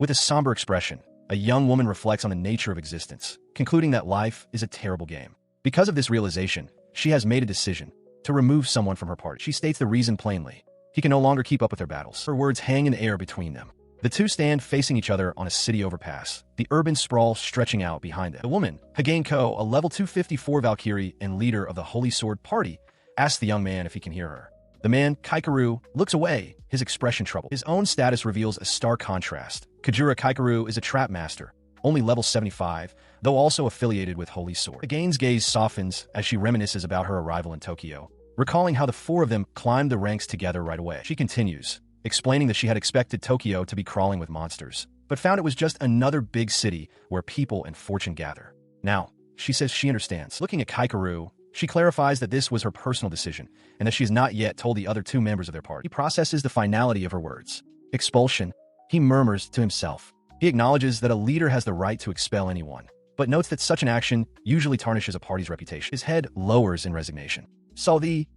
With a somber expression, a young woman reflects on the nature of existence, concluding that life is a terrible game. Because of this realization, she has made a decision to remove someone from her party. She states the reason plainly. He can no longer keep up with their battles. Her words hang in the air between them. The two stand facing each other on a city overpass, the urban sprawl stretching out behind them. The woman, Hagane Ko, a level 254 Valkyrie and leader of the Holy Sword Party, asks the young man if he can hear her. The man, Kaikeru, looks away, his expression troubled. His own status reveals a stark contrast. Kajura Kaikeru is a trap master, only level 75, though also affiliated with Holy Sword. Hagane's gaze softens as she reminisces about her arrival in Tokyo, recalling how the four of them climbed the ranks together right away. She continues, explaining that she had expected Tokyo to be crawling with monsters, but found it was just another big city where people and fortune gather. Now, she says she understands. Looking at Kaikeru, she clarifies that this was her personal decision, and that she has not yet told the other two members of their party. He processes the finality of her words. Expulsion, he murmurs to himself. He acknowledges that a leader has the right to expel anyone, but notes that such an action usually tarnishes a party's reputation. His head lowers in resignation. He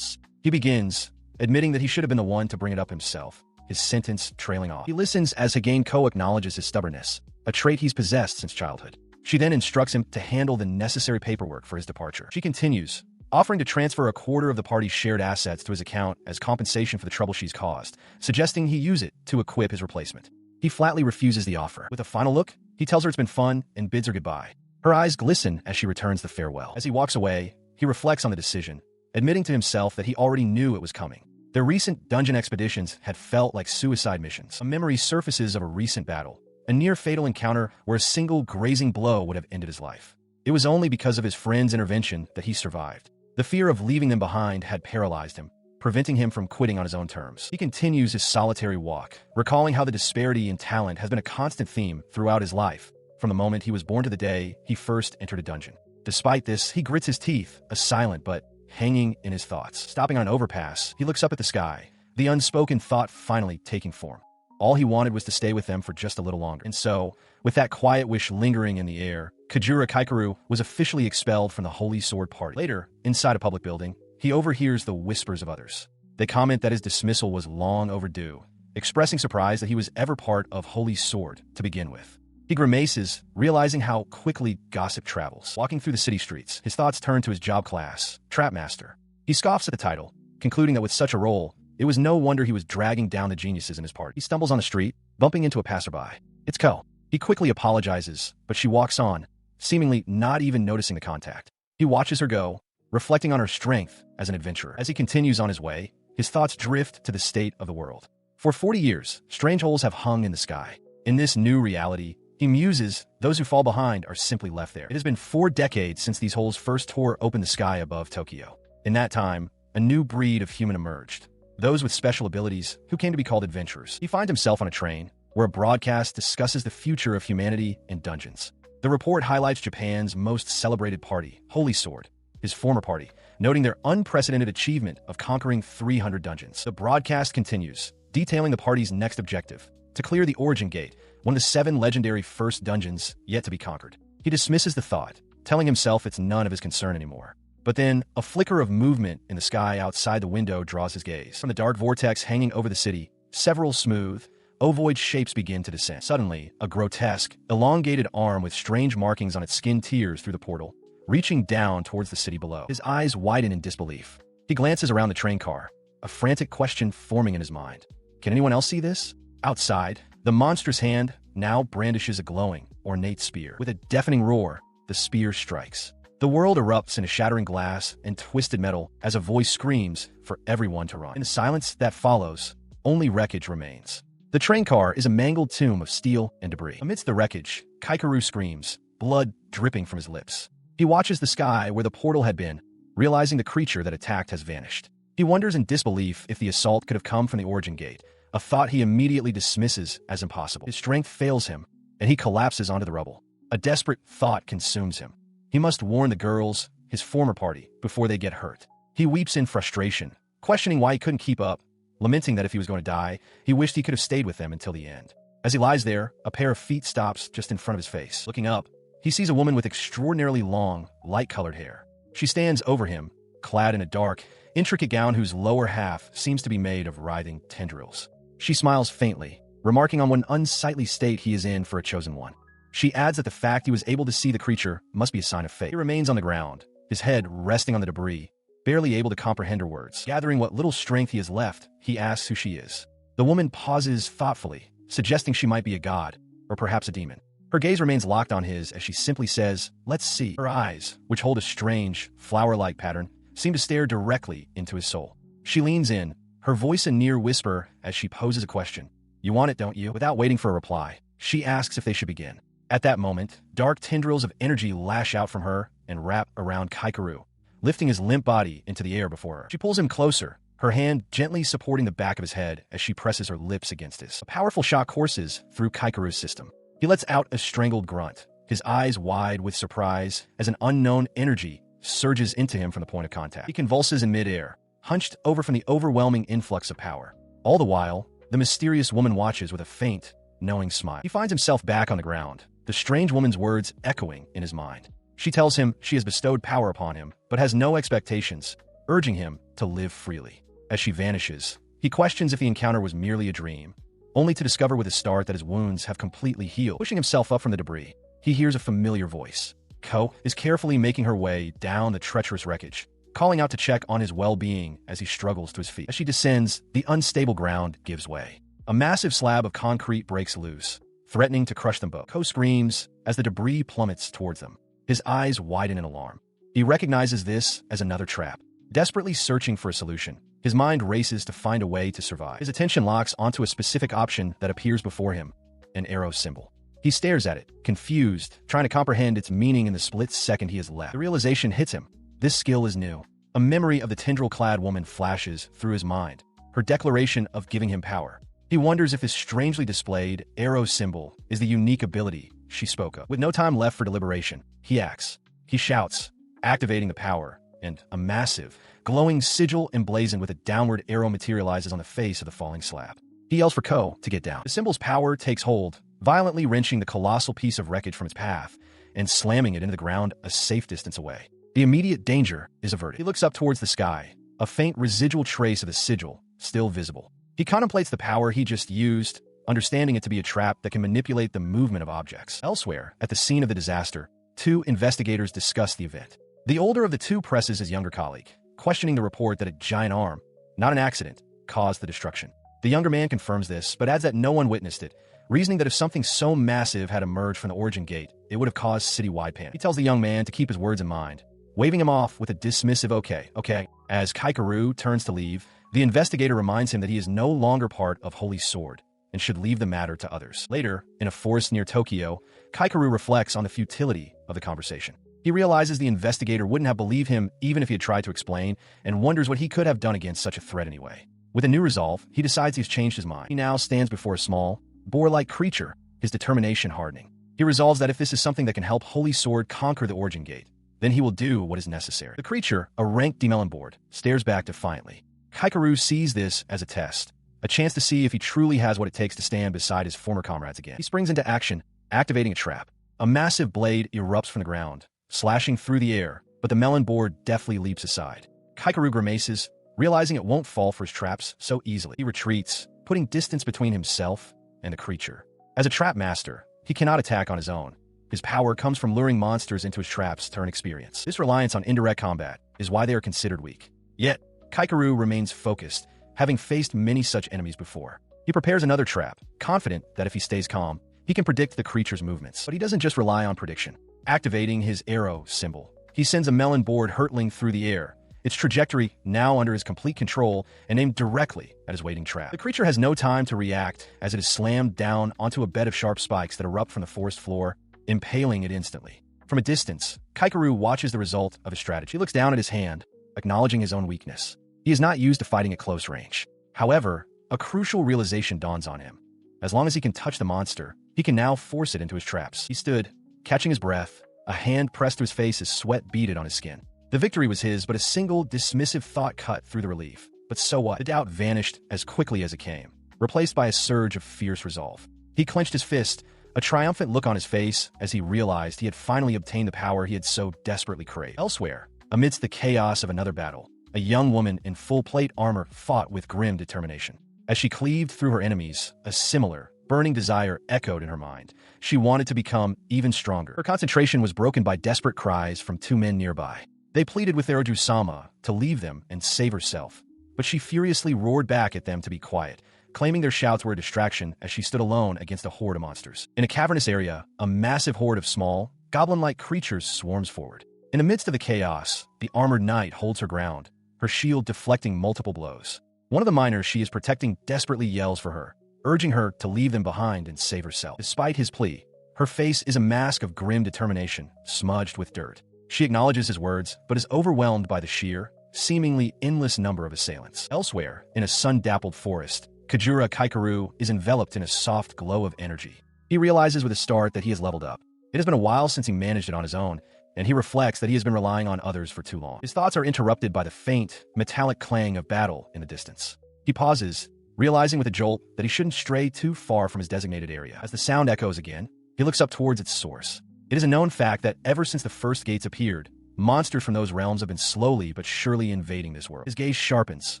begins, admitting that he should have been the one to bring it up himself, his sentence trailing off. He listens as Hagane Ko acknowledges his stubbornness, a trait he's possessed since childhood. She then instructs him to handle the necessary paperwork for his departure. She continues, offering to transfer a quarter of the party's shared assets to his account as compensation for the trouble she's caused, suggesting he use it to equip his replacement. He flatly refuses the offer. With a final look, he tells her it's been fun and bids her goodbye. Her eyes glisten as she returns the farewell. As he walks away, he reflects on the decision, admitting to himself that he already knew it was coming. Their recent dungeon expeditions had felt like suicide missions. A memory surfaces of a recent battle, a near-fatal encounter where a single grazing blow would have ended his life. It was only because of his friend's intervention that he survived. The fear of leaving them behind had paralyzed him, preventing him from quitting on his own terms. He continues his solitary walk, recalling how the disparity in talent has been a constant theme throughout his life, from the moment he was born to the day he first entered a dungeon. Despite this, he grits his teeth, a silent but hanging in his thoughts. Stopping on an overpass, he looks up at the sky, the unspoken thought finally taking form. All he wanted was to stay with them for just a little longer. And so, with that quiet wish lingering in the air, Kajura Kaikeru was officially expelled from the Holy Sword Party. Later, inside a public building, he overhears the whispers of others. They comment that his dismissal was long overdue, expressing surprise that he was ever part of Holy Sword to begin with. He grimaces, realizing how quickly gossip travels. Walking through the city streets, his thoughts turn to his job class, Trap Master. He scoffs at the title, concluding that with such a role, it was no wonder he was dragging down the geniuses in his party. He stumbles on the street, bumping into a passerby. It's Ko. He quickly apologizes, but she walks on, seemingly not even noticing the contact. He watches her go, reflecting on her strength as an adventurer. As he continues on his way, his thoughts drift to the state of the world. For 40 years, strange holes have hung in the sky. In this new reality, he muses, those who fall behind are simply left there. It has been 4 decades since these holes first tore open the sky above Tokyo. In that time, a new breed of human emerged. Those with special abilities who came to be called adventurers. He finds himself on a train where a broadcast discusses the future of humanity in dungeons. The report highlights Japan's most celebrated party, Holy Sword, his former party, noting their unprecedented achievement of conquering 300 dungeons. The broadcast continues, detailing the party's next objective, to clear the Origin Gate, one of the 7 legendary first dungeons yet to be conquered. He dismisses the thought, telling himself it's none of his concern anymore. But then, a flicker of movement in the sky outside the window draws his gaze. From the dark vortex hanging over the city, several smooth, ovoid shapes begin to descend. Suddenly, a grotesque, elongated arm with strange markings on its skin tears through the portal, reaching down towards the city below. His eyes widen in disbelief. He glances around the train car, a frantic question forming in his mind. Can anyone else see this? Outside, the monstrous hand now brandishes a glowing, ornate spear. With a deafening roar, the spear strikes. The world erupts in a shattering glass and twisted metal as a voice screams for everyone to run. In the silence that follows, only wreckage remains. The train car is a mangled tomb of steel and debris. Amidst the wreckage, Kaikeru screams, blood dripping from his lips. He watches the sky where the portal had been, realizing the creature that attacked has vanished. He wonders in disbelief if the assault could have come from the Origin Gate, a thought he immediately dismisses as impossible. His strength fails him, and he collapses onto the rubble. A desperate thought consumes him. He must warn the girls, his former party, before they get hurt. He weeps in frustration, questioning why he couldn't keep up, lamenting that if he was going to die, he wished he could have stayed with them until the end. As he lies there, a pair of feet stops just in front of his face. Looking up, he sees a woman with extraordinarily long, light-colored hair. She stands over him, clad in a dark, intricate gown whose lower half seems to be made of writhing tendrils. She smiles faintly, remarking on what an unsightly state he is in for a chosen one. She adds that the fact he was able to see the creature must be a sign of fate. He remains on the ground, his head resting on the debris, barely able to comprehend her words. Gathering what little strength he has left, he asks who she is. The woman pauses thoughtfully, suggesting she might be a god, or perhaps a demon. Her gaze remains locked on his as she simply says, "Let's see." Her eyes, which hold a strange, flower-like pattern, seem to stare directly into his soul. She leans in, her voice a near whisper as she poses a question. "You want it, don't you?" Without waiting for a reply, she asks if they should begin. At that moment, dark tendrils of energy lash out from her and wrap around Kaikeru, lifting his limp body into the air before her. She pulls him closer, her hand gently supporting the back of his head as she presses her lips against his. A powerful shock courses through Kaikeru's system. He lets out a strangled grunt, his eyes wide with surprise as an unknown energy surges into him from the point of contact. He convulses in midair, hunched over from the overwhelming influx of power. All the while, the mysterious woman watches with a faint, knowing smile. He finds himself back on the ground, the strange woman's words echoing in his mind. She tells him she has bestowed power upon him, but has no expectations, urging him to live freely. As she vanishes, he questions if the encounter was merely a dream, only to discover with a start that his wounds have completely healed. Pushing himself up from the debris, he hears a familiar voice. Ko is carefully making her way down the treacherous wreckage, calling out to check on his well-being as he struggles to his feet. As she descends, the unstable ground gives way. A massive slab of concrete breaks loose, threatening to crush them both. Ko screams as the debris plummets towards them. His eyes widen in alarm. He recognizes this as another trap. Desperately searching for a solution, his mind races to find a way to survive. His attention locks onto a specific option that appears before him, an arrow symbol. He stares at it, confused, trying to comprehend its meaning in the split second he has left. The realization hits him. This skill is new. A memory of the tendril-clad woman flashes through his mind, her declaration of giving him power. He wonders if this strangely displayed arrow symbol is the unique ability she spoke of. With no time left for deliberation, he acts. He shouts, activating the power, and a massive, glowing sigil emblazoned with a downward arrow materializes on the face of the falling slab. He yells for Ko to get down. The symbol's power takes hold, violently wrenching the colossal piece of wreckage from its path and slamming it into the ground a safe distance away. The immediate danger is averted. He looks up towards the sky, a faint residual trace of the sigil still visible. He contemplates the power he just used, understanding it to be a trap that can manipulate the movement of objects. Elsewhere, at the scene of the disaster, two investigators discuss the event. The older of the two presses his younger colleague, questioning the report that a giant arm, not an accident, caused the destruction. The younger man confirms this, but adds that no one witnessed it, reasoning that if something so massive had emerged from the origin gate, it would have caused citywide panic. He tells the young man to keep his words in mind, waving him off with a dismissive okay. As Kaikeru turns to leave, the investigator reminds him that he is no longer part of Holy Sword and should leave the matter to others. Later, in a forest near Tokyo, Kaikeru reflects on the futility of the conversation. He realizes the investigator wouldn't have believed him even if he had tried to explain, and wonders what he could have done against such a threat anyway. With a new resolve, he decides he's changed his mind. He now stands before a small, boar-like creature, his determination hardening. He resolves that if this is something that can help Holy Sword conquer the origin gate, then he will do what is necessary. The creature, a rank melon board, stares back defiantly. Kaikeru sees this as a test, a chance to see if he truly has what it takes to stand beside his former comrades again. He springs into action, activating a trap. A massive blade erupts from the ground, slashing through the air, but the melon board deftly leaps aside. Kaikeru grimaces, realizing it won't fall for his traps so easily. He retreats, putting distance between himself and the creature. As a trap master, he cannot attack on his own. His power comes from luring monsters into his traps to earn experience. This reliance on indirect combat is why they are considered weak. Yet, Kaikeru remains focused, having faced many such enemies before. He prepares another trap, confident that if he stays calm, he can predict the creature's movements. But he doesn't just rely on prediction. Activating his arrow symbol, he sends a melon board hurtling through the air, its trajectory now under his complete control and aimed directly at his waiting trap. The creature has no time to react as it is slammed down onto a bed of sharp spikes that erupt from the forest floor, impaling it instantly. From a distance, Kaikeru watches the result of his strategy. He looks down at his hand, acknowledging his own weakness. He is not used to fighting at close range. However, a crucial realization dawns on him. As long as he can touch the monster, he can now force it into his traps. He stood, catching his breath, a hand pressed to his face as sweat beaded on his skin. The victory was his, but a single, dismissive thought cut through the relief. But so what? The doubt vanished as quickly as it came, replaced by a surge of fierce resolve. He clenched his fist, a triumphant look on his face as he realized he had finally obtained the power he had so desperately craved. Elsewhere, amidst the chaos of another battle, a young woman in full plate armor fought with grim determination. As she cleaved through her enemies, a similar, Burning desire echoed in her mind. She wanted to become even stronger. Her concentration was broken by desperate cries from two men nearby. They pleaded with Eroju-sama to leave them and save herself, but she furiously roared back at them to be quiet, claiming their shouts were a distraction as she stood alone against a horde of monsters. In a cavernous area, a massive horde of small, goblin-like creatures swarms forward. In the midst of the chaos, the armored knight holds her ground, her shield deflecting multiple blows. One of the miners she is protecting desperately yells for her, urging her to leave them behind and save herself. Despite his plea, her face is a mask of grim determination, smudged with dirt. She acknowledges his words, but is overwhelmed by the sheer, seemingly endless number of assailants. Elsewhere, in a sun-dappled forest, Kajura Kaikeru is enveloped in a soft glow of energy. He realizes with a start that he has leveled up. It has been a while since he managed it on his own, and he reflects that he has been relying on others for too long. His thoughts are interrupted by the faint, metallic clang of battle in the distance. He pauses, realizing with a jolt that he shouldn't stray too far from his designated area. As the sound echoes again, he looks up towards its source. It is a known fact that ever since the first gates appeared, monsters from those realms have been slowly but surely invading this world. His gaze sharpens,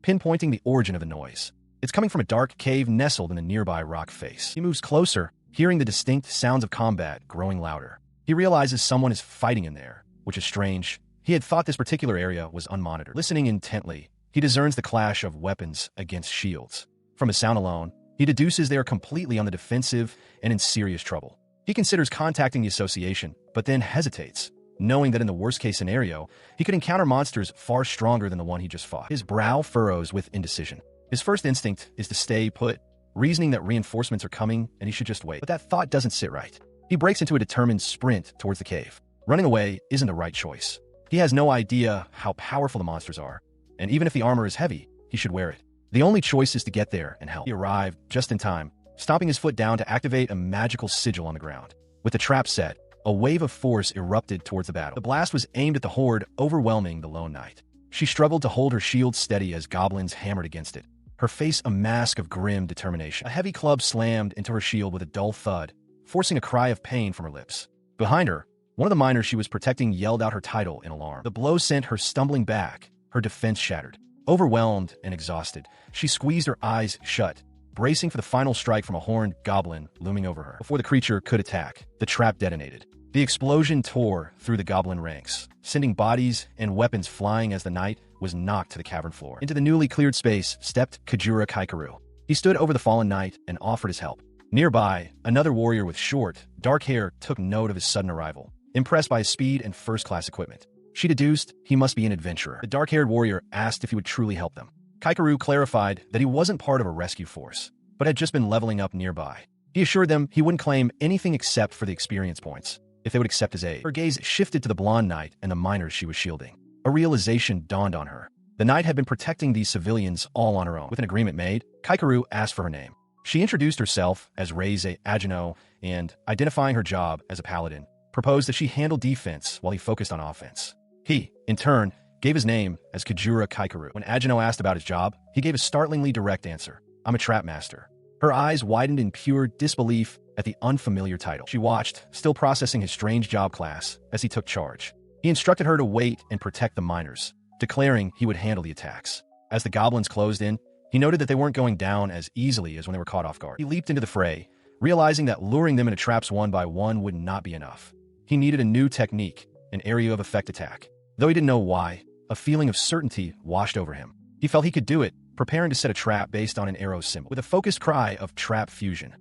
pinpointing the origin of the noise. It's coming from a dark cave nestled in the nearby rock face. He moves closer, hearing the distinct sounds of combat growing louder. He realizes someone is fighting in there, which is strange. He had thought this particular area was unmonitored. Listening intently, he discerns the clash of weapons against shields. From his sound alone, he deduces they are completely on the defensive and in serious trouble. He considers contacting the association, but then hesitates, knowing that in the worst-case scenario, he could encounter monsters far stronger than the one he just fought. His brow furrows with indecision. His first instinct is to stay put, reasoning that reinforcements are coming and he should just wait. But that thought doesn't sit right. He breaks into a determined sprint towards the cave. Running away isn't the right choice. He has no idea how powerful the monsters are, and even if the armor is heavy, he should wear it. The only choice is to get there and help. He arrived just in time, stomping his foot down to activate a magical sigil on the ground. With the trap set, a wave of force erupted towards the battle. The blast was aimed at the horde, overwhelming the lone knight. She struggled to hold her shield steady as goblins hammered against it, her face a mask of grim determination. A heavy club slammed into her shield with a dull thud, forcing a cry of pain from her lips. Behind her, one of the miners she was protecting yelled out her title in alarm. The blow sent her stumbling back, her defense shattered. Overwhelmed and exhausted, she squeezed her eyes shut, bracing for the final strike from a horned goblin looming over her. Before the creature could attack, the trap detonated. The explosion tore through the goblin ranks, sending bodies and weapons flying as the knight was knocked to the cavern floor. Into the newly cleared space stepped Kajura Kaikeru. He stood over the fallen knight and offered his help. Nearby, another warrior with short, dark hair took note of his sudden arrival, impressed by his speed and first-class equipment. She deduced he must be an adventurer. The dark-haired warrior asked if he would truly help them. Kaikeru clarified that he wasn't part of a rescue force, but had just been leveling up nearby. He assured them he wouldn't claim anything except for the experience points, if they would accept his aid. Her gaze shifted to the blonde knight and the miners she was shielding. A realization dawned on her. The knight had been protecting these civilians all on her own. With an agreement made, Kaikeru asked for her name. She introduced herself as Reise Agino and, identifying her job as a paladin, proposed that she handle defense while he focused on offense. He, in turn, gave his name as Kajura Kaikeru. When Agino asked about his job, he gave a startlingly direct answer. I'm a trap master. Her eyes widened in pure disbelief at the unfamiliar title. She watched, still processing his strange job class, as he took charge. He instructed her to wait and protect the miners, declaring he would handle the attacks. As the goblins closed in, he noted that they weren't going down as easily as when they were caught off guard. He leaped into the fray, realizing that luring them into traps one by one would not be enough. He needed a new technique, an area of effect attack. Though he didn't know why, a feeling of certainty washed over him. He felt he could do it, preparing to set a trap based on an arrow symbol. With a focused cry of trap fusion,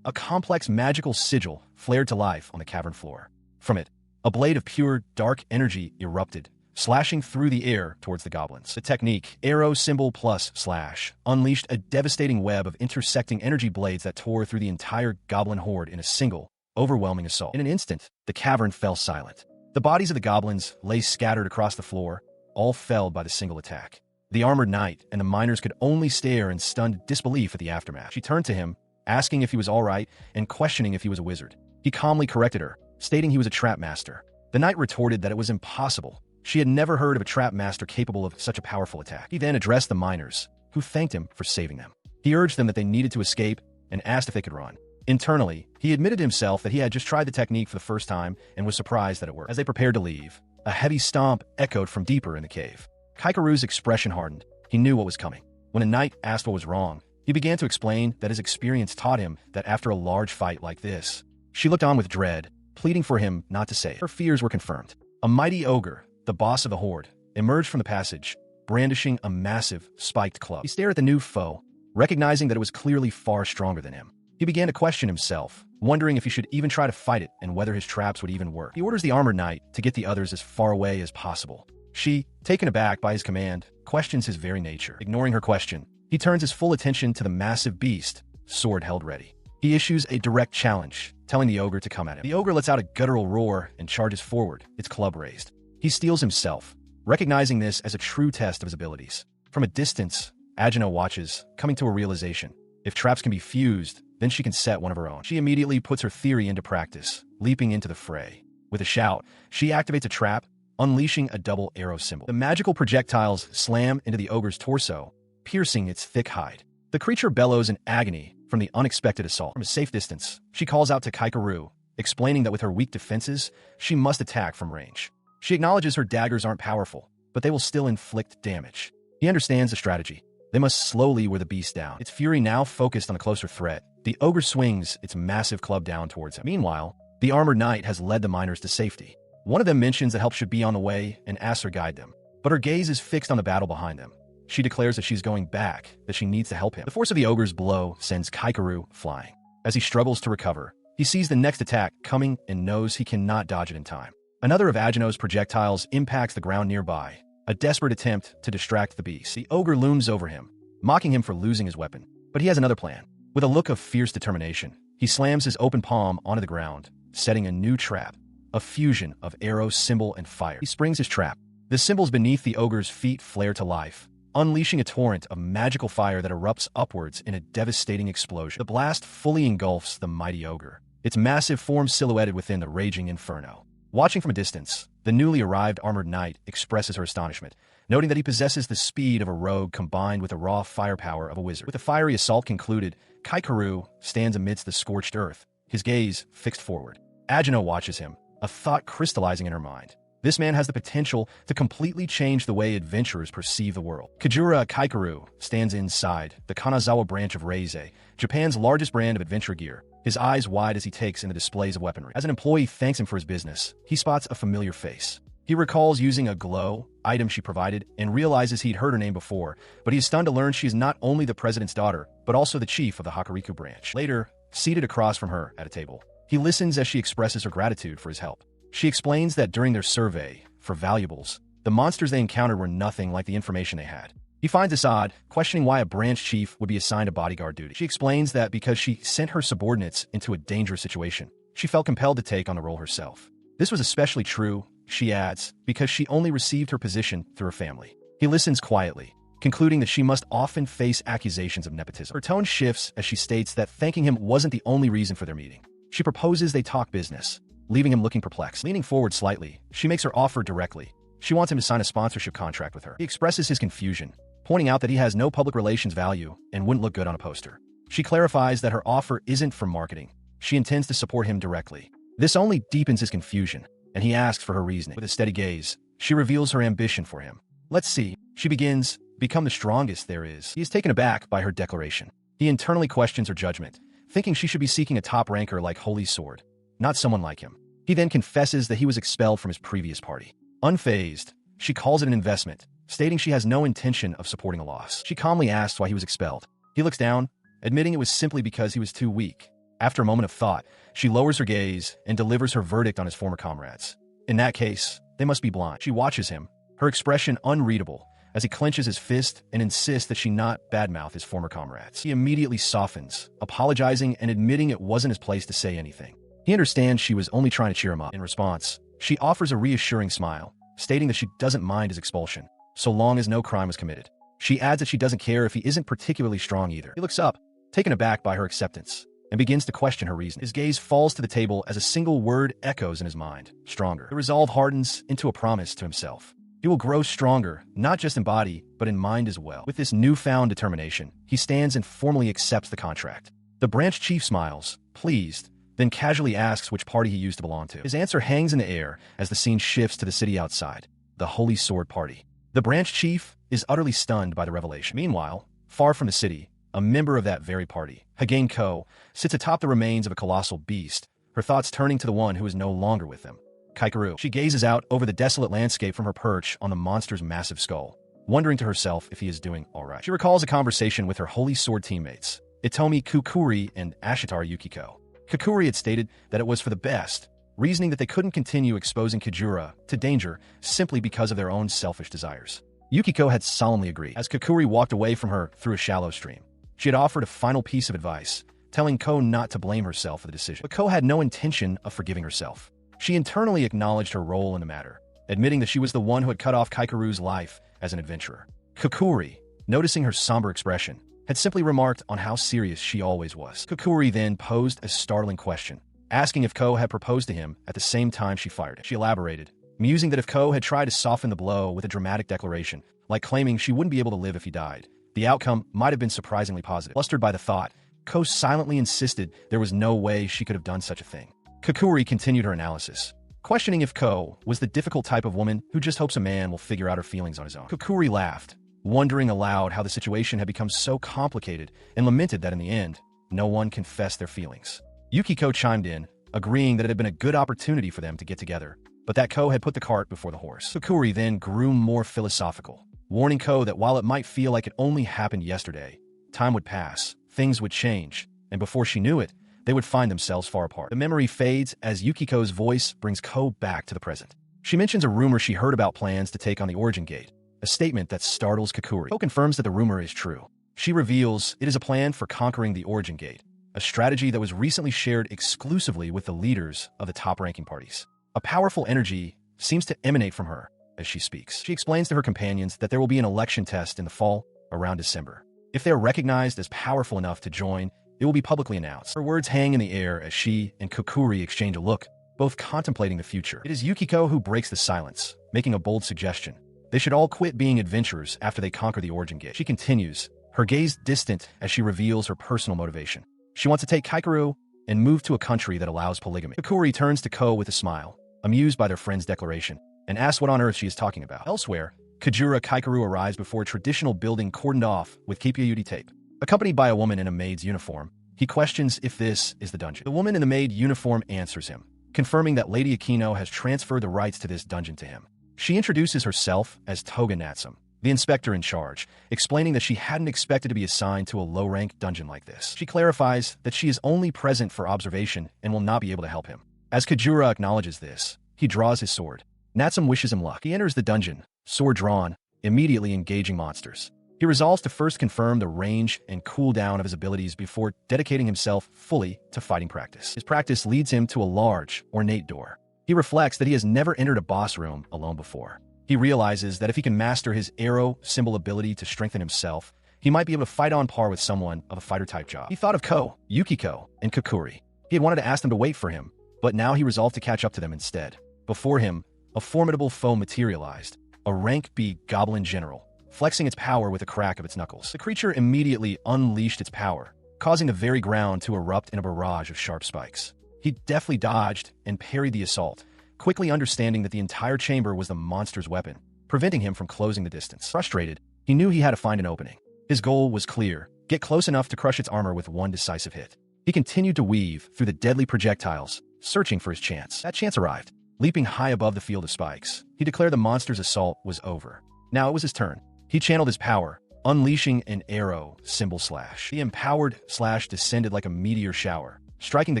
a complex magical sigil flared to life on the cavern floor. From it, a blade of pure, dark energy erupted, slashing through the air towards the goblins. The technique, arrow symbol plus slash, unleashed a devastating web of intersecting energy blades that tore through the entire goblin horde in a single, overwhelming assault. In an instant, the cavern fell silent. The bodies of the goblins lay scattered across the floor, all felled by the single attack. The armored knight and the miners could only stare in stunned disbelief at the aftermath. She turned to him, asking if he was all right and questioning if he was a wizard. He calmly corrected her, stating he was a trap master. The knight retorted that it was impossible. She had never heard of a trap master capable of such a powerful attack. He then addressed the miners, who thanked him for saving them. He urged them that they needed to escape and asked if they could run. Internally, he admitted himself that he had just tried the technique for the first time and was surprised that it worked. As they prepared to leave, a heavy stomp echoed from deeper in the cave. Kaikeru's expression hardened. He knew what was coming. When a knight asked what was wrong, He began to explain that his experience taught him that after a large fight like this, she looked on with dread, pleading for him not to say it. Her fears were confirmed. A mighty ogre, the boss of the horde, emerged from the passage, brandishing a massive, spiked club. He stared at the new foe, recognizing that it was clearly far stronger than him. He began to question himself, wondering if he should even try to fight it and whether his traps would even work. He orders the armored knight to get the others as far away as possible. She, taken aback by his command, questions his very nature. Ignoring her question, he turns his full attention to the massive beast, sword held ready. He issues a direct challenge, telling the ogre to come at him. The ogre lets out a guttural roar and charges forward, its club raised. He steels himself, recognizing this as a true test of his abilities. From a distance, Agino watches, coming to a realization. If traps can be fused, then she can set one of her own. She immediately puts her theory into practice, leaping into the fray. With a shout, she activates a trap, unleashing a double arrow symbol. The magical projectiles slam into the ogre's torso, piercing its thick hide. The creature bellows in agony from the unexpected assault. From a safe distance, she calls out to Kaikeru, explaining that with her weak defenses, she must attack from range. She acknowledges her daggers aren't powerful, but they will still inflict damage. He understands the strategy. They must slowly wear the beast down. Its fury now focused on a closer threat. The ogre swings its massive club down towards him. Meanwhile, the armored knight has led the miners to safety. One of them mentions that help should be on the way and asks her guide them. But her gaze is fixed on the battle behind them. She declares that she's going back, that she needs to help him. The force of the ogre's blow sends Kaikeru flying. As he struggles to recover, he sees the next attack coming and knows he cannot dodge it in time. Another of Agino's projectiles impacts the ground nearby, a desperate attempt to distract the beast. The ogre looms over him, mocking him for losing his weapon. But he has another plan. With a look of fierce determination, he slams his open palm onto the ground, setting a new trap, a fusion of arrow, symbol, and fire. He springs his trap. The symbols beneath the ogre's feet flare to life, unleashing a torrent of magical fire that erupts upwards in a devastating explosion. The blast fully engulfs the mighty ogre, its massive form silhouetted within the raging inferno. Watching from a distance, the newly arrived armored knight expresses her astonishment, noting that he possesses the speed of a rogue combined with the raw firepower of a wizard. With the fiery assault concluded, Kaikeru stands amidst the scorched earth, his gaze fixed forward. Agino watches him, a thought crystallizing in her mind. This man has the potential to completely change the way adventurers perceive the world. Kajura Kaikeru stands inside the Kanazawa branch of Reizei, Japan's largest brand of adventure gear, his eyes wide as he takes in the displays of weaponry. As an employee thanks him for his business, he spots a familiar face. He recalls using a glow item she provided and realizes he'd heard her name before, but he's stunned to learn she is not only the president's daughter, but also the chief of the Hakariku branch. Later, seated across from her at a table, he listens as she expresses her gratitude for his help. She explains that during their survey for valuables, the monsters they encountered were nothing like the information they had. He finds this odd, questioning why a branch chief would be assigned a bodyguard duty. She explains that because she sent her subordinates into a dangerous situation, she felt compelled to take on the role herself. This was especially true, she adds, because she only received her position through her family. He listens quietly, concluding that she must often face accusations of nepotism. Her tone shifts as she states that thanking him wasn't the only reason for their meeting. She proposes they talk business, leaving him looking perplexed. Leaning forward slightly, she makes her offer directly. She wants him to sign a sponsorship contract with her. He expresses his confusion, pointing out that he has no public relations value and wouldn't look good on a poster. She clarifies that her offer isn't for marketing. She intends to support him directly. This only deepens his confusion, and he asks for her reasoning. With a steady gaze, she reveals her ambition for him. Let's see. She begins, become the strongest there is. He is taken aback by her declaration. He internally questions her judgment, thinking she should be seeking a top ranker like Holy Sword, not someone like him. He then confesses that he was expelled from his previous party. Unfazed, she calls it an investment, stating she has no intention of supporting a loss. She calmly asks why he was expelled. He looks down, admitting it was simply because he was too weak. After a moment of thought, she lowers her gaze and delivers her verdict on his former comrades. In that case, they must be blind. She watches him, her expression unreadable, as he clenches his fist and insists that she not badmouth his former comrades. He immediately softens, apologizing and admitting it wasn't his place to say anything. He understands she was only trying to cheer him up. In response, she offers a reassuring smile, stating that she doesn't mind his expulsion, so long as no crime was committed. She adds that she doesn't care if he isn't particularly strong either. He looks up, taken aback by her acceptance, and begins to question her reason. His gaze falls to the table as a single word echoes in his mind: stronger. The resolve hardens into a promise to himself. He will grow stronger, not just in body, but in mind as well. With this newfound determination, he stands and formally accepts the contract. The branch chief smiles, pleased, then casually asks which party he used to belong to. His answer hangs in the air as the scene shifts to the city outside, the Holy Sword Party. The branch chief is utterly stunned by the revelation. Meanwhile, far from the city, a member of that very party. Hagane Ko sits atop the remains of a colossal beast, her thoughts turning to the one who is no longer with them, Kaikeru. She gazes out over the desolate landscape from her perch on the monster's massive skull, wondering to herself if he is doing all right. She recalls a conversation with her Holy Sword teammates, Itomi Kukuri and Ashitara Yukiko. Kukuri had stated that it was for the best, reasoning that they couldn't continue exposing Kujira to danger simply because of their own selfish desires. Yukiko had solemnly agreed. As Kukuri walked away from her through a shallow stream, she had offered a final piece of advice, telling Ko not to blame herself for the decision. But Ko had no intention of forgiving herself. She internally acknowledged her role in the matter, admitting that she was the one who had cut off Kaikeru's life as an adventurer. Kukuri, noticing her somber expression, had simply remarked on how serious she always was. Kukuri then posed a startling question, asking if Ko had proposed to him at the same time she fired it. She elaborated, musing that if Ko had tried to soften the blow with a dramatic declaration, like claiming she wouldn't be able to live if he died, the outcome might have been surprisingly positive. Flustered by the thought, Ko silently insisted there was no way she could have done such a thing. Kukuri continued her analysis, questioning if Ko was the difficult type of woman who just hopes a man will figure out her feelings on his own. Kukuri laughed, wondering aloud how the situation had become so complicated, and lamented that in the end, no one confessed their feelings. Yukiko chimed in, agreeing that it had been a good opportunity for them to get together, but that Ko had put the cart before the horse. Kukuri then grew more philosophical, warning Ko that while it might feel like it only happened yesterday, time would pass, things would change, and before she knew it, they would find themselves far apart. The memory fades as Yukiko's voice brings Ko back to the present. She mentions a rumor she heard about plans to take on the Origin Gate, a statement that startles Kukuri. Ko confirms that the rumor is true. She reveals it is a plan for conquering the Origin Gate, a strategy that was recently shared exclusively with the leaders of the top-ranking parties. A powerful energy seems to emanate from her as she speaks. She explains to her companions that there will be an election test in the fall around December. If they are recognized as powerful enough to join, it will be publicly announced. Her words hang in the air as she and Kukuri exchange a look, both contemplating the future. It is Yukiko who breaks the silence, making a bold suggestion. They should all quit being adventurers after they conquer the Origin Gate. She continues, her gaze distant as she reveals her personal motivation. She wants to take Kaikeru and move to a country that allows polygamy. Kukuri turns to Ko with a smile, amused by their friend's declaration, and asks what on earth she is talking about. Elsewhere, Kujira Kaikeru arrives before a traditional building cordoned off with Kipyayuti tape. Accompanied by a woman in a maid's uniform, he questions if this is the dungeon. The woman in the maid uniform answers him, confirming that Lady Aquino has transferred the rights to this dungeon to him. She introduces herself as Toga Natsum, the inspector in charge, explaining that she hadn't expected to be assigned to a low-rank dungeon like this. She clarifies that she is only present for observation and will not be able to help him. As Kujira acknowledges this, he draws his sword. Natsum wishes him luck. He enters the dungeon, sword drawn, immediately engaging monsters. He resolves to first confirm the range and cooldown of his abilities before dedicating himself fully to fighting practice. His practice leads him to a large, ornate door. He reflects that he has never entered a boss room alone before. He realizes that if he can master his arrow symbol ability to strengthen himself, he might be able to fight on par with someone of a fighter-type job. He thought of Ko, Yukiko, and Kukuri. He had wanted to ask them to wait for him, but now he resolved to catch up to them instead. Before him, a formidable foe materialized, a rank B goblin general, flexing its power with a crack of its knuckles. The creature immediately unleashed its power, causing the very ground to erupt in a barrage of sharp spikes. He deftly dodged and parried the assault, quickly understanding that the entire chamber was the monster's weapon, preventing him from closing the distance. Frustrated, he knew he had to find an opening. His goal was clear: get close enough to crush its armor with one decisive hit. He continued to weave through the deadly projectiles, searching for his chance. That chance arrived. Leaping high above the field of spikes, he declared the monster's assault was over. Now it was his turn. He channeled his power, unleashing an arrow symbol slash. The empowered slash descended like a meteor shower, striking the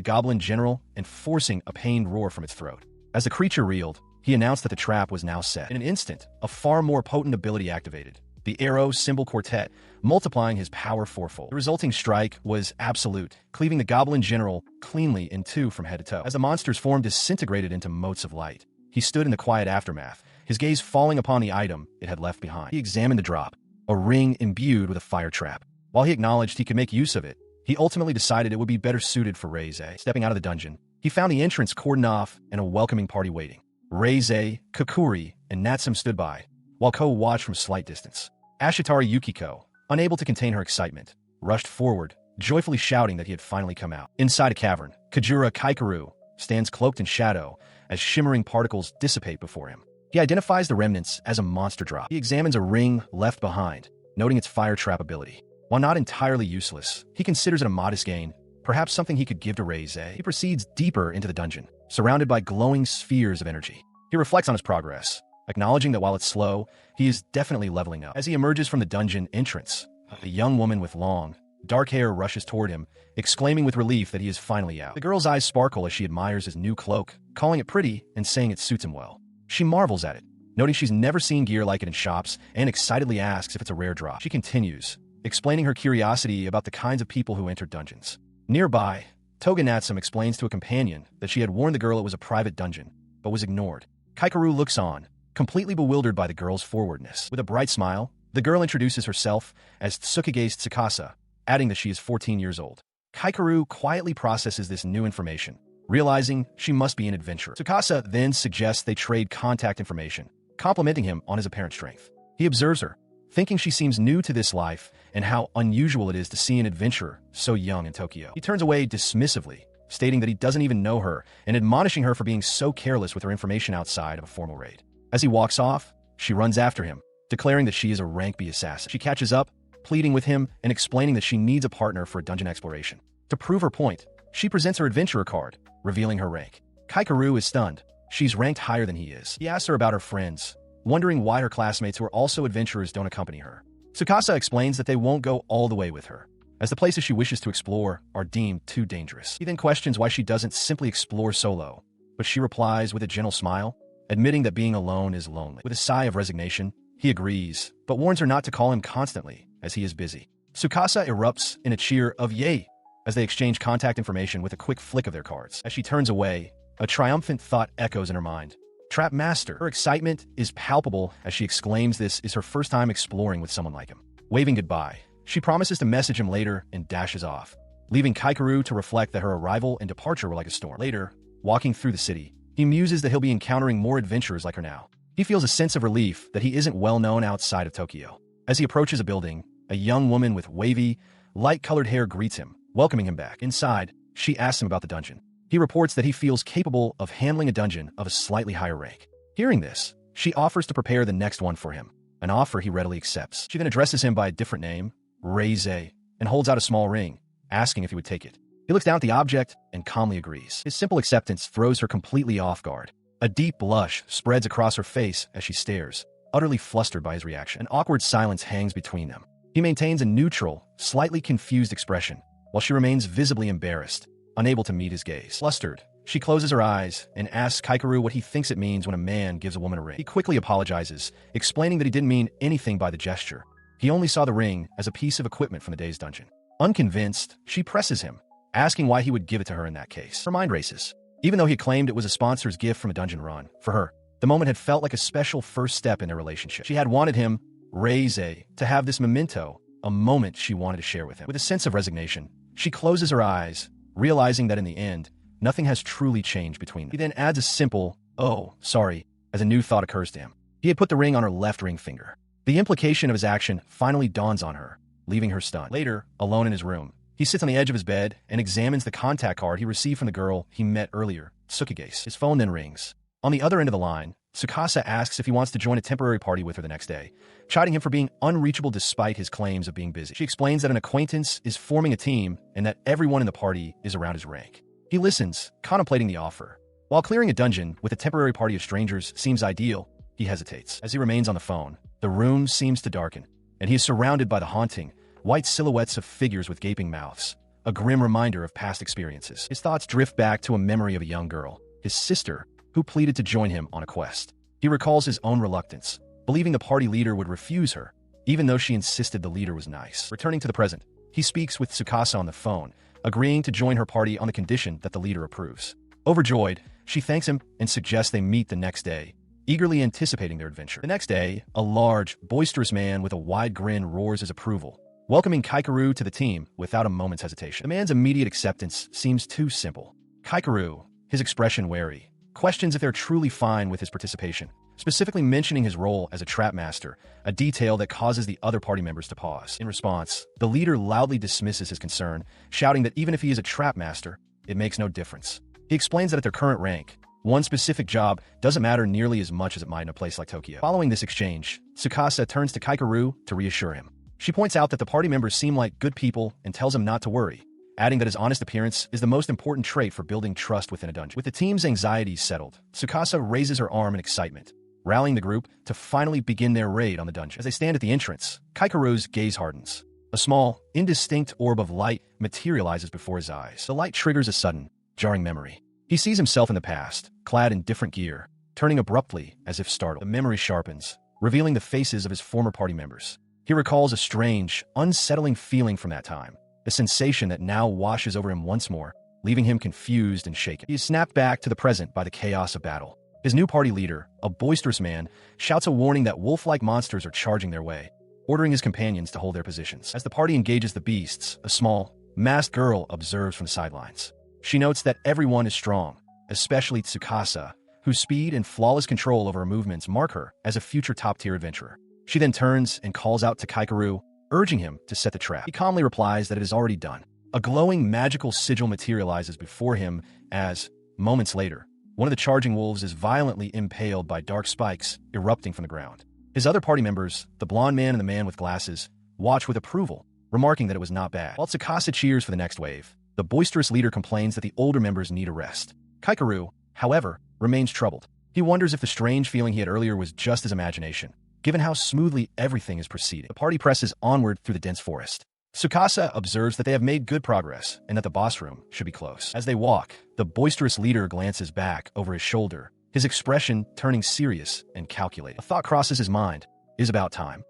goblin general and forcing a pained roar from its throat. As the creature reeled, he announced that the trap was now set. In an instant, a far more potent ability activated, the arrow symbol quartet, multiplying his power fourfold. The resulting strike was absolute, cleaving the goblin general cleanly in two from head to toe. As the monster's form disintegrated into motes of light, he stood in the quiet aftermath, his gaze falling upon the item it had left behind. He examined the drop, a ring imbued with a fire trap. While he acknowledged he could make use of it, he ultimately decided it would be better suited for Reize. Stepping out of the dungeon, he found the entrance cordoned off and a welcoming party waiting. Reize, Kukuri, and Natsum stood by, while Ko watched from slight distance. Ashitara Yukiko, unable to contain her excitement, rushed forward, joyfully shouting that he had finally come out. Inside a cavern, Kujira Kaikeru stands cloaked in shadow as shimmering particles dissipate before him. He identifies the remnants as a monster drop. He examines a ring left behind, noting its fire trap ability. While not entirely useless, he considers it a modest gain, perhaps something he could give to Reize. He proceeds deeper into the dungeon, surrounded by glowing spheres of energy. He reflects on his progress, acknowledging that while it's slow, he is definitely leveling up. As he emerges from the dungeon entrance, a young woman with long, dark hair rushes toward him, exclaiming with relief that he is finally out. The girl's eyes sparkle as she admires his new cloak, calling it pretty and saying it suits him well. She marvels at it, noting she's never seen gear like it in shops, and excitedly asks if it's a rare drop. She continues, explaining her curiosity about the kinds of people who enter dungeons. Nearby, Toga Natsum explains to a companion that she had warned the girl it was a private dungeon, but was ignored. Kaikeru looks on, completely bewildered by the girl's forwardness. With a bright smile, the girl introduces herself as Tsukage's Tsukasa, adding that she is 14 years old. Kaikeru quietly processes this new information, realizing she must be an adventurer. Tsukasa then suggests they trade contact information, complimenting him on his apparent strength. He observes her, thinking she seems new to this life and how unusual it is to see an adventurer so young in Tokyo. He turns away dismissively, stating that he doesn't even know her and admonishing her for being so careless with her information outside of a formal raid. As he walks off, she runs after him, declaring that she is a rank B assassin. She catches up, pleading with him and explaining that she needs a partner for a dungeon exploration. To prove her point, she presents her adventurer card, revealing her rank. Kaikeru is stunned. She's ranked higher than he is. He asks her about her friends, wondering why her classmates who are also adventurers don't accompany her. Tsukasa explains that they won't go all the way with her, as the places she wishes to explore are deemed too dangerous. He then questions why she doesn't simply explore solo, but she replies with a gentle smile, admitting that being alone is lonely. With a sigh of resignation, he agrees, but warns her not to call him constantly, as he is busy. Tsukasa erupts in a cheer of yay as they exchange contact information with a quick flick of their cards. As she turns away, a triumphant thought echoes in her mind. Trap Master. Her excitement is palpable as she exclaims this is her first time exploring with someone like him. Waving goodbye, she promises to message him later and dashes off, leaving Kaikeru to reflect that her arrival and departure were like a storm. Later, walking through the city, he muses that he'll be encountering more adventurers like her now. He feels a sense of relief that he isn't well known outside of Tokyo. As he approaches a building, a young woman with wavy, light-colored hair greets him, welcoming him back. Inside, she asks him about the dungeon. He reports that he feels capable of handling a dungeon of a slightly higher rank. Hearing this, she offers to prepare the next one for him, an offer he readily accepts. She then addresses him by a different name, Reize, and holds out a small ring, asking if he would take it. He looks down at the object and calmly agrees. His simple acceptance throws her completely off guard. A deep blush spreads across her face as she stares, utterly flustered by his reaction. An awkward silence hangs between them. He maintains a neutral, slightly confused expression, while she remains visibly embarrassed, unable to meet his gaze. Flustered, she closes her eyes and asks Kaikeru what he thinks it means when a man gives a woman a ring. He quickly apologizes, explaining that he didn't mean anything by the gesture. He only saw the ring as a piece of equipment from the day's dungeon. Unconvinced, she presses him, asking why he would give it to her in that case. Her mind races. Even though he claimed it was a sponsor's gift from a dungeon run, for her, the moment had felt like a special first step in their relationship. She had wanted him, Reize, to have this memento, a moment she wanted to share with him. With a sense of resignation, she closes her eyes, realizing that in the end, nothing has truly changed between them. He then adds a simple, "Oh, sorry," as a new thought occurs to him. He had put the ring on her left ring finger. The implication of his action finally dawns on her, leaving her stunned. Later, alone in his room, he sits on the edge of his bed and examines the contact card he received from the girl he met earlier, Tsukage. His phone then rings. On the other end of the line, Tsukasa asks if he wants to join a temporary party with her the next day, chiding him for being unreachable despite his claims of being busy. She explains that an acquaintance is forming a team and that everyone in the party is around his rank. He listens, contemplating the offer. While clearing a dungeon with a temporary party of strangers seems ideal, he hesitates. As he remains on the phone, the room seems to darken, and he is surrounded by the haunting, white silhouettes of figures with gaping mouths, a grim reminder of past experiences. His thoughts drift back to a memory of a young girl, his sister, who pleaded to join him on a quest. He recalls his own reluctance, believing the party leader would refuse her, even though she insisted the leader was nice. Returning to the present, he speaks with Tsukasa on the phone, agreeing to join her party on the condition that the leader approves. Overjoyed, she thanks him and suggests they meet the next day, eagerly anticipating their adventure. The next day, a large, boisterous man with a wide grin roars his approval, welcoming Kaikeru to the team without a moment's hesitation. The man's immediate acceptance seems too simple. Kaikeru, his expression wary, questions if they're truly fine with his participation, specifically mentioning his role as a trap master, a detail that causes the other party members to pause. In response, the leader loudly dismisses his concern, shouting that even if he is a trap master, it makes no difference. He explains that at their current rank, one specific job doesn't matter nearly as much as it might in a place like Tokyo. Following this exchange, Tsukasa turns to Kaikeru to reassure him. She points out that the party members seem like good people and tells him not to worry, adding that his honest appearance is the most important trait for building trust within a dungeon. With the team's anxieties settled, Tsukasa raises her arm in excitement, rallying the group to finally begin their raid on the dungeon. As they stand at the entrance, Kaikeru's gaze hardens. A small, indistinct orb of light materializes before his eyes. The light triggers a sudden, jarring memory. He sees himself in the past, clad in different gear, turning abruptly as if startled. The memory sharpens, revealing the faces of his former party members. He recalls a strange, unsettling feeling from that time, a sensation that now washes over him once more, leaving him confused and shaken. He is snapped back to the present by the chaos of battle. His new party leader, a boisterous man, shouts a warning that wolf-like monsters are charging their way, ordering his companions to hold their positions. As the party engages the beasts, a small, masked girl observes from the sidelines. She notes that everyone is strong, especially Tsukasa, whose speed and flawless control over her movements mark her as a future top-tier adventurer. She then turns and calls out to Kaikeru, urging him to set the trap. He calmly replies that it is already done. A glowing magical sigil materializes before him as, moments later, one of the charging wolves is violently impaled by dark spikes erupting from the ground. His other party members, the blonde man and the man with glasses, watch with approval, remarking that it was not bad. While Tsukasa cheers for the next wave, the boisterous leader complains that the older members need a rest. Kaikeru, however, remains troubled. He wonders if the strange feeling he had earlier was just his imagination, given how smoothly everything is proceeding. The party presses onward through the dense forest. Tsukasa observes that they have made good progress and that the boss room should be close. As they walk, the boisterous leader glances back over his shoulder, his expression turning serious and calculated. A thought crosses his mind. It is about time.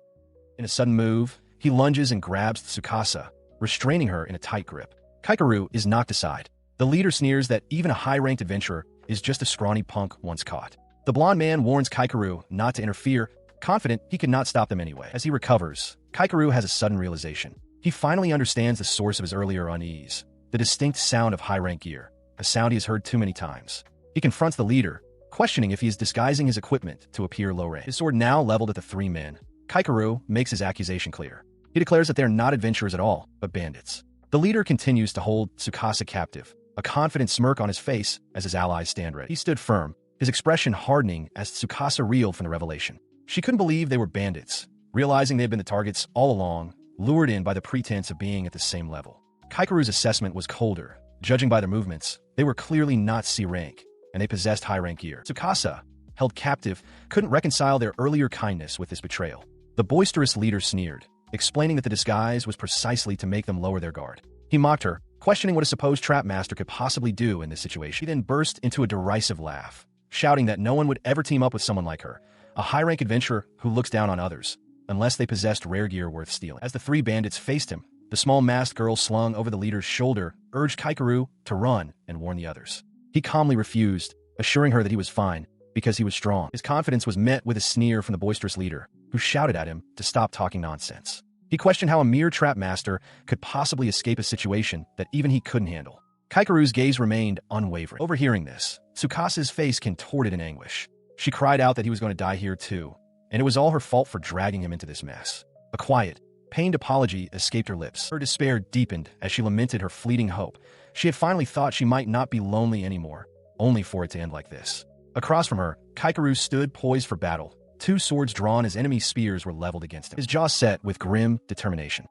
In a sudden move, he lunges and grabs Tsukasa, restraining her in a tight grip. Kaikeru is knocked aside. The leader sneers that even a high-ranked adventurer is just a scrawny punk once caught. The blonde man warns Kaikeru not to interfere, confident he could not stop them anyway. As he recovers, Kaikeru has a sudden realization. He finally understands the source of his earlier unease, the distinct sound of high-rank gear, a sound he has heard too many times. He confronts the leader, questioning if he is disguising his equipment to appear low-rank. His sword now leveled at the three men, Kaikeru makes his accusation clear. He declares that they are not adventurers at all, but bandits. The leader continues to hold Tsukasa captive, a confident smirk on his face as his allies stand ready. He stood firm, his expression hardening as Tsukasa reeled from the revelation. She couldn't believe they were bandits, realizing they had been the targets all along, lured in by the pretense of being at the same level. Kaikeru's assessment was colder. Judging by their movements, they were clearly not C-rank, and they possessed high-rank gear. Tsukasa, held captive, couldn't reconcile their earlier kindness with this betrayal. The boisterous leader sneered, explaining that the disguise was precisely to make them lower their guard. He mocked her, questioning what a supposed trap master could possibly do in this situation. He then burst into a derisive laugh, shouting that no one would ever team up with someone like her, a high-rank adventurer who looks down on others, unless they possessed rare gear worth stealing. As the three bandits faced him, the small masked girl slung over the leader's shoulder urged Kaikeru to run and warn the others. He calmly refused, assuring her that he was fine, because he was strong. His confidence was met with a sneer from the boisterous leader, who shouted at him to stop talking nonsense. He questioned how a mere trap master could possibly escape a situation that even he couldn't handle. Kaikeru's gaze remained unwavering. Overhearing this, Tsukasa's face contorted in anguish. She cried out that he was going to die here too, and it was all her fault for dragging him into this mess. A quiet, pained apology escaped her lips. Her despair deepened as she lamented her fleeting hope. She had finally thought she might not be lonely anymore, only for it to end like this. Across from her, Kaikeru stood poised for battle, two swords drawn as enemy spears were leveled against him, his jaw set with grim determination.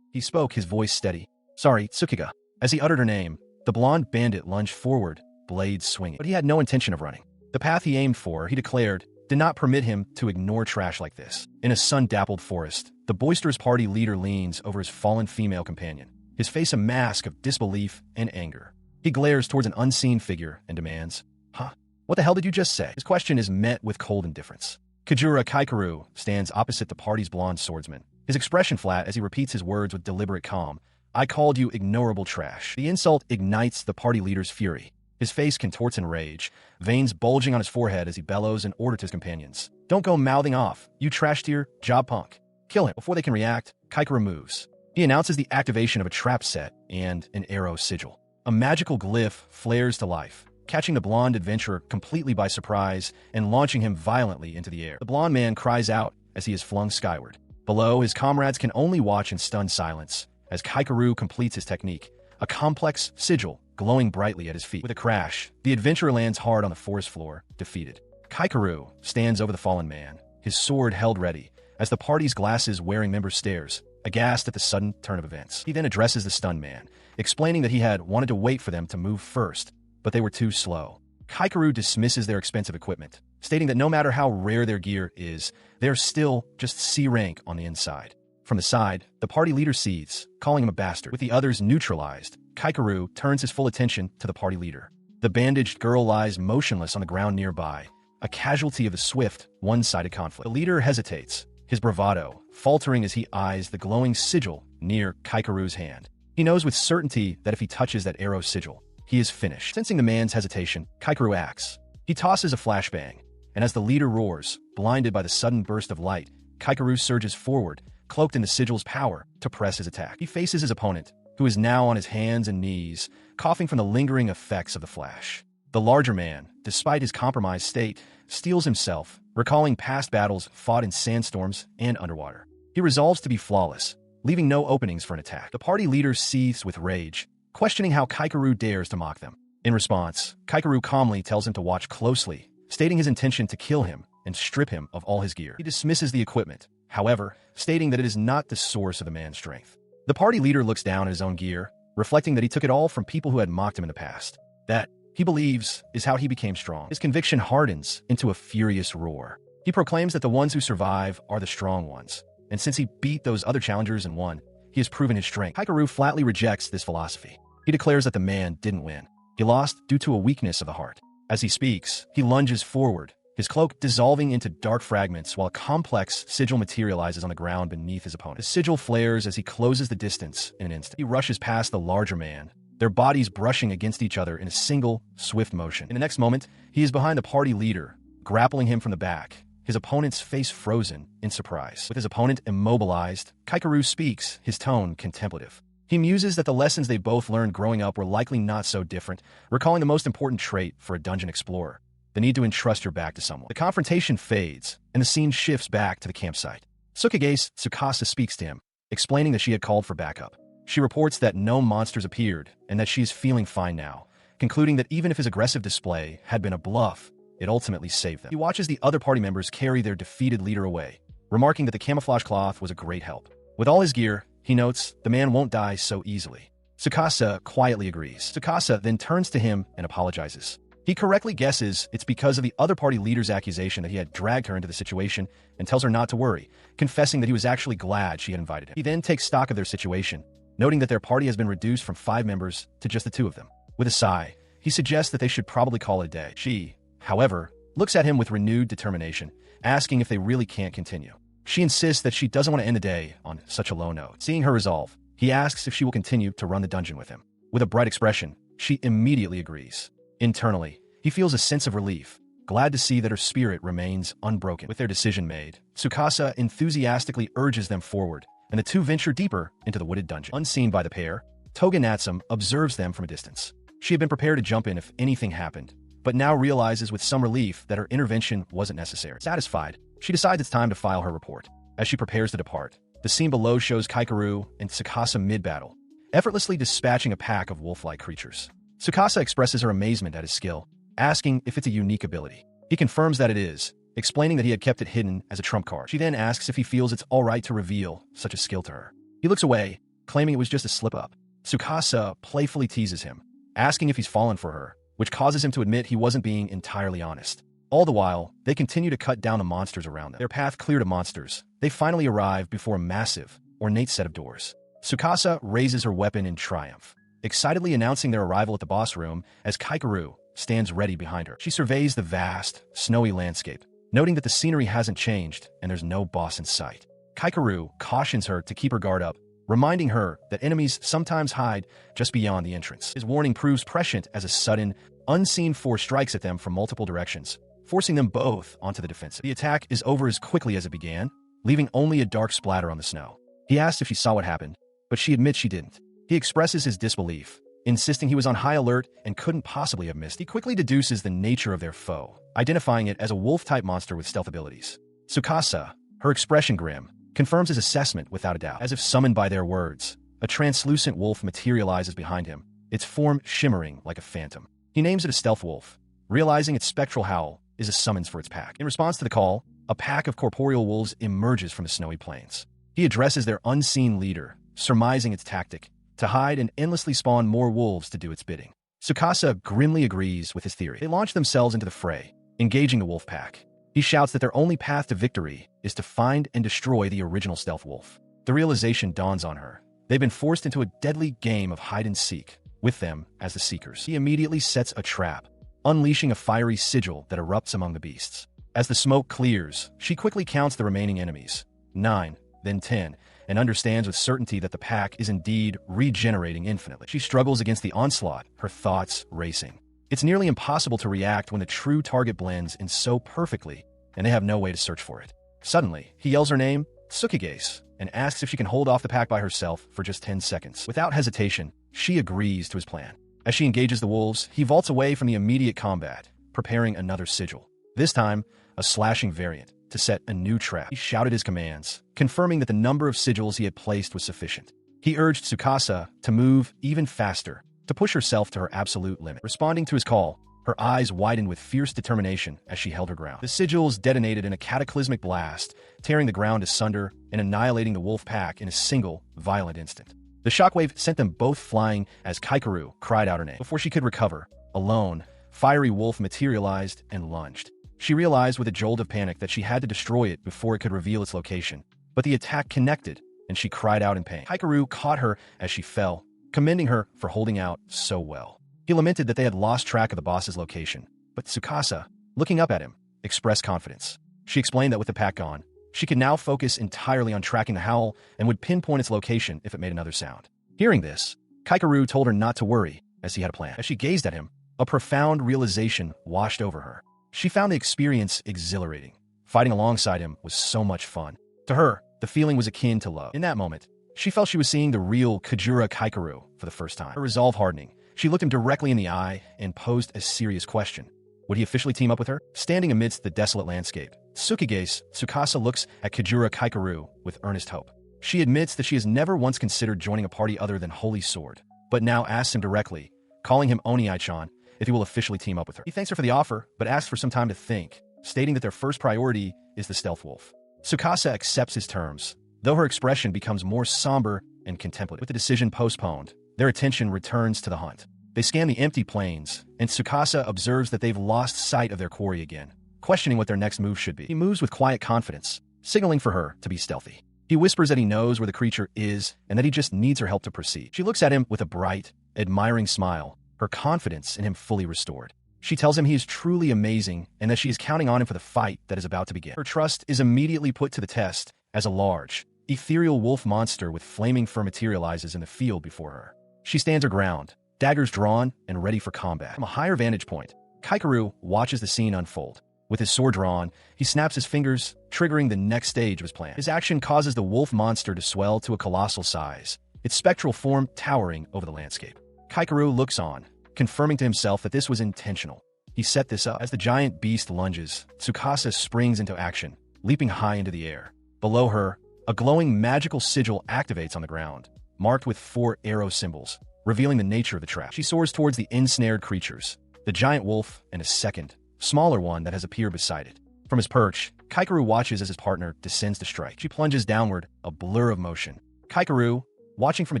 He spoke, his voice steady. "Sorry, Tsukiga." As he uttered her name, the blonde bandit lunged forward, blades swinging. But he had no intention of running. The path he aimed for, he declared, did not permit him to ignore trash like this. In a sun-dappled forest, the boisterous party leader leans over his fallen female companion, his face a mask of disbelief and anger. He glares towards an unseen figure and demands, "Huh? What the hell did you just say?" His question is met with cold indifference. Kajura Kaikeru stands opposite the party's blonde swordsman, his expression flat as he repeats his words with deliberate calm. "I called you ignorable trash." The insult ignites the party leader's fury. His face contorts in rage, veins bulging on his forehead as he bellows an order to his companions. "Don't go mouthing off, you trash-tier job punk. Kill him." Before they can react, Kaikeru moves. He announces the activation of a trap set and an arrow sigil. A magical glyph flares to life, catching the blonde adventurer completely by surprise and launching him violently into the air. The blonde man cries out as he is flung skyward. Below, his comrades can only watch in stunned silence as Kaikeru completes his technique, a complex sigil glowing brightly at his feet. With a crash, the adventurer lands hard on the forest floor, defeated. Kaikeru stands over the fallen man, his sword held ready, as the party's glasses-wearing member stares, aghast at the sudden turn of events. He then addresses the stunned man, explaining that he had wanted to wait for them to move first, but they were too slow. Kaikeru dismisses their expensive equipment, stating that no matter how rare their gear is, they're still just C rank on the inside. From the side, the party leader seethes, calling him a bastard. With the others neutralized, Kaikeru turns his full attention to the party leader. The bandaged girl lies motionless on the ground nearby, a casualty of the swift, one-sided conflict. The leader hesitates, his bravado faltering as he eyes the glowing sigil near Kaikeru's hand. He knows with certainty that if he touches that arrow sigil, he is finished. Sensing the man's hesitation, Kaikeru acts. He tosses a flashbang, and as the leader roars, blinded by the sudden burst of light, Kaikeru surges forward, cloaked in the sigil's power, to press his attack. He faces his opponent, who is now on his hands and knees, coughing from the lingering effects of the flash. The larger man, despite his compromised state, steels himself, recalling past battles fought in sandstorms and underwater. He resolves to be flawless, leaving no openings for an attack. The party leader seethes with rage, questioning how Kaikeru dares to mock them. In response, Kaikeru calmly tells him to watch closely, stating his intention to kill him and strip him of all his gear. He dismisses the equipment, however, stating that it is not the source of the man's strength. The party leader looks down at his own gear, reflecting that he took it all from people who had mocked him in the past. That, he believes, is how he became strong. His conviction hardens into a furious roar. He proclaims that the ones who survive are the strong ones, and since he beat those other challengers and won, he has proven his strength. Kaikeru flatly rejects this philosophy. He declares that the man didn't win. He lost due to a weakness of the heart. As he speaks, he lunges forward, his cloak dissolving into dark fragments while a complex sigil materializes on the ground beneath his opponent. The sigil flares as he closes the distance in an instant. He rushes past the larger man, their bodies brushing against each other in a single, swift motion. In the next moment, he is behind the party leader, grappling him from the back, his opponent's face frozen in surprise. With his opponent immobilized, Kaikeru speaks, his tone contemplative. He muses that the lessons they both learned growing up were likely not so different, recalling the most important trait for a dungeon explorer: the need to entrust your back to someone. The confrontation fades, and the scene shifts back to the campsite. Tsukage's Tsukasa speaks to him, explaining that she had called for backup. She reports that no monsters appeared, and that she is feeling fine now, concluding that even if his aggressive display had been a bluff, it ultimately saved them. He watches the other party members carry their defeated leader away, remarking that the camouflage cloth was a great help. With all his gear, he notes the man won't die so easily. Tsukasa quietly agrees. Tsukasa then turns to him and apologizes. He correctly guesses it's because of the other party leader's accusation that he had dragged her into the situation and tells her not to worry, confessing that he was actually glad she had invited him. He then takes stock of their situation, noting that their party has been reduced from 5 members to just the 2 of them. With a sigh, he suggests that they should probably call it a day. She, however, looks at him with renewed determination, asking if they really can't continue. She insists that she doesn't want to end the day on such a low note. Seeing her resolve, he asks if she will continue to run the dungeon with him. With a bright expression, she immediately agrees. Internally, he feels a sense of relief, glad to see that her spirit remains unbroken. With their decision made, Tsukasa enthusiastically urges them forward, and the 2 venture deeper into the wooded dungeon. Unseen by the pair, Toga Natsum observes them from a distance. She had been prepared to jump in if anything happened, but now realizes with some relief that her intervention wasn't necessary. Satisfied, she decides it's time to file her report. As she prepares to depart, the scene below shows Kaikeru and Tsukasa mid-battle, effortlessly dispatching a pack of wolf-like creatures. Tsukasa expresses her amazement at his skill, asking if it's a unique ability. He confirms that it is, explaining that he had kept it hidden as a trump card. She then asks if he feels it's alright to reveal such a skill to her. He looks away, claiming it was just a slip-up. Tsukasa playfully teases him, asking if he's fallen for her, which causes him to admit he wasn't being entirely honest. All the while, they continue to cut down the monsters around them. Their path clear to monsters, they finally arrive before a massive, ornate set of doors. Tsukasa raises her weapon in triumph, excitedly announcing their arrival at the boss room as Kaikeru stands ready behind her. She surveys the vast, snowy landscape, noting that the scenery hasn't changed and there's no boss in sight. Kaikeru cautions her to keep her guard up, reminding her that enemies sometimes hide just beyond the entrance. His warning proves prescient as a sudden, unseen force strikes at them from multiple directions, forcing them both onto the defensive. The attack is over as quickly as it began, leaving only a dark splatter on the snow. He asks if she saw what happened, but she admits she didn't. He expresses his disbelief, insisting he was on high alert and couldn't possibly have missed. He quickly deduces the nature of their foe, identifying it as a wolf-type monster with stealth abilities. Tsukasa, her expression grim, confirms his assessment without a doubt. As if summoned by their words, a translucent wolf materializes behind him, its form shimmering like a phantom. He names it a stealth wolf, realizing its spectral howl is a summons for its pack. In response to the call, a pack of corporeal wolves emerges from the snowy plains. He He addresses their unseen leader, surmising its tactic, to hide and endlessly spawn more wolves to do its bidding. Tsukasa grimly agrees with his theory. They launch themselves into the fray, engaging the wolf pack. He shouts that their only path to victory is to find and destroy the original stealth wolf. The realization dawns on her. They've been forced into a deadly game of hide-and-seek, with them as the seekers. He immediately sets a trap, unleashing a fiery sigil that erupts among the beasts. As the smoke clears, she quickly counts the remaining enemies, 9, then 10, and understands with certainty that the pack is indeed regenerating infinitely. She struggles against the onslaught, her thoughts racing. It's nearly impossible to react when the true target blends in so perfectly, and they have no way to search for it. Suddenly, he yells her name, Tsukigase, and asks if she can hold off the pack by herself for just 10 seconds. Without hesitation, she agrees to his plan. As she engages the wolves, he vaults away from the immediate combat, preparing another sigil. This time, a slashing variant, to set a new trap. He shouted his commands, confirming that the number of sigils he had placed was sufficient. He urged Tsukasa to move even faster, to push herself to her absolute limit. Responding to his call, her eyes widened with fierce determination as she held her ground. The sigils detonated in a cataclysmic blast, tearing the ground asunder and annihilating the wolf pack in a single, violent instant. The shockwave sent them both flying as Kaikeru cried out her name. Before she could recover, alone, Fiery Wolf materialized and lunged. She realized with a jolt of panic that she had to destroy it before it could reveal its location. But the attack connected, and she cried out in pain. Kaikeru caught her as she fell, commending her for holding out so well. He lamented that they had lost track of the boss's location, but Tsukasa, looking up at him, expressed confidence. She explained that with the pack gone, she could now focus entirely on tracking the howl and would pinpoint its location if it made another sound. Hearing this, Kaikeru told her not to worry, as he had a plan. As she gazed at him, a profound realization washed over her. She found the experience exhilarating. Fighting alongside him was so much fun. To her, the feeling was akin to love. In that moment, she felt she was seeing the real Kujira Kaikeru for the first time. Her resolve hardening, she looked him directly in the eye and posed a serious question. Would he officially team up with her? Standing amidst the desolate landscape, Tsukasa looks at Kujira Kaikeru with earnest hope. She admits that she has never once considered joining a party other than Holy Sword, but now asks him directly, calling him Oni-chan, if he will officially team up with her. He thanks her for the offer, but asks for some time to think, stating that their first priority is the stealth wolf. Tsukasa accepts his terms, though her expression becomes more somber and contemplative. With the decision postponed, their attention returns to the hunt. They scan the empty plains, and Tsukasa observes that they've lost sight of their quarry again, questioning what their next move should be. He moves with quiet confidence, signaling for her to be stealthy. He whispers that he knows where the creature is and that he just needs her help to proceed. She looks at him with a bright, admiring smile, her confidence in him fully restored. She tells him he is truly amazing and that she is counting on him for the fight that is about to begin. Her trust is immediately put to the test as a large, ethereal wolf monster with flaming fur materializes in the field before her. She stands her ground, daggers drawn and ready for combat. From a higher vantage point, Kaikeru watches the scene unfold. With his sword drawn, he snaps his fingers, triggering the next stage of his plan. His action causes the wolf monster to swell to a colossal size, its spectral form towering over the landscape. Kaikeru looks on, confirming to himself that this was intentional. He set this up. As the giant beast lunges, Tsukasa springs into action, leaping high into the air. Below her, a glowing magical sigil activates on the ground, marked with 4 arrow symbols, revealing the nature of the trap. She soars towards the ensnared creatures, the giant wolf and a second, smaller one that has appeared beside it. From his perch, Kaikeru watches as his partner descends to strike. She plunges downward, a blur of motion. Kaikeru, watching from a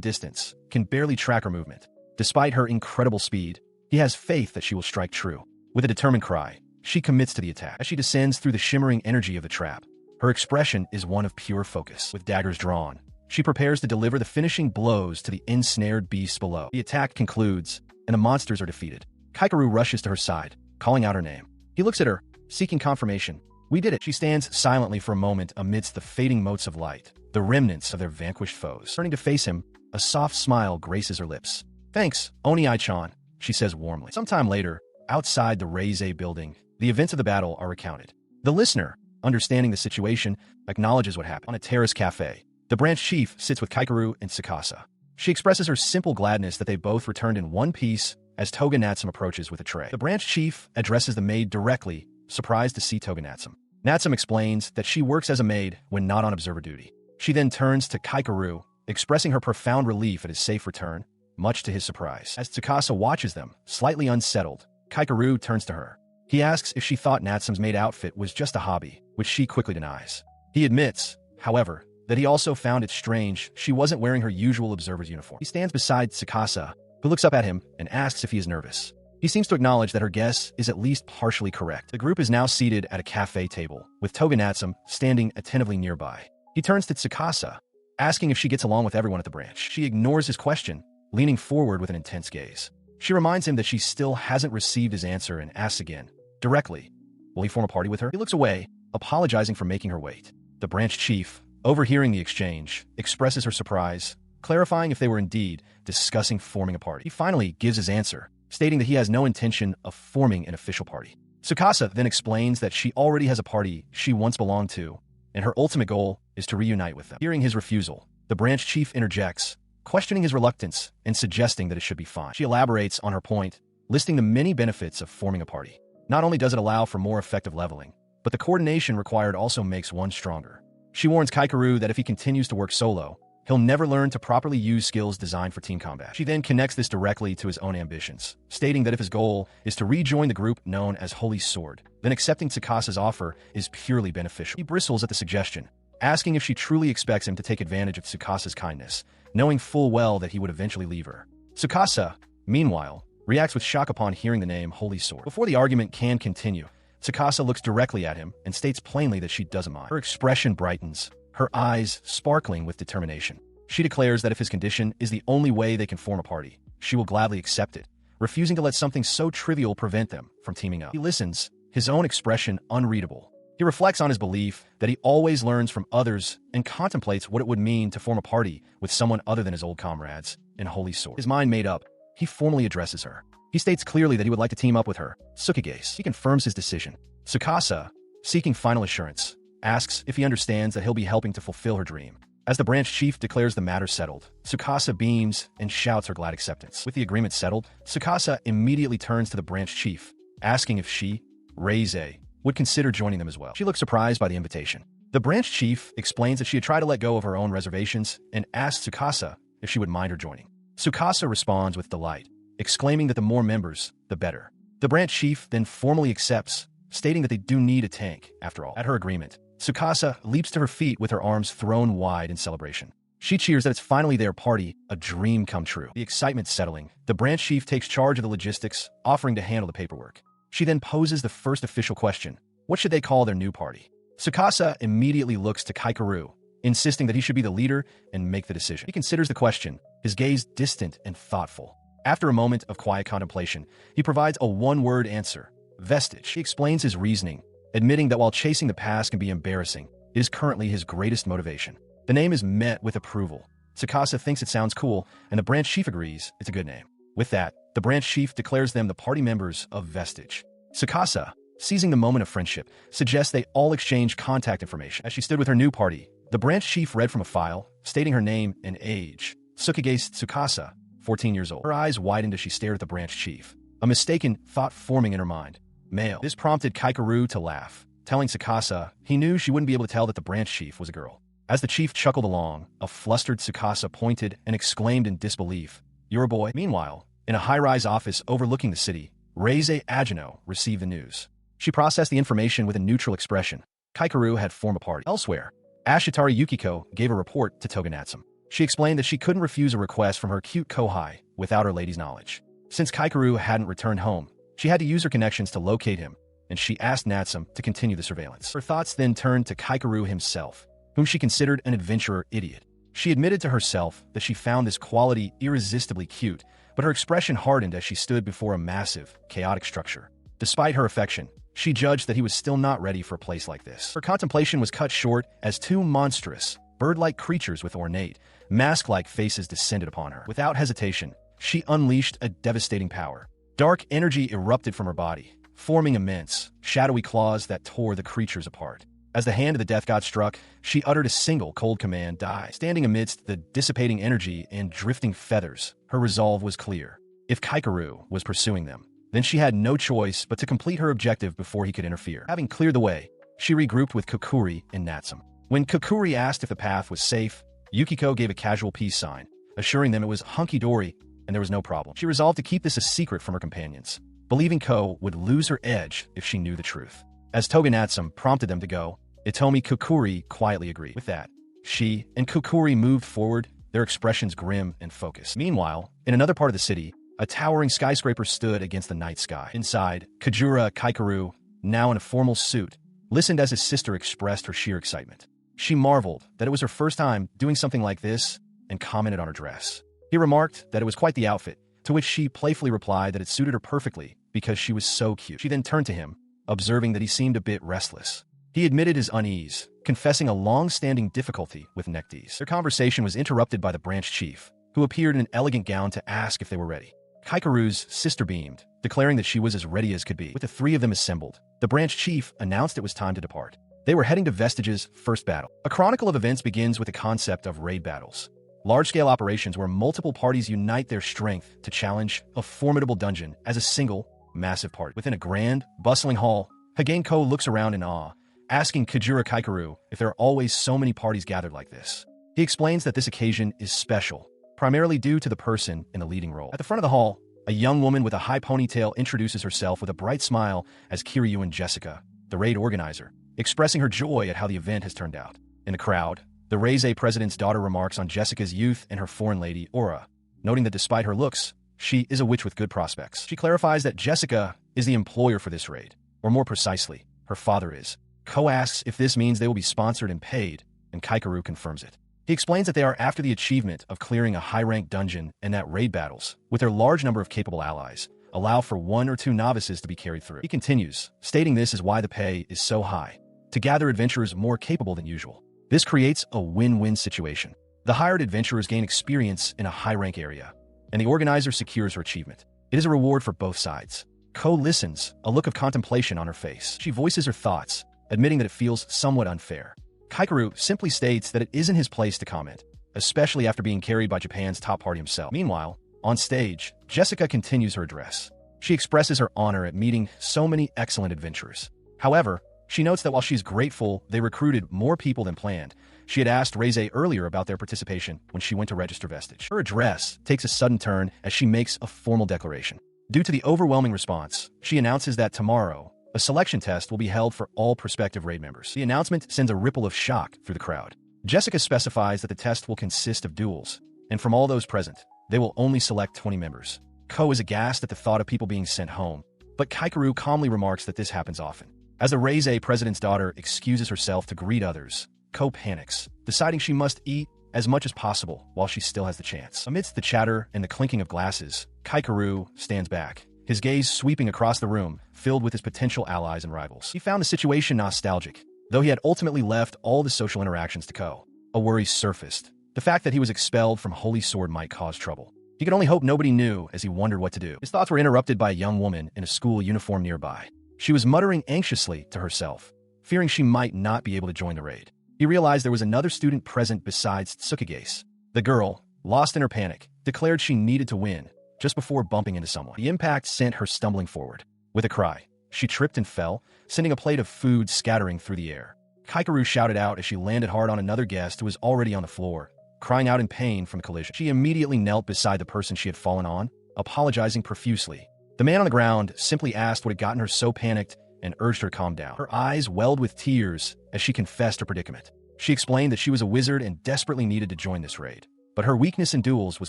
distance, can barely track her movement. Despite her incredible speed, he has faith that she will strike true. With a determined cry, she commits to the attack. As she descends through the shimmering energy of the trap, her expression is one of pure focus. With daggers drawn, she prepares to deliver the finishing blows to the ensnared beasts below. The attack concludes, and the monsters are defeated. Kaikeru rushes to her side, calling out her name. He looks at her, seeking confirmation. We did it. She stands silently for a moment amidst the fading motes of light, the remnants of their vanquished foes. Turning to face him, a soft smile graces her lips. Thanks, Oni-chan, she says warmly. Sometime later, outside the Reize building, the events of the battle are recounted. The listener, understanding the situation, acknowledges what happened. On a terrace cafe, the branch chief sits with Kaikeru and Tsukasa. She expresses her simple gladness that they both returned in one piece as Toga Natsum approaches with a tray. The branch chief addresses the maid directly, surprised to see Toga Natsum. Natsum explains that she works as a maid when not on observer duty. She then turns to Kaikeru, expressing her profound relief at his safe return, much to his surprise. As Tsukasa watches them, slightly unsettled, Kaikeru turns to her. He asks if she thought Natsum's maid outfit was just a hobby, which she quickly denies. He admits, however, that he also found it strange she wasn't wearing her usual observer's uniform. He stands beside Tsukasa, who looks up at him and asks if he is nervous. He seems to acknowledge that her guess is at least partially correct. The group is now seated at a cafe table, with Toga standing attentively nearby. He turns to Tsukasa, asking if she gets along with everyone at the branch. She ignores his question, leaning forward with an intense gaze. She reminds him that she still hasn't received his answer and asks again, directly, will he form a party with her? He looks away, apologizing for making her wait. The branch chief, overhearing the exchange, expresses her surprise, clarifying if they were indeed discussing forming a party. He finally gives his answer, stating that he has no intention of forming an official party. Tsukasa then explains that she already has a party she once belonged to, and her ultimate goal is to reunite with them. Hearing his refusal, the branch chief interjects, questioning his reluctance and suggesting that it should be fine. She elaborates on her point, listing the many benefits of forming a party. Not only does it allow for more effective leveling, but the coordination required also makes one stronger. She warns Kaikeru that if he continues to work solo, he'll never learn to properly use skills designed for team combat. She then connects this directly to his own ambitions, stating that if his goal is to rejoin the group known as Holy Sword, then accepting Tsukasa's offer is purely beneficial. He bristles at the suggestion, asking if she truly expects him to take advantage of Tsukasa's kindness, knowing full well that he would eventually leave her. Tsukasa, meanwhile, reacts with shock upon hearing the name Holy Sword. Before the argument can continue, Tsukasa looks directly at him and states plainly that she doesn't mind. Her expression brightens, her eyes sparkling with determination. She declares that if his condition is the only way they can form a party, she will gladly accept it, refusing to let something so trivial prevent them from teaming up. He listens, his own expression unreadable. He reflects on his belief that he always learns from others and contemplates what it would mean to form a party with someone other than his old comrades in Holy Sword. His mind made up, he formally addresses her. He states clearly that he would like to team up with her, Tsukigase. He confirms his decision. Tsukasa, seeking final assurance, asks if he understands that he'll be helping to fulfill her dream. As the branch chief declares the matter settled, Tsukasa beams and shouts her glad acceptance. With the agreement settled, Tsukasa immediately turns to the branch chief, asking if she, Reise, would consider joining them as well. She looks surprised by the invitation. The branch chief explains that she had tried to let go of her own reservations and asks Tsukasa if she would mind her joining. Tsukasa responds with delight, exclaiming that the more members, the better. The branch chief then formally accepts, stating that they do need a tank, after all. At her agreement, Tsukasa leaps to her feet with her arms thrown wide in celebration. She cheers that it's finally their party, a dream come true. The excitement settling, the branch chief takes charge of the logistics, offering to handle the paperwork. She then poses the first official question, what should they call their new party? Tsukasa immediately looks to Kaikeru, insisting that he should be the leader and make the decision. He considers the question, his gaze distant and thoughtful. After a moment of quiet contemplation, he provides a one-word answer, vestige. He explains his reasoning, admitting that while chasing the past can be embarrassing, it is currently his greatest motivation. The name is met with approval. Tsukasa thinks it sounds cool, and the branch chief agrees it's a good name. With that, the branch chief declares them the party members of Vestige. Tsukasa, seizing the moment of friendship, suggests they all exchange contact information. As she stood with her new party, the branch chief read from a file, stating her name and age. Tsukigase Tsukasa, 14 years old. Her eyes widened as she stared at the branch chief, a mistaken thought forming in her mind. Male. This prompted Kaikeru to laugh, telling Tsukasa he knew she wouldn't be able to tell that the branch chief was a girl. As the chief chuckled along, a flustered Tsukasa pointed and exclaimed in disbelief, "You're a boy?" Meanwhile, in a high-rise office overlooking the city, Reise Agino received the news. She processed the information with a neutral expression. Kaikeru had formed a party. Elsewhere, Ashitari Yukiko gave a report to Toga. She explained that she couldn't refuse a request from her cute kohai without her lady's knowledge. Since Kaikeru hadn't returned home, she had to use her connections to locate him, and she asked Natsum to continue the surveillance. Her thoughts then turned to Kaikeru himself, whom she considered an adventurer idiot. She admitted to herself that she found this quality irresistibly cute, but her expression hardened as she stood before a massive, chaotic structure. Despite her affection, she judged that he was still not ready for a place like this. Her contemplation was cut short as two monstrous, bird-like creatures with ornate, mask-like faces descended upon her. Without hesitation, she unleashed a devastating power. Dark energy erupted from her body, forming immense, shadowy claws that tore the creatures apart. As the hand of the death god struck, she uttered a single cold command, die. Standing amidst the dissipating energy and drifting feathers, her resolve was clear. If Kaikeru was pursuing them, then she had no choice but to complete her objective before he could interfere. Having cleared the way, she regrouped with Kokuri and Natsum. When Kokuri asked if the path was safe, Yukiko gave a casual peace sign, assuring them it was hunky-dory and there was no problem. She resolved to keep this a secret from her companions, believing Ko would lose her edge if she knew the truth. As Toga prompted them to go, Itomi Kokuri quietly agreed. With that, She and Kukuri moved forward, their expressions grim and focused. Meanwhile, in another part of the city, a towering skyscraper stood against the night sky. Inside, Kajura Kaikeru, now in a formal suit, listened as his sister expressed her sheer excitement. She marveled that it was her first time doing something like this and commented on her dress. He remarked that it was quite the outfit, to which she playfully replied that it suited her perfectly because she was so cute. She then turned to him, observing that he seemed a bit restless. He admitted his unease, confessing a long-standing difficulty with neckties. Their conversation was interrupted by the branch chief, who appeared in an elegant gown to ask if they were ready. Kaikeru's sister beamed, declaring that she was as ready as could be. With the three of them assembled, the branch chief announced it was time to depart. They were heading to Vestige's first battle. A chronicle of events begins with the concept of raid battles, large-scale operations where multiple parties unite their strength to challenge a formidable dungeon as a single, massive party. Within a grand, bustling hall, Hagenko looks around in awe, asking Kajura Kaikeru if there are always so many parties gathered like this. He explains that this occasion is special, primarily due to the person in the leading role. At the front of the hall, a young woman with a high ponytail introduces herself with a bright smile as Kiryu and Jessica, the raid organizer, expressing her joy at how the event has turned out. In the crowd, the Reize president's daughter remarks on Jessica's youth and her foreign lady aura, noting that despite her looks, she is a witch with good prospects. She clarifies that Jessica is the employer for this raid, or more precisely, her father is. Ko asks if this means they will be sponsored and paid, and Kaikeru confirms it. He explains that they are after the achievement of clearing a high-ranked dungeon and that raid battles, with their large number of capable allies, allow for 1 or 2 novices to be carried through. He continues, stating this is why the pay is so high, to gather adventurers more capable than usual. This creates a win-win situation. The hired adventurers gain experience in a high-rank area, and the organizer secures her achievement. It is a reward for both sides. Ko listens, a look of contemplation on her face. She voices her thoughts, admitting that it feels somewhat unfair. Kaikeru simply states that it isn't his place to comment, especially after being carried by Japan's top party himself. Meanwhile, on stage, Jessica continues her address. She expresses her honor at meeting so many excellent adventurers. However, she notes that while she's grateful they recruited more people than planned, she had asked Reize earlier about their participation when she went to register Vestige. Her address takes a sudden turn as she makes a formal declaration. Due to the overwhelming response, she announces that tomorrow, a selection test will be held for all prospective raid members. The announcement sends a ripple of shock through the crowd. Jessica specifies that the test will consist of duels, and from all those present, they will only select 20 members. Ko is aghast at the thought of people being sent home, but Kaikeru calmly remarks that this happens often. As the Reize president's daughter excuses herself to greet others, Ko panics, deciding she must eat as much as possible while she still has the chance. Amidst the chatter and the clinking of glasses, Kaikeru stands back, his gaze sweeping across the room, filled with his potential allies and rivals. He found the situation nostalgic, though he had ultimately left all the social interactions to Ko. A worry surfaced. The fact that he was expelled from Holy Sword might cause trouble. He could only hope nobody knew as he wondered what to do. His thoughts were interrupted by a young woman in a school uniform nearby. She was muttering anxiously to herself, fearing she might not be able to join the raid. He realized there was another student present besides Tsukigase. The girl, lost in her panic, declared she needed to win, just before bumping into someone. The impact sent her stumbling forward. With a cry, she tripped and fell, sending a plate of food scattering through the air. Kaikeru shouted out as she landed hard on another guest who was already on the floor, crying out in pain from the collision. She immediately knelt beside the person she had fallen on, apologizing profusely. The man on the ground simply asked what had gotten her so panicked and urged her to calm down. Her eyes welled with tears as she confessed her predicament. She explained that she was a wizard and desperately needed to join this raid, but her weakness in duels was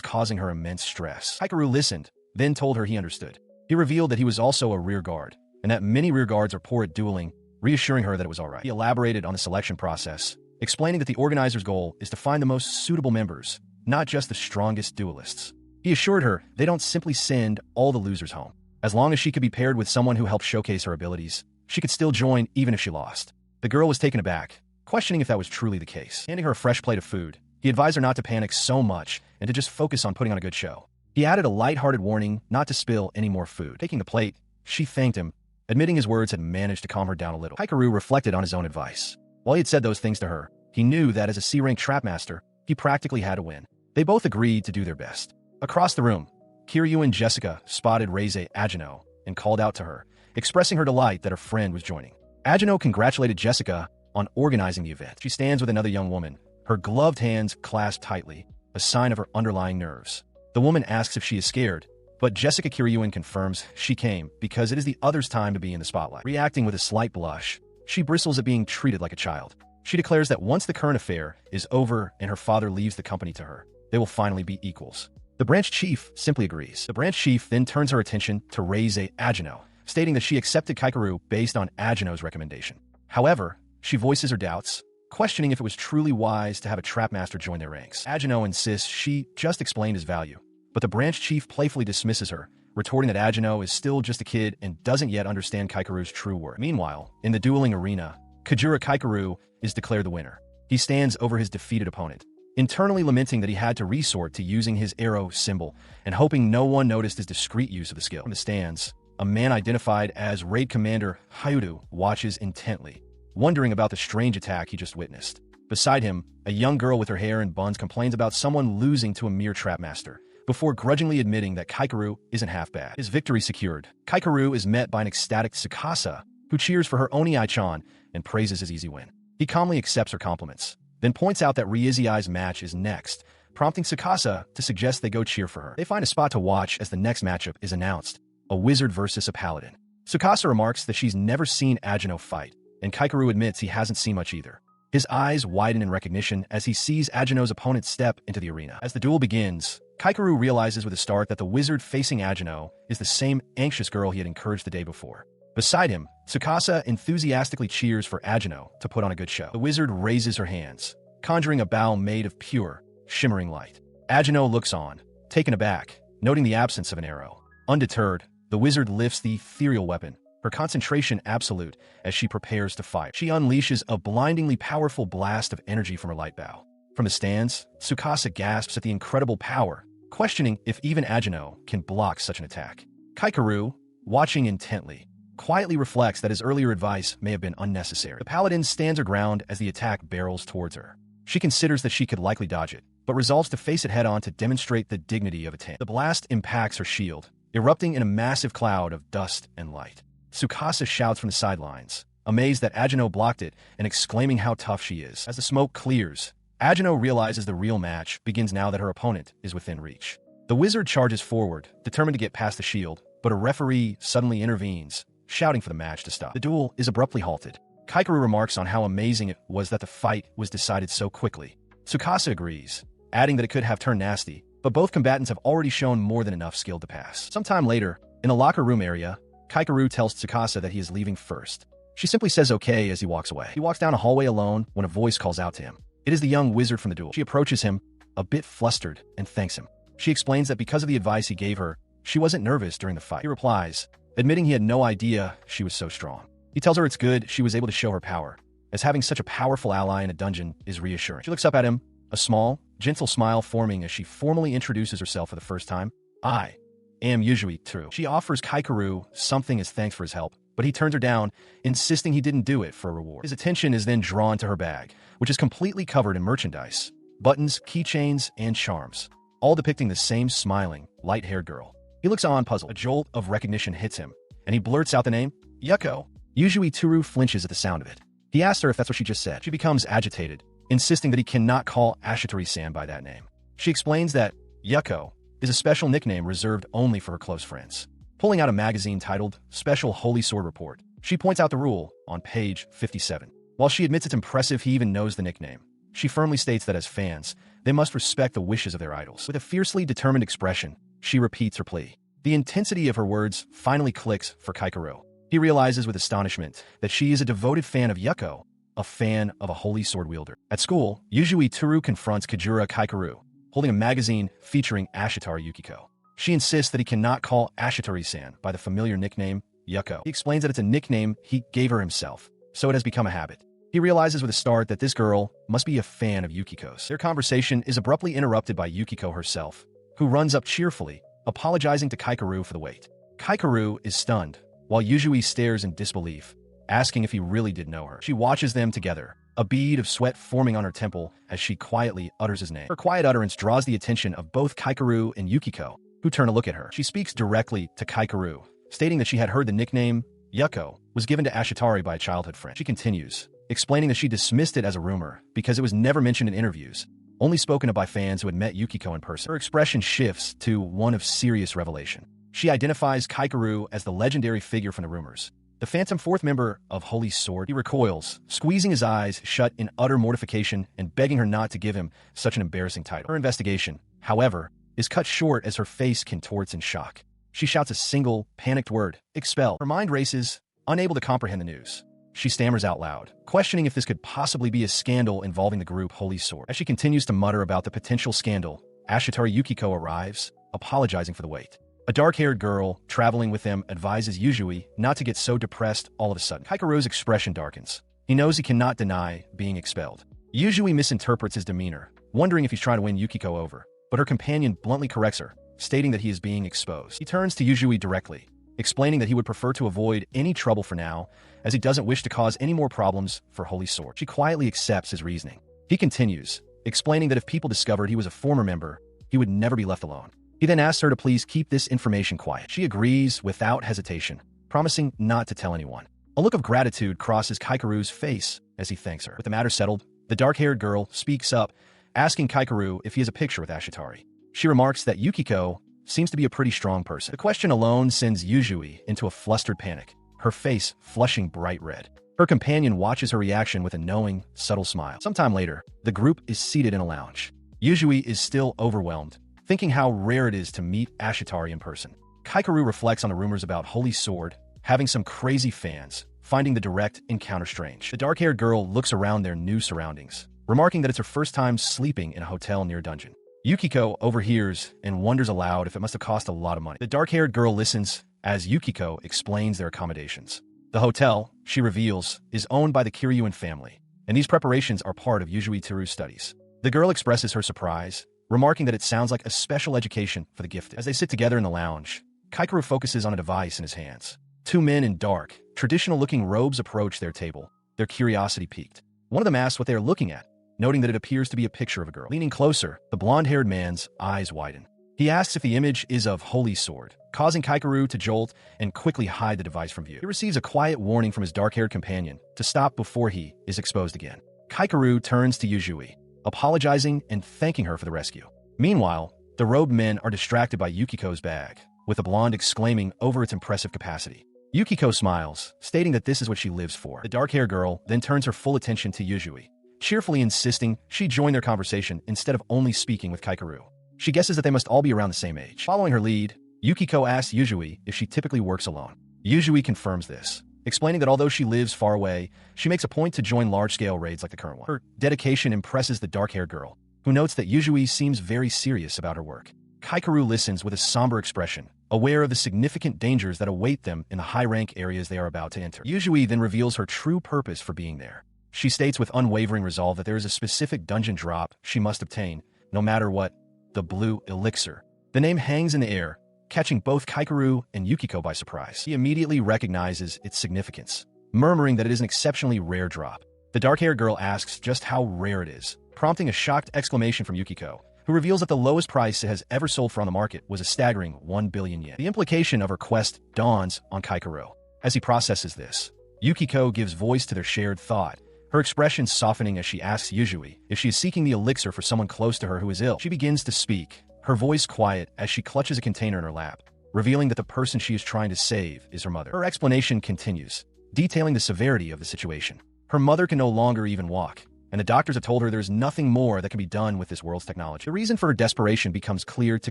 causing her immense stress. Kaikeru listened, then told her he understood. He revealed that he was also a rear guard, and that many rear guards are poor at dueling, reassuring her that it was alright. He elaborated on the selection process, explaining that the organizer's goal is to find the most suitable members, not just the strongest duelists. He assured her they don't simply send all the losers home. As long as she could be paired with someone who helped showcase her abilities, she could still join even if she lost. The girl was taken aback, questioning if that was truly the case. Handing her a fresh plate of food, he advised her not to panic so much and to just focus on putting on a good show. He added a light-hearted warning not to spill any more food. Taking the plate, she thanked him, admitting his words had managed to calm her down a little. Kaikeru reflected on his own advice. While he had said those things to her, he knew that as a C-rank trapmaster, he practically had to win. They both agreed to do their best. Across the room, Kiryu and Jessica spotted Reize Agino and called out to her, expressing her delight that her friend was joining. Agino congratulated Jessica on organizing the event. She stands with another young woman, her gloved hands clasped tightly, a sign of her underlying nerves. The woman asks if she is scared, but Jessica Kiryuin confirms she came because it is the other's time to be in the spotlight. Reacting with a slight blush, she bristles at being treated like a child. She declares that once the current affair is over and her father leaves the company to her, they will finally be equals. The branch chief simply agrees. The branch chief then turns her attention to Reise Agino, stating that she accepted Kaikeru based on Agino's recommendation. However, she voices her doubts, questioning if it was truly wise to have a trapmaster join their ranks. Agino insists she just explained his value, but the branch chief playfully dismisses her, retorting that Agino is still just a kid and doesn't yet understand Kaikeru's true worth. Meanwhile, in the dueling arena, Kajura Kaikeru is declared the winner. He stands over his defeated opponent, internally lamenting that he had to resort to using his arrow symbol and hoping no one noticed his discreet use of the skill. From the stands, a man identified as Raid Commander Hayudu watches intently, wondering about the strange attack he just witnessed. Beside him, a young girl with her hair in buns complains about someone losing to a mere trapmaster, before grudgingly admitting that Kaikeru isn't half bad. His victory secured, Kaikeru is met by an ecstatic Tsukasa, who cheers for her Oni Ai-chan and praises his easy win. He calmly accepts her compliments, then points out that Ryui's match is next, prompting Tsukasa to suggest they go cheer for her. They find a spot to watch as the next matchup is announced, a wizard versus a paladin. Tsukasa remarks that she's never seen Agino fight, and Kaikeru admits he hasn't seen much either. His eyes widen in recognition as he sees Agino's opponent step into the arena. As the duel begins, Kaikeru realizes with a start that the wizard facing Agino is the same anxious girl he had encouraged the day before. Beside him, Tsukasa enthusiastically cheers for Agino to put on a good show. The wizard raises her hands, conjuring a bow made of pure, shimmering light. Agino looks on, taken aback, noting the absence of an arrow. Undeterred, the wizard lifts the ethereal weapon, her concentration absolute as she prepares to fire. She unleashes a blindingly powerful blast of energy from her light bow. From the stands, Tsukasa gasps at the incredible power, questioning if even Agino can block such an attack. Kaikeru, watching intently, quietly reflects that his earlier advice may have been unnecessary. The paladin stands her ground as the attack barrels towards her. She considers that she could likely dodge it, but resolves to face it head-on to demonstrate the dignity of a tank. The blast impacts her shield, erupting in a massive cloud of dust and light. Tsukasa shouts from the sidelines, amazed that Agino blocked it and exclaiming how tough she is. As the smoke clears, Agino realizes the real match begins now that her opponent is within reach. The wizard charges forward, determined to get past the shield, but a referee suddenly intervenes, shouting for the match to stop. The duel is abruptly halted. Kaikeru remarks on how amazing it was that the fight was decided so quickly. Tsukasa agrees, adding that it could have turned nasty, but both combatants have already shown more than enough skill to pass. Sometime later, in a locker room area, Kaikeru tells Tsukasa that he is leaving first. She simply says okay as he walks away. He walks down a hallway alone when a voice calls out to him. It is the young wizard from the duel. She approaches him, a bit flustered, and thanks him. She explains that because of the advice he gave her, she wasn't nervous during the fight. He replies, admitting he had no idea she was so strong. He tells her it's good she was able to show her power, as having such a powerful ally in a dungeon is reassuring. She looks up at him, a small, gentle smile forming as she formally introduces herself for the first time. I am Yujui True. She offers Kaikeru something as thanks for his help, but he turns her down, insisting he didn't do it for a reward. His attention is then drawn to her bag, which is completely covered in merchandise, buttons, keychains, and charms, all depicting the same smiling, light-haired girl. He looks on puzzled. A jolt of recognition hits him, and he blurts out the name, Yuko. Yujui Turu flinches at the sound of it. He asks her if that's what she just said. She becomes agitated, insisting that he cannot call Ashitori-san by that name. She explains that Yuko is a special nickname reserved only for her close friends. Pulling out a magazine titled Special Holy Sword Report, she points out the rule on page 57. While she admits it's impressive he even knows the nickname, she firmly states that as fans, they must respect the wishes of their idols. With a fiercely determined expression, she repeats her plea. The intensity of her words finally clicks for Kaikeru. He realizes with astonishment that she is a devoted fan of Yuko, a fan of a holy sword wielder. At school, Yujui Turu confronts Kajura Kaikeru, holding a magazine featuring Ashitari Yukiko. She insists that he cannot call Ashitori-san by the familiar nickname Yuko. He explains that it's a nickname he gave her himself, so it has become a habit. He realizes with a start that this girl must be a fan of Yukiko's. Their conversation is abruptly interrupted by Yukiko herself, who runs up cheerfully, apologizing to Kaikeru for the wait. Kaikeru is stunned, while Yujui stares in disbelief, asking if he really did know her. She watches them together, a bead of sweat forming on her temple as she quietly utters his name. Her quiet utterance draws the attention of both Kaikeru and Yukiko, who turn to look at her. She speaks directly to Kaikeru, stating that she had heard the nickname Yuko was given to Ashitari by a childhood friend. She continues, explaining that she dismissed it as a rumor because it was never mentioned in interviews, only spoken of by fans who had met Yukiko in person. Her expression shifts to one of serious revelation. She identifies Kaikeru as the legendary figure from the rumors, The phantom fourth member of Holy Sword. He recoils, squeezing his eyes shut in utter mortification and begging her not to give him such an embarrassing title. Her investigation, however, is cut short as her face contorts in shock. She shouts a single, panicked word, expel. Her mind races, unable to comprehend the news. She stammers out loud, questioning if this could possibly be a scandal involving the group Holy Sword. As she continues to mutter about the potential scandal, Ashitari Yukiko arrives, apologizing for the wait. A dark-haired girl traveling with them advises Yuzui not to get so depressed all of a sudden. Kaikeru's expression darkens. He knows he cannot deny being expelled. Yuzui misinterprets his demeanor, wondering if he's trying to win Yukiko over, but her companion bluntly corrects her, stating that he is being exposed. He turns to Yuzui directly, explaining that he would prefer to avoid any trouble for now, as he doesn't wish to cause any more problems for Holy Sword. She quietly accepts his reasoning. He continues, explaining that if people discovered he was a former member, he would never be left alone. He then asks her to please keep this information quiet. She agrees without hesitation, promising not to tell anyone. A look of gratitude crosses Kaikeru's face as he thanks her. With the matter settled, the dark-haired girl speaks up, asking Kaikeru if he has a picture with Ashitari. She remarks that Yukiko seems to be a pretty strong person. The question alone sends Yuzui into a flustered panic, her face flushing bright red. Her companion watches her reaction with a knowing, subtle smile. Sometime later, the group is seated in a lounge. Yuzui is still overwhelmed, thinking how rare it is to meet Ashitari in person. Kaikeru reflects on the rumors about Holy Sword having some crazy fans, finding the direct encounter strange. The dark-haired girl looks around their new surroundings, remarking that it's her first time sleeping in a hotel near a dungeon. Yukiko overhears and wonders aloud if it must have cost a lot of money. The dark-haired girl listens as Yukiko explains their accommodations. The hotel, she reveals, is owned by the Kiryuin family, and these preparations are part of Yuzui Teru's studies. The girl expresses her surprise, remarking that it sounds like a special education for the gifted. As they sit together in the lounge, Kaikeru focuses on a device in his hands. Two men in dark, traditional-looking robes approach their table, their curiosity piqued. One of them asks what they are looking at, noting that it appears to be a picture of a girl. Leaning closer, the blonde-haired man's eyes widen. He asks if the image is of Holy Sword, causing Kaikeru to jolt and quickly hide the device from view. He receives a quiet warning from his dark-haired companion to stop before he is exposed again. Kaikeru turns to Yuzui, apologizing and thanking her for the rescue. Meanwhile, the robed men are distracted by Yukiko's bag, with the blonde exclaiming over its impressive capacity. Yukiko smiles, stating that this is what she lives for. The dark-haired girl then turns her full attention to Yuzui, cheerfully insisting she join their conversation instead of only speaking with Kaikeru. She guesses that they must all be around the same age. Following her lead, Yukiko asks Yuzui if she typically works alone. Yuzui confirms this, explaining that although she lives far away, she makes a point to join large-scale raids like the current one. Her dedication impresses the dark-haired girl, who notes that Yuzui seems very serious about her work. Kaikeru listens with a somber expression, aware of the significant dangers that await them in the high-rank areas they are about to enter. Yuzui then reveals her true purpose for being there. She states with unwavering resolve that there is a specific dungeon drop she must obtain, no matter what, the blue elixir. The name hangs in the air, catching both Kaikeru and Yukiko by surprise. He immediately recognizes its significance, murmuring that it is an exceptionally rare drop. The dark-haired girl asks just how rare it is, prompting a shocked exclamation from Yukiko, who reveals that the lowest price it has ever sold for on the market was a staggering 1 billion yen. The implication of her quest dawns on Kaikeru. As he processes this, Yukiko gives voice to their shared thought, her expression softening as she asks Yuzui if she is seeking the elixir for someone close to her who is ill. She begins to speak, her voice quiet as she clutches a container in her lap, revealing that the person she is trying to save is her mother. Her explanation continues, detailing the severity of the situation. Her mother can no longer even walk, and the doctors have told her there is nothing more that can be done with this world's technology. The reason for her desperation becomes clear to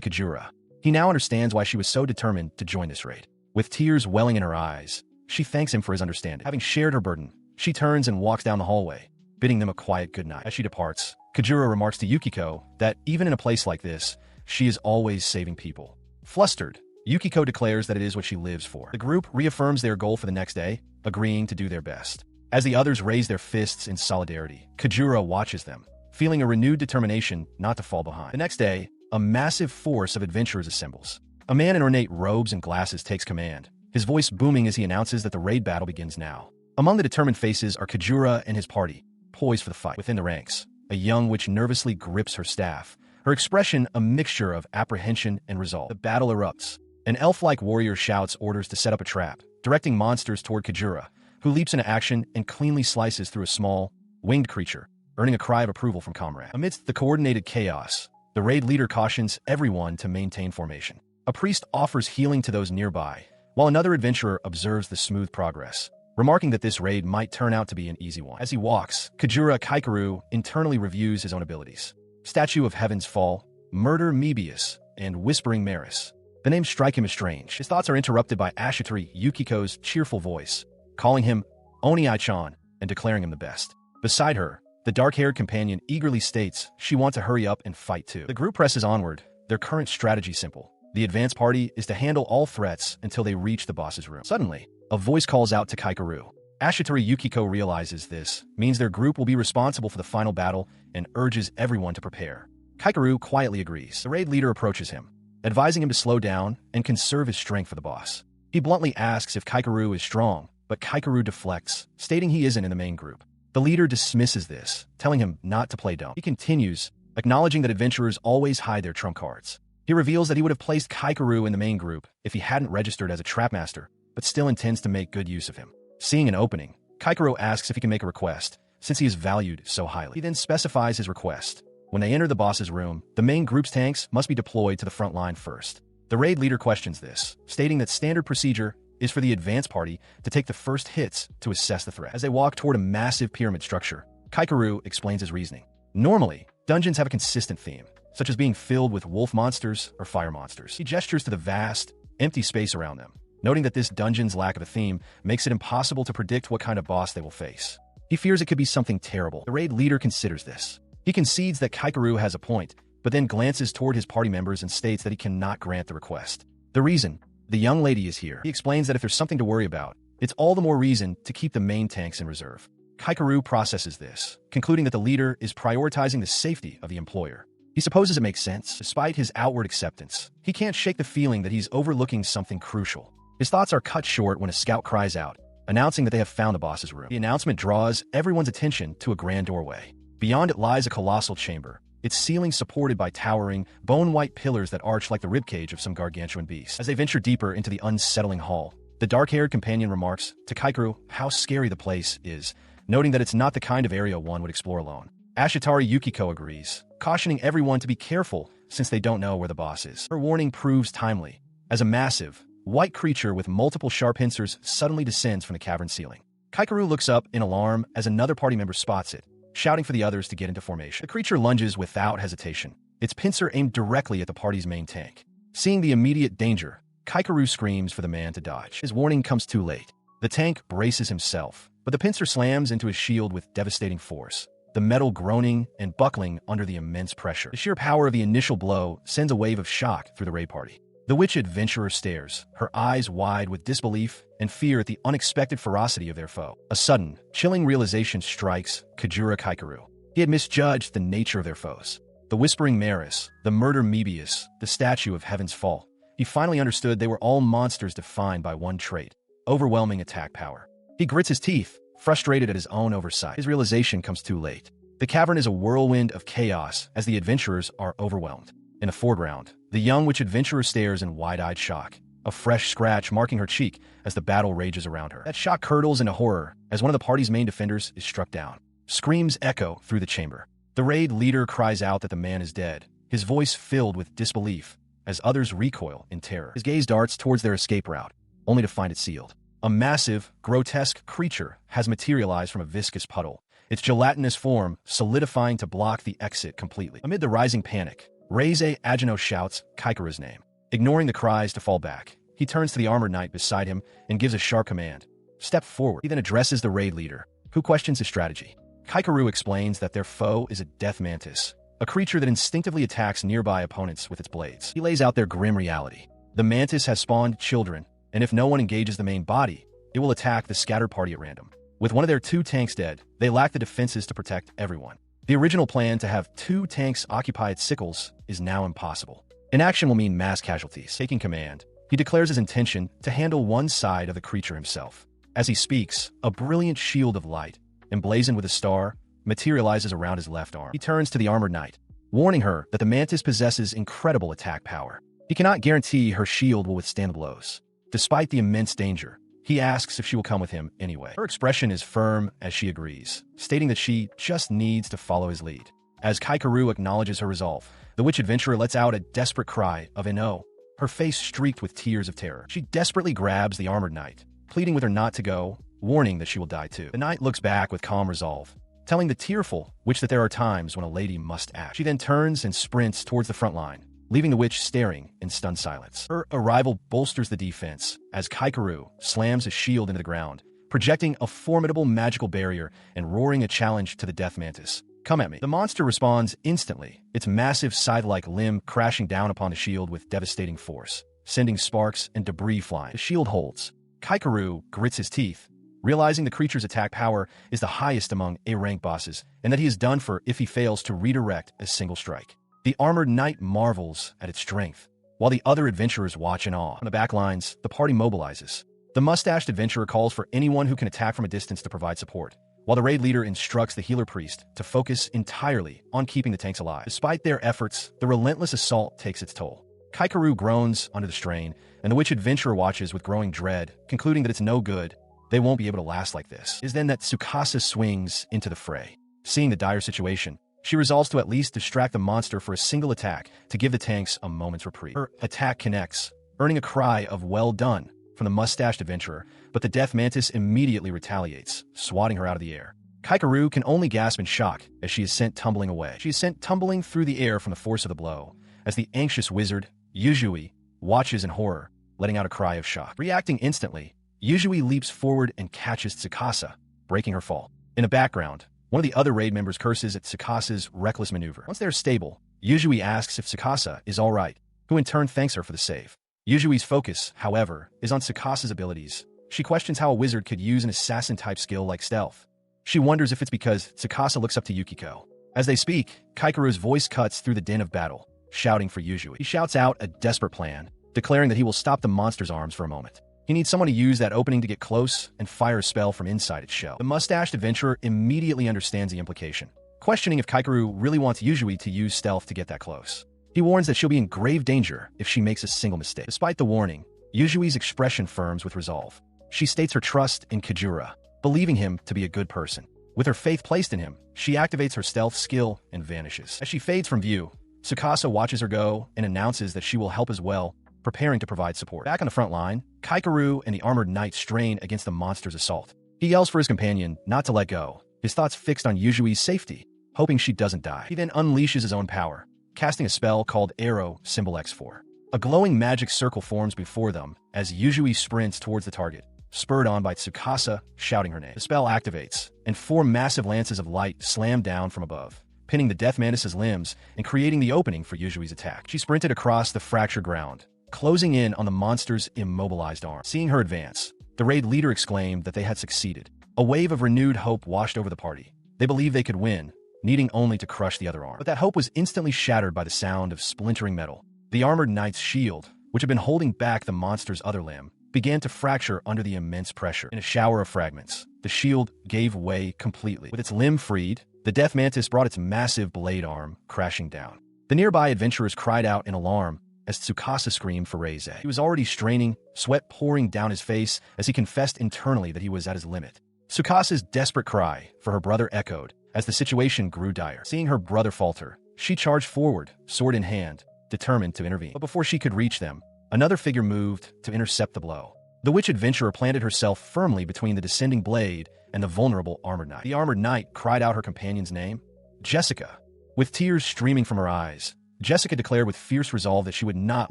Kajura. He now understands why she was so determined to join this raid. With tears welling in her eyes, she thanks him for his understanding. Having shared her burden, she turns and walks down the hallway, bidding them a quiet goodnight. As she departs, Kajura remarks to Yukiko that even in a place like this, she is always saving people. Flustered, Yukiko declares that it is what she lives for. The group reaffirms their goal for the next day, agreeing to do their best. As the others raise their fists in solidarity, Kajura watches them, feeling a renewed determination not to fall behind. The next day, a massive force of adventurers assembles. A man in ornate robes and glasses takes command, his voice booming as he announces that the raid battle begins now. Among the determined faces are Kajura and his party, poised for the fight. Within the ranks, a young witch nervously grips her staff, her expression a mixture of apprehension and resolve. The battle erupts. An elf-like warrior shouts orders to set up a trap, directing monsters toward Kajura, who leaps into action and cleanly slices through a small, winged creature, earning a cry of approval from comrade. Amidst the coordinated chaos, the raid leader cautions everyone to maintain formation. A priest offers healing to those nearby, while another adventurer observes the smooth progress, remarking that this raid might turn out to be an easy one. As he walks, Kajura Kaikeru internally reviews his own abilities. Statue of Heaven's Fall, Murder Mebius, and Whispering Maris. The names strike him as strange. His thoughts are interrupted by Ashitari Yukiko's cheerful voice, calling him Oni-chan and declaring him the best. Beside her, the dark-haired companion eagerly states she wants to hurry up and fight too. The group presses onward, their current strategy simple. The advance party is to handle all threats until they reach the boss's room. Suddenly, a voice calls out to Kaikeru. Ashitari Yukiko realizes this means their group will be responsible for the final battle and urges everyone to prepare. Kaikeru quietly agrees. The raid leader approaches him, advising him to slow down and conserve his strength for the boss. He bluntly asks if Kaikeru is strong, but Kaikeru deflects, stating he isn't in the main group. The leader dismisses this, telling him not to play dumb. He continues, acknowledging that adventurers always hide their trump cards. He reveals that he would have placed Kaikeru in the main group if he hadn't registered as a trapmaster, but still intends to make good use of him. Seeing an opening, Kaikeru asks if he can make a request, since he is valued so highly. He then specifies his request. When they enter the boss's room, the main group's tanks must be deployed to the front line first. The raid leader questions this, stating that standard procedure is for the advance party to take the first hits to assess the threat. As they walk toward a massive pyramid structure, Kaikeru explains his reasoning. Normally, dungeons have a consistent theme, such as being filled with wolf monsters or fire monsters. He gestures to the vast, empty space around them, noting that this dungeon's lack of a theme makes it impossible to predict what kind of boss they will face. He fears it could be something terrible. The raid leader considers this. He concedes that Kaikeru has a point, but then glances toward his party members and states that he cannot grant the request. The reason? The young lady is here. He explains that if there's something to worry about, it's all the more reason to keep the main tanks in reserve. Kaikeru processes this, concluding that the leader is prioritizing the safety of the employer. He supposes it makes sense. Despite his outward acceptance, he can't shake the feeling that he's overlooking something crucial. His thoughts are cut short when a scout cries out, announcing that they have found the boss's room. The announcement draws everyone's attention to a grand doorway. Beyond it lies a colossal chamber, its ceiling supported by towering, bone-white pillars that arch like the ribcage of some gargantuan beast. As they venture deeper into the unsettling hall, the dark-haired companion remarks to Kaikeru how scary the place is, noting that it's not the kind of area one would explore alone. Ashitari Yukiko agrees, cautioning everyone to be careful since they don't know where the boss is. Her warning proves timely, as a massive, white creature with multiple sharp pincers suddenly descends from the cavern ceiling. Kaikeru looks up in alarm as another party member spots it, shouting for the others to get into formation. The creature lunges without hesitation, its pincer aimed directly at the party's main tank. Seeing the immediate danger, Kaikeru screams for the man to dodge. His warning comes too late. The tank braces himself, but the pincer slams into his shield with devastating force, the metal groaning and buckling under the immense pressure. The sheer power of the initial blow sends a wave of shock through the raid party. The witch adventurer stares, her eyes wide with disbelief and fear at the unexpected ferocity of their foe. A sudden, chilling realization strikes Kajura Kaikeru. He had misjudged the nature of their foes. The Whispering Maris, the Murder Mebius, the Statue of Heaven's Fall. He finally understood they were all monsters defined by one trait: overwhelming attack power. He grits his teeth, frustrated at his own oversight. His realization comes too late. The cavern is a whirlwind of chaos as the adventurers are overwhelmed. In the foreground, the young witch adventurer stares in wide-eyed shock, a fresh scratch marking her cheek as the battle rages around her. That shock curdles into horror as one of the party's main defenders is struck down. Screams echo through the chamber. The raid leader cries out that the man is dead, his voice filled with disbelief as others recoil in terror. His gaze darts towards their escape route, only to find it sealed. A massive, grotesque creature has materialized from a viscous puddle, its gelatinous form solidifying to block the exit completely. Amid the rising panic, Reize Agino shouts Kaikeru's name. Ignoring the cries to fall back, he turns to the armored knight beside him and gives a sharp command. Step forward. He then addresses the raid leader, who questions his strategy. Kaikeru explains that their foe is a death mantis, a creature that instinctively attacks nearby opponents with its blades. He lays out their grim reality. The mantis has spawned children, and if no one engages the main body, it will attack the scattered party at random. With one of their 2 tanks dead, they lack the defenses to protect everyone. The original plan to have 2 tanks occupy its sickles is now impossible. Inaction will mean mass casualties. Taking command, he declares his intention to handle one side of the creature himself. As he speaks, a brilliant shield of light, emblazoned with a star, materializes around his left arm. He turns to the armored knight, warning her that the mantis possesses incredible attack power. He cannot guarantee her shield will withstand the blows. Despite the immense danger, he asks if she will come with him anyway. Her expression is firm as she agrees, stating that she just needs to follow his lead. As Kaikeru acknowledges her resolve, the witch adventurer lets out a desperate cry of "No!" her face streaked with tears of terror. She desperately grabs the armored knight, pleading with her not to go, warning that she will die too. The knight looks back with calm resolve, telling the tearful witch that there are times when a lady must act. She then turns and sprints towards the front line, leaving the witch staring in stunned silence. Her arrival bolsters the defense as Kaikeru slams his shield into the ground, projecting a formidable magical barrier and roaring a challenge to the death mantis. Come at me. The monster responds instantly, its massive scythe-like limb crashing down upon the shield with devastating force, sending sparks and debris flying. The shield holds. Kaikeru grits his teeth, realizing the creature's attack power is the highest among A-rank bosses, and that he is done for if he fails to redirect a single strike. The armored knight marvels at its strength, while the other adventurers watch in awe. On the back lines, the party mobilizes. The mustached adventurer calls for anyone who can attack from a distance to provide support, while the raid leader instructs the healer priest to focus entirely on keeping the tanks alive. Despite their efforts, the relentless assault takes its toll. Kaikeru groans under the strain, and the witch adventurer watches with growing dread, concluding that it's no good. They won't be able to last like this. It is then that Tsukasa swings into the fray. Seeing the dire situation, she resolves to at least distract the monster for a single attack to give the tanks a moment's reprieve. Her attack connects, earning a cry of "well done" from the mustached adventurer, but the death mantis immediately retaliates, swatting her out of the air. Kaikeru can only gasp in shock as she is sent tumbling away. She is sent tumbling through the air from the force of the blow, as the anxious wizard, Yuzui, watches in horror, letting out a cry of shock. Reacting instantly, Yuzui leaps forward and catches Tsukasa, breaking her fall. In the background, one of the other raid members curses at Tsukasa's reckless maneuver. Once they're stable, Yuzui asks if Tsukasa is alright, who in turn thanks her for the save. Yuzui's focus, however, is on Tsukasa's abilities. She questions how a wizard could use an assassin-type skill like stealth. She wonders if it's because Tsukasa looks up to Yukiko. As they speak, Kaikeru's voice cuts through the din of battle, shouting for Yuzui. He shouts out a desperate plan, declaring that he will stop the monster's arms for a moment. He needs someone to use that opening to get close and fire a spell from inside its shell. The mustached adventurer immediately understands the implication, questioning if Kaikeru really wants Yuzui to use stealth to get that close. He warns that she'll be in grave danger if she makes a single mistake. Despite the warning, Yuzui's expression firms with resolve. She states her trust in Kajura, believing him to be a good person. With her faith placed in him, she activates her stealth skill and vanishes. As she fades from view, Tsukasa watches her go and announces that she will help as well, preparing to provide support. Back on the front line, Kaikeru and the armored knight strain against the monster's assault. He yells for his companion not to let go, his thoughts fixed on Yuzui's safety, hoping she doesn't die. He then unleashes his own power, casting a spell called Arrow, symbol X4. A glowing magic circle forms before them as Yuzui sprints towards the target, spurred on by Tsukasa shouting her name. The spell activates, and 4 massive lances of light slam down from above, pinning the death mantis's limbs and creating the opening for Yuzui's attack. She sprinted across the fractured ground, closing in on the monster's immobilized arm. Seeing her advance, the raid leader exclaimed that they had succeeded. A wave of renewed hope washed over the party. They believed they could win, needing only to crush the other arm. But that hope was instantly shattered by the sound of splintering metal. The armored knight's shield, which had been holding back the monster's other limb, began to fracture under the immense pressure. In a shower of fragments, the shield gave way completely. With its limb freed, the death mantis brought its massive blade arm crashing down. The nearby adventurers cried out in alarm as Tsukasa screamed for Reize. He was already straining, sweat pouring down his face as he confessed internally that he was at his limit. Tsukasa's desperate cry for her brother echoed as the situation grew dire. Seeing her brother falter, she charged forward, sword in hand, determined to intervene. But before she could reach them, another figure moved to intercept the blow. The witch adventurer planted herself firmly between the descending blade and the vulnerable armored knight. The armored knight cried out her companion's name, Jessica. With tears streaming from her eyes, Jessica declared with fierce resolve that she would not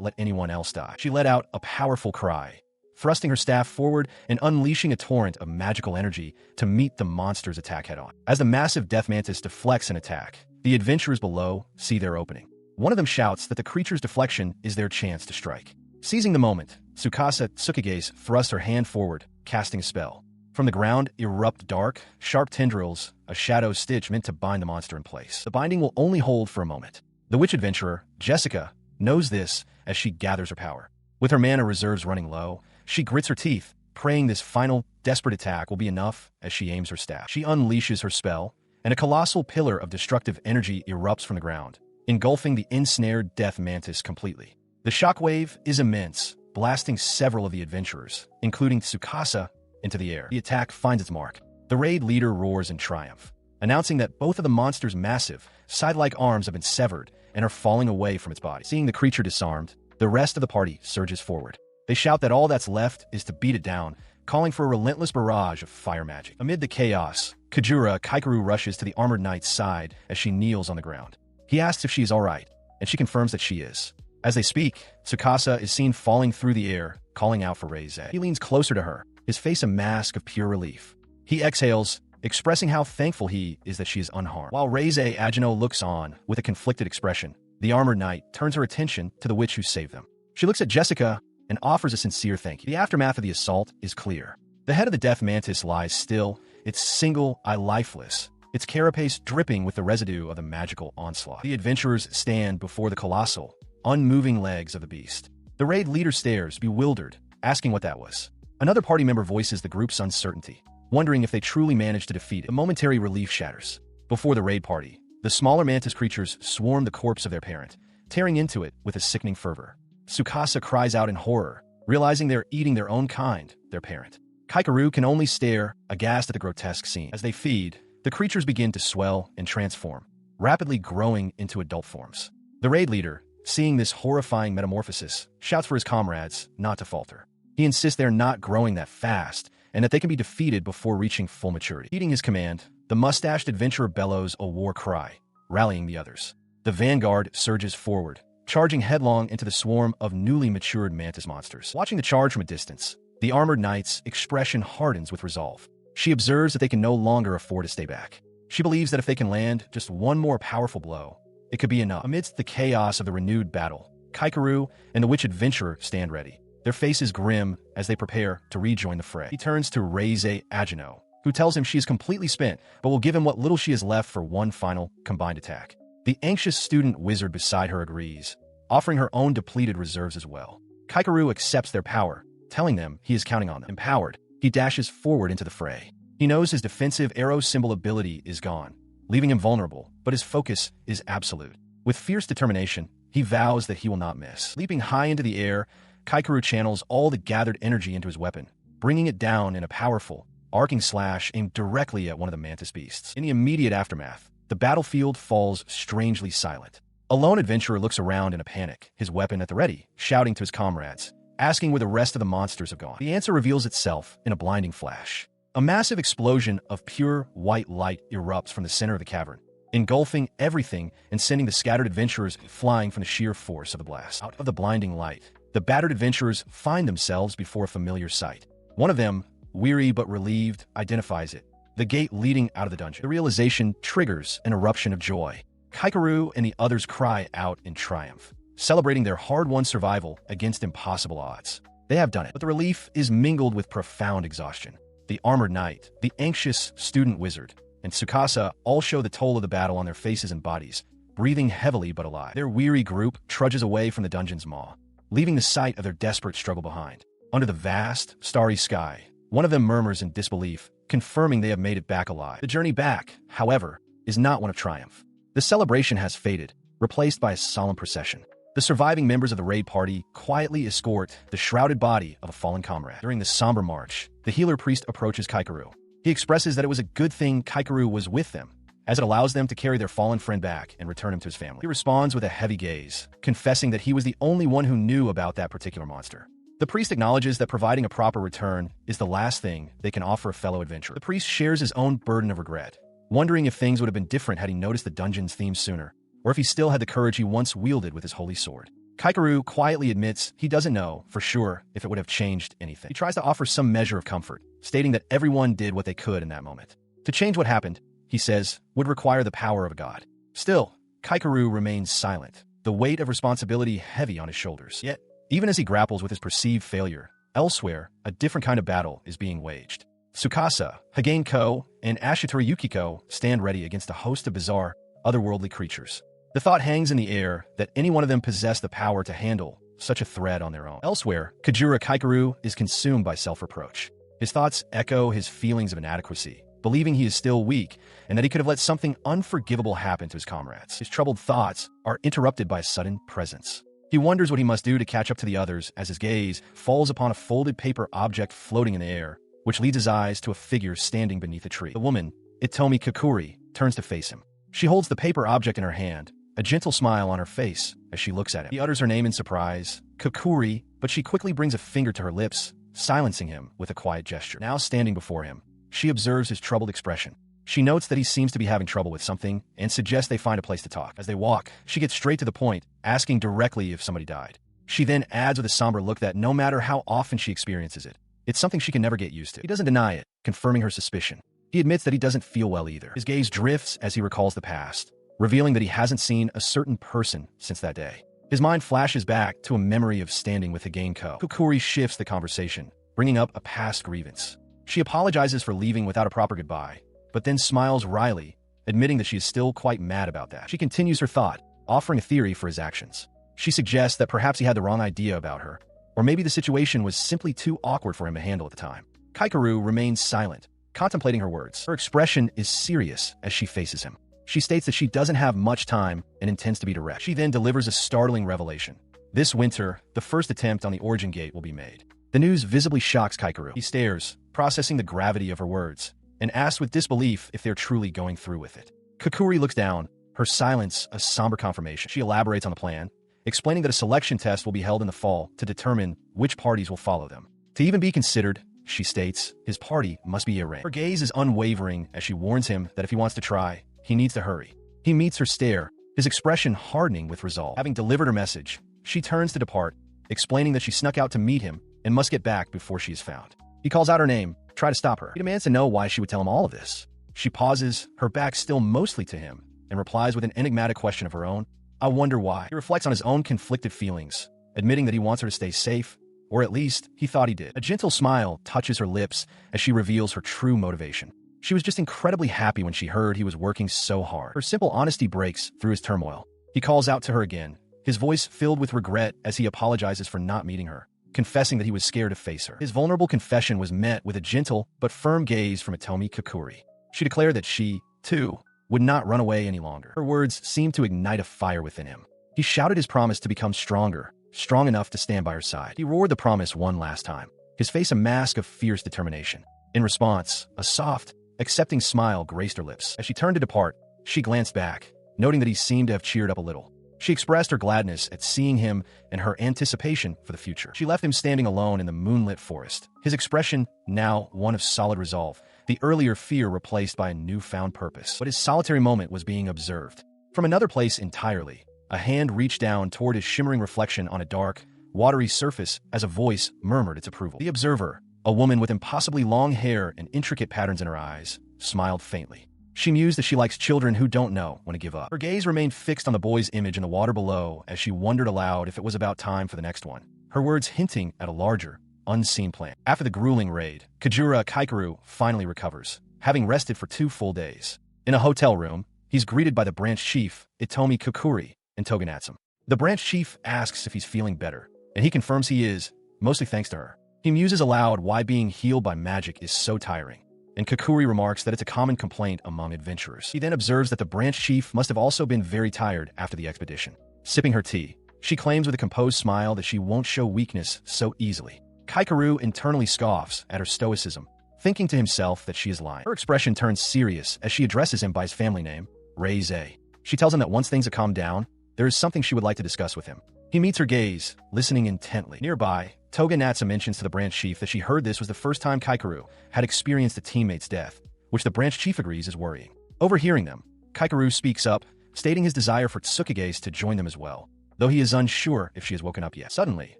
let anyone else die. She let out a powerful cry, thrusting her staff forward and unleashing a torrent of magical energy to meet the monster's attack head-on. As the massive death mantis deflects an attack, the adventurers below see their opening. One of them shouts that the creature's deflection is their chance to strike. Seizing the moment, Tsukasa Tsukage's thrust her hand forward, casting a spell. From the ground erupt dark, sharp tendrils, a shadow stitch meant to bind the monster in place. The binding will only hold for a moment. The witch adventurer, Jessica, knows this as she gathers her power. With her mana reserves running low, she grits her teeth, praying this final, desperate attack will be enough as she aims her staff. She unleashes her spell, and a colossal pillar of destructive energy erupts from the ground, engulfing the ensnared death mantis completely. The shockwave is immense, blasting several of the adventurers, including Tsukasa, into the air. The attack finds its mark. The raid leader roars in triumph, announcing that both of the monster's massive, scythe-like arms have been severed and are falling away from its body. Seeing the creature disarmed, The rest of the party surges forward. They shout that all that's left is to beat it down, calling for a relentless barrage of fire magic. Amid the chaos, Kaikeru rushes to the armored knight's side as she kneels on the ground. He asks if she is alright, and she confirms that she is. As they speak, Tsukasa is seen falling through the air, calling out for Reize. He leans closer to her, his face a mask of pure relief. He exhales, expressing how thankful he is that she is unharmed. While Reize Agino looks on with a conflicted expression, the armored knight turns her attention to the witch who saved them. She looks at Jessica and offers a sincere thank you. The aftermath of the assault is clear. The head of the death mantis lies still, its single eye lifeless, its carapace dripping with the residue of the magical onslaught. The adventurers stand before the colossal, unmoving legs of the beast. The raid leader stares, bewildered, asking what that was. Another party member voices the group's uncertainty, wondering if they truly managed to defeat it. A momentary relief shatters. Before the raid party, the smaller mantis creatures swarm the corpse of their parent, tearing into it with a sickening fervor. Tsukasa cries out in horror, realizing they're eating their own kind, their parent. Kaikeru can only stare, aghast at the grotesque scene. As they feed, the creatures begin to swell and transform, rapidly growing into adult forms. The raid leader, seeing this horrifying metamorphosis, shouts for his comrades not to falter. He insists they're not growing that fast, and that they can be defeated before reaching full maturity. Heeding his command, the mustached adventurer bellows a war cry, rallying the others. The vanguard surges forward, charging headlong into the swarm of newly matured mantis monsters. Watching the charge from a distance, the armored knight's expression hardens with resolve. She observes that they can no longer afford to stay back. She believes that if they can land just one more powerful blow, it could be enough. Amidst the chaos of the renewed battle, Kaikeru and the witch adventurer stand ready, their faces grim as they prepare to rejoin the fray. He turns to Reize Agino, who tells him she is completely spent, but will give him what little she has left for one final combined attack. The anxious student wizard beside her agrees, offering her own depleted reserves as well. Kaikeru accepts their power, telling them he is counting on them. Empowered, he dashes forward into the fray. He knows his defensive arrow symbol ability is gone, leaving him vulnerable, but his focus is absolute. With fierce determination, he vows that he will not miss. Leaping high into the air, Kaikeru channels all the gathered energy into his weapon, bringing it down in a powerful, arcing slash aimed directly at one of the mantis beasts. In the immediate aftermath, the battlefield falls strangely silent. A lone adventurer looks around in a panic, his weapon at the ready, shouting to his comrades, asking where the rest of the monsters have gone. The answer reveals itself in a blinding flash. A massive explosion of pure white light erupts from the center of the cavern, engulfing everything and sending the scattered adventurers flying from the sheer force of the blast. Out of the blinding light, the battered adventurers find themselves before a familiar sight. One of them, weary but relieved, identifies it, the gate leading out of the dungeon. The realization triggers an eruption of joy. Kaikeru and the others cry out in triumph, celebrating their hard-won survival against impossible odds. They have done it, but the relief is mingled with profound exhaustion. The armored knight, the anxious student wizard, and Tsukasa all show the toll of the battle on their faces and bodies, breathing heavily but alive. Their weary group trudges away from the dungeon's maw, leaving the site of their desperate struggle behind. Under the vast, starry sky, one of them murmurs in disbelief, confirming they have made it back alive. The journey back, however, is not one of triumph. The celebration has faded, replaced by a solemn procession. The surviving members of the raid party quietly escort the shrouded body of a fallen comrade. During this somber march, the healer priest approaches Kaikeru. He expresses that it was a good thing Kaikeru was with them, as it allows them to carry their fallen friend back and return him to his family. He responds with a heavy gaze, confessing that he was the only one who knew about that particular monster. The priest acknowledges that providing a proper return is the last thing they can offer a fellow adventurer. The priest shares his own burden of regret, wondering if things would have been different had he noticed the dungeon's theme sooner, or if he still had the courage he once wielded with his holy sword. Kaikeru quietly admits he doesn't know, for sure, if it would have changed anything. He tries to offer some measure of comfort, stating that everyone did what they could in that moment. To change what happened, he says, would require the power of a god. Still, Kaikeru remains silent, the weight of responsibility heavy on his shoulders. Yet, even as he grapples with his perceived failure, elsewhere, a different kind of battle is being waged. Tsukasa, Hagane Ko, and Ashitori Yukiko stand ready against a host of bizarre, otherworldly creatures. The thought hangs in the air that any one of them possessed the power to handle such a threat on their own. Elsewhere, Kajura Kaikeru is consumed by self-reproach. His thoughts echo his feelings of inadequacy, believing he is still weak and that he could have let something unforgivable happen to his comrades. His troubled thoughts are interrupted by a sudden presence. He wonders what he must do to catch up to the others as his gaze falls upon a folded paper object floating in the air, which leads his eyes to a figure standing beneath a tree. The woman, Itomi Kakuri, turns to face him. She holds the paper object in her hand, a gentle smile on her face as she looks at him. He utters her name in surprise, Kukuri, but she quickly brings a finger to her lips, silencing him with a quiet gesture. Now standing before him, she observes his troubled expression. She notes that he seems to be having trouble with something and suggests they find a place to talk. As they walk, she gets straight to the point, asking directly if somebody died. She then adds with a somber look that no matter how often she experiences it, it's something she can never get used to. He doesn't deny it, confirming her suspicion. He admits that he doesn't feel well either. His gaze drifts as he recalls the past, revealing that he hasn't seen a certain person since that day. His mind flashes back to a memory of standing with Higenko. Kukuri shifts the conversation, bringing up a past grievance. She apologizes for leaving without a proper goodbye, but then smiles wryly, admitting that she is still quite mad about that. She continues her thought, offering a theory for his actions. She suggests that perhaps he had the wrong idea about her, or maybe the situation was simply too awkward for him to handle at the time. Kaikeru remains silent, contemplating her words. Her expression is serious as she faces him. She states that she doesn't have much time and intends to be direct. She then delivers a startling revelation. This winter, the first attempt on the Origin Gate will be made. The news visibly shocks Kaikeru. He stares, processing the gravity of her words, and asks with disbelief if they're truly going through with it. Kukuri looks down, her silence a somber confirmation. She elaborates on the plan, explaining that a selection test will be held in the fall to determine which parties will follow them. To even be considered, she states, his party must be arranged. Her gaze is unwavering as she warns him that if he wants to try, he needs to hurry. He meets her stare, his expression hardening with resolve. Having delivered her message, she turns to depart, explaining that she snuck out to meet him and must get back before she is found. He calls out her name, try to stop her. He demands to know why she would tell him all of this. She pauses, her back still mostly to him, and replies with an enigmatic question of her own. I wonder why. He reflects on his own conflicted feelings, admitting that he wants her to stay safe, or at least he thought he did. A gentle smile touches her lips as she reveals her true motivation. She was just incredibly happy when she heard he was working so hard. Her simple honesty breaks through his turmoil. He calls out to her again, his voice filled with regret as he apologizes for not meeting her, confessing that he was scared to face her. His vulnerable confession was met with a gentle but firm gaze from Itomi Kukuri. She declared that she, too, would not run away any longer. Her words seemed to ignite a fire within him. He shouted his promise to become stronger, strong enough to stand by her side. He roared the promise one last time, his face a mask of fierce determination. In response, a soft, accepting smile graced her lips. As she turned to depart, she glanced back, noting that he seemed to have cheered up a little. She expressed her gladness at seeing him and her anticipation for the future. She left him standing alone in the moonlit forest, his expression now one of solid resolve, the earlier fear replaced by a newfound purpose. But his solitary moment was being observed. From another place entirely, a hand reached down toward his shimmering reflection on a dark, watery surface as a voice murmured its approval. The observer, a woman with impossibly long hair and intricate patterns in her eyes, smiled faintly. She mused that she likes children who don't know when to give up. Her gaze remained fixed on the boy's image in the water below as she wondered aloud if it was about time for the next one, her words hinting at a larger, unseen plan. After the grueling raid, Kajura Kaikeru finally recovers, having rested for 2 full days. In a hotel room, he's greeted by the branch chief, Itomi Kukuri, and Togenatsum. The branch chief asks if he's feeling better, and he confirms he is, mostly thanks to her. He muses aloud why being healed by magic is so tiring, and Kukuri remarks that it's a common complaint among adventurers. He then observes that the branch chief must have also been very tired after the expedition. Sipping her tea, she claims with a composed smile that she won't show weakness so easily. Kaikeru internally scoffs at her stoicism, thinking to himself that she is lying. Her expression turns serious as she addresses him by his family name, Rei-Zei. She tells him that once things have calmed down, there is something she would like to discuss with him. He meets her gaze, listening intently. Nearby, Togenatsum mentions to the branch chief that she heard this was the first time Kaikeru had experienced a teammate's death, which the branch chief agrees is worrying. Overhearing them, Kaikeru speaks up, stating his desire for Tsukage's to join them as well, though he is unsure if she has woken up yet. Suddenly,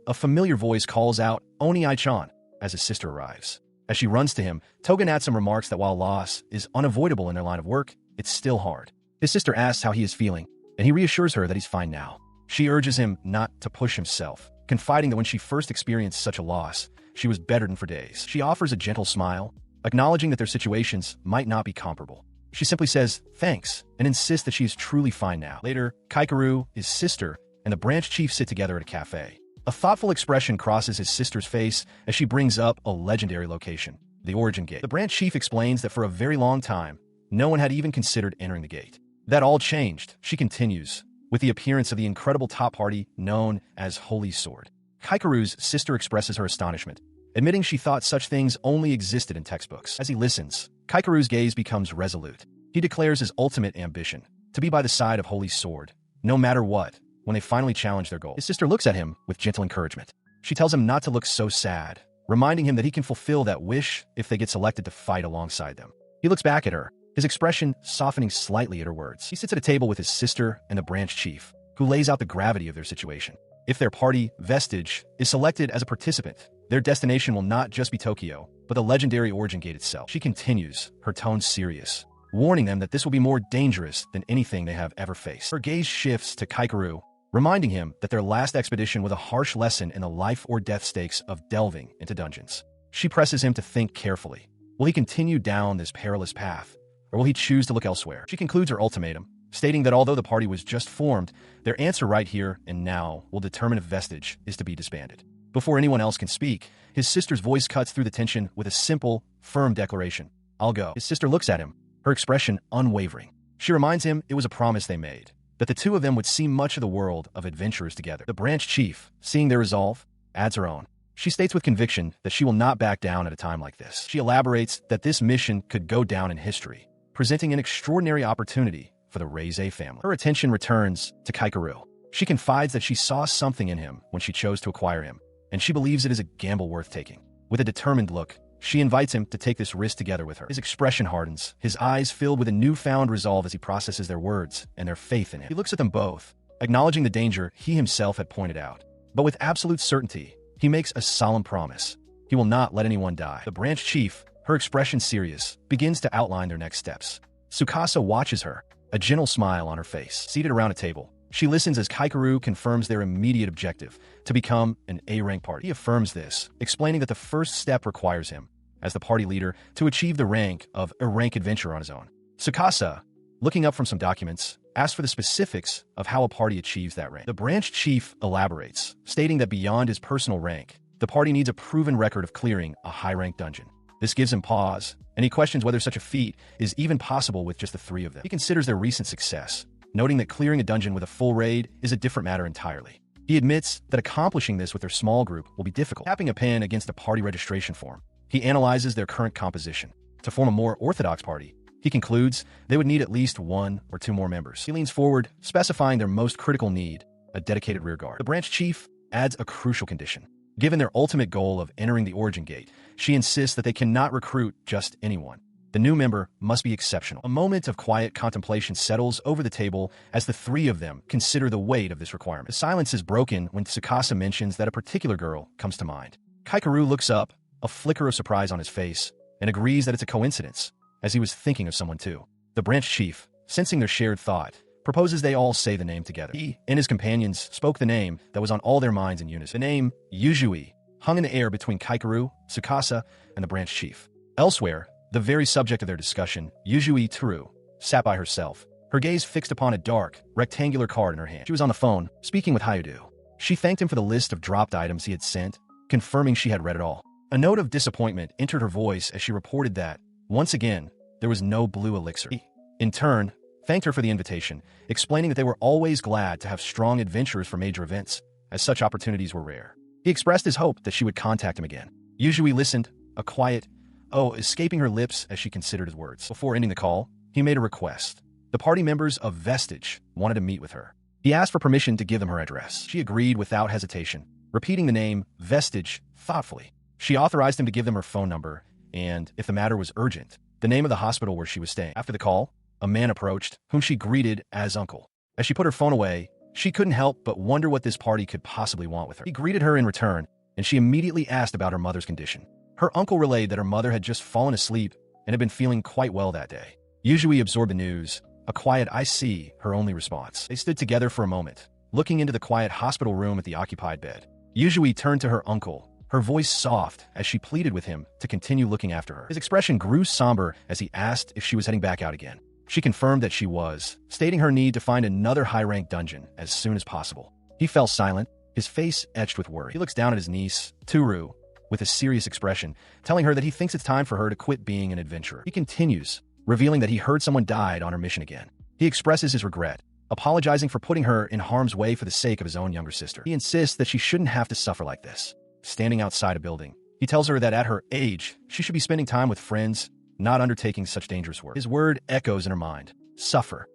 a familiar voice calls out Oni-ai-chan as his sister arrives. As she runs to him, Togenatsum remarks that while loss is unavoidable in their line of work, it's still hard. His sister asks how he is feeling, and he reassures her that he's fine now. She urges him not to push himself, confiding that when she first experienced such a loss, she was bedridden for days. She offers a gentle smile, acknowledging that their situations might not be comparable. She simply says thanks and insists that she is truly fine now. Later, Kaikeru, his sister, and the branch chief sit together at a cafe. A thoughtful expression crosses his sister's face as she brings up a legendary location, the Origin Gate. The branch chief explains that for a very long time, no one had even considered entering the gate. That all changed, she continues, with the appearance of the incredible top party known as Holy Sword. Kaikeru's sister expresses her astonishment, admitting she thought such things only existed in textbooks. As he listens, Kaikeru's gaze becomes resolute. He declares his ultimate ambition, to be by the side of Holy Sword, no matter what, when they finally challenge their goal. His sister looks at him with gentle encouragement. She tells him not to look so sad, reminding him that he can fulfill that wish if they get selected to fight alongside them. He looks back at her, his expression softening slightly at her words. He sits at a table with his sister and the branch chief, who lays out the gravity of their situation. If their party, Vestige, is selected as a participant, their destination will not just be Tokyo, but the legendary Origin Gate itself. She continues, her tone serious, warning them that this will be more dangerous than anything they have ever faced. Her gaze shifts to Kaikeru, reminding him that their last expedition was a harsh lesson in the life-or-death stakes of delving into dungeons. She presses him to think carefully. Will he continue down this perilous path, or will he choose to look elsewhere? She concludes her ultimatum, stating that although the party was just formed, their answer right here and now will determine if Vestige is to be disbanded. Before anyone else can speak, his sister's voice cuts through the tension with a simple, firm declaration. I'll go. His sister looks at him, her expression unwavering. She reminds him it was a promise they made, that the two of them would see much of the world of adventurers together. The branch chief, seeing their resolve, adds her own. She states with conviction that she will not back down at a time like this. She elaborates that this mission could go down in history, presenting an extraordinary opportunity for the Reize family. Her attention returns to Kaikeru. She confides that she saw something in him when she chose to acquire him, and she believes it is a gamble worth taking. With a determined look, she invites him to take this risk together with her. His expression hardens, his eyes filled with a newfound resolve as he processes their words and their faith in him. He looks at them both, acknowledging the danger he himself had pointed out. But with absolute certainty, he makes a solemn promise. He will not let anyone die. The branch chief, her expression serious, begins to outline their next steps. Tsukasa watches her, a gentle smile on her face. Seated around a table, she listens as Kaikeru confirms their immediate objective, to become an A-rank party. He affirms this, explaining that the first step requires him, as the party leader, to achieve the rank of a rank adventurer on his own. Tsukasa, looking up from some documents, asks for the specifics of how a party achieves that rank. The branch chief elaborates, stating that beyond his personal rank, the party needs a proven record of clearing a high-rank dungeon. This gives him pause, and he questions whether such a feat is even possible with just the three of them. He considers their recent success, noting that clearing a dungeon with a full raid is a different matter entirely. He admits that accomplishing this with their small group will be difficult. Tapping a pen against a party registration form, he analyzes their current composition. To form a more orthodox party, he concludes they would need at least 1 or 2 more members. He leans forward, specifying their most critical need, a dedicated rearguard. The branch chief adds a crucial condition. Given their ultimate goal of entering the Origin Gate, she insists that they cannot recruit just anyone. The new member must be exceptional. A moment of quiet contemplation settles over the table as the three of them consider the weight of this requirement. The silence is broken when Tsukasa mentions that a particular girl comes to mind. Kaikeru looks up, a flicker of surprise on his face, and agrees that it's a coincidence, as he was thinking of someone too. The branch chief, sensing their shared thought, proposes they all say the name together. He and his companions spoke the name that was on all their minds in unison. The name, Yuzui, hung in the air between Kaikeru, Tsukasa, and the branch chief. Elsewhere, the very subject of their discussion, Yuzui Toru, sat by herself, her gaze fixed upon a dark, rectangular card in her hand. She was on the phone, speaking with Hayudu. She thanked him for the list of dropped items he had sent, confirming she had read it all. A note of disappointment entered her voice as she reported that, once again, there was no blue elixir. He, in turn, thanked her for the invitation, explaining that they were always glad to have strong adventurers for major events, as such opportunities were rare. He expressed his hope that she would contact him again. Yuzui listened, a quiet, escaping her lips as she considered his words. Before ending the call, he made a request. The party members of Vestige wanted to meet with her. He asked for permission to give them her address. She agreed without hesitation, repeating the name Vestige thoughtfully. She authorized him to give them her phone number, and, if the matter was urgent, the name of the hospital where she was staying. After the call, a man approached, whom she greeted as uncle. As she put her phone away, she couldn't help but wonder what this party could possibly want with her. He greeted her in return, and she immediately asked about her mother's condition. Her uncle relayed that her mother had just fallen asleep and had been feeling quite well that day. Yuzui absorbed the news, a quiet "I see," her only response. They stood together for a moment, looking into the quiet hospital room at the occupied bed. Yuzui turned to her uncle, her voice soft as she pleaded with him to continue looking after her. His expression grew somber as he asked if she was heading back out again. She confirmed that she was, stating her need to find another high-rank dungeon as soon as possible. He fell silent, his face etched with worry. He looks down at his niece, Toru, with a serious expression, telling her that he thinks it's time for her to quit being an adventurer. He continues, revealing that he heard someone died on her mission again. He expresses his regret, apologizing for putting her in harm's way for the sake of his own younger sister. He insists that she shouldn't have to suffer like this. Standing outside a building, he tells her that at her age, she should be spending time with friends, not undertaking such dangerous work. His word echoes in her mind. Suffer.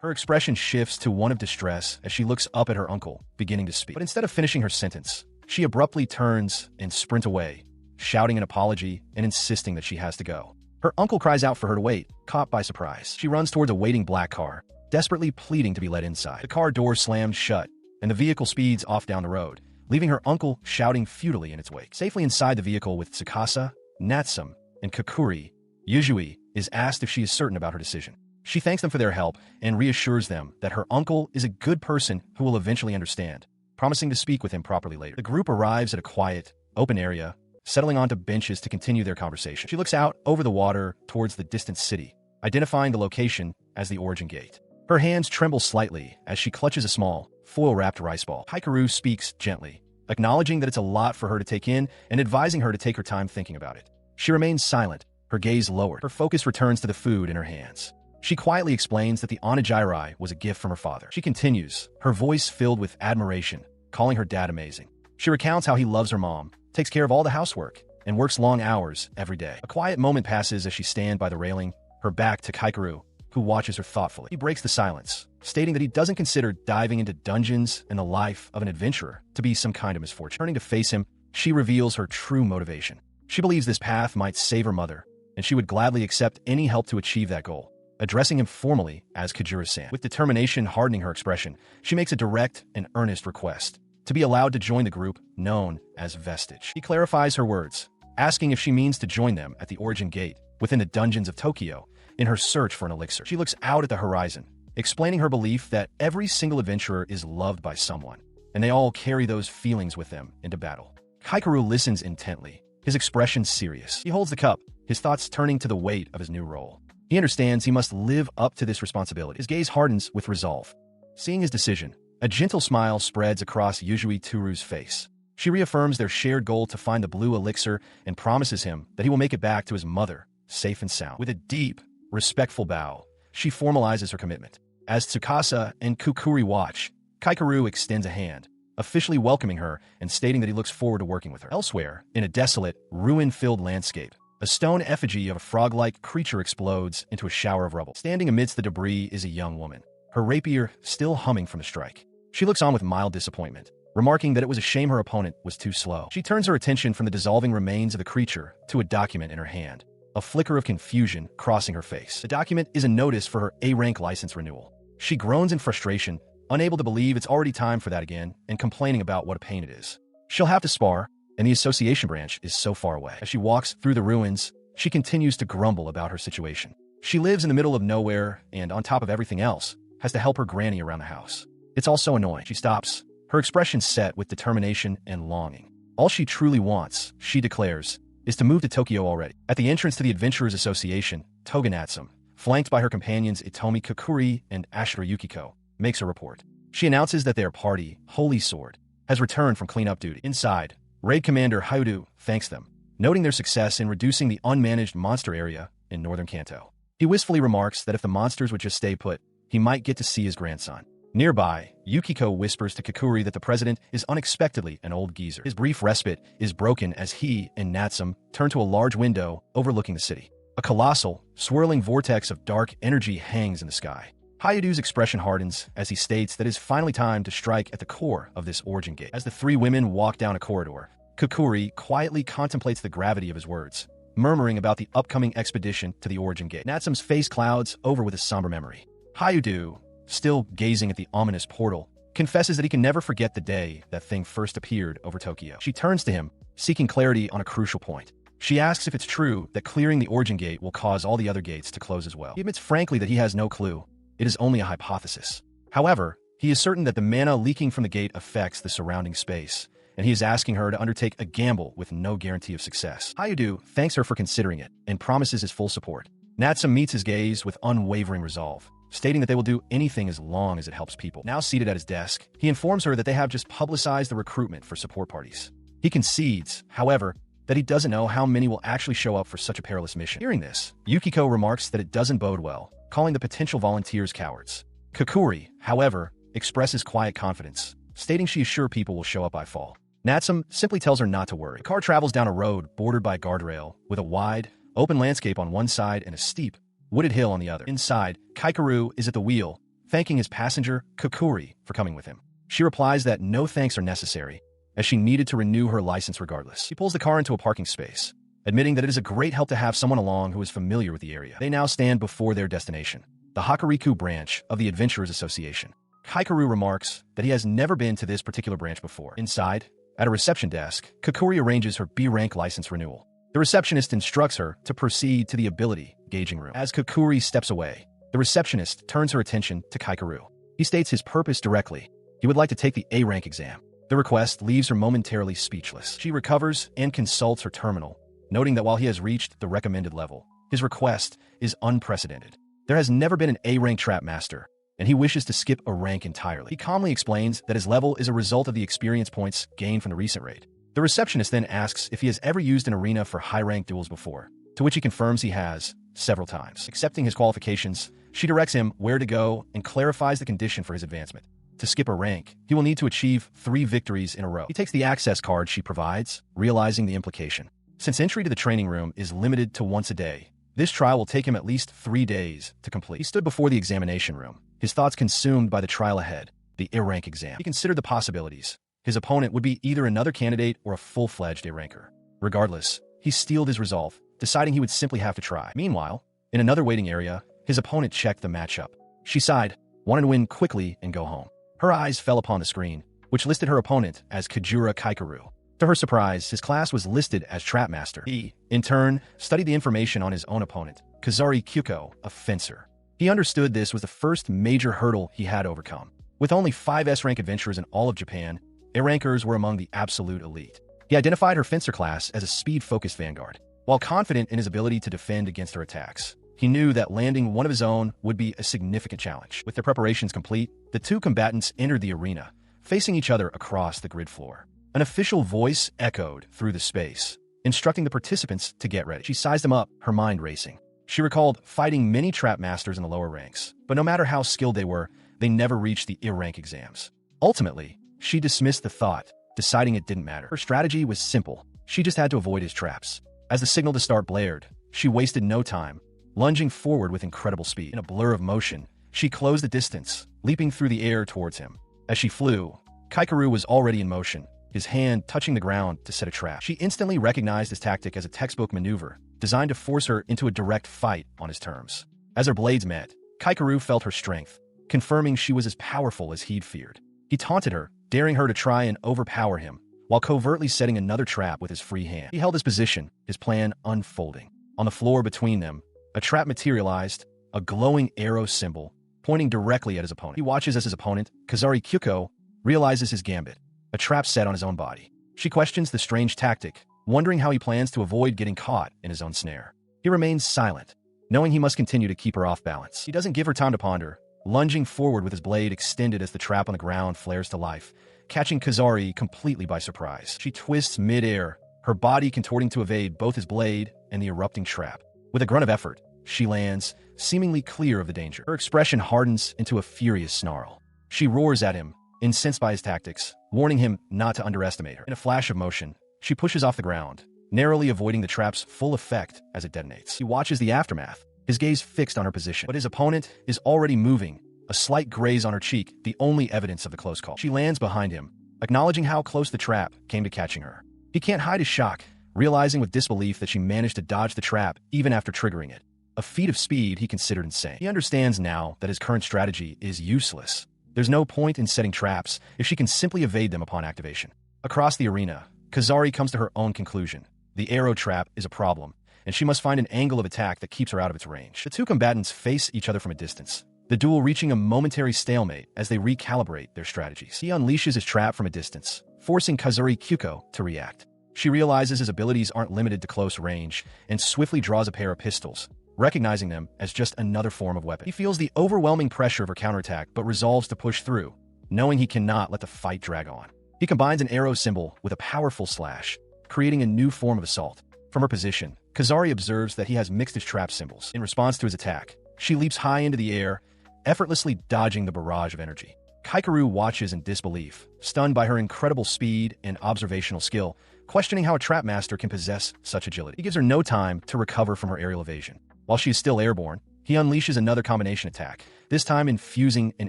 Her expression shifts to one of distress as she looks up at her uncle, beginning to speak. But instead of finishing her sentence, she abruptly turns and sprints away, shouting an apology and insisting that she has to go. Her uncle cries out for her to wait, caught by surprise. She runs towards a waiting black car, desperately pleading to be let inside. The car door slams shut, and the vehicle speeds off down the road, leaving her uncle shouting futilely in its wake. Safely inside the vehicle with Tsukasa, Natsum, and Kakuri, Yujui is asked if she is certain about her decision. She thanks them for their help and reassures them that her uncle is a good person who will eventually understand, promising to speak with him properly later. The group arrives at a quiet, open area, settling onto benches to continue their conversation. She looks out over the water towards the distant city, identifying the location as the Origin Gate. Her hands tremble slightly as she clutches a small, foil-wrapped rice ball. Hikaru speaks gently, acknowledging that it's a lot for her to take in and advising her to take her time thinking about it. She remains silent, her gaze lowered. Her focus returns to the food in her hands. She quietly explains that the onigiri was a gift from her father. She continues, her voice filled with admiration, calling her dad amazing. She recounts how he loves her mom, takes care of all the housework, and works long hours every day. A quiet moment passes as she stands by the railing, her back to Hikaru, who watches her thoughtfully. He breaks the silence, stating that he doesn't consider diving into dungeons and the life of an adventurer to be some kind of misfortune. Turning to face him, she reveals her true motivation. She believes this path might save her mother, and she would gladly accept any help to achieve that goal. Addressing him formally as Kajura-san. With determination hardening her expression, she makes a direct and earnest request to be allowed to join the group known as Vestige. He clarifies her words, asking if she means to join them at the Origin Gate within the dungeons of Tokyo in her search for an elixir. She looks out at the horizon, explaining her belief that every single adventurer is loved by someone, and they all carry those feelings with them into battle. Hikaru listens intently, his expression serious. He holds the cup, his thoughts turning to the weight of his new role. He understands he must live up to this responsibility. His gaze hardens with resolve. Seeing his decision, a gentle smile spreads across Yujui Turu's face. She reaffirms their shared goal to find the blue elixir and promises him that he will make it back to his mother, safe and sound. With a deep, respectful bow, she formalizes her commitment. As Tsukasa and Kukuri watch, Kaikeru extends a hand, officially welcoming her and stating that he looks forward to working with her. Elsewhere, in a desolate, ruin-filled landscape, a stone effigy of a frog-like creature explodes into a shower of rubble. Standing amidst the debris is a young woman, her rapier still humming from the strike. She looks on with mild disappointment, remarking that it was a shame her opponent was too slow. She turns her attention from the dissolving remains of the creature to a document in her hand, a flicker of confusion crossing her face. The document is a notice for her A-rank license renewal. She groans in frustration, unable to believe it's already time for that again, and complaining about what a pain it is. She'll have to spar, and the association branch is so far away. As she walks through the ruins, she continues to grumble about her situation. She lives in the middle of nowhere, and on top of everything else, has to help her granny around the house. It's all so annoying. She stops, her expression set with determination and longing. All she truly wants, she declares, is to move to Tokyo already. At the entrance to the Adventurers Association, Toga Natsum, flanked by her companions Itomi Kakuri and Ashura Yukiko, makes a report. She announces that their party, Holy Sword, has returned from cleanup duty. Inside, Raid Commander Hayudu thanks them, noting their success in reducing the unmanaged monster area in northern Kanto. He wistfully remarks that if the monsters would just stay put, he might get to see his grandson. Nearby, Yukiko whispers to Kakuri that the president is unexpectedly an old geezer. His brief respite is broken as he and Natsum turn to a large window overlooking the city. A colossal, swirling vortex of dark energy hangs in the sky. Hayudu's expression hardens as he states that it is finally time to strike at the core of this origin gate. As the three women walk down a corridor, Kakuri quietly contemplates the gravity of his words, murmuring about the upcoming expedition to the origin gate. Natsum's face clouds over with a somber memory. Hayudu, still gazing at the ominous portal, confesses that he can never forget the day that thing first appeared over Tokyo. She turns to him, seeking clarity on a crucial point. She asks if it's true that clearing the origin gate will cause all the other gates to close as well. He admits frankly that he has no clue. It is only a hypothesis. However, he is certain that the mana leaking from the gate affects the surrounding space, and he is asking her to undertake a gamble with no guarantee of success. Hayudu thanks her for considering it and promises his full support. Natsum meets his gaze with unwavering resolve, stating that they will do anything as long as it helps people. Now seated at his desk, he informs her that they have just publicized the recruitment for support parties. He concedes, however, that he doesn't know how many will actually show up for such a perilous mission. Hearing this, Yukiko remarks that it doesn't bode well, calling the potential volunteers cowards. Kakuri, however, expresses quiet confidence, stating she is sure people will show up by fall. Natsum simply tells her not to worry. The car travels down a road bordered by a guardrail, with a wide, open landscape on one side and a steep, wooded hill on the other. Inside, Kaikeru is at the wheel, thanking his passenger, Kukuri, for coming with him. She replies that no thanks are necessary, as she needed to renew her license regardless. He pulls the car into a parking space, admitting that it is a great help to have someone along who is familiar with the area. They now stand before their destination, the Hokuriku branch of the Adventurers Association. Kaikeru remarks that he has never been to this particular branch before. Inside, at a reception desk, Kukuri arranges her B-rank license renewal. The receptionist instructs her to proceed to the ability gauging room. As Kukuri steps away, the receptionist turns her attention to Kaikeru. He states his purpose directly. He would like to take the A-rank exam. The request leaves her momentarily speechless. She recovers and consults her terminal, noting that while he has reached the recommended level, his request is unprecedented. There has never been an A-rank trap master, and he wishes to skip a rank entirely. He calmly explains that his level is a result of the experience points gained from the recent raid. The receptionist then asks if he has ever used an arena for high-rank duels before, to which he confirms he has, several times. Accepting his qualifications, she directs him where to go and clarifies the condition for his advancement. To skip a rank, he will need to achieve 3 victories in a row. He takes the access card she provides, realizing the implication. Since entry to the training room is limited to once a day, this trial will take him at least 3 days to complete. He stood before the examination room, his thoughts consumed by the trial ahead, the A-rank exam. He considered the possibilities. His opponent would be either another candidate or a full-fledged A-ranker. Regardless, he steeled his resolve, deciding he would simply have to try. Meanwhile, in another waiting area, his opponent checked the matchup. She sighed, wanted to win quickly and go home. Her eyes fell upon the screen, which listed her opponent as Kajura Kaikeru. To her surprise, his class was listed as Trapmaster. He, in turn, studied the information on his own opponent, Kazari Kyuko, a fencer. He understood this was the first major hurdle he had overcome. With only 5 S-rank adventurers in all of Japan, A-rankers were among the absolute elite. He identified her fencer class as a speed-focused vanguard. While confident in his ability to defend against her attacks, he knew that landing one of his own would be a significant challenge. With their preparations complete, the 2 combatants entered the arena, facing each other across the grid floor. An official voice echoed through the space, instructing the participants to get ready. She sized them up, her mind racing. She recalled fighting many trap masters in the lower ranks, but no matter how skilled they were, they never reached the A-rank exams. Ultimately, she dismissed the thought, deciding it didn't matter. Her strategy was simple. She just had to avoid his traps. As the signal to start blared, she wasted no time, lunging forward with incredible speed. In a blur of motion, she closed the distance, leaping through the air towards him. As she flew, Kaikeru was already in motion, his hand touching the ground to set a trap. She instantly recognized his tactic as a textbook maneuver, designed to force her into a direct fight on his terms. As their blades met, Kaikeru felt her strength, confirming she was as powerful as he'd feared. He taunted her, daring her to try and overpower him, while covertly setting another trap with his free hand. He held his position, his plan unfolding. On the floor between them, a trap materialized, a glowing arrow symbol, pointing directly at his opponent. He watches as his opponent, Kazari Kyuko, realizes his gambit, a trap set on his own body. She questions the strange tactic, wondering how he plans to avoid getting caught in his own snare. He remains silent, knowing he must continue to keep her off balance. He doesn't give her time to ponder, lunging forward with his blade extended as the trap on the ground flares to life, catching Kazari completely by surprise. She twists mid-air, her body contorting to evade both his blade and the erupting trap. With a grunt of effort, she lands, seemingly clear of the danger. Her expression hardens into a furious snarl. She roars at him, incensed by his tactics, warning him not to underestimate her. In a flash of motion, she pushes off the ground, narrowly avoiding the trap's full effect as it detonates. He watches the aftermath, his gaze fixed on her position. But his opponent is already moving, a slight graze on her cheek, the only evidence of the close call. She lands behind him, acknowledging how close the trap came to catching her. He can't hide his shock, realizing with disbelief that she managed to dodge the trap even after triggering it. A feat of speed he considered insane. He understands now that his current strategy is useless. There's no point in setting traps if she can simply evade them upon activation. Across the arena, Kazari comes to her own conclusion. The arrow trap is a problem, and she must find an angle of attack that keeps her out of its range. The 2 combatants face each other from a distance, the duel reaching a momentary stalemate as they recalibrate their strategies. He unleashes his trap from a distance, forcing Kazari Kyuko to react. She realizes his abilities aren't limited to close range and swiftly draws a pair of pistols, recognizing them as just another form of weapon. He feels the overwhelming pressure of her counterattack but resolves to push through, knowing he cannot let the fight drag on. He combines an arrow symbol with a powerful slash, creating a new form of assault. From her position, Kazari observes that he has mixed his trap symbols. In response to his attack, she leaps high into the air, effortlessly dodging the barrage of energy. Kaikeru watches in disbelief, stunned by her incredible speed and observational skill, questioning how a trapmaster can possess such agility. He gives her no time to recover from her aerial evasion. While she is still airborne, he unleashes another combination attack, this time infusing an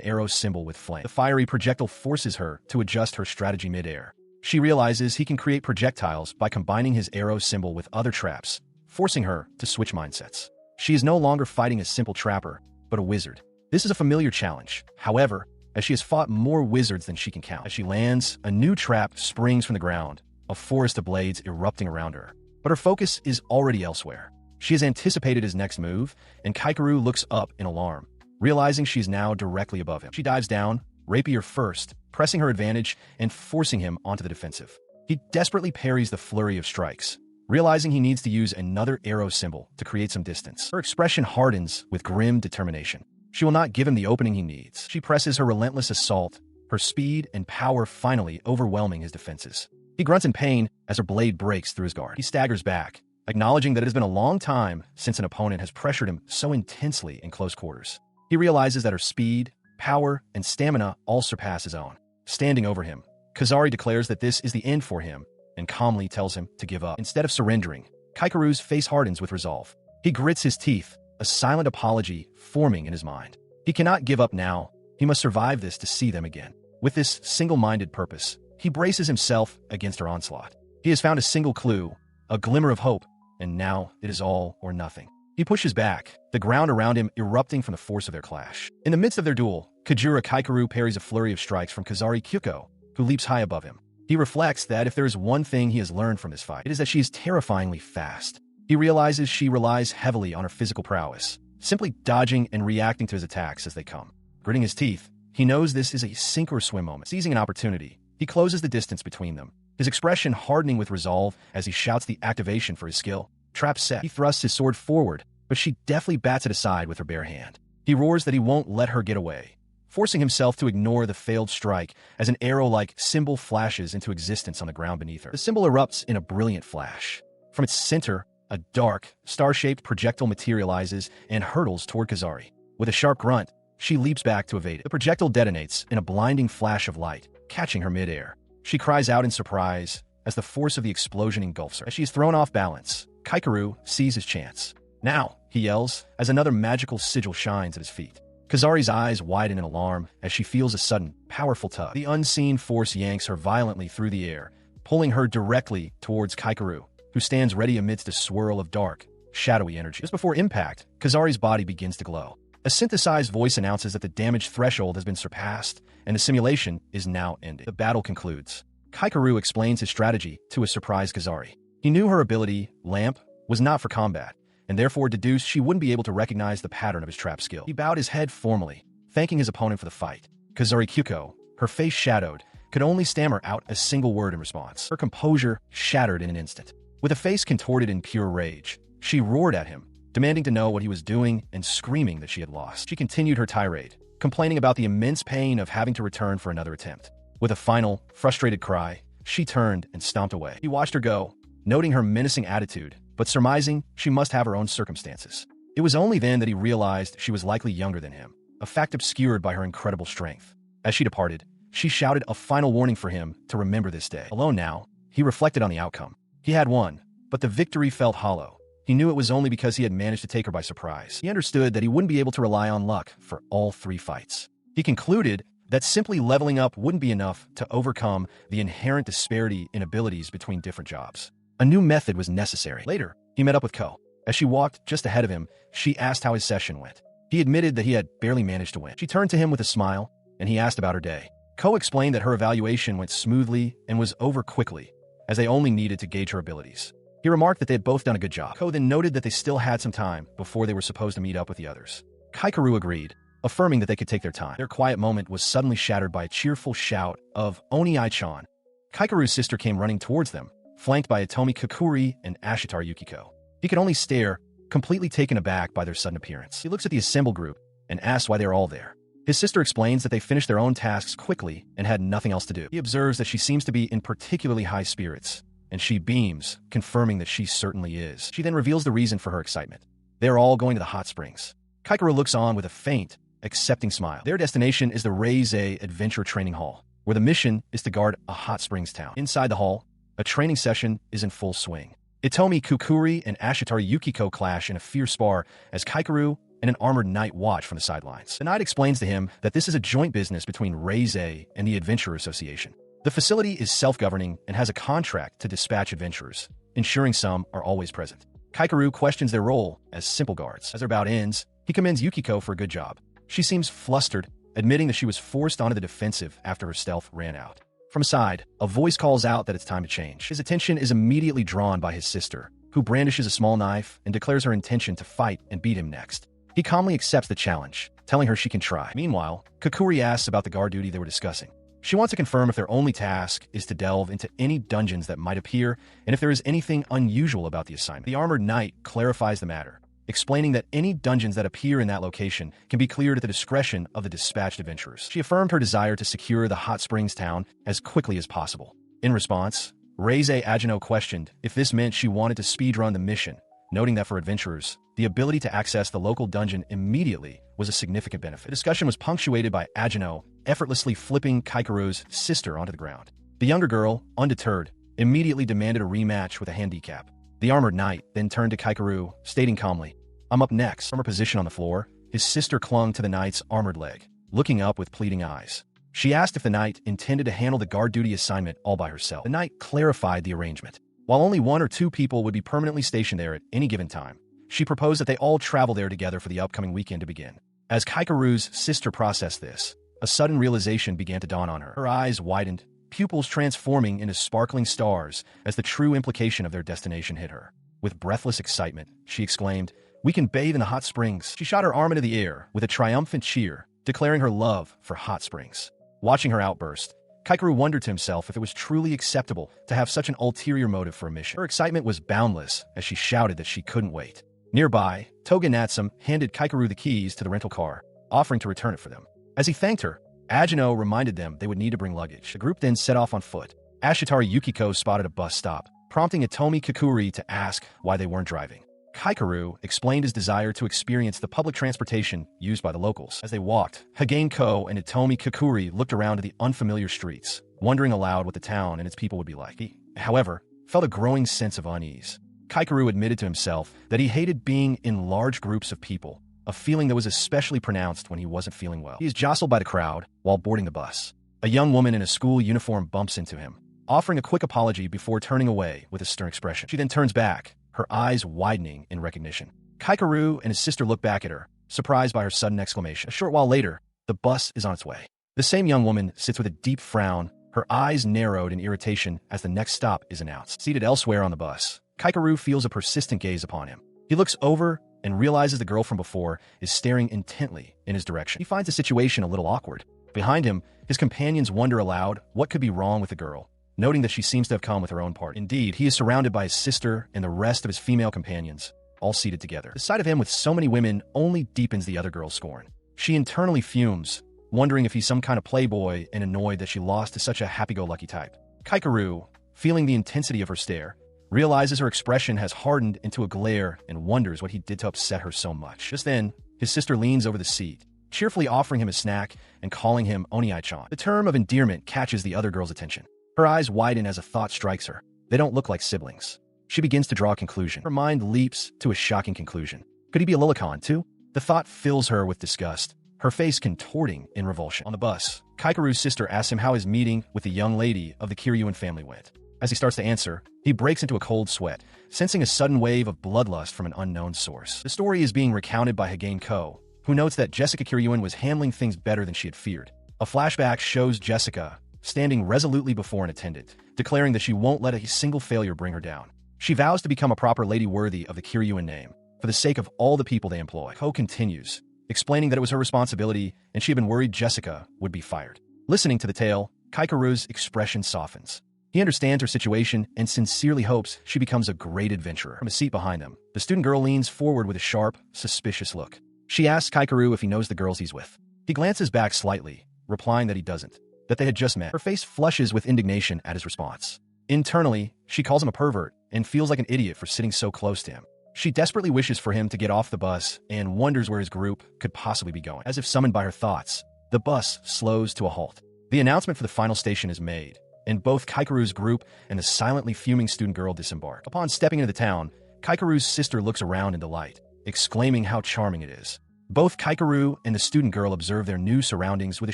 arrow symbol with flame. The fiery projectile forces her to adjust her strategy mid-air. She realizes he can create projectiles by combining his arrow symbol with other traps, forcing her to switch mindsets. She is no longer fighting a simple trapper, but a wizard. This is a familiar challenge, however, as she has fought more wizards than she can count. As she lands, a new trap springs from the ground, a forest of blades erupting around her. But her focus is already elsewhere. She has anticipated his next move, and Kaikeru looks up in alarm, realizing she is now directly above him. She dives down, rapier first, pressing her advantage and forcing him onto the defensive. He desperately parries the flurry of strikes, realizing he needs to use another arrow symbol to create some distance. Her expression hardens with grim determination. She will not give him the opening he needs. She presses her relentless assault, her speed and power finally overwhelming his defenses. He grunts in pain as her blade breaks through his guard. He staggers back, acknowledging that it has been a long time since an opponent has pressured him so intensely in close quarters. He realizes that her speed, power, and stamina all surpass his own. Standing over him, Kazari declares that this is the end for him and calmly tells him to give up. Instead of surrendering, Kaikeru's face hardens with resolve. He grits his teeth, a silent apology forming in his mind. He cannot give up now. He must survive this to see them again. With this single-minded purpose, he braces himself against her onslaught. He has found a single clue, a glimmer of hope, and now it is all or nothing. He pushes back, the ground around him erupting from the force of their clash. In the midst of their duel, Kajura Kaikeru parries a flurry of strikes from Kazari Kyuko, who leaps high above him. He reflects that if there is one thing he has learned from this fight, it is that she is terrifyingly fast. He realizes she relies heavily on her physical prowess, simply dodging and reacting to his attacks as they come. Gritting his teeth, he knows this is a sink-or-swim moment. Seizing an opportunity, he closes the distance between them, his expression hardening with resolve as he shouts the activation for his skill. Trap set. He thrusts his sword forward, but she deftly bats it aside with her bare hand. He roars that he won't let her get away, forcing himself to ignore the failed strike as an arrow-like symbol flashes into existence on the ground beneath her. The symbol erupts in a brilliant flash. From its center, a dark, star-shaped projectile materializes and hurtles toward Kazari. With a sharp grunt, she leaps back to evade it. The projectile detonates in a blinding flash of light, catching her mid-air. She cries out in surprise as the force of the explosion engulfs her. As she is thrown off balance, Kaikeru sees his chance. Now, he yells, as another magical sigil shines at his feet. Kazari's eyes widen in alarm as she feels a sudden, powerful tug. The unseen force yanks her violently through the air, pulling her directly towards Kaikeru, who stands ready amidst a swirl of dark, shadowy energy. Just before impact, Kazari's body begins to glow. A synthesized voice announces that the damage threshold has been surpassed, and the simulation is now ending. The battle concludes. Kaikeru explains his strategy to a surprised Kazari. He knew her ability, Lamp, was not for combat, and therefore deduced she wouldn't be able to recognize the pattern of his trap skill. He bowed his head formally, thanking his opponent for the fight. Kazari Kyuko, her face shadowed, could only stammer out a single word in response. Her composure shattered in an instant. With a face contorted in pure rage, she roared at him, demanding to know what he was doing and screaming that she had lost. She continued her tirade, complaining about the immense pain of having to return for another attempt. With a final, frustrated cry, she turned and stomped away. He watched her go, noting her menacing attitude, but surmising she must have her own circumstances. It was only then that he realized she was likely younger than him, a fact obscured by her incredible strength. As she departed, she shouted a final warning for him to remember this day. Alone now, he reflected on the outcome. He had won, but the victory felt hollow. He knew it was only because he had managed to take her by surprise. He understood that he wouldn't be able to rely on luck for all three fights. He concluded that simply leveling up wouldn't be enough to overcome the inherent disparity in abilities between different jobs. A new method was necessary. Later, he met up with Ko. As she walked just ahead of him, she asked how his session went. He admitted that he had barely managed to win. She turned to him with a smile, and he asked about her day. Ko explained that her evaluation went smoothly and was over quickly, as they only needed to gauge her abilities. He remarked that they had both done a good job. Ko then noted that they still had some time before they were supposed to meet up with the others. Kaikeru agreed, affirming that they could take their time. Their quiet moment was suddenly shattered by a cheerful shout of "Oni Ai-chan." Kaikeru's sister came running towards them, flanked by Itomi Kukuri and Ashitari Yukiko. He could only stare, completely taken aback by their sudden appearance. He looks at the assembled group and asks why they are all there. His sister explains that they finished their own tasks quickly and had nothing else to do. He observes that she seems to be in particularly high spirits, and she beams, confirming that she certainly is. She then reveals the reason for her excitement. They are all going to the hot springs. Kaikeru looks on with a faint, accepting smile. Their destination is the Reize Adventure Training Hall, where the mission is to guard a hot springs town. Inside the hall, a training session is in full swing. Itomi Kukuri and Ashitari Yukiko clash in a fierce spar as Kaikeru and an armored knight watch from the sidelines. The knight explains to him that this is a joint business between Reize and the Adventurer Association. The facility is self-governing and has a contract to dispatch adventurers, ensuring some are always present. Kaikeru questions their role as simple guards. As their bout ends, he commends Yukiko for a good job. She seems flustered, admitting that she was forced onto the defensive after her stealth ran out. From aside, a voice calls out that it's time to change. His attention is immediately drawn by his sister, who brandishes a small knife and declares her intention to fight and beat him next. He calmly accepts the challenge, telling her she can try. Meanwhile, Kokuri asks about the guard duty they were discussing. She wants to confirm if their only task is to delve into any dungeons that might appear and if there is anything unusual about the assignment. The armored knight clarifies the matter, explaining that any dungeons that appear in that location can be cleared at the discretion of the dispatched adventurers. She affirmed her desire to secure the Hot Springs town as quickly as possible. In response, Reize Agino questioned if this meant she wanted to speedrun the mission, noting that for adventurers, the ability to access the local dungeon immediately was a significant benefit. The discussion was punctuated by Agino effortlessly flipping Kaikeru's sister onto the ground. The younger girl, undeterred, immediately demanded a rematch with a handicap. The armored knight then turned to Kaikeru, stating calmly, "I'm up next." From her position on the floor, his sister clung to the knight's armored leg, looking up with pleading eyes. She asked if the knight intended to handle the guard duty assignment all by herself. The knight clarified the arrangement. While only 1 or 2 people would be permanently stationed there at any given time, she proposed that they all travel there together for the upcoming weekend to begin. As Kaikeru's sister processed this, a sudden realization began to dawn on her. Her eyes widened, pupils transforming into sparkling stars as the true implication of their destination hit her. With breathless excitement, she exclaimed, "We can bathe in the hot springs." She shot her arm into the air with a triumphant cheer, declaring her love for hot springs. Watching her outburst, Kaikeru wondered to himself if it was truly acceptable to have such an ulterior motive for a mission. Her excitement was boundless as she shouted that she couldn't wait. Nearby, Toga Natsum handed Kaikeru the keys to the rental car, offering to return it for them. As he thanked her, Agino reminded them they would need to bring luggage. The group then set off on foot. Ashitari Yukiko spotted a bus stop, prompting Itomi Kokuri to ask why they weren't driving. Kaikeru explained his desire to experience the public transportation used by the locals. As they walked, Hagane Ko and Itomi Kokuri looked around at the unfamiliar streets, wondering aloud what the town and its people would be like. He, however, felt a growing sense of unease. Kaikeru admitted to himself that he hated being in large groups of people, a feeling that was especially pronounced when he wasn't feeling well. He is jostled by the crowd while boarding the bus. A young woman in a school uniform bumps into him, offering a quick apology before turning away with a stern expression. She then turns back, her eyes widening in recognition. Kaikeru and his sister look back at her, surprised by her sudden exclamation. A short while later, the bus is on its way. The same young woman sits with a deep frown, her eyes narrowed in irritation as the next stop is announced. Seated elsewhere on the bus, Kaikeru feels a persistent gaze upon him. He looks over and realizes the girl from before is staring intently in his direction. He finds the situation a little awkward. Behind him, his companions wonder aloud what could be wrong with the girl, noting that she seems to have come with her own party. Indeed, he is surrounded by his sister and the rest of his female companions, all seated together. The sight of him with so many women only deepens the other girl's scorn. She internally fumes, wondering if he's some kind of playboy and annoyed that she lost to such a happy-go-lucky type. Kaikeru, feeling the intensity of her stare, realizes her expression has hardened into a glare and wonders what he did to upset her so much. Just then, his sister leans over the seat, cheerfully offering him a snack and calling him Oniai-chan. The term of endearment catches the other girl's attention. Her eyes widen as a thought strikes her. They don't look like siblings. She begins to draw a conclusion. Her mind leaps to a shocking conclusion. Could he be a Lilicon, too? The thought fills her with disgust, her face contorting in revulsion. On the bus, Kaikeru's sister asks him how his meeting with the young lady of the Kiryuin family went. As he starts to answer, he breaks into a cold sweat, sensing a sudden wave of bloodlust from an unknown source. The story is being recounted by Hagane Ko, who notes that Jessica Kiryuin was handling things better than she had feared. A flashback shows Jessica standing resolutely before an attendant, declaring that she won't let a single failure bring her down. She vows to become a proper lady worthy of the Kiryuin name, for the sake of all the people they employ. Ko continues, explaining that it was her responsibility and she had been worried Jessica would be fired. Listening to the tale, Kaikeru's expression softens. He understands her situation and sincerely hopes she becomes a great adventurer. From a seat behind them, the student girl leans forward with a sharp, suspicious look. She asks Kaikeru if he knows the girls he's with. He glances back slightly, replying that he doesn't, that they had just met. Her face flushes with indignation at his response. Internally, she calls him a pervert and feels like an idiot for sitting so close to him. She desperately wishes for him to get off the bus and wonders where his group could possibly be going. As if summoned by her thoughts, the bus slows to a halt. The announcement for the final station is made, and both Kaikeru's group and the silently fuming student girl disembark. Upon stepping into the town, Kaikeru's sister looks around in delight, exclaiming how charming it is. Both Kaikeru and the student girl observe their new surroundings with a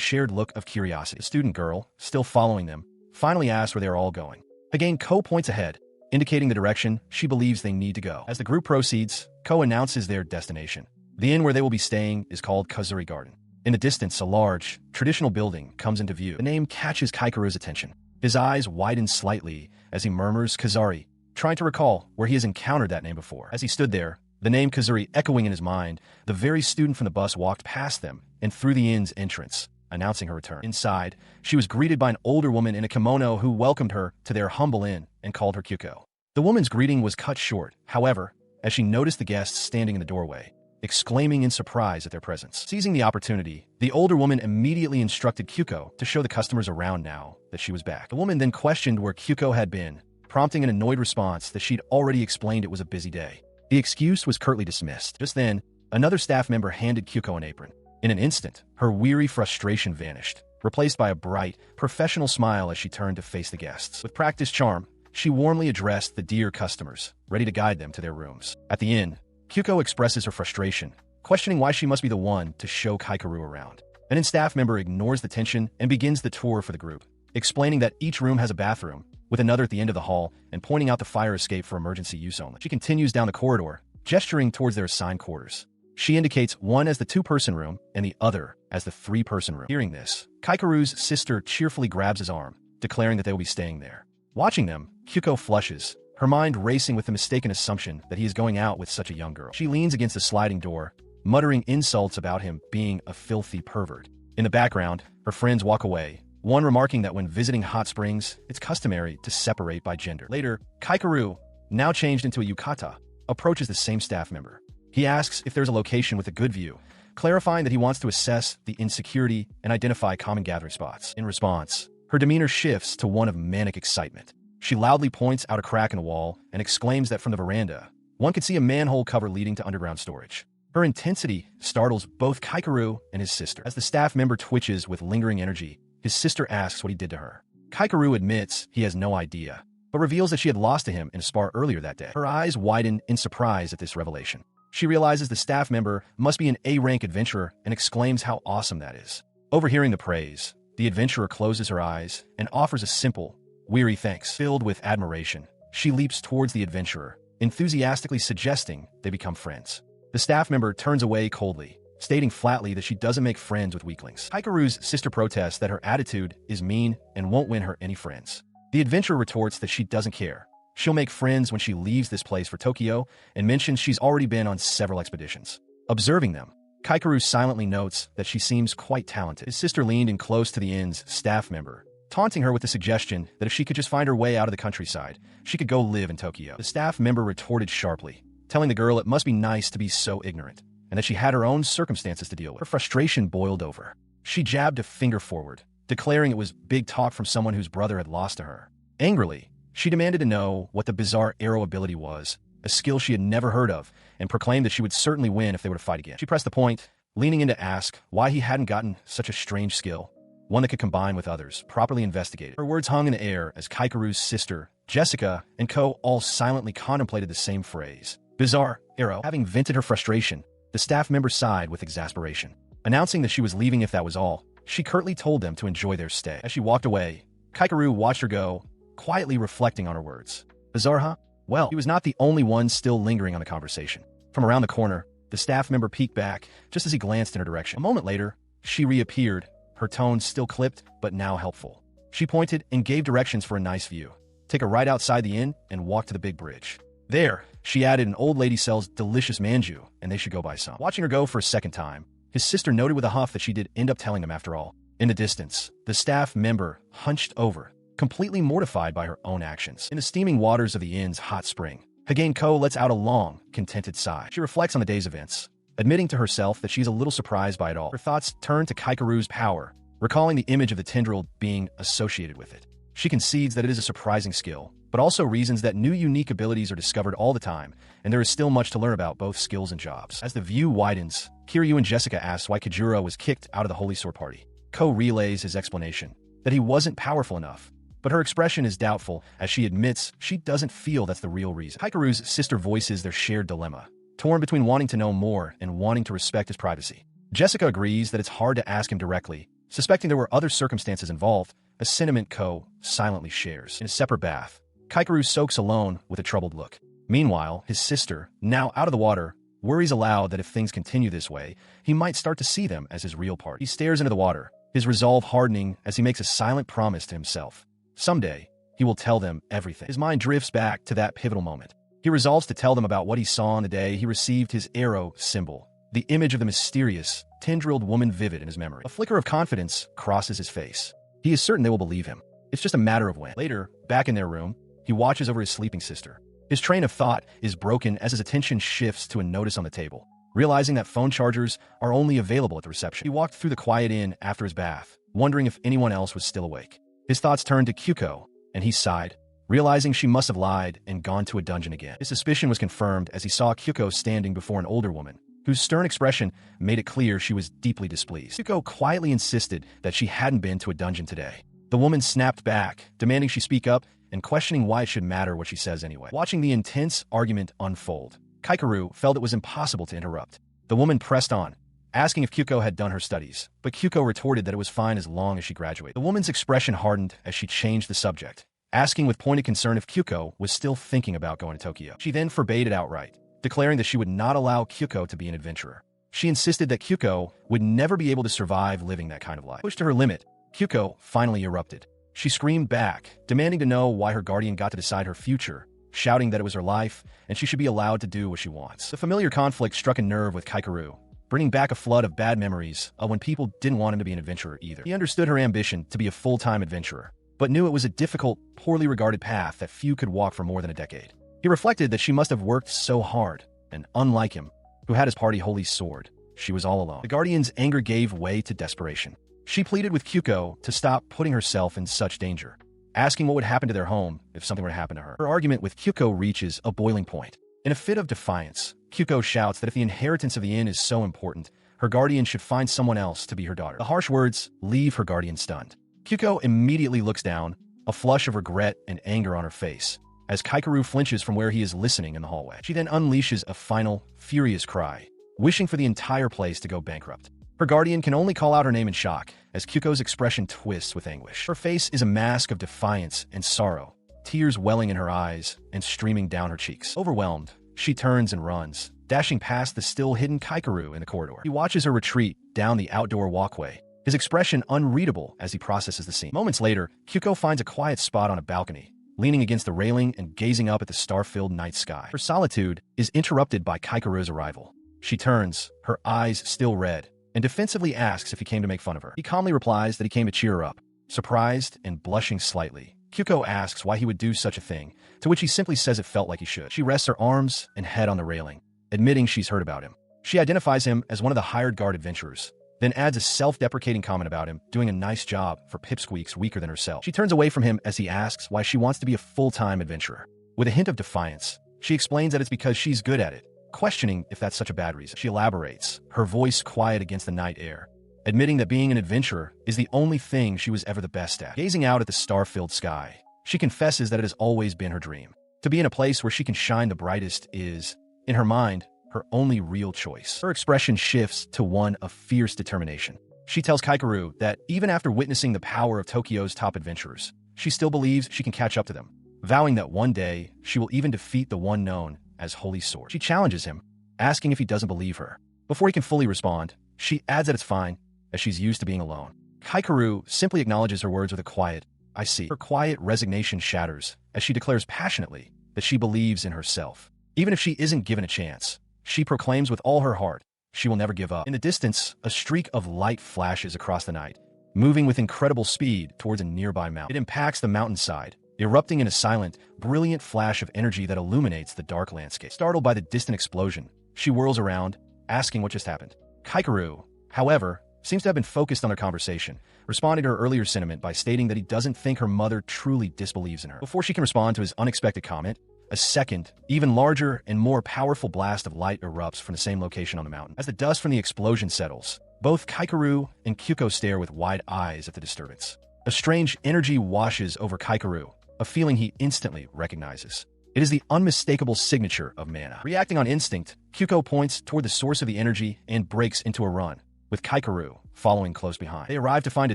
shared look of curiosity. The student girl, still following them, finally asks where they are all going. Again, Ko points ahead, indicating the direction she believes they need to go. As the group proceeds, Ko announces their destination. The inn where they will be staying is called Kazuri Garden. In the distance, a large, traditional building comes into view. The name catches Kaikeru's attention. His eyes widen slightly as he murmurs Kazari, trying to recall where he has encountered that name before. As he stood there, the name Kazuri echoing in his mind, the very student from the bus walked past them and through the inn's entrance, announcing her return. Inside, she was greeted by an older woman in a kimono who welcomed her to their humble inn and called her Kyuko. The woman's greeting was cut short, however, as she noticed the guests standing in the doorway, exclaiming in surprise at their presence. Seizing the opportunity, the older woman immediately instructed Kyuko to show the customers around now that she was back. The woman then questioned where Kyuko had been, prompting an annoyed response that she'd already explained it was a busy day. The excuse was curtly dismissed. Just then, another staff member handed Kyuko an apron. In an instant, her weary frustration vanished, replaced by a bright, professional smile as she turned to face the guests. With practiced charm, she warmly addressed the dear customers, ready to guide them to their rooms. At the inn, Kyuko expresses her frustration, questioning why she must be the one to show Kaikeru around. An in-staff member ignores the tension and begins the tour for the group, explaining that each room has a bathroom, with another at the end of the hall, and pointing out the fire escape for emergency use only. She continues down the corridor, gesturing towards their assigned quarters. She indicates one as the 2-person room and the other as the 3-person room. Hearing this, Kaikeru's sister cheerfully grabs his arm, declaring that they will be staying there. Watching them, Kyuko flushes, her mind racing with the mistaken assumption that he is going out with such a young girl. She leans against the sliding door, muttering insults about him being a filthy pervert. In the background, her friends walk away, one remarking that when visiting hot springs, it's customary to separate by gender. Later, Kaikeru, now changed into a yukata, approaches the same staff member. He asks if there's a location with a good view, clarifying that he wants to assess the insecurity and identify common gathering spots. In response, her demeanor shifts to one of manic excitement. She loudly points out a crack in the wall and exclaims that from the veranda, one could see a manhole cover leading to underground storage. Her intensity startles both Kaikeru and his sister. As the staff member twitches with lingering energy, his sister asks what he did to her. Kaikeru admits he has no idea, but reveals that she had lost to him in a spar earlier that day. Her eyes widen in surprise at this revelation. She realizes the staff member must be an A-rank adventurer and exclaims how awesome that is. Overhearing the praise, the adventurer closes her eyes and offers a simple, weary thanks. Filled with admiration, she leaps towards the adventurer, enthusiastically suggesting they become friends. The staff member turns away coldly, stating flatly that she doesn't make friends with weaklings. Kaikeru's sister protests that her attitude is mean and won't win her any friends. The adventurer retorts that she doesn't care. She'll make friends when she leaves this place for Tokyo and mentions she's already been on several expeditions. Observing them, Kaikeru silently notes that she seems quite talented. His sister leaned in close to the inn's staff member, taunting her with the suggestion that if she could just find her way out of the countryside, she could go live in Tokyo. The staff member retorted sharply, telling the girl it must be nice to be so ignorant, and that she had her own circumstances to deal with. Her frustration boiled over. She jabbed a finger forward, declaring it was big talk from someone whose brother had lost to her. Angrily, she demanded to know what the bizarre arrow ability was, a skill she had never heard of, and proclaimed that she would certainly win if they were to fight again. She pressed the point, leaning in to ask why he hadn't gotten such a strange skill, one that could combine with others, properly investigated. Her words hung in the air as Kaikeru's sister, Jessica, and Ko all silently contemplated the same phrase. Bizarre arrow. Having vented her frustration, the staff member sighed with exasperation. Announcing that she was leaving if that was all, she curtly told them to enjoy their stay. As she walked away, Kaikeru watched her go, quietly reflecting on her words. Bizarre, huh? Well, he was not the only one still lingering on the conversation. From around the corner, the staff member peeked back just as he glanced in her direction. A moment later, she reappeared, her tone still clipped, but now helpful. She pointed and gave directions for a nice view. Take a right outside the inn and walk to the big bridge. There, she added, an old lady sells delicious manju, and they should go buy some. Watching her go for a second time, his sister noted with a huff that she did end up telling him after all. In the distance, the staff member hunched over, completely mortified by her own actions. In the steaming waters of the inn's hot spring, Hagane Ko lets out a long, contented sigh. She reflects on the day's events, admitting to herself that she's a little surprised by it all. Her thoughts turn to Kaikeru's power, recalling the image of the tendril being associated with it. She concedes that it is a surprising skill, but also reasons that new unique abilities are discovered all the time, and there is still much to learn about both skills and jobs. As the view widens, Kiryu and Jessica ask why Kajuro was kicked out of the Holy Sword Party. Ko relays his explanation, that he wasn't powerful enough, but her expression is doubtful as she admits she doesn't feel that's the real reason. Kaikeru's sister voices their shared dilemma, torn between wanting to know more and wanting to respect his privacy. Jessica agrees that it's hard to ask him directly, suspecting there were other circumstances involved, a sentiment Ko silently shares. In a separate bath, Kaikeru soaks alone with a troubled look. Meanwhile, his sister, now out of the water, worries aloud that if things continue this way, he might start to see them as his real part. He stares into the water, his resolve hardening as he makes a silent promise to himself. Someday, he will tell them everything. His mind drifts back to that pivotal moment. He resolves to tell them about what he saw on the day he received his arrow symbol, the image of the mysterious, tendrilled woman vivid in his memory. A flicker of confidence crosses his face. He is certain they will believe him. It's just a matter of when. Later, back in their room, he watches over his sleeping sister. His train of thought is broken as his attention shifts to a notice on the table. Realizing that phone chargers are only available at the reception, he walked through the quiet inn after his bath, wondering if anyone else was still awake. His thoughts turned to Kyuko, and he sighed, realizing she must have lied and gone to a dungeon again. His suspicion was confirmed as he saw Kyuko standing before an older woman, whose stern expression made it clear she was deeply displeased. Kyuko quietly insisted that she hadn't been to a dungeon today. The woman snapped back, demanding she speak up and questioning why it should matter what she says anyway. Watching the intense argument unfold, Kaikeru felt it was impossible to interrupt. The woman pressed on, asking if Kyuko had done her studies, but Kyuko retorted that it was fine as long as she graduated. The woman's expression hardened as she changed the subject, asking with pointed concern if Kyuko was still thinking about going to Tokyo. She then forbade it outright, declaring that she would not allow Kyuko to be an adventurer. She insisted that Kyuko would never be able to survive living that kind of life. Pushed to her limit, Kyuko finally erupted. She screamed back, demanding to know why her guardian got to decide her future, shouting that it was her life and she should be allowed to do what she wants. The familiar conflict struck a nerve with Kaikeru, bringing back a flood of bad memories of when people didn't want him to be an adventurer either. He understood her ambition to be a full-time adventurer, but knew it was a difficult, poorly regarded path that few could walk for more than a decade. He reflected that she must have worked so hard, and unlike him, who had his party holy sword, she was all alone. The guardian's anger gave way to desperation. She pleaded with Kyuko to stop putting herself in such danger, asking what would happen to their home if something were to happen to her. Her argument with Kyuko reaches a boiling point. In a fit of defiance, Kyuko shouts that if the inheritance of the inn is so important, her guardian should find someone else to be her daughter. The harsh words leave her guardian stunned. Kyuko immediately looks down, a flush of regret and anger on her face, as Kaikeru flinches from where he is listening in the hallway. She then unleashes a final, furious cry, wishing for the entire place to go bankrupt. Her guardian can only call out her name in shock, as Kyuko's expression twists with anguish. Her face is a mask of defiance and sorrow, tears welling in her eyes and streaming down her cheeks. Overwhelmed, she turns and runs, dashing past the still-hidden Kaikeru in the corridor. He watches her retreat down the outdoor walkway, his expression unreadable as he processes the scene. Moments later, Kyuko finds a quiet spot on a balcony, leaning against the railing and gazing up at the star-filled night sky. Her solitude is interrupted by Kaikeru's arrival. She turns, her eyes still red, and defensively asks if he came to make fun of her. He calmly replies that he came to cheer her up. Surprised and blushing slightly, Kyuko asks why he would do such a thing, to which he simply says it felt like he should. She rests her arms and head on the railing, admitting she's heard about him. She identifies him as one of the hired guard adventurers, then adds a self-deprecating comment about him doing a nice job for pipsqueaks weaker than herself. She turns away from him as he asks why she wants to be a full-time adventurer. With a hint of defiance, she explains that it's because she's good at it, questioning if that's such a bad reason. She elaborates, her voice quiet against the night air, admitting that being an adventurer is the only thing she was ever the best at. Gazing out at the star-filled sky, she confesses that it has always been her dream. To be in a place where she can shine the brightest is, in her mind, her only real choice. Her expression shifts to one of fierce determination. She tells Kaikeru that even after witnessing the power of Tokyo's top adventurers, she still believes she can catch up to them, vowing that one day she will even defeat the one known as Holy Sword. She challenges him, asking if he doesn't believe her. Before he can fully respond, she adds that it's fine, as she's used to being alone. Kaikeru simply acknowledges her words with a quiet, "I see." Her quiet resignation shatters as she declares passionately that she believes in herself. Even if she isn't given a chance, she proclaims with all her heart, she will never give up. In the distance, a streak of light flashes across the night, moving with incredible speed towards a nearby mountain. It impacts the mountainside, erupting in a silent, brilliant flash of energy that illuminates the dark landscape. Startled by the distant explosion, she whirls around, asking what just happened. Kaikeru, however, seems to have been focused on their conversation, responding to her earlier sentiment by stating that he doesn't think her mother truly disbelieves in her. Before she can respond to his unexpected comment, a second, even larger and more powerful blast of light erupts from the same location on the mountain. As the dust from the explosion settles, both Kaikeru and Kyuko stare with wide eyes at the disturbance. A strange energy washes over Kaikeru, a feeling he instantly recognizes. It is the unmistakable signature of mana. Reacting on instinct, Kyuko points toward the source of the energy and breaks into a run, with Kaikeru following close behind. They arrive to find a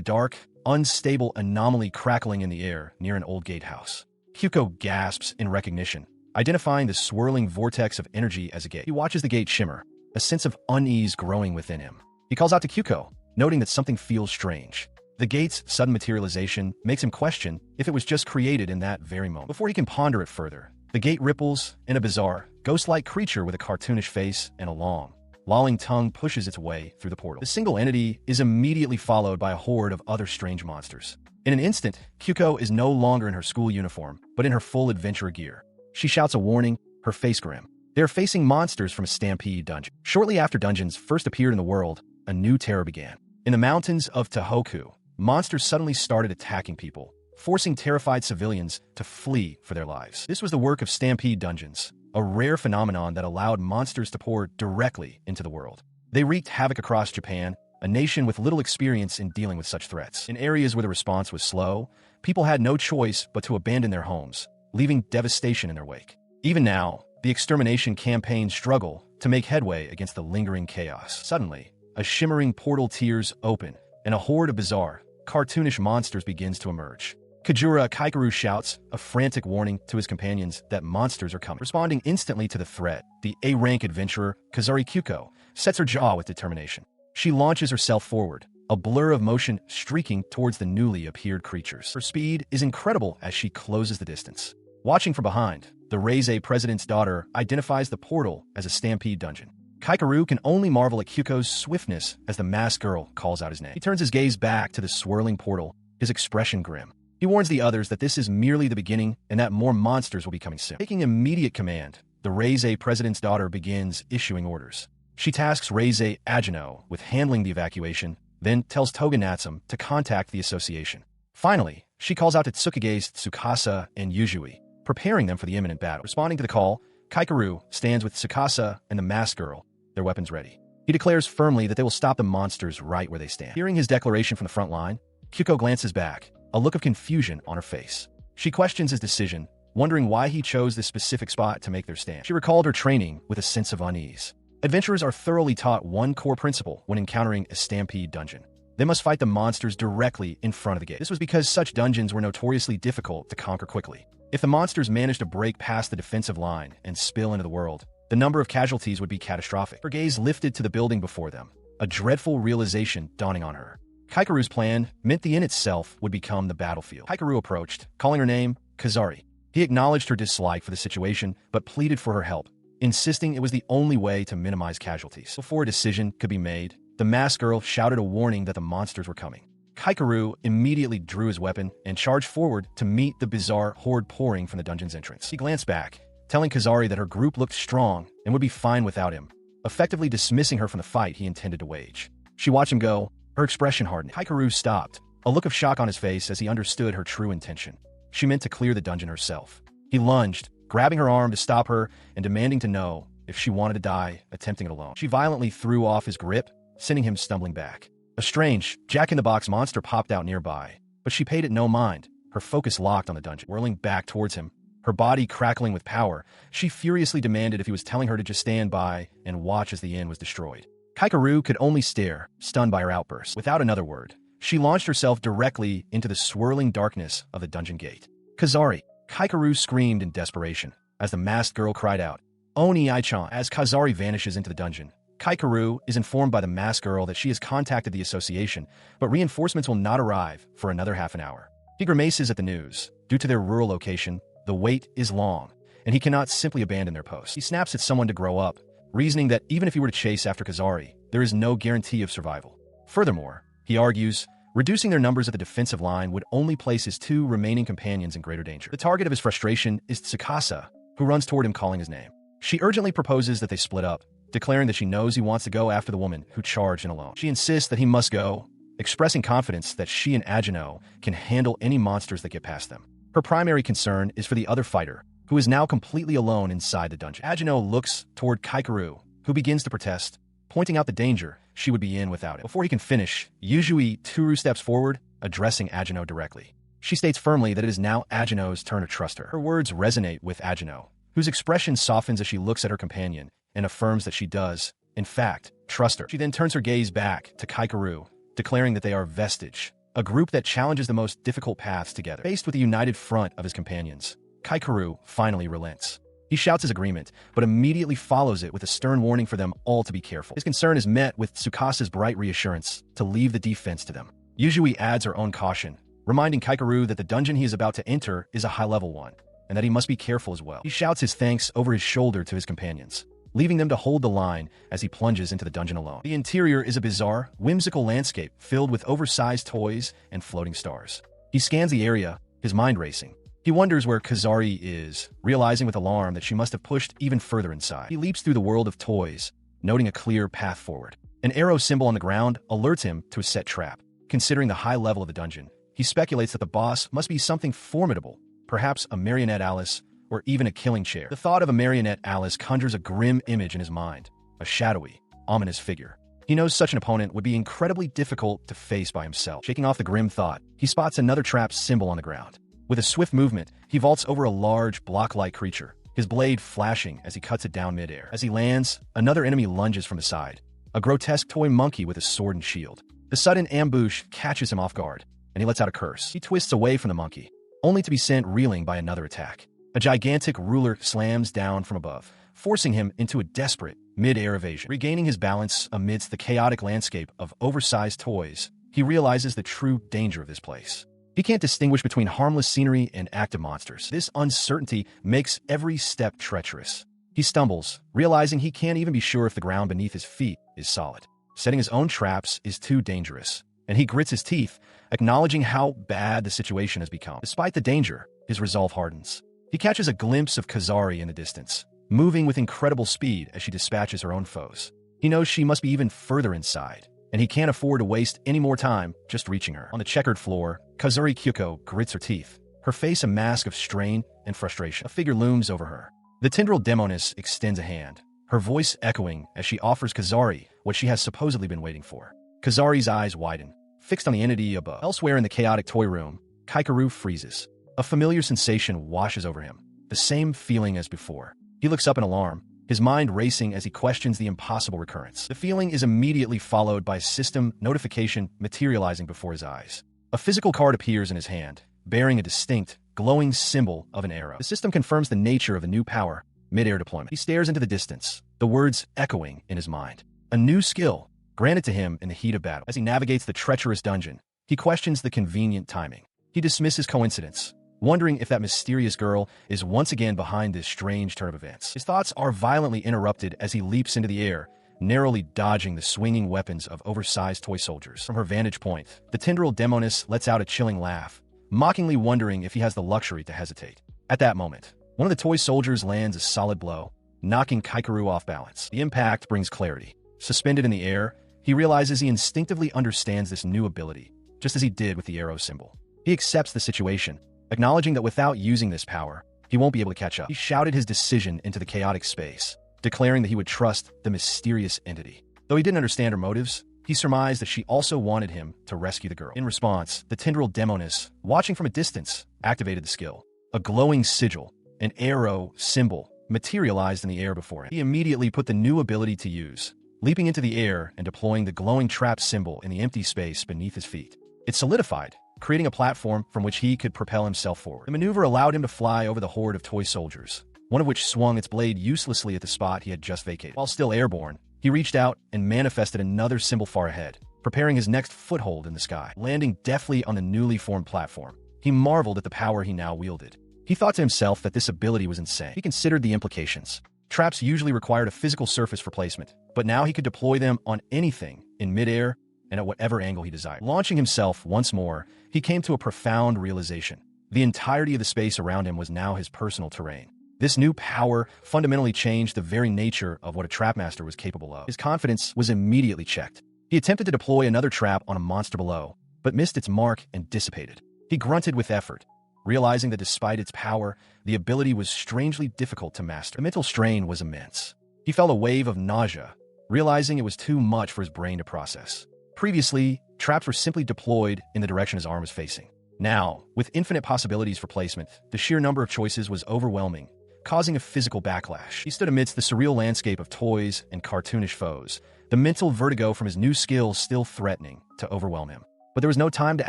dark, unstable anomaly crackling in the air near an old gatehouse. Kyuko gasps in recognition, identifying the swirling vortex of energy as a gate. He watches the gate shimmer, a sense of unease growing within him. He calls out to Kyuko, noting that something feels strange. The gate's sudden materialization makes him question if it was just created in that very moment. Before he can ponder it further, the gate ripples, and a bizarre, ghost-like creature with a cartoonish face and a long, lolling tongue pushes its way through the portal. The single entity is immediately followed by a horde of other strange monsters. In an instant, Kyuko is no longer in her school uniform, but in her full adventure gear. She shouts a warning, her face grim. They are facing monsters from a stampede dungeon. Shortly after dungeons first appeared in the world, a new terror began. In the mountains of Tohoku, monsters suddenly started attacking people, forcing terrified civilians to flee for their lives. This was the work of stampede dungeons, a rare phenomenon that allowed monsters to pour directly into the world. They wreaked havoc across Japan, a nation with little experience in dealing with such threats. In areas where the response was slow, people had no choice but to abandon their homes, leaving devastation in their wake. Even now, the extermination campaigns struggle to make headway against the lingering chaos. Suddenly, a shimmering portal tears open, and a horde of bizarre, cartoonish monsters begins to emerge. Kajura Kaikeru shouts, a frantic warning to his companions that monsters are coming. Responding instantly to the threat, the A-rank adventurer, Kazari Kyuko, sets her jaw with determination. She launches herself forward, a blur of motion streaking towards the newly appeared creatures. Her speed is incredible as she closes the distance. Watching from behind, the Reize president's daughter identifies the portal as a stampede dungeon. Kaikeru can only marvel at Kyuko's swiftness as the masked girl calls out his name. He turns his gaze back to the swirling portal, his expression grim. He warns the others that this is merely the beginning and that more monsters will be coming soon. Taking immediate command, the Reize president's daughter begins issuing orders. She tasks Reize Agino with handling the evacuation, then tells Toga Natsum to contact the association. Finally, she calls out to Tsukage's Tsukasa and Yujui, preparing them for the imminent battle. Responding to the call, Kaikeru stands with Tsukasa and the masked girl, their weapons ready. He declares firmly that they will stop the monsters right where they stand. Hearing his declaration from the front line, Kyuko glances back, a look of confusion on her face. She questions his decision, wondering why he chose this specific spot to make their stand. She recalled her training with a sense of unease. Adventurers are thoroughly taught one core principle when encountering a stampede dungeon. They must fight the monsters directly in front of the gate. This was because such dungeons were notoriously difficult to conquer quickly. If the monsters managed to break past the defensive line and spill into the world, the number of casualties would be catastrophic. Her gaze lifted to the building before them, a dreadful realization dawning on her. Kaikeru's plan meant the inn itself would become the battlefield. Kaikeru approached, calling her name Kazari. He acknowledged her dislike for the situation, but pleaded for her help, insisting it was the only way to minimize casualties. Before a decision could be made, the masked girl shouted a warning that the monsters were coming. Kaikeru immediately drew his weapon and charged forward to meet the bizarre horde pouring from the dungeon's entrance. He glanced back, telling Kazari that her group looked strong and would be fine without him, effectively dismissing her from the fight he intended to wage. She watched him go, her expression hardened. Kaikeru stopped, a look of shock on his face as he understood her true intention. She meant to clear the dungeon herself. He lunged, grabbing her arm to stop her and demanding to know if she wanted to die attempting it alone. She violently threw off his grip, sending him stumbling back. A strange, jack-in-the-box monster popped out nearby, but she paid it no mind, her focus locked on the dungeon. Whirling back towards him, her body crackling with power, she furiously demanded if he was telling her to just stand by and watch as the inn was destroyed. Kaikeru could only stare, stunned by her outburst. Without another word, she launched herself directly into the swirling darkness of the dungeon gate. Kazari! Kaikeru screamed in desperation as the masked girl cried out, Oni Ai-chan! As Kazari vanishes into the dungeon, Kaikeru is informed by the masked girl that she has contacted the association, but reinforcements will not arrive for another half an hour. He grimaces at the news. Due to their rural location, the wait is long, and he cannot simply abandon their post. He snaps at someone to grow up, reasoning that even if he were to chase after Kazari, there is no guarantee of survival. Furthermore, he argues, reducing their numbers at the defensive line would only place his two remaining companions in greater danger. The target of his frustration is Tsukasa, who runs toward him calling his name. She urgently proposes that they split up, declaring that she knows he wants to go after the woman who charged in alone. She insists that he must go, expressing confidence that she and Agino can handle any monsters that get past them. Her primary concern is for the other fighter, who is now completely alone inside the dungeon. Agino looks toward Kaikeru, who begins to protest, pointing out the danger she would be in without it. Before he can finish, Yujui Turu steps forward, addressing Agino directly. She states firmly that it is now Agino's turn to trust her. Her words resonate with Agino, whose expression softens as she looks at her companion and affirms that she does, in fact, trust her. She then turns her gaze back to Kaikeru, declaring that they are Vestige, a group that challenges the most difficult paths together. Faced with the united front of his companions, Kaikeru finally relents. He shouts his agreement, but immediately follows it with a stern warning for them all to be careful. His concern is met with Tsukasa's bright reassurance to leave the defense to them. Yuzui adds her own caution, reminding Kaikeru that the dungeon he is about to enter is a high-level one, and that he must be careful as well. He shouts his thanks over his shoulder to his companions, leaving them to hold the line as he plunges into the dungeon alone. The interior is a bizarre, whimsical landscape filled with oversized toys and floating stars. He scans the area, his mind racing. He wonders where Kazari is, realizing with alarm that she must have pushed even further inside. He leaps through the world of toys, noting a clear path forward. An arrow symbol on the ground alerts him to a set trap. Considering the high level of the dungeon, he speculates that the boss must be something formidable, perhaps a marionette Alice, or even a killing chair. The thought of a marionette Alice conjures a grim image in his mind, a shadowy, ominous figure. He knows such an opponent would be incredibly difficult to face by himself. Shaking off the grim thought, he spots another trap symbol on the ground. With a swift movement, he vaults over a large, block-like creature, his blade flashing as he cuts it down midair. As he lands, another enemy lunges from his side, a grotesque toy monkey with a sword and shield. The sudden ambush catches him off guard, and he lets out a curse. He twists away from the monkey, only to be sent reeling by another attack. A gigantic ruler slams down from above, forcing him into a desperate, mid-air evasion. Regaining his balance amidst the chaotic landscape of oversized toys, he realizes the true danger of this place. He can't distinguish between harmless scenery and active monsters. This uncertainty makes every step treacherous. He stumbles, realizing he can't even be sure if the ground beneath his feet is solid. Setting his own traps is too dangerous, and he grits his teeth, acknowledging how bad the situation has become. Despite the danger, his resolve hardens. He catches a glimpse of Kazari in the distance, moving with incredible speed as she dispatches her own foes. He knows she must be even further inside, and he can't afford to waste any more time just reaching her. On the checkered floor, Kazari Kyuko grits her teeth, her face a mask of strain and frustration. A figure looms over her. The tendril demoness extends a hand, her voice echoing as she offers Kazari what she has supposedly been waiting for. Kazari's eyes widen, fixed on the entity above. Elsewhere in the chaotic toy room, Kaikeru freezes. A familiar sensation washes over him, the same feeling as before. He looks up in alarm, his mind racing as he questions the impossible recurrence. The feeling is immediately followed by a system notification materializing before his eyes. A physical card appears in his hand, bearing a distinct, glowing symbol of an arrow. The system confirms the nature of the new power, mid-air deployment. He stares into the distance, the words echoing in his mind. A new skill, granted to him in the heat of battle. As he navigates the treacherous dungeon, he questions the convenient timing. He dismisses coincidence, wondering if that mysterious girl is once again behind this strange turn of events. His thoughts are violently interrupted as he leaps into the air, narrowly dodging the swinging weapons of oversized toy soldiers. From her vantage point, the tendril demoness lets out a chilling laugh, mockingly wondering if he has the luxury to hesitate. At that moment, one of the toy soldiers lands a solid blow, knocking Kaikeru off balance. The impact brings clarity. Suspended in the air, he realizes he instinctively understands this new ability, just as he did with the arrow symbol. He accepts the situation, acknowledging that without using this power, he won't be able to catch up. He shouted his decision into the chaotic space, declaring that he would trust the mysterious entity. Though he didn't understand her motives, he surmised that she also wanted him to rescue the girl. In response, the tendril demoness, watching from a distance, activated the skill. A glowing sigil, an arrow symbol, materialized in the air before him. He immediately put the new ability to use, leaping into the air and deploying the glowing trap symbol in the empty space beneath his feet. It solidified, creating a platform from which he could propel himself forward. The maneuver allowed him to fly over the horde of toy soldiers, one of which swung its blade uselessly at the spot he had just vacated. While still airborne, he reached out and manifested another symbol far ahead, preparing his next foothold in the sky. Landing deftly on the newly formed platform, he marveled at the power he now wielded. He thought to himself that this ability was insane. He considered the implications. Traps usually required a physical surface for placement, but now he could deploy them on anything in midair and at whatever angle he desired. Launching himself once more, he came to a profound realization. The entirety of the space around him was now his personal terrain. This new power fundamentally changed the very nature of what a trapmaster was capable of. His confidence was immediately checked. He attempted to deploy another trap on a monster below, but missed its mark and dissipated. He grunted with effort, realizing that despite its power, the ability was strangely difficult to master. The mental strain was immense. He felt a wave of nausea, realizing it was too much for his brain to process. Previously, traps were simply deployed in the direction his arm was facing. Now, with infinite possibilities for placement, the sheer number of choices was overwhelming, causing a physical backlash. He stood amidst the surreal landscape of toys and cartoonish foes, the mental vertigo from his new skills still threatening to overwhelm him. But there was no time to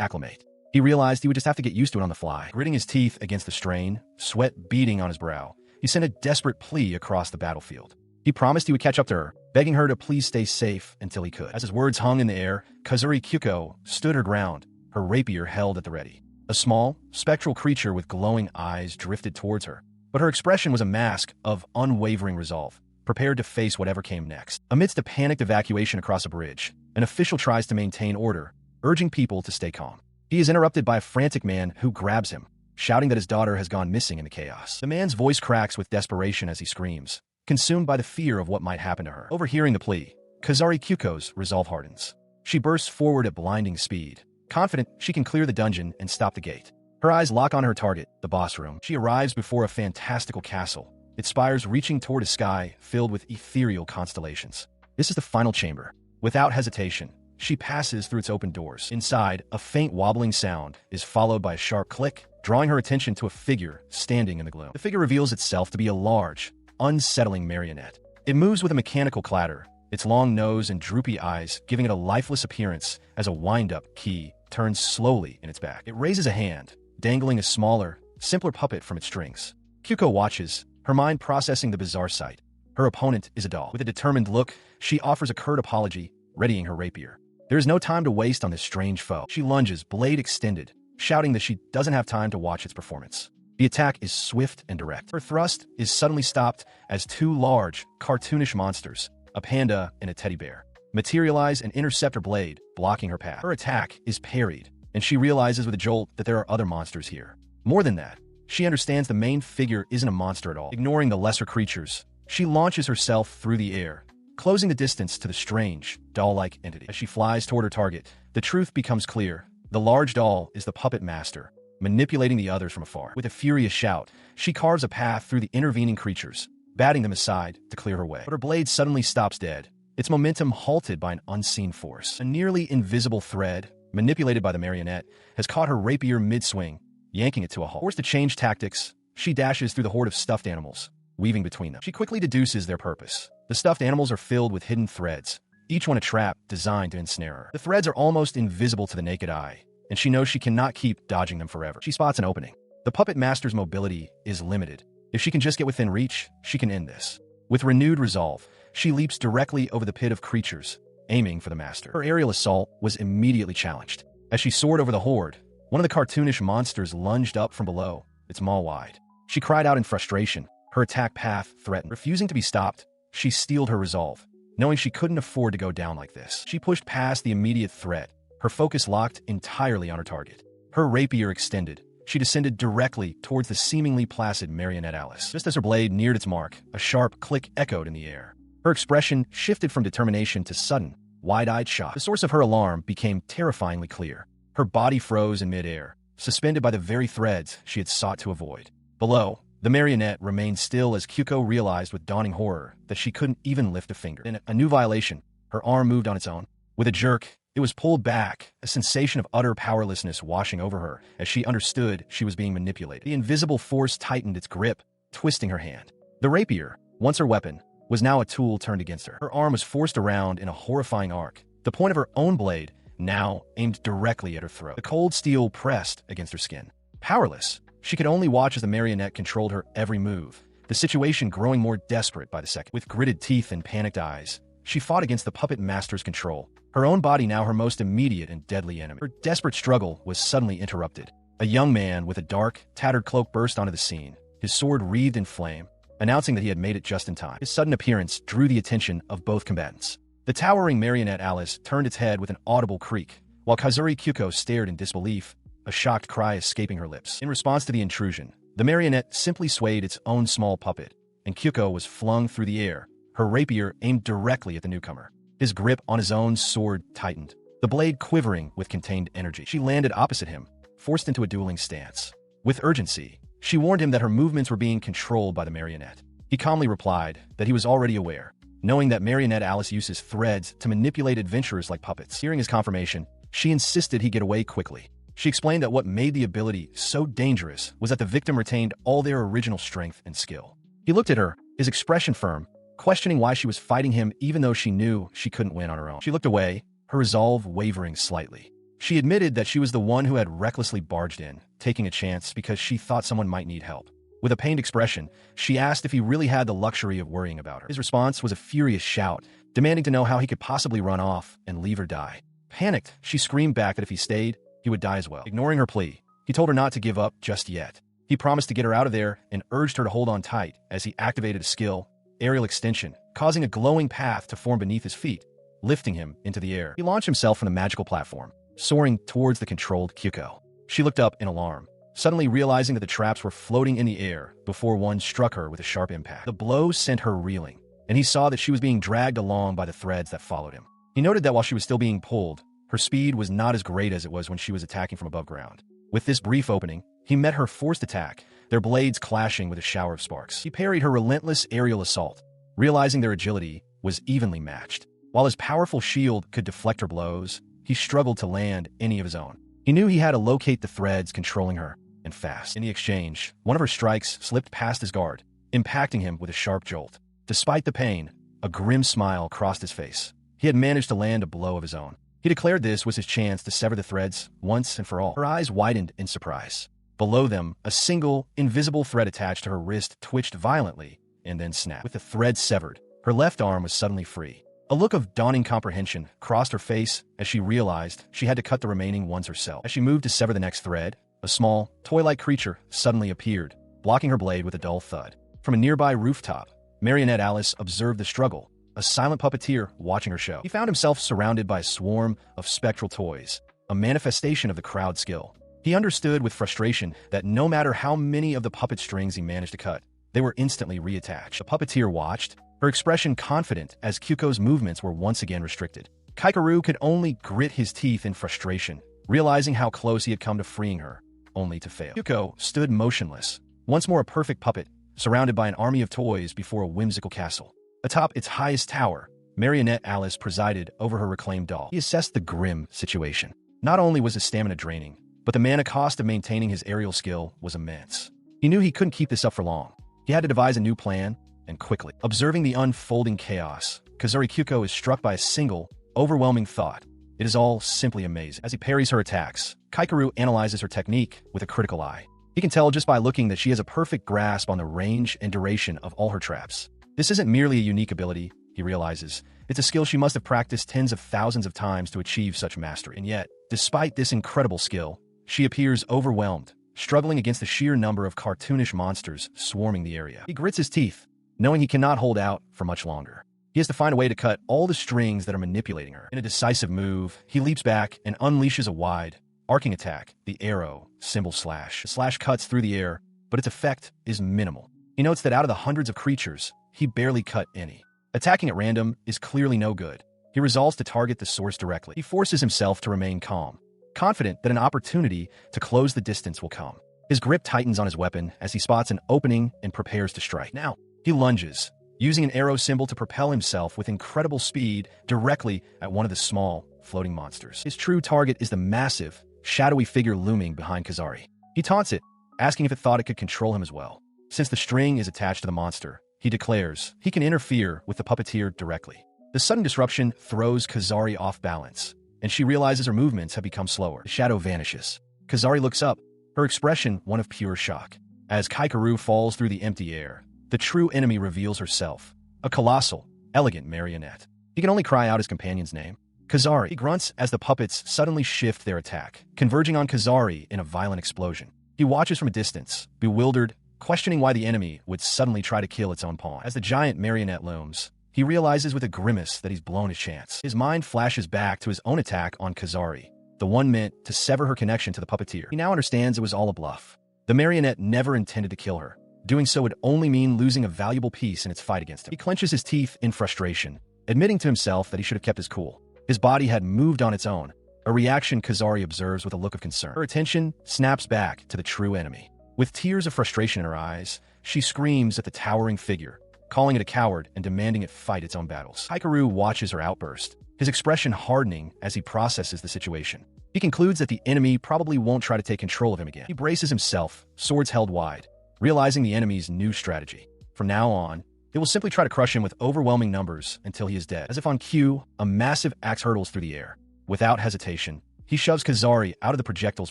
acclimate. He realized he would just have to get used to it on the fly. Gritting his teeth against the strain, sweat beading on his brow, he sent a desperate plea across the battlefield. He promised he would catch up to her, begging her to please stay safe until he could. As his words hung in the air, Kazuri Kyuko stood her ground, her rapier held at the ready. A small, spectral creature with glowing eyes drifted towards her, but her expression was a mask of unwavering resolve, prepared to face whatever came next. Amidst a panicked evacuation across a bridge, an official tries to maintain order, urging people to stay calm. He is interrupted by a frantic man who grabs him, shouting that his daughter has gone missing in the chaos. The man's voice cracks with desperation as he screams, consumed by the fear of what might happen to her. Overhearing the plea, Kazari Kyuko's resolve hardens. She bursts forward at blinding speed, confident she can clear the dungeon and stop the gate. Her eyes lock on her target, the boss room. She arrives before a fantastical castle, its spires reaching toward a sky filled with ethereal constellations. This is the final chamber. Without hesitation, she passes through its open doors. Inside, a faint wobbling sound is followed by a sharp click, drawing her attention to a figure standing in the gloom. The figure reveals itself to be a large, unsettling marionette. It moves with a mechanical clatter, its long nose and droopy eyes giving it a lifeless appearance as a wind-up key turns slowly in its back. It raises a hand, dangling a smaller, simpler puppet from its strings. Kyuko watches, her mind processing the bizarre sight. Her opponent is a doll. With a determined look, she offers a curt apology, readying her rapier. There is no time to waste on this strange foe. She lunges, blade extended, shouting that she doesn't have time to watch its performance. The attack is swift and direct. Her thrust is suddenly stopped as two large, cartoonish monsters, a panda and a teddy bear, materialize and intercept her blade, blocking her path. Her attack is parried, and she realizes with a jolt that there are other monsters here. More than that, she understands the main figure isn't a monster at all. Ignoring the lesser creatures, she launches herself through the air, closing the distance to the strange, doll-like entity. As she flies toward her target, the truth becomes clear. The large doll is the puppet master, manipulating the others from afar. With a furious shout, she carves a path through the intervening creatures, batting them aside to clear her way. But her blade suddenly stops dead, its momentum halted by an unseen force. A nearly invisible thread, manipulated by the marionette, has caught her rapier mid-swing, yanking it to a halt. Forced to change tactics, she dashes through the horde of stuffed animals, weaving between them. She quickly deduces their purpose. The stuffed animals are filled with hidden threads, each one a trap designed to ensnare her. The threads are almost invisible to the naked eye, and she knows she cannot keep dodging them forever. She spots an opening. The puppet master's mobility is limited. If she can just get within reach, she can end this. With renewed resolve, she leaps directly over the pit of creatures, aiming for the master. Her aerial assault was immediately challenged. As she soared over the horde, one of the cartoonish monsters lunged up from below, its maw wide. She cried out in frustration, her attack path threatened. Refusing to be stopped, she steeled her resolve, knowing she couldn't afford to go down like this. She pushed past the immediate threat, her focus locked entirely on her target. Her rapier extended, she descended directly towards the seemingly placid marionette Alice. Just as her blade neared its mark, a sharp click echoed in the air. Her expression shifted from determination to sudden, wide-eyed shock. The source of her alarm became terrifyingly clear. Her body froze in midair, suspended by the very threads she had sought to avoid. Below, the marionette remained still as Kyuko realized with dawning horror that she couldn't even lift a finger. In a new violation, her arm moved on its own. With a jerk, it was pulled back, a sensation of utter powerlessness washing over her as she understood she was being manipulated. The invisible force tightened its grip, twisting her hand. The rapier, once her weapon, was now a tool turned against her. Her arm was forced around in a horrifying arc, the point of her own blade now aimed directly at her throat. The cold steel pressed against her skin. Powerless, she could only watch as the marionette controlled her every move, the situation growing more desperate by the second. With gritted teeth and panicked eyes, she fought against the puppet master's control, her own body now her most immediate and deadly enemy. Her desperate struggle was suddenly interrupted. A young man with a dark, tattered cloak burst onto the scene, his sword wreathed in flame, announcing that he had made it just in time. His sudden appearance drew the attention of both combatants. The towering marionette Alice turned its head with an audible creak, while Kazuri Kyuko stared in disbelief, a shocked cry escaping her lips. In response to the intrusion, the marionette simply swayed its own small puppet, and Kyuko was flung through the air, her rapier aimed directly at the newcomer. His grip on his own sword tightened, the blade quivering with contained energy. She landed opposite him, forced into a dueling stance. With urgency, she warned him that her movements were being controlled by the marionette. He calmly replied that he was already aware, knowing that marionette Alice uses threads to manipulate adventurers like puppets. Hearing his confirmation, she insisted he get away quickly. She explained that what made the ability so dangerous was that the victim retained all their original strength and skill. He looked at her, his expression firm, questioning why she was fighting him even though she knew she couldn't win on her own. She looked away, her resolve wavering slightly. She admitted that she was the one who had recklessly barged in, taking a chance because she thought someone might need help. With a pained expression, she asked if he really had the luxury of worrying about her. His response was a furious shout, demanding to know how he could possibly run off and leave her die. Panicked, she screamed back that if he stayed, he would die as well. Ignoring her plea, he told her not to give up just yet. He promised to get her out of there and urged her to hold on tight as he activated a skill, aerial extension, causing a glowing path to form beneath his feet, lifting him into the air. He launched himself from the magical platform, soaring towards the controlled Kyuko. She looked up in alarm, suddenly realizing that the traps were floating in the air before one struck her with a sharp impact. The blow sent her reeling, and he saw that she was being dragged along by the threads that followed him. He noted that while she was still being pulled, her speed was not as great as it was when she was attacking from above ground. With this brief opening, he met her forced attack, their blades clashing with a shower of sparks. He parried her relentless aerial assault, realizing their agility was evenly matched. While his powerful shield could deflect her blows, he struggled to land any of his own. He knew he had to locate the threads controlling her, and fast. In the exchange, one of her strikes slipped past his guard, impacting him with a sharp jolt. Despite the pain, a grim smile crossed his face. He had managed to land a blow of his own. He declared this was his chance to sever the threads once and for all. Her eyes widened in surprise. Below them, a single, invisible thread attached to her wrist twitched violently and then snapped. With the thread severed, her left arm was suddenly free. A look of dawning comprehension crossed her face as she realized she had to cut the remaining ones herself. As she moved to sever the next thread, a small, toy-like creature suddenly appeared, blocking her blade with a dull thud. From a nearby rooftop, Marionette Alice observed the struggle, a silent puppeteer watching her show. He found himself surrounded by a swarm of spectral toys, a manifestation of the crowd's skill. He understood with frustration that no matter how many of the puppet strings he managed to cut, they were instantly reattached. The puppeteer watched, her expression confident as Kyuko's movements were once again restricted. Kaikeru could only grit his teeth in frustration, realizing how close he had come to freeing her, only to fail. Kyuko stood motionless, once more a perfect puppet, surrounded by an army of toys before a whimsical castle. Atop its highest tower, Marionette Alice presided over her reclaimed doll. He assessed the grim situation. Not only was his stamina draining, but the mana cost of maintaining his aerial skill was immense. He knew he couldn't keep this up for long. He had to devise a new plan, and quickly. Observing the unfolding chaos, Kazuri Kyuko is struck by a single, overwhelming thought. It is all simply amazing. As he parries her attacks, Kaikeru analyzes her technique with a critical eye. He can tell just by looking that she has a perfect grasp on the range and duration of all her traps. This isn't merely a unique ability, he realizes. It's a skill she must have practiced tens of thousands of times to achieve such mastery. And yet, despite this incredible skill, she appears overwhelmed, struggling against the sheer number of cartoonish monsters swarming the area. He grits his teeth, knowing he cannot hold out for much longer. He has to find a way to cut all the strings that are manipulating her. In a decisive move, he leaps back and unleashes a wide, arcing attack, the arrow, symbol slash. The slash cuts through the air, but its effect is minimal. He notes that out of the hundreds of creatures, he barely cut any. Attacking at random is clearly no good. He resolves to target the source directly. He forces himself to remain calm, confident that an opportunity to close the distance will come. His grip tightens on his weapon as he spots an opening and prepares to strike. Now, he lunges, using an arrow symbol to propel himself with incredible speed directly at one of the small, floating monsters. His true target is the massive, shadowy figure looming behind Kazari. He taunts it, asking if it thought it could control him as well. Since the string is attached to the monster, he declares he can interfere with the puppeteer directly. The sudden disruption throws Kazari off balance, and she realizes her movements have become slower. The shadow vanishes. Kazari looks up, her expression one of pure shock. As Kaikeru falls through the empty air, the true enemy reveals herself, a colossal, elegant marionette. He can only cry out his companion's name. Kazari. He grunts as the puppets suddenly shift their attack, converging on Kazari in a violent explosion. He watches from a distance, bewildered, questioning why the enemy would suddenly try to kill its own pawn. As the giant marionette looms, he realizes with a grimace that he's blown his chance. His mind flashes back to his own attack on Kazari, the one meant to sever her connection to the puppeteer. He now understands it was all a bluff. The marionette never intended to kill her. Doing so would only mean losing a valuable piece in its fight against him. He clenches his teeth in frustration, admitting to himself that he should have kept his cool. His body had moved on its own, a reaction Kazari observes with a look of concern. Her attention snaps back to the true enemy. With tears of frustration in her eyes, she screams at the towering figure, calling it a coward and demanding it fight its own battles. Kaikeru watches her outburst, his expression hardening as he processes the situation. He concludes that the enemy probably won't try to take control of him again. He braces himself, swords held wide, realizing the enemy's new strategy. From now on, they will simply try to crush him with overwhelming numbers until he is dead. As if on cue, a massive axe hurtles through the air. Without hesitation, he shoves Kazari out of the projectile's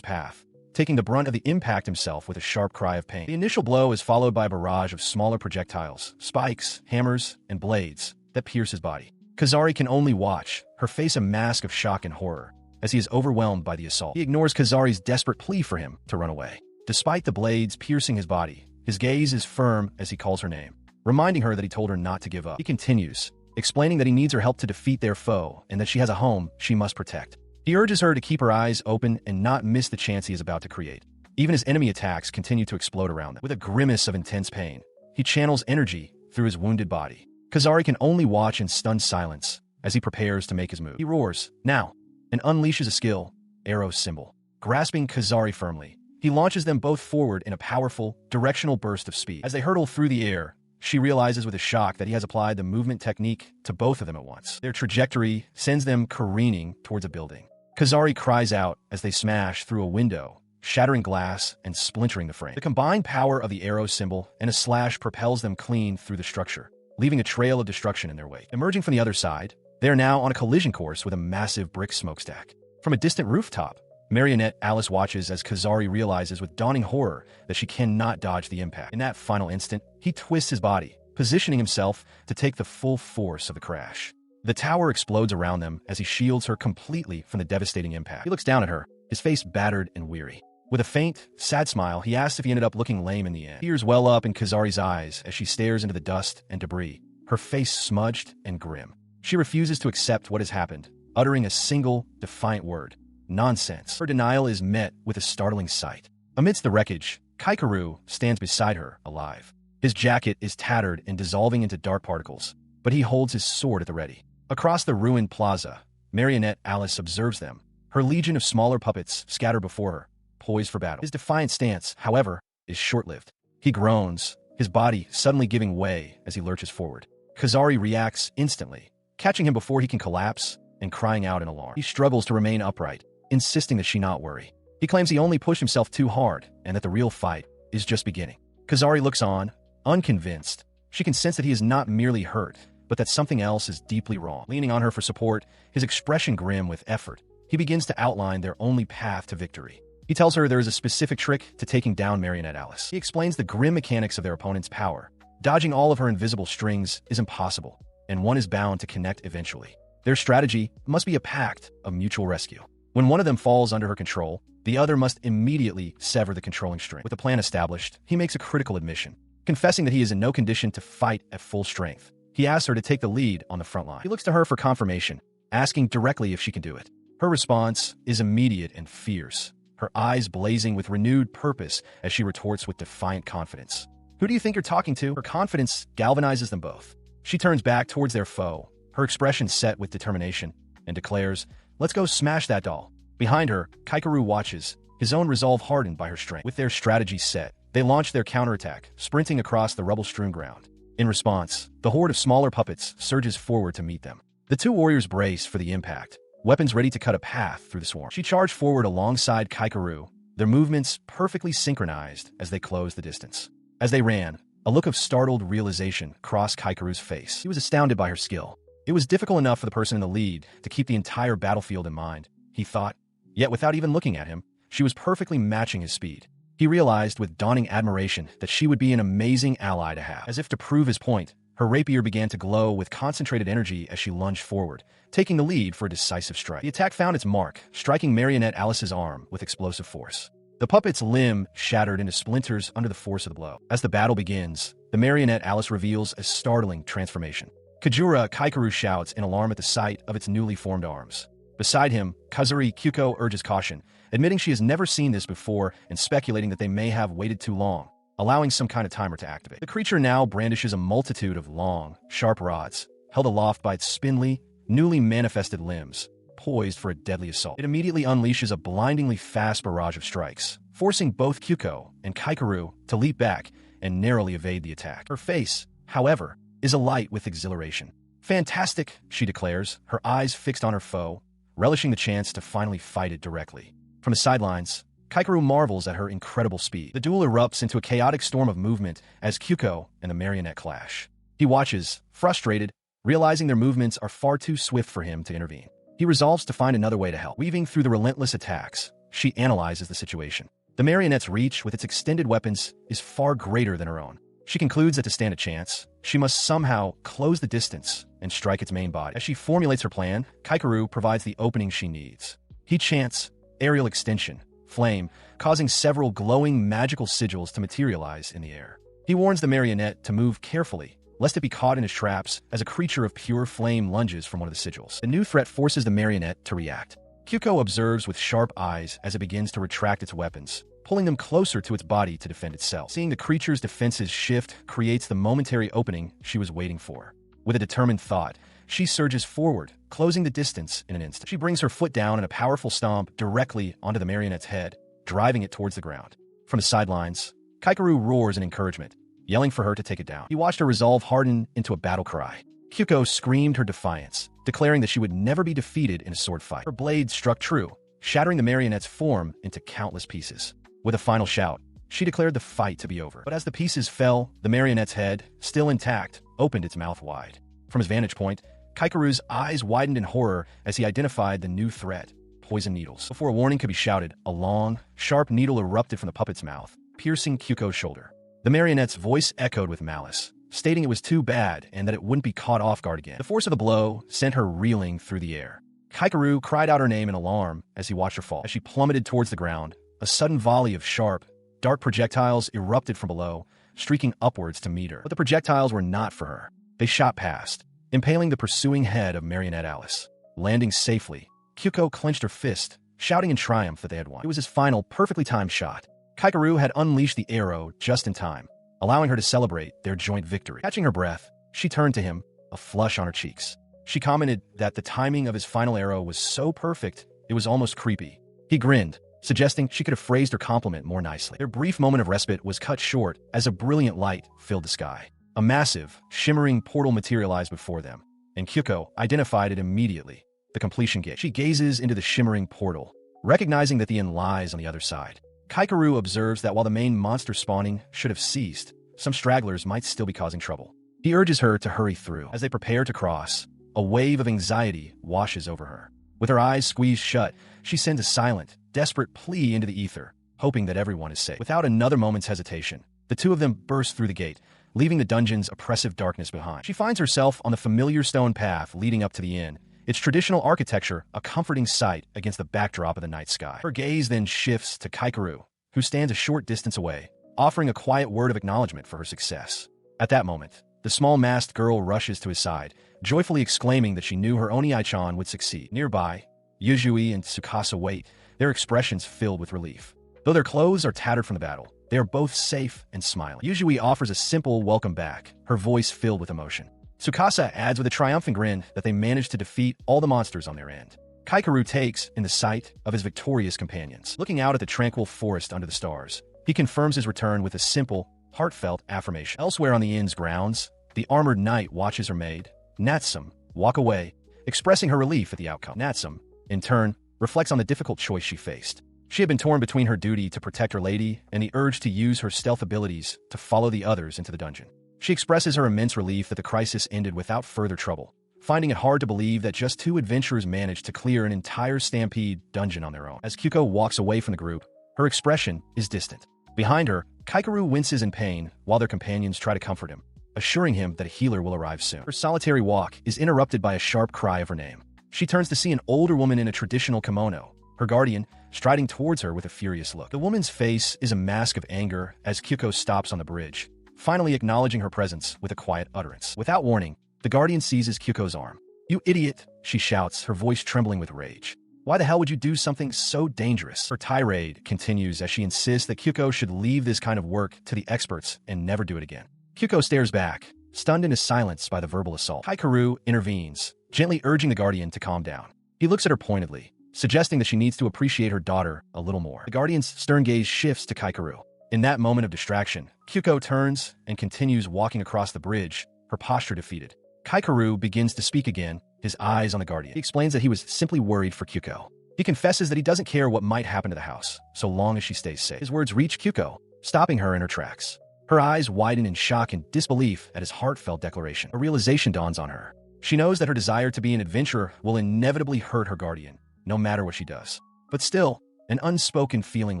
path, taking the brunt of the impact himself with a sharp cry of pain. The initial blow is followed by a barrage of smaller projectiles, spikes, hammers, and blades that pierce his body. Kazari can only watch, her face a mask of shock and horror, as he is overwhelmed by the assault. He ignores Kazari's desperate plea for him to run away. Despite the blades piercing his body, his gaze is firm as he calls her name, reminding her that he told her not to give up. He continues, explaining that he needs her help to defeat their foe and that she has a home she must protect. He urges her to keep her eyes open and not miss the chance he is about to create. Even as enemy attacks continue to explode around them. With a grimace of intense pain, he channels energy through his wounded body. Kazari can only watch in stunned silence as he prepares to make his move. He roars, "Now!" and unleashes a skill, arrow symbol. Grasping Kazari firmly, he launches them both forward in a powerful, directional burst of speed. As they hurtle through the air, she realizes with a shock that he has applied the movement technique to both of them at once. Their trajectory sends them careening towards a building. Kazari cries out as they smash through a window, shattering glass and splintering the frame. The combined power of the arrow symbol and a slash propels them clean through the structure, leaving a trail of destruction in their wake. Emerging from the other side, they are now on a collision course with a massive brick smokestack. From a distant rooftop, Marionette Alice watches as Kazari realizes with dawning horror that she cannot dodge the impact. In that final instant, he twists his body, positioning himself to take the full force of the crash. The tower explodes around them as he shields her completely from the devastating impact. He looks down at her, his face battered and weary. With a faint, sad smile, he asks if he ended up looking lame in the end. Tears well up in Kazari's eyes as she stares into the dust and debris, her face smudged and grim. She refuses to accept what has happened, uttering a single, defiant word: nonsense. Her denial is met with a startling sight. Amidst the wreckage, Kaikeru stands beside her, alive. His jacket is tattered and dissolving into dark particles, but he holds his sword at the ready. Across the ruined plaza, Marionette Alice observes them, her legion of smaller puppets scattered before her, poised for battle. His defiant stance, however, is short-lived. He groans, his body suddenly giving way as he lurches forward. Kazari reacts instantly, catching him before he can collapse and crying out in alarm. He struggles to remain upright, insisting that she not worry. He claims he only pushed himself too hard and that the real fight is just beginning. Kazari looks on, unconvinced. She can sense that he is not merely hurt, but that something else is deeply wrong. Leaning on her for support, his expression grim with effort, he begins to outline their only path to victory. He tells her there is a specific trick to taking down Marionette Alice. He explains the grim mechanics of their opponent's power. Dodging all of her invisible strings is impossible, and one is bound to connect eventually. Their strategy must be a pact of mutual rescue. When one of them falls under her control, the other must immediately sever the controlling string. With the plan established, he makes a critical admission, confessing that he is in no condition to fight at full strength. He asks her to take the lead on the front line. He looks to her for confirmation, asking directly if she can do it. Her response is immediate and fierce, her eyes blazing with renewed purpose as she retorts with defiant confidence. "Who do you think you're talking to?" Her confidence galvanizes them both. She turns back towards their foe, her expression set with determination, and declares, "Let's go smash that doll." Behind her, Kaikeru watches, his own resolve hardened by her strength. With their strategy set, they launch their counterattack, sprinting across the rubble-strewn ground. In response, the horde of smaller puppets surges forward to meet them. The two warriors brace for the impact, weapons ready to cut a path through the swarm. She charged forward alongside Kaikeru, their movements perfectly synchronized as they closed the distance. As they ran, a look of startled realization crossed Kaikeru's face. He was astounded by her skill. It was difficult enough for the person in the lead to keep the entire battlefield in mind, he thought. Yet without even looking at him, she was perfectly matching his speed. He realized with dawning admiration that she would be an amazing ally to have. As if to prove his point, her rapier began to glow with concentrated energy as she lunged forward, taking the lead for a decisive strike. The attack found its mark, striking Marionette Alice's arm with explosive force. The puppet's limb shattered into splinters under the force of the blow. As the battle begins, the Marionette Alice reveals a startling transformation. Kajura Kaikeru shouts in alarm at the sight of its newly formed arms. Beside him, Kazuri Kyuko urges caution, admitting she has never seen this before and speculating that they may have waited too long, allowing some kind of timer to activate. The creature now brandishes a multitude of long, sharp rods, held aloft by its spindly, newly manifested limbs, poised for a deadly assault. It immediately unleashes a blindingly fast barrage of strikes, forcing both Kyuko and Kaikeru to leap back and narrowly evade the attack. Her face, however, is alight with exhilaration. Fantastic, she declares, her eyes fixed on her foe, relishing the chance to finally fight it directly. From the sidelines, Kaikeru marvels at her incredible speed. The duel erupts into a chaotic storm of movement as Kyuko and the marionette clash. He watches, frustrated, realizing their movements are far too swift for him to intervene. He resolves to find another way to help. Weaving through the relentless attacks, she analyzes the situation. The marionette's reach with its extended weapons is far greater than her own. She concludes that to stand a chance, she must somehow close the distance and strike its main body. As she formulates her plan, Kaikeru provides the opening she needs. He chants, aerial extension, flame, causing several glowing magical sigils to materialize in the air. He warns the marionette to move carefully, lest it be caught in his traps as a creature of pure flame lunges from one of the sigils. The new threat forces the marionette to react. Kyuko observes with sharp eyes as it begins to retract its weapons, pulling them closer to its body to defend itself. Seeing the creature's defenses shift creates the momentary opening she was waiting for. With a determined thought, she surges forward, closing the distance in an instant. She brings her foot down in a powerful stomp directly onto the marionette's head, driving it towards the ground. From the sidelines, Kaikeru roars in encouragement, yelling for her to take it down. He watched her resolve harden into a battle cry. Kyuko screamed her defiance, declaring that she would never be defeated in a sword fight. Her blade struck true, shattering the marionette's form into countless pieces. With a final shout, she declared the fight to be over. But as the pieces fell, the marionette's head, still intact, opened its mouth wide. From his vantage point, Kaikeru's eyes widened in horror as he identified the new threat, poison needles. Before a warning could be shouted, a long, sharp needle erupted from the puppet's mouth, piercing Kyuko's shoulder. The marionette's voice echoed with malice, stating it was too bad and that it wouldn't be caught off guard again. The force of the blow sent her reeling through the air. Kaikeru cried out her name in alarm as he watched her fall. As she plummeted towards the ground, a sudden volley of sharp, dark projectiles erupted from below, streaking upwards to meet her. But the projectiles were not for her. They shot past, impaling the pursuing head of Marionette Alice. Landing safely, Kyuko clenched her fist, shouting in triumph that they had won. It was his final, perfectly timed shot. Kaikeru had unleashed the arrow just in time, allowing her to celebrate their joint victory. Catching her breath, she turned to him, a flush on her cheeks. She commented that the timing of his final arrow was so perfect, it was almost creepy. He grinned, suggesting she could have phrased her compliment more nicely. Their brief moment of respite was cut short as a brilliant light filled the sky. A massive, shimmering portal materialized before them, and Kyuko identified it immediately, the completion gate. She gazes into the shimmering portal, recognizing that the end lies on the other side. Kaikeru observes that while the main monster spawning should have ceased, some stragglers might still be causing trouble. He urges her to hurry through. As they prepare to cross, a wave of anxiety washes over her. With her eyes squeezed shut, she sends a silent, desperate plea into the ether, hoping that everyone is safe. Without another moment's hesitation, the two of them burst through the gate, leaving the dungeon's oppressive darkness behind. She finds herself on the familiar stone path leading up to the inn, its traditional architecture a comforting sight against the backdrop of the night sky. Her gaze then shifts to Kaikeru, who stands a short distance away, offering a quiet word of acknowledgement for her success. At that moment, the small masked girl rushes to his side, joyfully exclaiming that she knew her Oni-chan would succeed. Nearby, Yuzui and Tsukasa wait, their expressions filled with relief. Though their clothes are tattered from the battle, they are both safe and smiling. Yuzui offers a simple welcome back, her voice filled with emotion. Tsukasa adds with a triumphant grin that they managed to defeat all the monsters on their end. Kaikeru takes in the sight of his victorious companions. Looking out at the tranquil forest under the stars, he confirms his return with a simple, heartfelt affirmation. Elsewhere on the inn's grounds, the armored knight watches her maid, Natsum, walk away, expressing her relief at the outcome. Natsum, in turn, reflects on the difficult choice she faced. She had been torn between her duty to protect her lady and the urge to use her stealth abilities to follow the others into the dungeon. She expresses her immense relief that the crisis ended without further trouble, finding it hard to believe that just two adventurers managed to clear an entire Stampede dungeon on their own. As Kyuko walks away from the group, her expression is distant. Behind her, Kaikeru winces in pain while their companions try to comfort him, assuring him that a healer will arrive soon. Her solitary walk is interrupted by a sharp cry of her name. She turns to see an older woman in a traditional kimono, her guardian, striding towards her with a furious look. The woman's face is a mask of anger as Kyuko stops on the bridge, finally acknowledging her presence with a quiet utterance. Without warning, the guardian seizes Kyuko's arm. "You idiot!" she shouts, her voice trembling with rage. "Why the hell would you do something so dangerous?" Her tirade continues as she insists that Kyuko should leave this kind of work to the experts and never do it again. Kyuko stares back, stunned into silence by the verbal assault. Kaikeru intervenes, gently urging the guardian to calm down. He looks at her pointedly, suggesting that she needs to appreciate her daughter a little more. The guardian's stern gaze shifts to Kaikeru. In that moment of distraction, Kyuko turns and continues walking across the bridge, her posture defeated. Kaikeru begins to speak again, his eyes on the guardian. He explains that he was simply worried for Kyuko. He confesses that he doesn't care what might happen to the house, so long as she stays safe. His words reach Kyuko, stopping her in her tracks. Her eyes widen in shock and disbelief at his heartfelt declaration. A realization dawns on her. She knows that her desire to be an adventurer will inevitably hurt her guardian, no matter what she does. But still, an unspoken feeling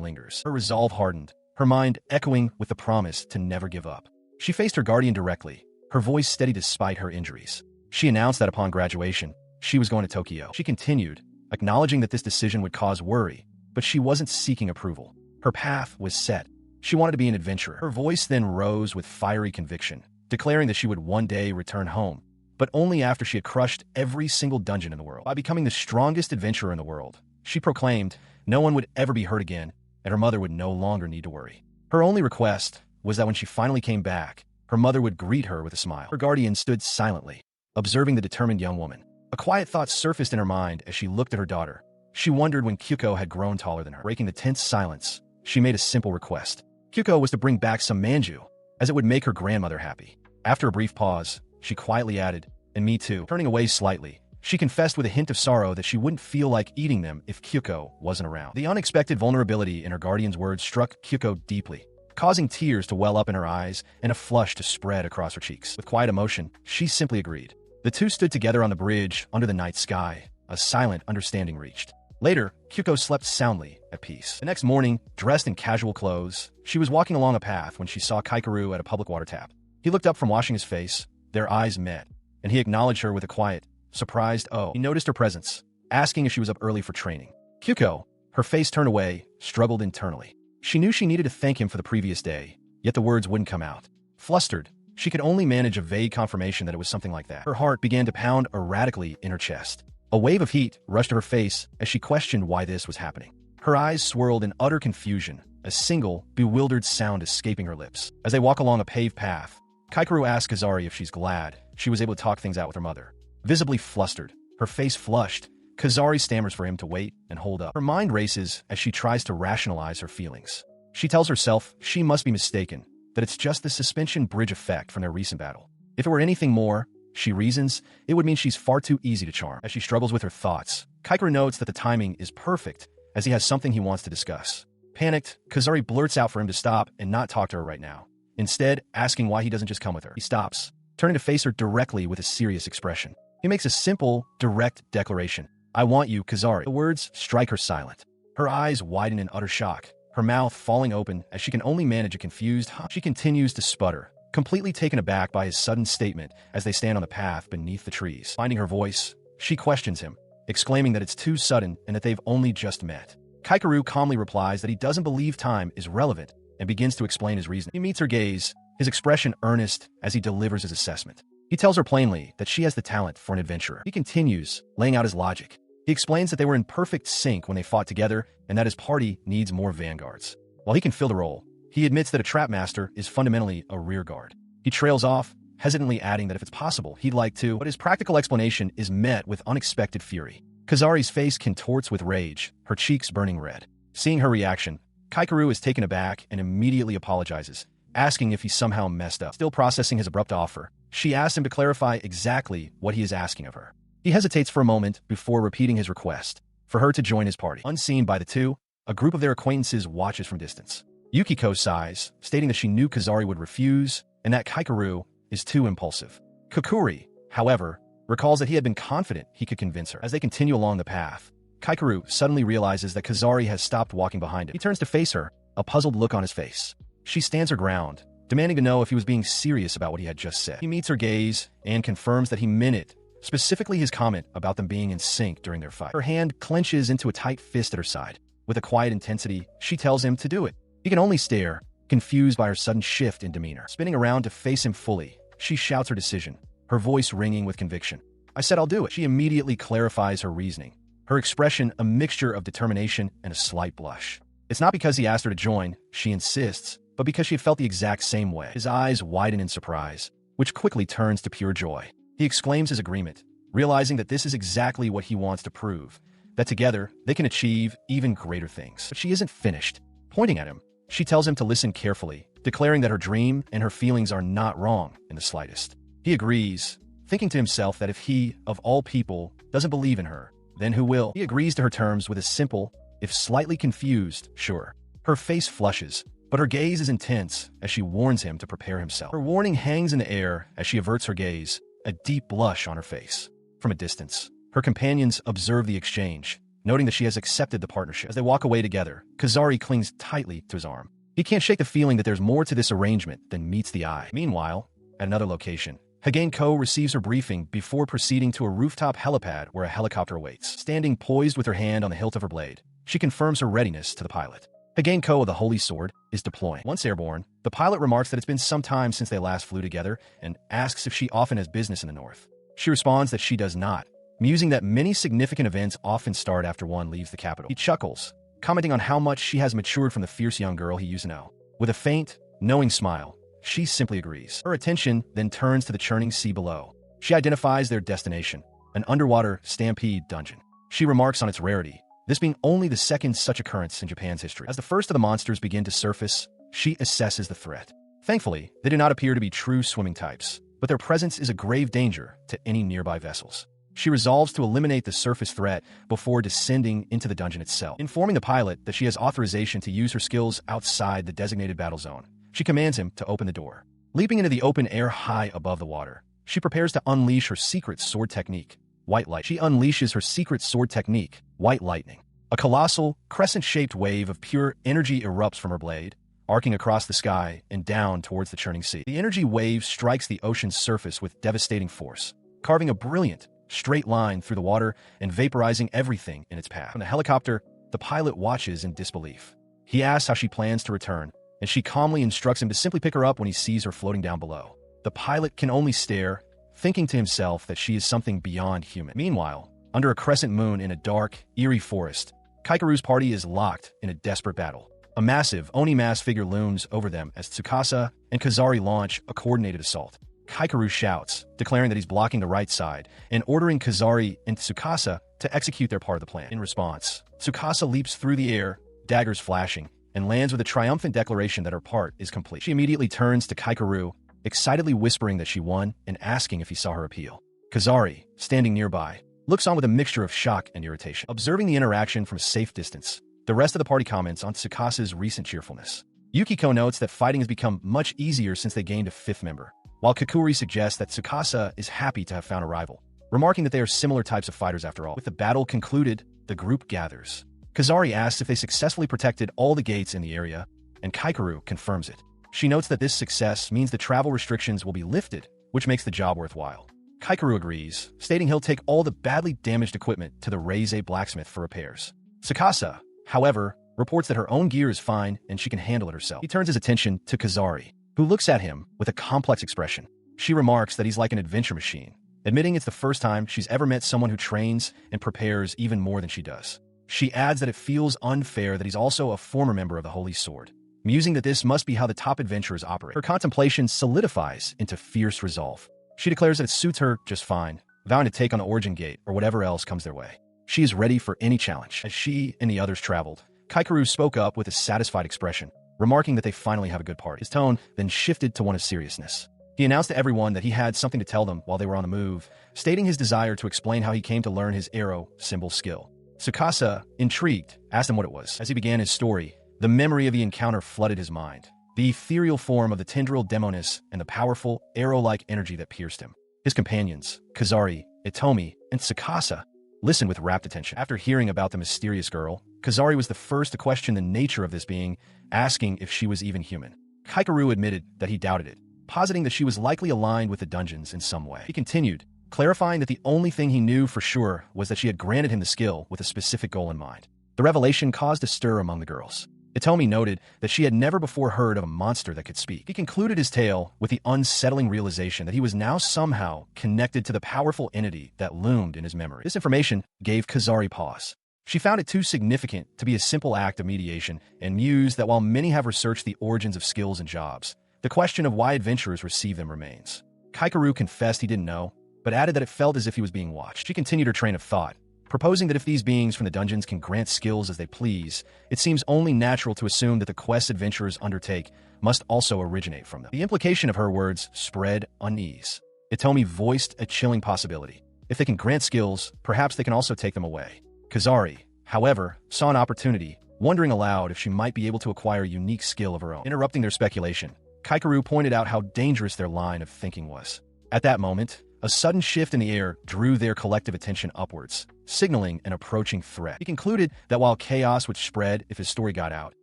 lingers. Her resolve hardened, her mind echoing with the promise to never give up. She faced her guardian directly, her voice steady despite her injuries. She announced that upon graduation, she was going to Tokyo. She continued, acknowledging that this decision would cause worry, but she wasn't seeking approval. Her path was set. She wanted to be an adventurer. Her voice then rose with fiery conviction, declaring that she would one day return home, but only after she had crushed every single dungeon in the world. By becoming the strongest adventurer in the world, she proclaimed no one would ever be hurt again, and her mother would no longer need to worry. Her only request was that when she finally came back, her mother would greet her with a smile. Her guardian stood silently, observing the determined young woman. A quiet thought surfaced in her mind as she looked at her daughter. She wondered when Kyuko had grown taller than her. Breaking the tense silence, she made a simple request. Kyuko was to bring back some manju, as it would make her grandmother happy. After a brief pause, she quietly added, "And me too." Turning away slightly, she confessed with a hint of sorrow that she wouldn't feel like eating them if Kyuko wasn't around. The unexpected vulnerability in her guardian's words struck Kyuko deeply, causing tears to well up in her eyes and a flush to spread across her cheeks. With quiet emotion, she simply agreed. The two stood together on the bridge under the night sky, a silent understanding reached. Later, Kyuko slept soundly, at peace. The next morning, dressed in casual clothes, she was walking along a path when she saw Kaikeru at a public water tap. He looked up from washing his face, their eyes met, and he acknowledged her with a quiet, surprised "oh." He noticed her presence, asking if she was up early for training. Kyuko, her face turned away, struggled internally. She knew she needed to thank him for the previous day, yet the words wouldn't come out. Flustered, she could only manage a vague confirmation that it was something like that. Her heart began to pound erratically in her chest. A wave of heat rushed to her face as she questioned why this was happening. Her eyes swirled in utter confusion, a single, bewildered sound escaping her lips. As they walk along a paved path, Kaikeru asks Kazari if she's glad she was able to talk things out with her mother. Visibly flustered, her face flushed, Kazari stammers for him to wait and hold up. Her mind races as she tries to rationalize her feelings. She tells herself she must be mistaken, that it's just the suspension bridge effect from their recent battle. If it were anything more, she reasons, it would mean she's far too easy to charm. As she struggles with her thoughts, Kaikeru notes that the timing is perfect, as he has something he wants to discuss. Panicked, Kazari blurts out for him to stop and not talk to her right now, instead asking why he doesn't just come with her. He stops, turning to face her directly with a serious expression. He makes a simple, direct declaration. "I want you, Kazari." The words strike her silent. Her eyes widen in utter shock, her mouth falling open as she can only manage a confused "huh." She continues to sputter, completely taken aback by his sudden statement as they stand on the path beneath the trees. Finding her voice, she questions him, exclaiming that it's too sudden and that they've only just met. Kaikeru calmly replies that he doesn't believe time is relevant and begins to explain his reasoning. He meets her gaze, his expression earnest as he delivers his assessment. He tells her plainly that she has the talent for an adventurer. He continues, laying out his logic. He explains that they were in perfect sync when they fought together and that his party needs more vanguards. While he can fill the role, he admits that a trap master is fundamentally a rear guard. He trails off, hesitantly adding that if it's possible, he'd like to, but his practical explanation is met with unexpected fury. Kazari's face contorts with rage, her cheeks burning red. Seeing her reaction, Kaikeru is taken aback and immediately apologizes, asking if he somehow messed up. Still processing his abrupt offer, she asks him to clarify exactly what he is asking of her. He hesitates for a moment before repeating his request, for her to join his party. Unseen by the two, a group of their acquaintances watches from distance. Yukiko sighs, stating that she knew Kazari would refuse, and that Kaikeru is too impulsive. Kokuri, however, recalls that he had been confident he could convince her. As they continue along the path, Kaikeru suddenly realizes that Kazari has stopped walking behind him. He turns to face her, a puzzled look on his face. She stands her ground, demanding to know if he was being serious about what he had just said. He meets her gaze and confirms that he meant it, specifically his comment about them being in sync during their fight. Her hand clenches into a tight fist at her side. With a quiet intensity, she tells him to do it. He can only stare, confused by her sudden shift in demeanor. Spinning around to face him fully, she shouts her decision, her voice ringing with conviction. "I said I'll do it." She immediately clarifies her reasoning, her expression a mixture of determination and a slight blush. It's not because he asked her to join, she insists, but because she had felt the exact same way. His eyes widen in surprise, which quickly turns to pure joy. He exclaims his agreement, realizing that this is exactly what he wants to prove, that together they can achieve even greater things. But she isn't finished. Pointing at him, she tells him to listen carefully, declaring that her dream and her feelings are not wrong in the slightest. He agrees, thinking to himself that if he, of all people, doesn't believe in her, then who will? He agrees to her terms with a simple, if slightly confused, sure. Her face flushes, but her gaze is intense as she warns him to prepare himself. Her warning hangs in the air as she averts her gaze, a deep blush on her face. From a distance, her companions observe the exchange, noting that she has accepted the partnership. As they walk away together, Kazari clings tightly to his arm. He can't shake the feeling that there's more to this arrangement than meets the eye. Meanwhile, at another location, Hagane Ko receives her briefing before proceeding to a rooftop helipad where a helicopter awaits. Standing poised with her hand on the hilt of her blade, she confirms her readiness to the pilot. Hagane Ko of the Holy Sword is deploying. Once airborne, the pilot remarks that it's been some time since they last flew together and asks if she often has business in the north. She responds that she does not, musing that many significant events often start after one leaves the capital. He chuckles, commenting on how much she has matured from the fierce young girl he used to know. With a faint, knowing smile, she simply agrees. Her attention then turns to the churning sea below. She identifies their destination, an underwater stampede dungeon. She remarks on its rarity, this being only the second such occurrence in Japan's history. As the first of the monsters begin to surface, she assesses the threat. Thankfully, they do not appear to be true swimming types, but their presence is a grave danger to any nearby vessels. She resolves to eliminate the surface threat before descending into the dungeon itself. Informing the pilot that she has authorization to use her skills outside the designated battle zone, she commands him to open the door. Leaping into the open air high above the water, she prepares to unleash her secret sword technique, White Light. She unleashes her secret sword technique, White Lightning. A colossal, crescent-shaped wave of pure energy erupts from her blade, arcing across the sky and down towards the churning sea. The energy wave strikes the ocean's surface with devastating force, carving a brilliant, straight line through the water and vaporizing everything in its path. From the helicopter, the pilot watches in disbelief. He asks how she plans to return, and she calmly instructs him to simply pick her up when he sees her floating down below. The pilot can only stare, thinking to himself that she is something beyond human. Meanwhile, under a crescent moon in a dark, eerie forest, Kaikeru's party is locked in a desperate battle. A massive Oni mask figure looms over them as Tsukasa and Kazari launch a coordinated assault. Kaikeru shouts, declaring that he's blocking the right side and ordering Kazari and Tsukasa to execute their part of the plan. In response, Tsukasa leaps through the air, daggers flashing, and lands with a triumphant declaration that her part is complete. She immediately turns to Kaikeru, excitedly whispering that she won and asking if he saw her appeal. Kazari, standing nearby, looks on with a mixture of shock and irritation. Observing the interaction from a safe distance, the rest of the party comments on Tsukasa's recent cheerfulness. Yukiko notes that fighting has become much easier since they gained a fifth member, while Kakuri suggests that Tsukasa is happy to have found a rival, remarking that they are similar types of fighters after all. With the battle concluded, the group gathers. Kazari asks if they successfully protected all the gates in the area, and Kaikeru confirms it. She notes that this success means the travel restrictions will be lifted, which makes the job worthwhile. Kaikeru agrees, stating he'll take all the badly damaged equipment to the Reize blacksmith for repairs. Tsukasa, however, reports that her own gear is fine and she can handle it herself. He turns his attention to Kazari, who looks at him with a complex expression. She remarks that he's like an adventure machine, admitting it's the first time she's ever met someone who trains and prepares even more than she does. She adds that it feels unfair that he's also a former member of the Holy Sword, musing that this must be how the top adventurers operate. Her contemplation solidifies into fierce resolve. She declares that it suits her just fine, vowing to take on the Origin Gate or whatever else comes their way. She is ready for any challenge. As she and the others traveled, Kaikeru spoke up with a satisfied expression, remarking that they finally have a good party. His tone then shifted to one of seriousness. He announced to everyone that he had something to tell them while they were on the move, stating his desire to explain how he came to learn his arrow symbol skill. Tsukasa, intrigued, asked him what it was. As he began his story, the memory of the encounter flooded his mind, the ethereal form of the tendril demoness and the powerful, arrow-like energy that pierced him. His companions, Kazari, Itomi, and Tsukasa, listened with rapt attention. After hearing about the mysterious girl, Kazari was the first to question the nature of this being, asking if she was even human. Kaikeru admitted that he doubted it, positing that she was likely aligned with the dungeons in some way. He continued, clarifying that the only thing he knew for sure was that she had granted him the skill with a specific goal in mind. The revelation caused a stir among the girls. Itomi noted that she had never before heard of a monster that could speak. He concluded his tale with the unsettling realization that he was now somehow connected to the powerful entity that loomed in his memory. This information gave Kazari pause. She found it too significant to be a simple act of mediation and mused that while many have researched the origins of skills and jobs, the question of why adventurers receive them remains. Kaikeru confessed he didn't know, but added that it felt as if he was being watched. She continued her train of thought, proposing that if these beings from the dungeons can grant skills as they please, it seems only natural to assume that the quests adventurers undertake must also originate from them. The implication of her words spread unease. Itomi voiced a chilling possibility. If they can grant skills, perhaps they can also take them away. Kazari, however, saw an opportunity, wondering aloud if she might be able to acquire a unique skill of her own. Interrupting their speculation, Kaikeru pointed out how dangerous their line of thinking was. At that moment, a sudden shift in the air drew their collective attention upwards, signaling an approaching threat. He concluded that while chaos would spread if his story got out,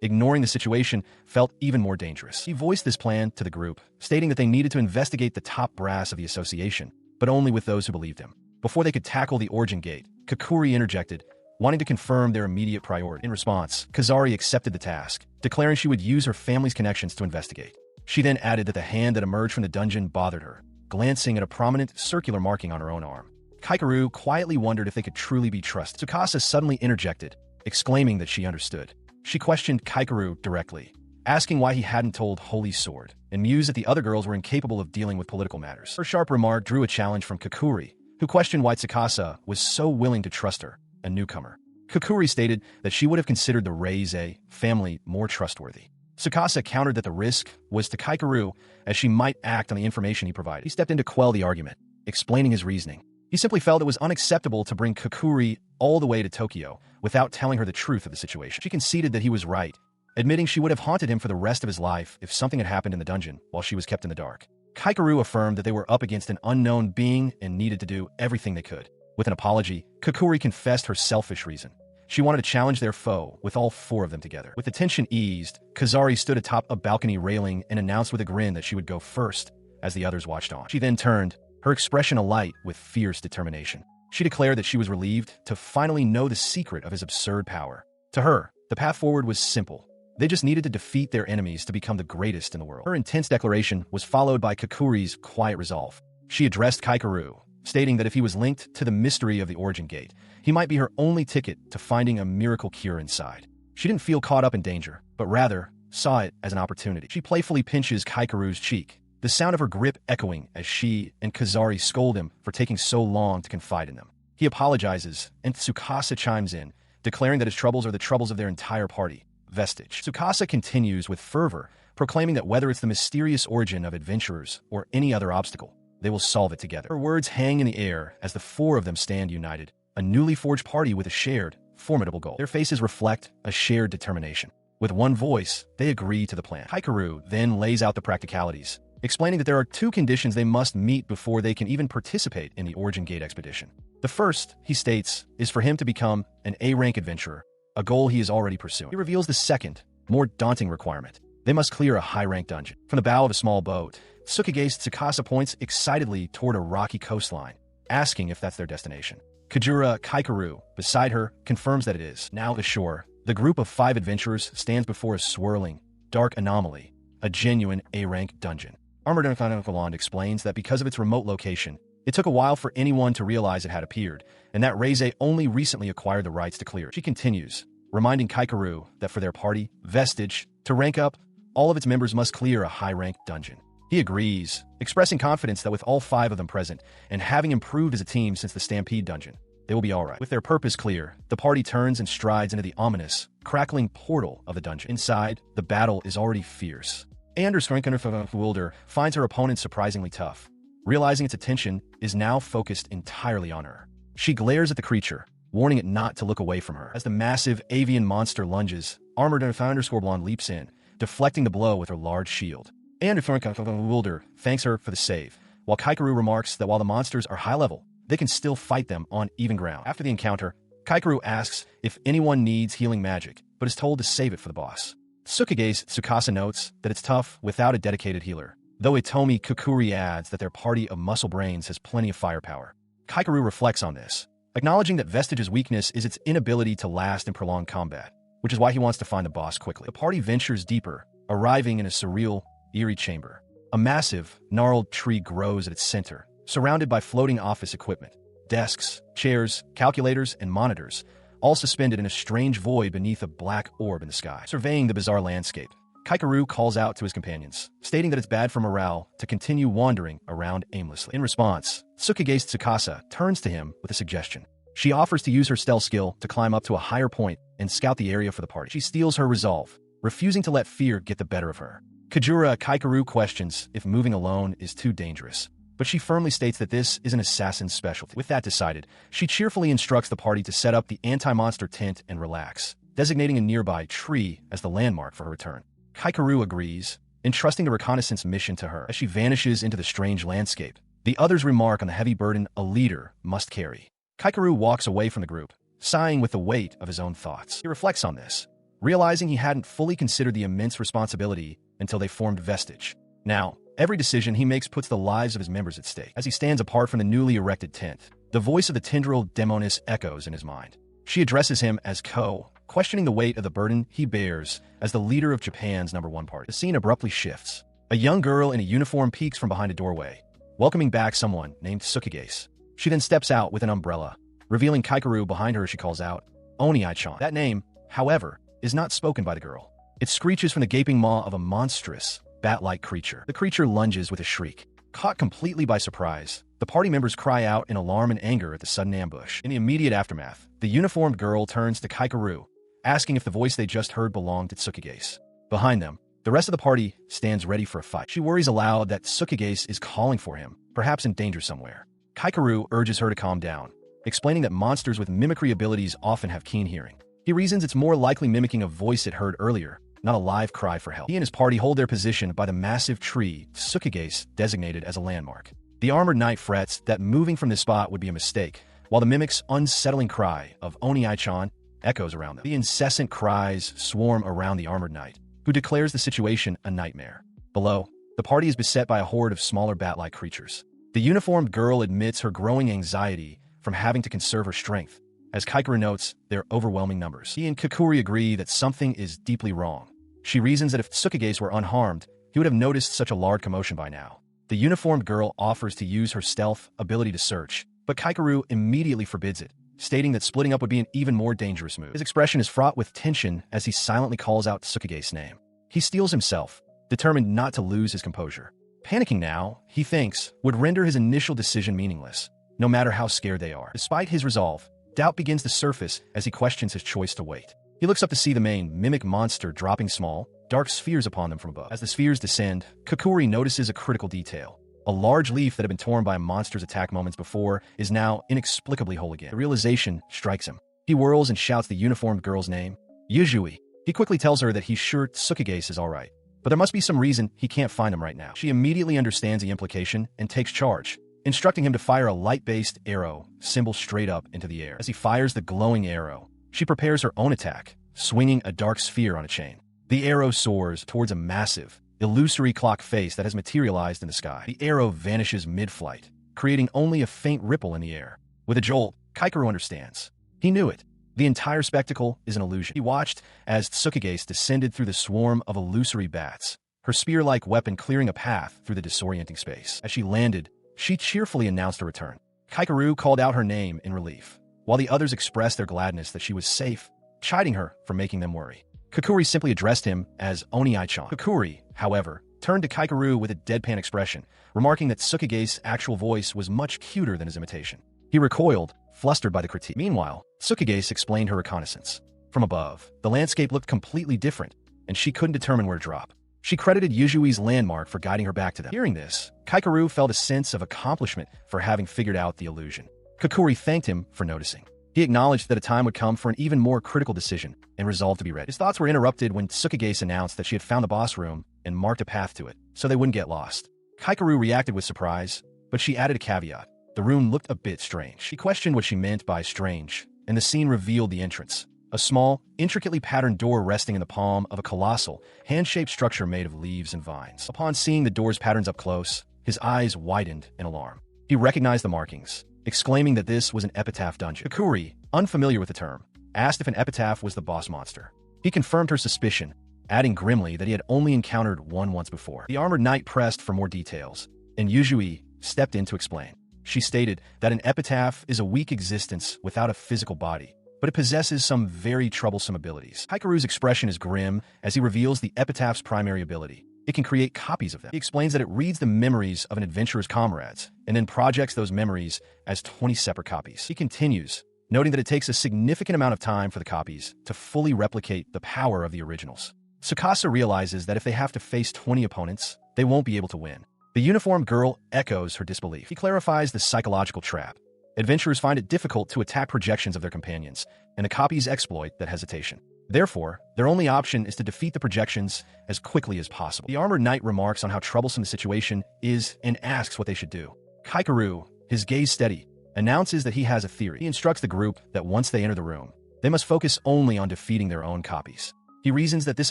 ignoring the situation felt even more dangerous. He voiced this plan to the group, stating that they needed to investigate the top brass of the association, but only with those who believed him. Before they could tackle the origin gate, Kakuri interjected, wanting to confirm their immediate priority. In response, Kazari accepted the task, declaring she would use her family's connections to investigate. She then added that the hand that emerged from the dungeon bothered her, glancing at a prominent circular marking on her own arm. Kaikeru quietly wondered if they could truly be trusted. Tsukasa suddenly interjected, exclaiming that she understood. She questioned Kaikeru directly, asking why he hadn't told Holy Sword, and mused that the other girls were incapable of dealing with political matters. Her sharp remark drew a challenge from Kakuri, who questioned why Tsukasa was so willing to trust her, a newcomer. Kakuri stated that she would have considered the Reize family more trustworthy. Tsukasa countered that the risk was to Kaikeru, as she might act on the information he provided. He stepped in to quell the argument, explaining his reasoning. He simply felt it was unacceptable to bring Kakuri all the way to Tokyo without telling her the truth of the situation. She conceded that he was right, admitting she would have haunted him for the rest of his life if something had happened in the dungeon while she was kept in the dark. Kaikeru affirmed that they were up against an unknown being and needed to do everything they could. With an apology, Kakuri confessed her selfish reason. She wanted to challenge their foe with all four of them together. With the tension eased, Kazari stood atop a balcony railing and announced with a grin that she would go first as the others watched on. She then turned, her expression alight with fierce determination. She declared that she was relieved to finally know the secret of his absurd power. To her, the path forward was simple. They just needed to defeat their enemies to become the greatest in the world. Her intense declaration was followed by Kakuri's quiet resolve. She addressed Kaikeru, stating that if he was linked to the mystery of the origin gate, he might be her only ticket to finding a miracle cure inside. She didn't feel caught up in danger, but rather saw it as an opportunity. She playfully pinches Kaikeru's cheek, the sound of her grip echoing as she and Kazari scold him for taking so long to confide in them. He apologizes, and Tsukasa chimes in, declaring that his troubles are the troubles of their entire party. Vestige. Tsukasa continues with fervor, proclaiming that whether it's the mysterious origin of adventurers or any other obstacle, they will solve it together. Her words hang in the air as the four of them stand united, a newly forged party with a shared, formidable goal. Their faces reflect a shared determination. With one voice, they agree to the plan. Kaikeru then lays out the practicalities, explaining that there are two conditions they must meet before they can even participate in the Origin Gate expedition. The first, he states, is for him to become an A-rank adventurer, a goal he is already pursuing. He reveals the second, more daunting requirement. They must clear a high-rank dungeon. From the bow of a small boat, Tsukage's Tsukasa points excitedly toward a rocky coastline, asking if that's their destination. Kajura Kaikeru, beside her, confirms that it is. Now ashore, the group of 5 adventurers stands before a swirling, dark anomaly, a genuine A-rank dungeon. Armored Ankaland explains that because of its remote location, it took a while for anyone to realize it had appeared, and that Reize only recently acquired the rights to clear it. She continues, reminding Kaikeru that for their party, Vestige, to rank up, all of its members must clear a high-rank dungeon. He agrees, expressing confidence that with all 5 of them present, and having improved as a team since the Stampede dungeon, they will be alright. With their purpose clear, the party turns and strides into the ominous, crackling portal of the dungeon. Inside, the battle is already fierce. Anders Wilder finds her opponent surprisingly tough, realizing its attention is now focused entirely on her. She glares at the creature, warning it not to look away from her. As the massive avian monster lunges, Armored Blonde leaps in, deflecting the blow with her large shield. Wilder thanks her for the save, while Kaikeru remarks that while the monsters are high level, they can still fight them on even ground. After the encounter, Kaikeru asks if anyone needs healing magic, but is told to save it for the boss. Tsukage's Tsukasa notes that it's tough without a dedicated healer, though Itomi Kakuri adds that their party of muscle brains has plenty of firepower. Kaikeru reflects on this, acknowledging that Vestige's weakness is its inability to last in prolonged combat, which is why he wants to find the boss quickly. The party ventures deeper, arriving in a surreal, eerie chamber. A massive, gnarled tree grows at its center, surrounded by floating office equipment, desks, chairs, calculators, and monitors, all suspended in a strange void beneath a black orb in the sky. Surveying the bizarre landscape, Kaikeru calls out to his companions, stating that it's bad for morale to continue wandering around aimlessly. In response, Tsukage's Tsukasa turns to him with a suggestion. She offers to use her stealth skill to climb up to a higher point and scout the area for the party. She steals her resolve, refusing to let fear get the better of her. Kajura Kaikeru questions if moving alone is too dangerous, but she firmly states that this is an assassin's specialty. With that decided, she cheerfully instructs the party to set up the anti-monster tent and relax, designating a nearby tree as the landmark for her return. Kaikeru agrees, entrusting the reconnaissance mission to her. As she vanishes into the strange landscape, the others remark on the heavy burden a leader must carry. Kaikeru walks away from the group, sighing with the weight of his own thoughts. He reflects on this, realizing he hadn't fully considered the immense responsibility until they formed Vestige. Now, every decision he makes puts the lives of his members at stake. As he stands apart from the newly erected tent, the voice of the tendril Demonis echoes in his mind. She addresses him as Ko, questioning the weight of the burden he bears as the leader of Japan's #1 party. The scene abruptly shifts. A young girl in a uniform peeks from behind a doorway, welcoming back someone named Tsukigase. She then steps out with an umbrella, revealing Kaikeru behind her as she calls out, Oni-chan. That name, however, is not spoken by the girl. It screeches from the gaping maw of a monstrous, bat-like creature. The creature lunges with a shriek. Caught completely by surprise, the party members cry out in alarm and anger at the sudden ambush. In the immediate aftermath, the uniformed girl turns to Kaikeru, asking if the voice they just heard belonged to Tsukigase. Behind them, the rest of the party stands ready for a fight. She worries aloud that Tsukigase is calling for him, perhaps in danger somewhere. Kaikeru urges her to calm down, explaining that monsters with mimicry abilities often have keen hearing. He reasons it's more likely mimicking a voice it heard earlier, not a live cry for help. He and his party hold their position by the massive tree Tsukigase designated as a landmark. The armored knight frets that moving from this spot would be a mistake, while the mimic's unsettling cry of Oni-chan echoes around them. The incessant cries swarm around the armored knight, who declares the situation a nightmare. Below, the party is beset by a horde of smaller bat-like creatures. The uniformed girl admits her growing anxiety from having to conserve her strength. As Kaikeru notes their overwhelming numbers, he and Kakuri agree that something is deeply wrong. She reasons that if Tsukigase were unharmed, he would have noticed such a large commotion by now. The uniformed girl offers to use her stealth ability to search, but Kaikeru immediately forbids it, stating that splitting up would be an even more dangerous move. His expression is fraught with tension as he silently calls out Tsukigase's name. He steels himself, determined not to lose his composure. Panicking now, he thinks, would render his initial decision meaningless, no matter how scared they are. Despite his resolve, doubt begins to surface as he questions his choice to wait. He looks up to see the main mimic monster dropping small, dark spheres upon them from above. As the spheres descend, Kakuri notices a critical detail. A large leaf that had been torn by a monster's attack moments before is now inexplicably whole again. The realization strikes him. He whirls and shouts the uniformed girl's name, Yuzui. He quickly tells her that he's sure Tsukigase is alright, but there must be some reason he can't find him right now. She immediately understands the implication and takes charge, instructing him to fire a light-based arrow, symbol straight up into the air. As he fires the glowing arrow, she prepares her own attack, swinging a dark sphere on a chain. The arrow soars towards a massive, illusory clock face that has materialized in the sky. The arrow vanishes mid-flight, creating only a faint ripple in the air. With a jolt, Kaikeru understands. He knew it. The entire spectacle is an illusion. He watched as Tsukigase descended through the swarm of illusory bats, her spear-like weapon clearing a path through the disorienting space. As she landed, she cheerfully announced her return. Kaikeru called out her name in relief, while the others expressed their gladness that she was safe, chiding her for making them worry. Kakuri simply addressed him as Oni-chan. Kakuri, however, turned to Kaikeru with a deadpan expression, remarking that Tsukigase's actual voice was much cuter than his imitation. He recoiled, flustered by the critique. Meanwhile, Tsukigase explained her reconnaissance. From above, the landscape looked completely different, and she couldn't determine where to drop. She credited Yuzui's landmark for guiding her back to them. Hearing this, Kaikeru felt a sense of accomplishment for having figured out the illusion. Kakuri thanked him for noticing. He acknowledged that a time would come for an even more critical decision and resolved to be ready. His thoughts were interrupted when Tsukigase announced that she had found the boss room and marked a path to it, so they wouldn't get lost. Kaikeru reacted with surprise, but she added a caveat. The room looked a bit strange. He questioned what she meant by strange, and the scene revealed the entrance. A small, intricately patterned door resting in the palm of a colossal, hand-shaped structure made of leaves and vines. Upon seeing the door's patterns up close, his eyes widened in alarm. He recognized the markings, exclaiming that this was an epitaph dungeon. Kakuri, unfamiliar with the term, asked if an epitaph was the boss monster. He confirmed her suspicion, adding grimly that he had only encountered one once before. The armored knight pressed for more details, and Yuzui stepped in to explain. She stated that an epitaph is a weak existence without a physical body, but it possesses some very troublesome abilities. Kaikeru's expression is grim as he reveals the epitaph's primary ability. It can create copies of them. He explains that it reads the memories of an adventurer's comrades, and then projects those memories as 20 separate copies. He continues, noting that it takes a significant amount of time for the copies to fully replicate the power of the originals. Tsukasa realizes that if they have to face 20 opponents, they won't be able to win. The uniformed girl echoes her disbelief. He clarifies the psychological trap. Adventurers find it difficult to attack projections of their companions, and the copies exploit that hesitation. Therefore, their only option is to defeat the projections as quickly as possible. The armored knight remarks on how troublesome the situation is and asks what they should do. Kaikeru, his gaze steady, announces that he has a theory. He instructs the group that once they enter the room, they must focus only on defeating their own copies. He reasons that this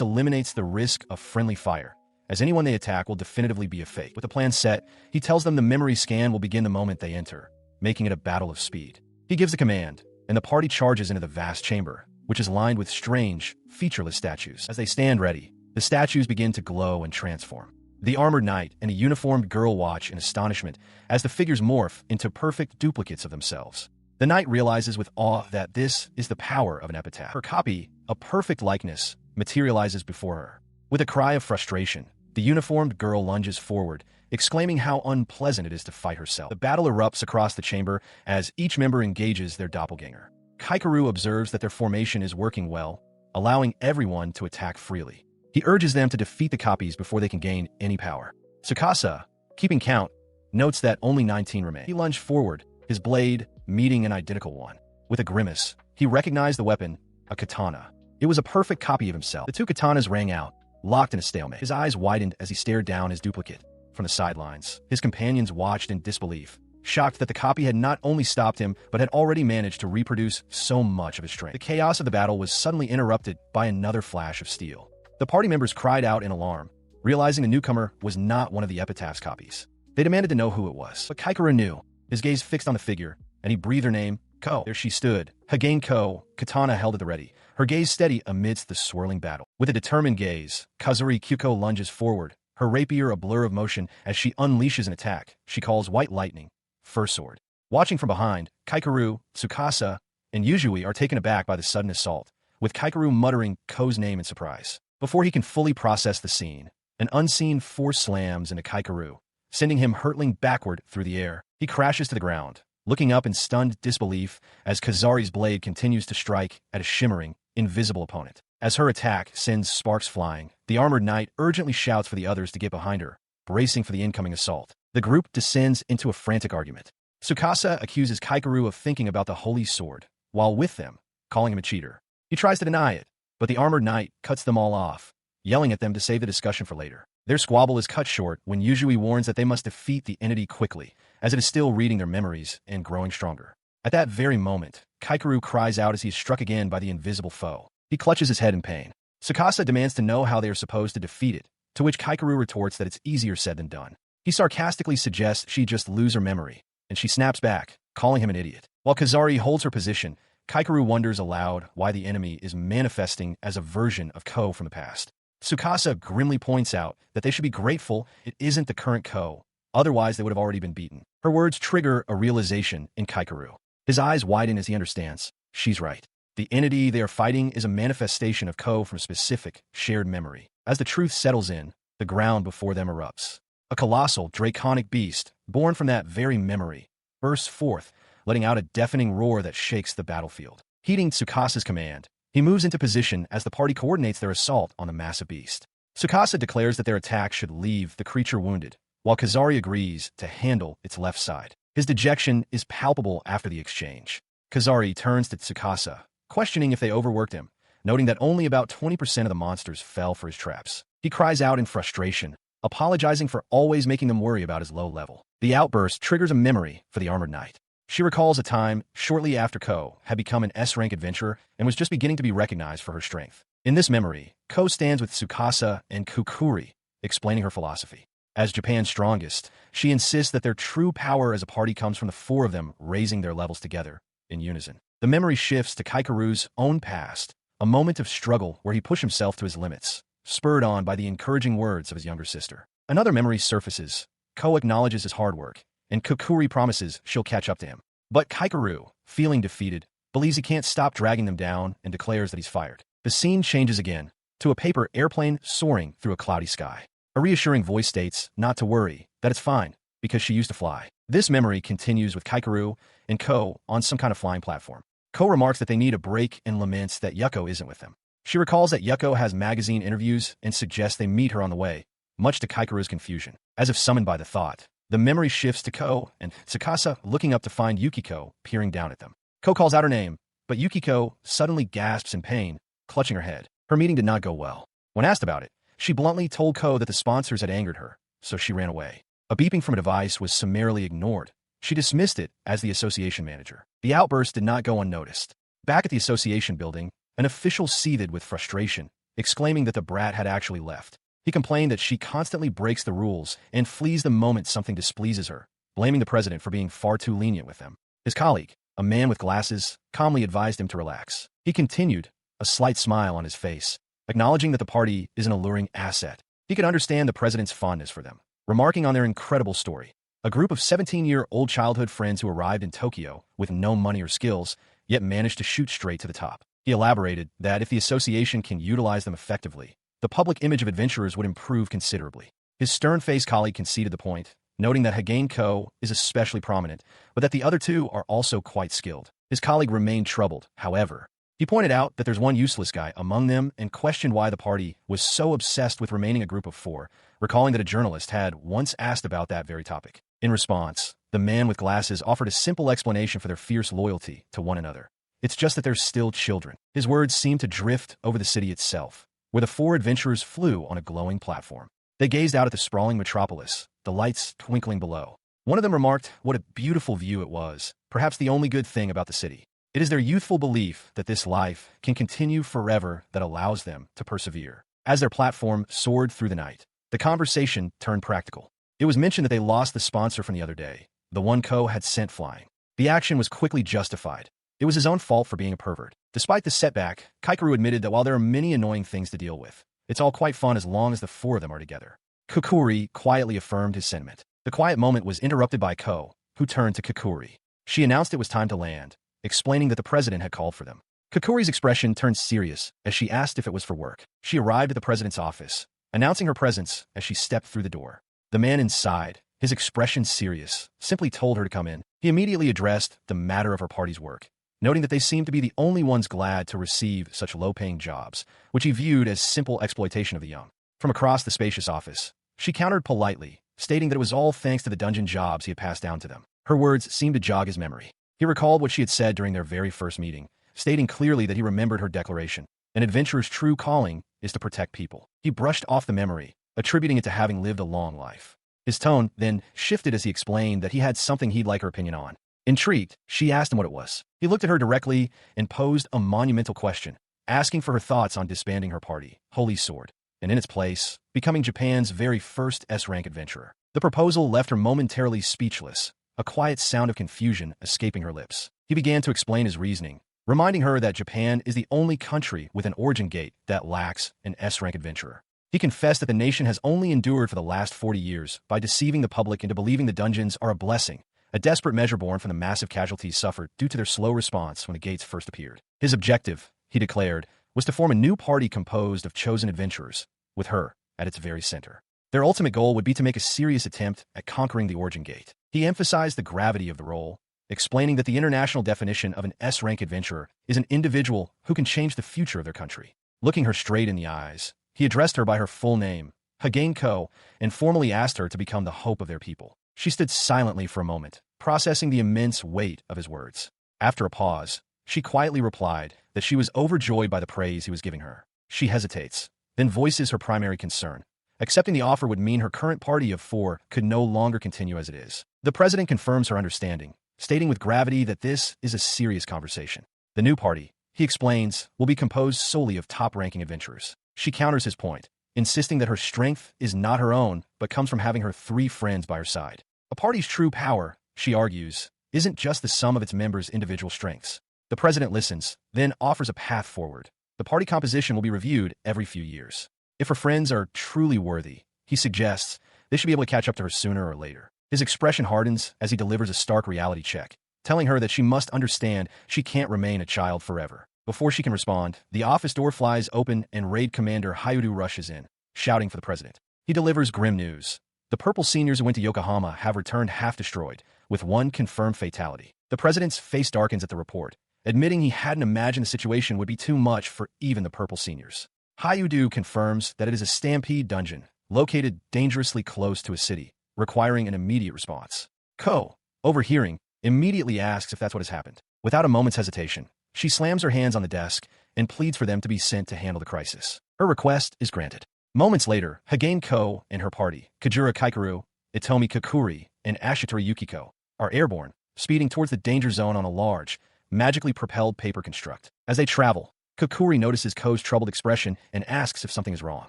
eliminates the risk of friendly fire, as anyone they attack will definitively be a fake. With the plan set, he tells them the memory scan will begin the moment they enter, making it a battle of speed. He gives a command, and the party charges into the vast chamber, which is lined with strange, featureless statues. As they stand ready, the statues begin to glow and transform. The armored knight and a uniformed girl watch in astonishment as the figures morph into perfect duplicates of themselves. The knight realizes with awe that this is the power of an epitaph. Her copy, a perfect likeness, materializes before her. With a cry of frustration, the uniformed girl lunges forward, exclaiming how unpleasant it is to fight herself. The battle erupts across the chamber as each member engages their doppelganger. Kaikeru observes that their formation is working well, allowing everyone to attack freely. He urges them to defeat the copies before they can gain any power. Tsukasa, keeping count, notes that only 19 remain. He lunged forward, his blade meeting an identical one. With a grimace, he recognized the weapon, a katana. It was a perfect copy of himself. The two katanas rang out, locked in a stalemate. His eyes widened as he stared down his duplicate. From the sidelines, his companions watched in disbelief, shocked that the copy had not only stopped him, but had already managed to reproduce so much of his strength. The chaos of the battle was suddenly interrupted by another flash of steel. The party members cried out in alarm, realizing the newcomer was not one of the epitaph's copies. They demanded to know who it was. But Kaikeru knew, his gaze fixed on the figure, and he breathed her name, Ko. There she stood, Hagane Ko, katana held at the ready, her gaze steady amidst the swirling battle. With a determined gaze, Kazuri Kyuko lunges forward, her rapier a blur of motion as she unleashes an attack she calls White Lightning, First Sword. Watching from behind, Kaikeru, Tsukasa, and Yuzui are taken aback by the sudden assault, with Kaikeru muttering Ko's name in surprise. Before he can fully process the scene, an unseen force slams into Kaikeru, sending him hurtling backward through the air. He crashes to the ground, looking up in stunned disbelief as Kazari's blade continues to strike at a shimmering, invisible opponent. As her attack sends sparks flying, the armored knight urgently shouts for the others to get behind her, bracing for the incoming assault. The group descends into a frantic argument. Tsukasa accuses Kaikeru of thinking about the holy sword, while with them, calling him a cheater. He tries to deny it, but the armored knight cuts them all off, yelling at them to save the discussion for later. Their squabble is cut short when Yuzui warns that they must defeat the entity quickly, as it is still reading their memories and growing stronger. At that very moment, Kaikeru cries out as he is struck again by the invisible foe. He clutches his head in pain. Tsukasa demands to know how they are supposed to defeat it, to which Kaikeru retorts that it's easier said than done. He sarcastically suggests she just lose her memory, and she snaps back, calling him an idiot. While Kazari holds her position, Kaikeru wonders aloud why the enemy is manifesting as a version of Ko from the past. Tsukasa grimly points out that they should be grateful it isn't the current Ko, otherwise they would have already been beaten. Her words trigger a realization in Kaikeru. His eyes widen as he understands. She's right. The entity they are fighting is a manifestation of Ko from a specific, shared memory. As the truth settles in, the ground before them erupts. A colossal, draconic beast, born from that very memory, bursts forth, letting out a deafening roar that shakes the battlefield. Heeding Tsukasa's command, he moves into position as the party coordinates their assault on the massive beast. Tsukasa declares that their attack should leave the creature wounded, while Kazari agrees to handle its left side. His dejection is palpable after the exchange. Kazari turns to Tsukasa, questioning if they overworked him, noting that only about 20% of the monsters fell for his traps. He cries out in frustration, apologizing for always making them worry about his low level. The outburst triggers a memory for the armored knight. She recalls a time shortly after Ko had become an S-rank adventurer and was just beginning to be recognized for her strength. In this memory, Ko stands with Tsukasa and Kukuri, explaining her philosophy. As Japan's strongest, she insists that their true power as a party comes from the four of them raising their levels together, in unison. The memory shifts to Kaikeru's own past, a moment of struggle where he pushed himself to his limits, spurred on by the encouraging words of his younger sister. Another memory surfaces. Ko acknowledges his hard work, and Kukuri promises she'll catch up to him. But Kaikeru, feeling defeated, believes he can't stop dragging them down and declares that he's fired. The scene changes again, to a paper airplane soaring through a cloudy sky. A reassuring voice states not to worry, that it's fine, because she used to fly. This memory continues with Kaikeru and Ko on some kind of flying platform. Ko remarks that they need a break and laments that Yuko isn't with them. She recalls that Yuko has magazine interviews and suggests they meet her on the way, much to Kaikeru's confusion. As if summoned by the thought, the memory shifts to Ko and Tsukasa looking up to find Yukiko peering down at them. Ko calls out her name, but Yukiko suddenly gasps in pain, clutching her head. Her meeting did not go well. When asked about it, she bluntly told Ko that the sponsors had angered her, so she ran away. A beeping from a device was summarily ignored. She dismissed it as the association manager. The outburst did not go unnoticed. Back at the association building, an official seethed with frustration, exclaiming that the brat had actually left. He complained that she constantly breaks the rules and flees the moment something displeases her, blaming the president for being far too lenient with them. His colleague, a man with glasses, calmly advised him to relax. He continued, a slight smile on his face, acknowledging that the party is an alluring asset. He could understand the president's fondness for them, remarking on their incredible story. A group of 17-year-old childhood friends who arrived in Tokyo with no money or skills, yet managed to shoot straight to the top. He elaborated that if the association can utilize them effectively, the public image of adventurers would improve considerably. His stern-faced colleague conceded the point, noting that Hagane Ko is especially prominent, but that the other two are also quite skilled. His colleague remained troubled, however. He pointed out that there's one useless guy among them and questioned why the party was so obsessed with remaining a group of four, recalling that a journalist had once asked about that very topic. In response, the man with glasses offered a simple explanation for their fierce loyalty to one another. It's just that they're still children. His words seemed to drift over the city itself, where the four adventurers flew on a glowing platform. They gazed out at the sprawling metropolis, the lights twinkling below. One of them remarked what a beautiful view it was, perhaps the only good thing about the city. It is their youthful belief that this life can continue forever that allows them to persevere. As their platform soared through the night, the conversation turned practical. It was mentioned that they lost the sponsor from the other day, the one Ko had sent flying. The action was quickly justified. It was his own fault for being a pervert. Despite the setback, Kaikeru admitted that while there are many annoying things to deal with, it's all quite fun as long as the four of them are together. Kukuri quietly affirmed his sentiment. The quiet moment was interrupted by Ko, who turned to Kukuri. She announced it was time to land, explaining that the president had called for them. Kukuri's expression turned serious as she asked if it was for work. She arrived at the president's office, announcing her presence as she stepped through the door. The man inside, his expression serious, simply told her to come in. He immediately addressed the matter of her party's work, noting that they seemed to be the only ones glad to receive such low-paying jobs, which he viewed as simple exploitation of the young. From across the spacious office, she countered politely, stating that it was all thanks to the dungeon jobs he had passed down to them. Her words seemed to jog his memory. He recalled what she had said during their very first meeting, stating clearly that he remembered her declaration. An adventurer's true calling is to protect people. He brushed off the memory, attributing it to having lived a long life. His tone then shifted as he explained that he had something he'd like her opinion on. Intrigued, she asked him what it was. He looked at her directly and posed a monumental question, asking for her thoughts on disbanding her party, Holy Sword, and in its place, becoming Japan's very first S-rank adventurer. The proposal left her momentarily speechless, a quiet sound of confusion escaping her lips. He began to explain his reasoning, reminding her that Japan is the only country with an origin gate that lacks an S-rank adventurer. He confessed that the nation has only endured for the last 40 years by deceiving the public into believing the dungeons are a blessing, a desperate measure born from the massive casualties suffered due to their slow response when the gates first appeared. His objective, he declared, was to form a new party composed of chosen adventurers, with her at its very center. Their ultimate goal would be to make a serious attempt at conquering the origin gate. He emphasized the gravity of the role, explaining that the international definition of an S-rank adventurer is an individual who can change the future of their country. Looking her straight in the eyes, he addressed her by her full name, Hagane Ko, and formally asked her to become the hope of their people. She stood silently for a moment, processing the immense weight of his words. After a pause, she quietly replied that she was overjoyed by the praise he was giving her. She hesitates, then voices her primary concern. Accepting the offer would mean her current party of four could no longer continue as it is. The president confirms her understanding, stating with gravity that this is a serious conversation. The new party, he explains, will be composed solely of top-ranking adventurers. She counters his point, insisting that her strength is not her own, but comes from having her three friends by her side. A party's true power, she argues, isn't just the sum of its members' individual strengths. The president listens, then offers a path forward. The party composition will be reviewed every few years. If her friends are truly worthy, he suggests, they should be able to catch up to her sooner or later. His expression hardens as he delivers a stark reality check, telling her that she must understand she can't remain a child forever. Before she can respond, the office door flies open and Raid Commander Hayudu rushes in, shouting for the president. He delivers grim news. The purple seniors who went to Yokohama have returned half destroyed, with one confirmed fatality. The president's face darkens at the report, admitting he hadn't imagined the situation would be too much for even the purple seniors. Hayudu confirms that it is a stampede dungeon, located dangerously close to a city, requiring an immediate response. Ko, overhearing, immediately asks if that's what has happened. Without a moment's hesitation, she slams her hands on the desk and pleads for them to be sent to handle the crisis. Her request is granted. Moments later, Hagane Ko and her party, Kajura Kaikeru, Itomi Kakuri, and Ashitori Yukiko, are airborne, speeding towards the danger zone on a large, magically propelled paper construct. As they travel, Kakuri notices Ko's troubled expression and asks if something is wrong.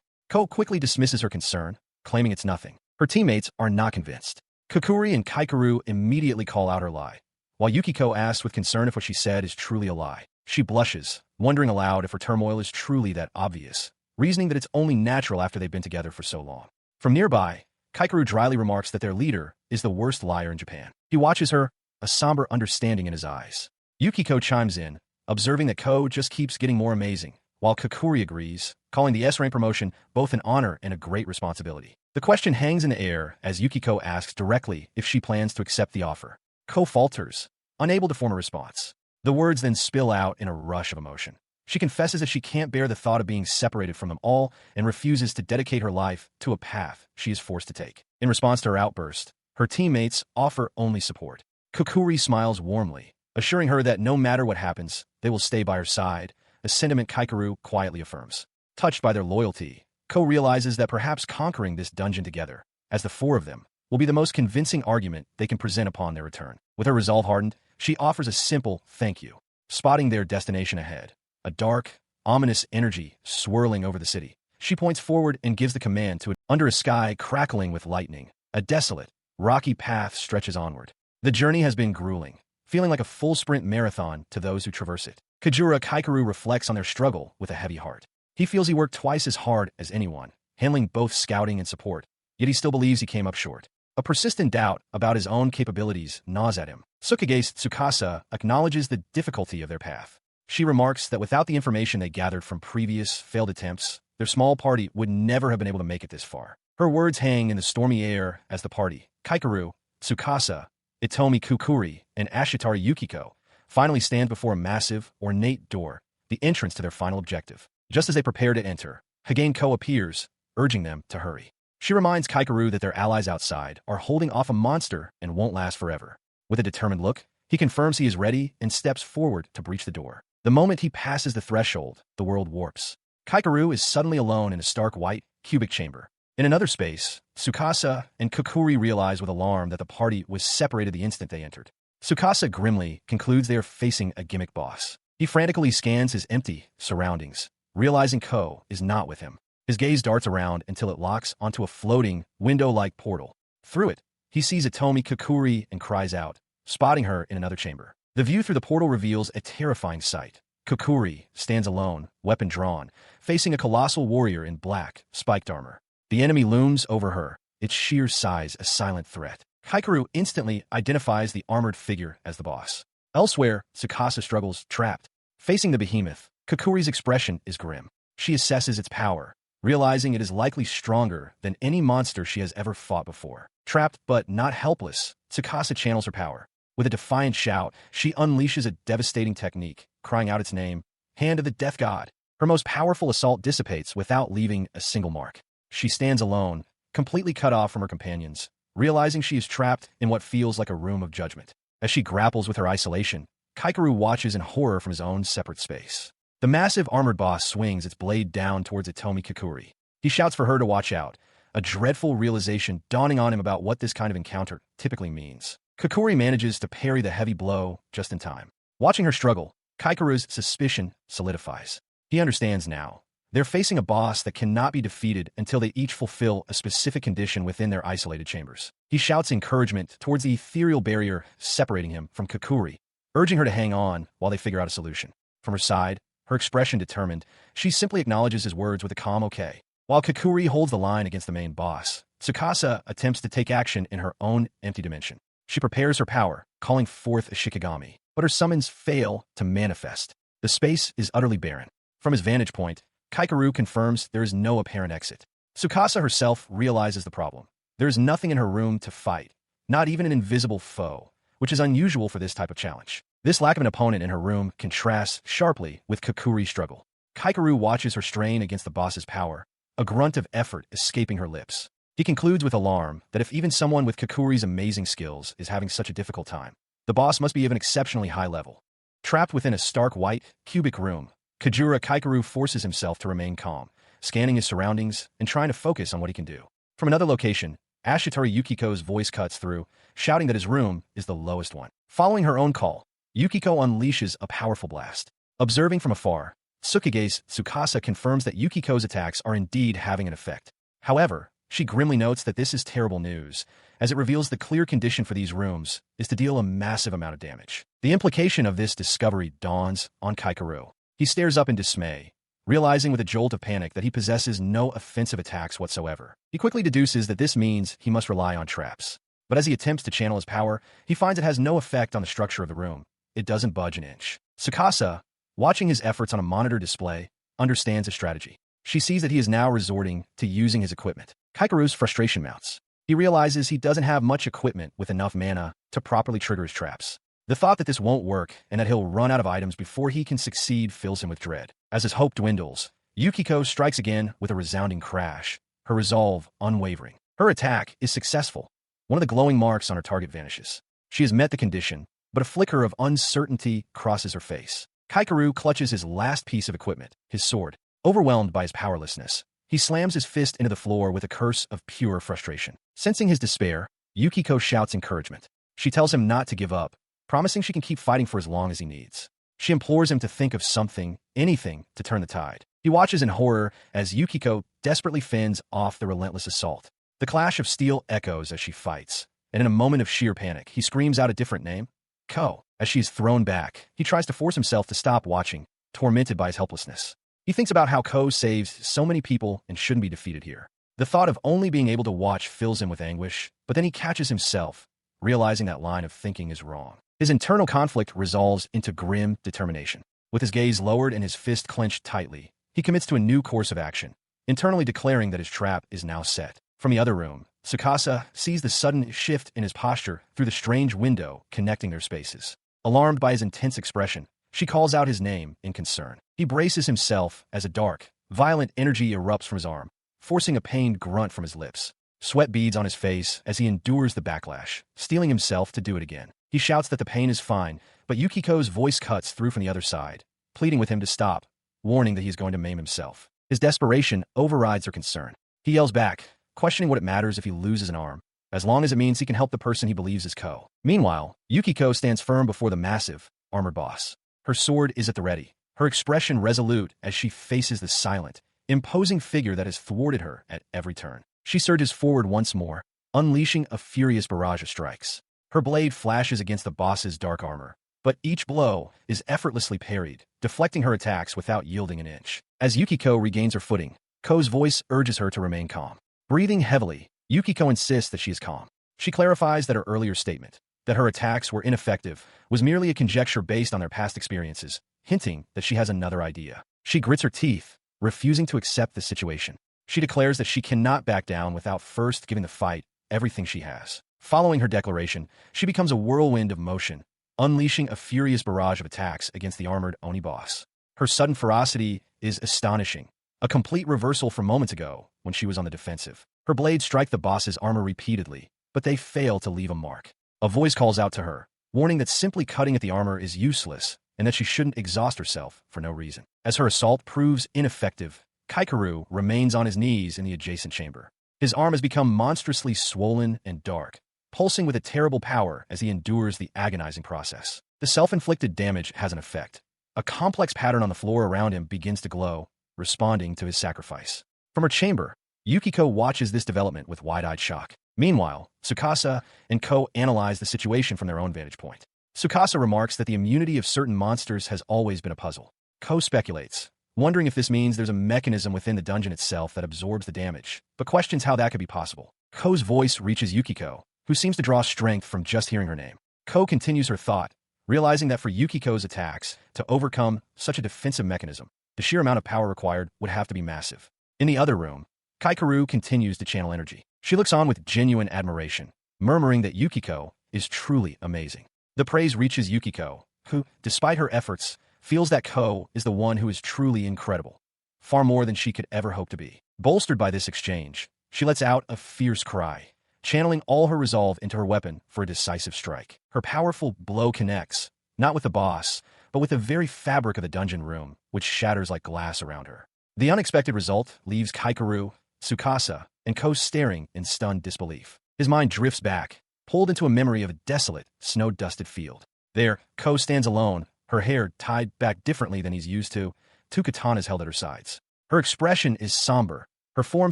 Ko quickly dismisses her concern, claiming it's nothing. Her teammates are not convinced. Kakuri and Kaikeru immediately call out her lie, while Yukiko asks with concern if what she said is truly a lie. She blushes, wondering aloud if her turmoil is truly that obvious, reasoning that it's only natural after they've been together for so long. From nearby, Kaikeru dryly remarks that their leader is the worst liar in Japan. He watches her, a somber understanding in his eyes. Yukiko chimes in, observing that Ko just keeps getting more amazing, while Kakuri agrees, calling the S-rank promotion both an honor and a great responsibility. The question hangs in the air as Yukiko asks directly if she plans to accept the offer. Ko falters, unable to form a response. The words then spill out in a rush of emotion. She confesses that she can't bear the thought of being separated from them all and refuses to dedicate her life to a path she is forced to take. In response to her outburst, her teammates offer only support. Kakuri smiles warmly, assuring her that no matter what happens, they will stay by her side, a sentiment Kaikeru quietly affirms. Touched by their loyalty, Ko realizes that perhaps conquering this dungeon together, as the four of them, will be the most convincing argument they can present upon their return. With her resolve hardened, she offers a simple thank you, spotting their destination ahead. A dark, ominous energy swirling over the city. She points forward and gives the command to it. Under a sky crackling with lightning, a desolate, rocky path stretches onward. The journey has been grueling, feeling like a full sprint marathon to those who traverse it. Kajura Kaikeru reflects on their struggle with a heavy heart. He feels he worked twice as hard as anyone, handling both scouting and support, yet he still believes he came up short. A persistent doubt about his own capabilities gnaws at him. Tsukage Tsukasa acknowledges the difficulty of their path. She remarks that without the information they gathered from previous failed attempts, their small party would never have been able to make it this far. Her words hang in the stormy air as the party, Kaikeru, Tsukasa, Itomi Kukuri, and Ashitari Yukiko, finally stand before a massive, ornate door, the entrance to their final objective. Just as they prepare to enter, Hagane Ko appears, urging them to hurry. She reminds Kaikeru that their allies outside are holding off a monster and won't last forever. With a determined look, he confirms he is ready and steps forward to breach the door. The moment he passes the threshold, the world warps. Kaikeru is suddenly alone in a stark white, cubic chamber. In another space, Tsukasa and Kukuri realize with alarm that the party was separated the instant they entered. Tsukasa grimly concludes they are facing a gimmick boss. He frantically scans his empty surroundings, realizing Ko is not with him. His gaze darts around until it locks onto a floating, window-like portal. Through it, he sees Itomi Kukuri and cries out, spotting her in another chamber. The view through the portal reveals a terrifying sight. Kukuri stands alone, weapon drawn, facing a colossal warrior in black, spiked armor. The enemy looms over her, its sheer size a silent threat. Kaikeru instantly identifies the armored figure as the boss. Elsewhere, Tsukasa struggles, trapped. Facing the behemoth, Kukuri's expression is grim. She assesses its power, realizing it is likely stronger than any monster she has ever fought before. Trapped but not helpless, Tsukasa channels her power. With a defiant shout, she unleashes a devastating technique, crying out its name, Hand of the Death God. Her most powerful assault dissipates without leaving a single mark. She stands alone, completely cut off from her companions, realizing she is trapped in what feels like a room of judgment. As she grapples with her isolation, Kaikeru watches in horror from his own separate space. The massive armored boss swings its blade down towards Itomi Kukuri. He shouts for her to watch out, a dreadful realization dawning on him about what this kind of encounter typically means. Kukuri manages to parry the heavy blow just in time. Watching her struggle, Kaikeru's suspicion solidifies. He understands now. They're facing a boss that cannot be defeated until they each fulfill a specific condition within their isolated chambers. He shouts encouragement towards the ethereal barrier separating him from Kukuri, urging her to hang on while they figure out a solution. From her side, her expression determined, she simply acknowledges his words with a calm okay. While Kukuri holds the line against the main boss, Tsukasa attempts to take action in her own empty dimension. She prepares her power, calling forth a Shikigami, but her summons fail to manifest. The space is utterly barren. From his vantage point, Kaikeru confirms there is no apparent exit. Tsukasa herself realizes the problem. There is nothing in her room to fight, not even an invisible foe, which is unusual for this type of challenge. This lack of an opponent in her room contrasts sharply with Kukuri's struggle. Kaikeru watches her strain against the boss's power, a grunt of effort escaping her lips. He concludes with alarm that if even someone with Kakuri's amazing skills is having such a difficult time, the boss must be of an exceptionally high level. Trapped within a stark white, cubic room, Kajura Kaikeru forces himself to remain calm, scanning his surroundings and trying to focus on what he can do. From another location, Ashitari Yukiko's voice cuts through, shouting that his room is the lowest one. Following her own call, Yukiko unleashes a powerful blast. Observing from afar, Tsukage's Tsukasa confirms that Yukiko's attacks are indeed having an effect. However, she grimly notes that this is terrible news, as it reveals the clear condition for these rooms is to deal a massive amount of damage. The implication of this discovery dawns on Kaikeru. He stares up in dismay, realizing with a jolt of panic that he possesses no offensive attacks whatsoever. He quickly deduces that this means he must rely on traps. But as he attempts to channel his power, he finds it has no effect on the structure of the room. It doesn't budge an inch. Tsukasa, watching his efforts on a monitor display, understands his strategy. She sees that he is now resorting to using his equipment. Kaikeru's frustration mounts. He realizes he doesn't have much equipment with enough mana to properly trigger his traps. The thought that this won't work and that he'll run out of items before he can succeed fills him with dread. As his hope dwindles, Yukiko strikes again with a resounding crash, her resolve unwavering. Her attack is successful. One of the glowing marks on her target vanishes. She has met the condition, but a flicker of uncertainty crosses her face. Kaikeru clutches his last piece of equipment, his sword. Overwhelmed by his powerlessness, he slams his fist into the floor with a curse of pure frustration. Sensing his despair, Yukiko shouts encouragement. She tells him not to give up, promising she can keep fighting for as long as he needs. She implores him to think of something, anything, to turn the tide. He watches in horror as Yukiko desperately fends off the relentless assault. The clash of steel echoes as she fights, and in a moment of sheer panic, he screams out a different name, Ko. As she is thrown back, he tries to force himself to stop watching, tormented by his helplessness. He thinks about how Ko saves so many people and shouldn't be defeated here. The thought of only being able to watch fills him with anguish, but then he catches himself, realizing that line of thinking is wrong. His internal conflict resolves into grim determination. With his gaze lowered and his fist clenched tightly, he commits to a new course of action, internally declaring that his trap is now set. From the other room, Tsukasa sees the sudden shift in his posture through the strange window connecting their spaces. Alarmed by his intense expression, she calls out his name in concern. He braces himself as a dark, violent energy erupts from his arm, forcing a pained grunt from his lips. Sweat beads on his face as he endures the backlash, steeling himself to do it again. He shouts that the pain is fine, but Yukiko's voice cuts through from the other side, pleading with him to stop, warning that he is going to maim himself. His desperation overrides her concern. He yells back, questioning what it matters if he loses an arm, as long as it means he can help the person he believes is Ko. Meanwhile, Yukiko stands firm before the massive, armored boss. Her sword is at the ready, her expression resolute as she faces the silent, imposing figure that has thwarted her at every turn. She surges forward once more, unleashing a furious barrage of strikes. Her blade flashes against the boss's dark armor, but each blow is effortlessly parried, deflecting her attacks without yielding an inch. As Yukiko regains her footing, Ko's voice urges her to remain calm. Breathing heavily, Yukiko insists that she is calm. She clarifies that her earlier statement, that her attacks were ineffective, was merely a conjecture based on their past experiences, hinting that she has another idea. She grits her teeth, refusing to accept the situation. She declares that she cannot back down without first giving the fight everything she has. Following her declaration, she becomes a whirlwind of motion, unleashing a furious barrage of attacks against the armored Oni boss. Her sudden ferocity is astonishing, a complete reversal from moments ago when she was on the defensive. Her blades strike the boss's armor repeatedly, but they fail to leave a mark. A voice calls out to her, warning that simply cutting at the armor is useless and that she shouldn't exhaust herself for no reason. As her assault proves ineffective, Kaikeru remains on his knees in the adjacent chamber. His arm has become monstrously swollen and dark, pulsing with a terrible power as he endures the agonizing process. The self-inflicted damage has an effect. A complex pattern on the floor around him begins to glow, responding to his sacrifice. From her chamber, Yukiko watches this development with wide-eyed shock. Meanwhile, Tsukasa and Ko analyze the situation from their own vantage point. Tsukasa remarks that the immunity of certain monsters has always been a puzzle. Ko speculates, wondering if this means there's a mechanism within the dungeon itself that absorbs the damage, but questions how that could be possible. Ko's voice reaches Yukiko, who seems to draw strength from just hearing her name. Ko continues her thought, realizing that for Yukiko's attacks to overcome such a defensive mechanism, the sheer amount of power required would have to be massive. In the other room, Kaikeru continues to channel energy. She looks on with genuine admiration, murmuring that Yukiko is truly amazing. The praise reaches Yukiko, who, despite her efforts, feels that Ko is the one who is truly incredible. far more than she could ever hope to be. Bolstered by this exchange, she lets out a fierce cry, channeling all her resolve into her weapon for a decisive strike. Her powerful blow connects, not with the boss, but with the very fabric of the dungeon room, which shatters like glass around her. The unexpected result leaves Kaikeru, Tsukasa, and Ko staring in stunned disbelief. His mind drifts back, pulled into a memory of a desolate, snow-dusted field. There, Ko stands alone, her hair tied back differently than he's used to, two katanas held at her sides. Her expression is somber, her form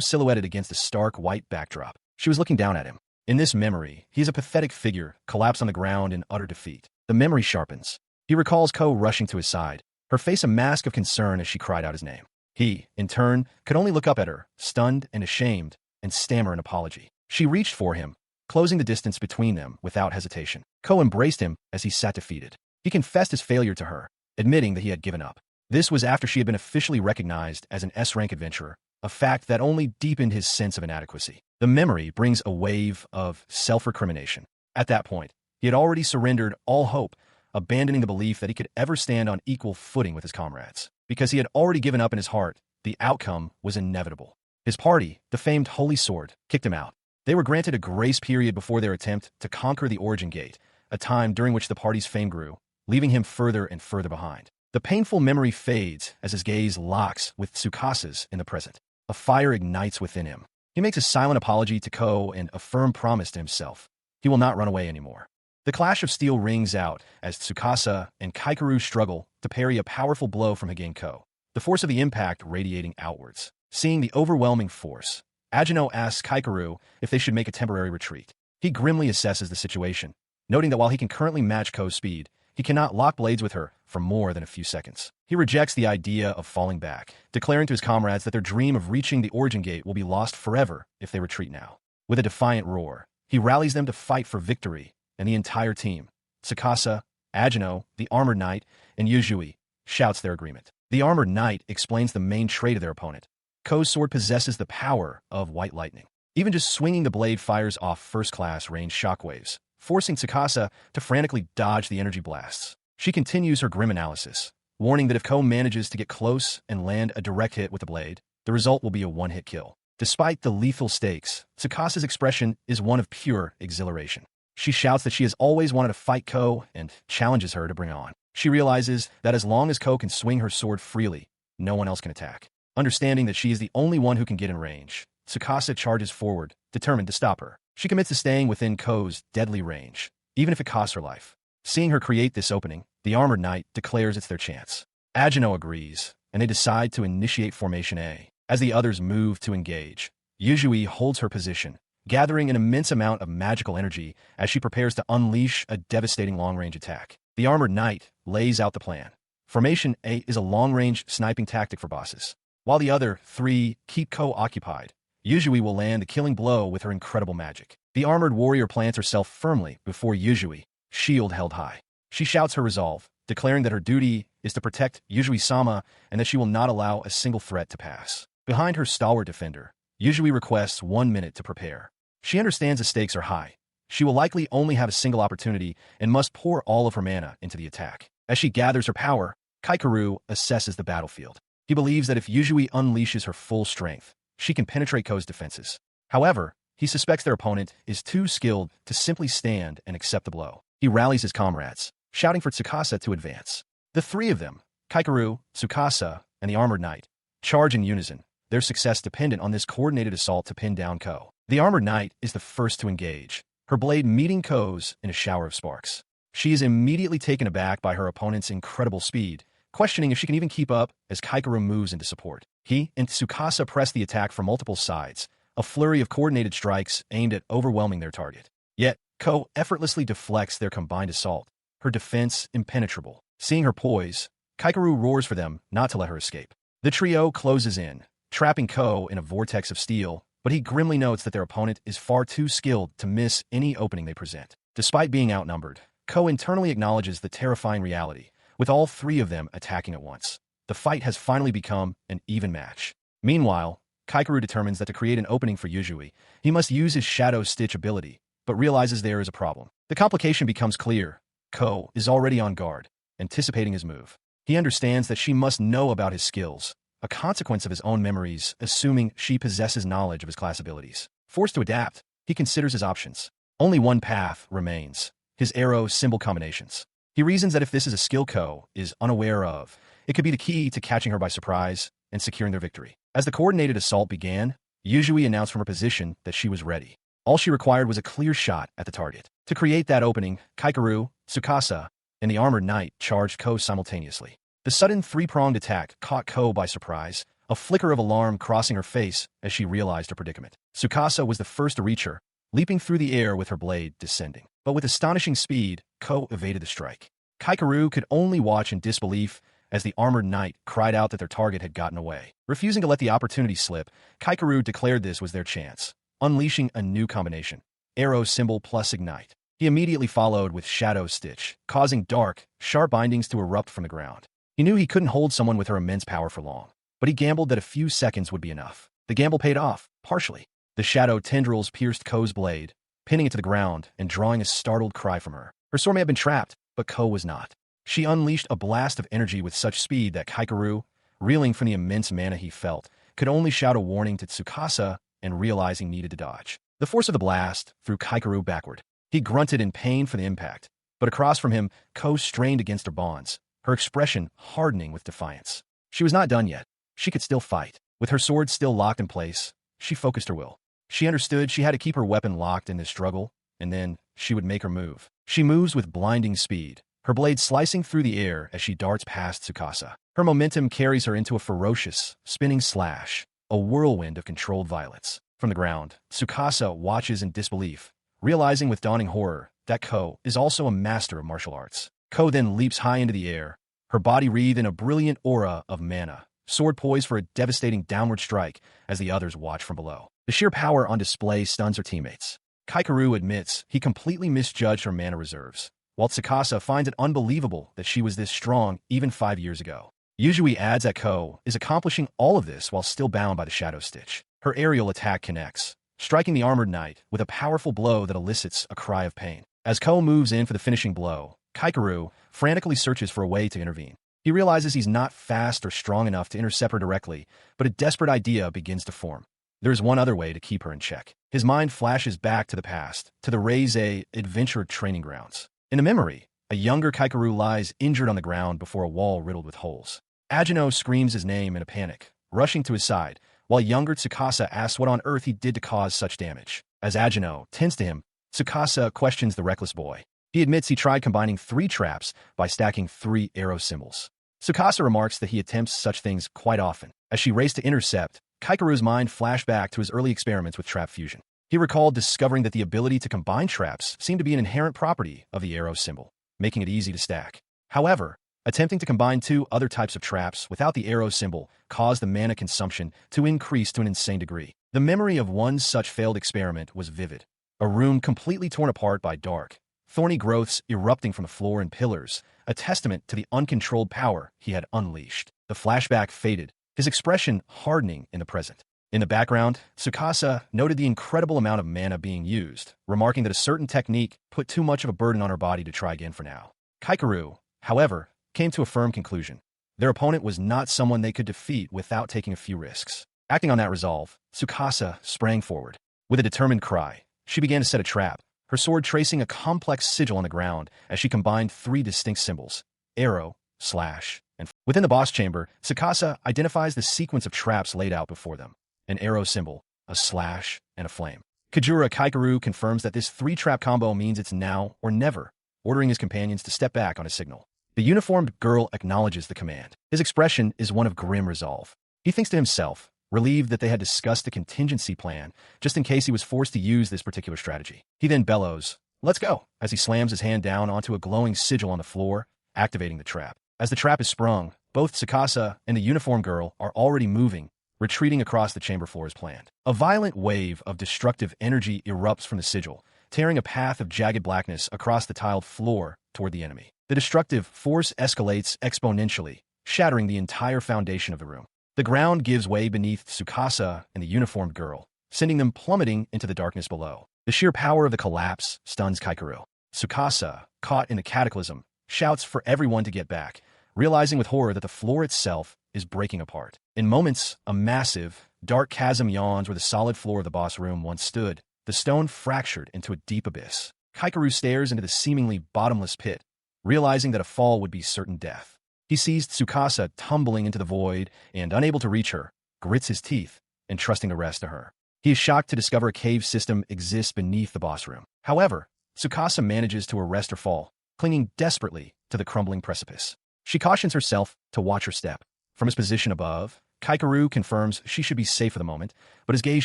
silhouetted against a stark white backdrop. She was looking down at him. In this memory, he is a pathetic figure, collapsed on the ground in utter defeat. The memory sharpens. He recalls Ko rushing to his side, her face a mask of concern as she cried out his name. He, in turn, could only look up at her, stunned and ashamed, and stammer an apology. She reached for him, closing the distance between them without hesitation. Ko embraced him as he sat defeated. He confessed his failure to her, admitting that he had given up. This was after she had been officially recognized as an S-rank adventurer, a fact that only deepened his sense of inadequacy. The memory brings a wave of self-recrimination. At that point, he had already surrendered all hope, abandoning the belief that he could ever stand on equal footing with his comrades. Because he had already given up in his heart, the outcome was inevitable. His party, the famed Holy Sword, kicked him out. They were granted a grace period before their attempt to conquer the Origin Gate, a time during which the party's fame grew, leaving him further and further behind. The painful memory fades as his gaze locks with Tsukasa's in the present. A fire ignites within him. He makes a silent apology to Ko and a firm promise to himself. He will not run away anymore. The clash of steel rings out as Tsukasa and Kaikeru struggle to parry a powerful blow from Hagin Ko, the force of the impact radiating outwards. Seeing the overwhelming force, Agino asks Kaikeru if they should make a temporary retreat. He grimly assesses the situation, noting that while he can currently match Ko's speed, he cannot lock blades with her for more than a few seconds. He rejects the idea of falling back, declaring to his comrades that their dream of reaching the Origin Gate will be lost forever if they retreat now. With a defiant roar, he rallies them to fight for victory, and the entire team, Tsukasa, Agino, the Armored Knight, and Yuzui, shouts their agreement. The Armored Knight explains the main trait of their opponent. Ko's sword possesses the power of white lightning. Even just swinging the blade fires off first-class range shockwaves, forcing Tsukasa to frantically dodge the energy blasts. She continues her grim analysis, warning that if Ko manages to get close and land a direct hit with the blade, the result will be a one-hit kill. Despite the lethal stakes, Tsukasa's expression is one of pure exhilaration. She shouts that she has always wanted to fight Ko and challenges her to bring on. She realizes that as long as Ko can swing her sword freely, no one else can attack. Understanding that she is the only one who can get in range, Tsukasa charges forward, determined to stop her. She commits to staying within Ko's deadly range, even if it costs her life. Seeing her create this opening, the Armored Knight declares it's their chance. Agino agrees, and they decide to initiate Formation A. As the others move to engage, Yuzui holds her position, gathering an immense amount of magical energy as she prepares to unleash a devastating long-range attack. The Armored Knight lays out the plan. Formation A is a long-range sniping tactic for bosses. While the other three keep Ko occupied, Yuzui will land the killing blow with her incredible magic. The armored warrior plants herself firmly before Yuzui, shield held high. She shouts her resolve, declaring that her duty is to protect Yuzui-sama and that she will not allow a single threat to pass. Behind her stalwart defender, Yuzui requests 1 minute to prepare. She understands the stakes are high. She will likely only have a single opportunity and must pour all of her mana into the attack. As she gathers her power, Kaikeru assesses the battlefield. He believes that if Yuzui unleashes her full strength, she can penetrate Ko's defenses. However, he suspects their opponent is too skilled to simply stand and accept the blow. He rallies his comrades, shouting for Tsukasa to advance. The three of them, Kaikeru, Tsukasa, and the Armored Knight, charge in unison, their success dependent on this coordinated assault to pin down Ko. The Armored Knight is the first to engage, her blade meeting Ko's in a shower of sparks. She is immediately taken aback by her opponent's incredible speed, questioning if she can even keep up as Kaikeru moves into support. He and Tsukasa press the attack from multiple sides, a flurry of coordinated strikes aimed at overwhelming their target. Yet, Ko effortlessly deflects their combined assault, her defense impenetrable. Seeing her poise, Kaikeru roars for them not to let her escape. The trio closes in, trapping Ko in a vortex of steel, but he grimly notes that their opponent is far too skilled to miss any opening they present. Despite being outnumbered, Ko internally acknowledges the terrifying reality, with all three of them attacking at once. The fight has finally become an even match. Meanwhile, Kaikeru determines that to create an opening for Yuzui, he must use his Shadow Stitch ability, but realizes there is a problem. The complication becomes clear. Ko is already on guard, anticipating his move. He understands that she must know about his skills, a consequence of his own memories, assuming she possesses knowledge of his class abilities. Forced to adapt, he considers his options. Only one path remains: his arrow symbol combinations. He reasons that if this is a skill Ko is unaware of, it could be the key to catching her by surprise and securing their victory. As the coordinated assault began, Yuzui announced from her position that she was ready. All she required was a clear shot at the target. To create that opening, Kaikeru, Tsukasa, and the armored knight charged Ko simultaneously. The sudden three-pronged attack caught Ko by surprise, a flicker of alarm crossing her face as she realized her predicament. Tsukasa was the first to reach her, leaping through the air with her blade descending. But with astonishing speed, Ko evaded the strike. Kaikeru could only watch in disbelief as the armored knight cried out that their target had gotten away. Refusing to let the opportunity slip, Kaikeru declared this was their chance, unleashing a new combination: arrow symbol plus ignite. He immediately followed with shadow stitch, causing dark, sharp bindings to erupt from the ground. He knew he couldn't hold someone with her immense power for long, but he gambled that a few seconds would be enough. The gamble paid off, partially. The shadow tendrils pierced Ko's blade, pinning it to the ground and drawing a startled cry from her. Her sword may have been trapped, but Ko was not. She unleashed a blast of energy with such speed that Kaikeru, reeling from the immense mana he felt, could only shout a warning to Tsukasa and realize he needed to dodge. The force of the blast threw Kaikeru backward. He grunted in pain for the impact, but across from him, Ko strained against her bonds, her expression hardening with defiance. She was not done yet. She could still fight. With her sword still locked in place, she focused her will. She understood she had to keep her weapon locked in this struggle, and then she would make her move. She moves with blinding speed, her blade slicing through the air as she darts past Tsukasa. Her momentum carries her into a ferocious, spinning slash, a whirlwind of controlled violence. From the ground, Tsukasa watches in disbelief, realizing with dawning horror that Ko is also a master of martial arts. Ko then leaps high into the air, her body wreathed in a brilliant aura of mana, sword poised for a devastating downward strike as the others watch from below. The sheer power on display stuns her teammates. Kaikeru admits he completely misjudged her mana reserves, while Tsukasa finds it unbelievable that she was this strong even 5 years ago. Yuzui adds that Ko is accomplishing all of this while still bound by the shadow stitch. Her aerial attack connects, striking the armored knight with a powerful blow that elicits a cry of pain. As Ko moves in for the finishing blow, Kaikeru frantically searches for a way to intervene. He realizes he's not fast or strong enough to intercept her directly, but a desperate idea begins to form. There's one other way to keep her in check. His mind flashes back to the past, to the Reize adventure training grounds. In a memory, a younger Kaikeru lies injured on the ground before a wall riddled with holes. Agino screams his name in a panic, rushing to his side, while younger Tsukasa asks what on earth he did to cause such damage. As Agino tends to him, Tsukasa questions the reckless boy. He admits he tried combining 3 traps by stacking 3 arrow symbols. Tsukasa remarks that he attempts such things quite often. As she raced to intercept, Kaikeru's mind flashed back to his early experiments with trap fusion. He recalled discovering that the ability to combine traps seemed to be an inherent property of the arrow symbol, making it easy to stack. However, attempting to combine 2 other types of traps without the arrow symbol caused the mana consumption to increase to an insane degree. The memory of one such failed experiment was vivid. A room completely torn apart by dark, thorny growths erupting from the floor and pillars, a testament to the uncontrolled power he had unleashed. The flashback faded, his expression hardening in the present. In the background, Tsukasa noted the incredible amount of mana being used, remarking that a certain technique put too much of a burden on her body to try again for now. Kaikeru, however, came to a firm conclusion. Their opponent was not someone they could defeat without taking a few risks. Acting on that resolve, Tsukasa sprang forward. With a determined cry, she began to set a trap, her sword tracing a complex sigil on the ground as she combined 3 distinct symbols: arrow, slash, and within the boss chamber, Tsukasa identifies the sequence of traps laid out before them: an arrow symbol, a slash, and a flame. Kajura Kaikeru confirms that this 3-trap combo means it's now or never, ordering his companions to step back on a signal. The uniformed girl acknowledges the command. His expression is one of grim resolve. He thinks to himself, relieved that they had discussed the contingency plan, just in case he was forced to use this particular strategy. He then bellows, "Let's go," as he slams his hand down onto a glowing sigil on the floor, activating the trap. As the trap is sprung, both Tsukasa and the uniformed girl are already moving, retreating across the chamber floor as planned. A violent wave of destructive energy erupts from the sigil, tearing a path of jagged blackness across the tiled floor toward the enemy. The destructive force escalates exponentially, shattering the entire foundation of the room. The ground gives way beneath Tsukasa and the uniformed girl, sending them plummeting into the darkness below. The sheer power of the collapse stuns Kaikeru. Tsukasa, caught in the cataclysm, shouts for everyone to get back, realizing with horror that the floor itself is breaking apart. In moments, a massive, dark chasm yawns where the solid floor of the boss room once stood, the stone fractured into a deep abyss. Kaikeru stares into the seemingly bottomless pit, realizing that a fall would be certain death. He sees Tsukasa tumbling into the void and, unable to reach her, grits his teeth, entrusting the rest to her. He is shocked to discover a cave system exists beneath the boss room. However, Tsukasa manages to arrest her fall, clinging desperately to the crumbling precipice. She cautions herself to watch her step. From his position above, Kaikeru confirms she should be safe for the moment, but his gaze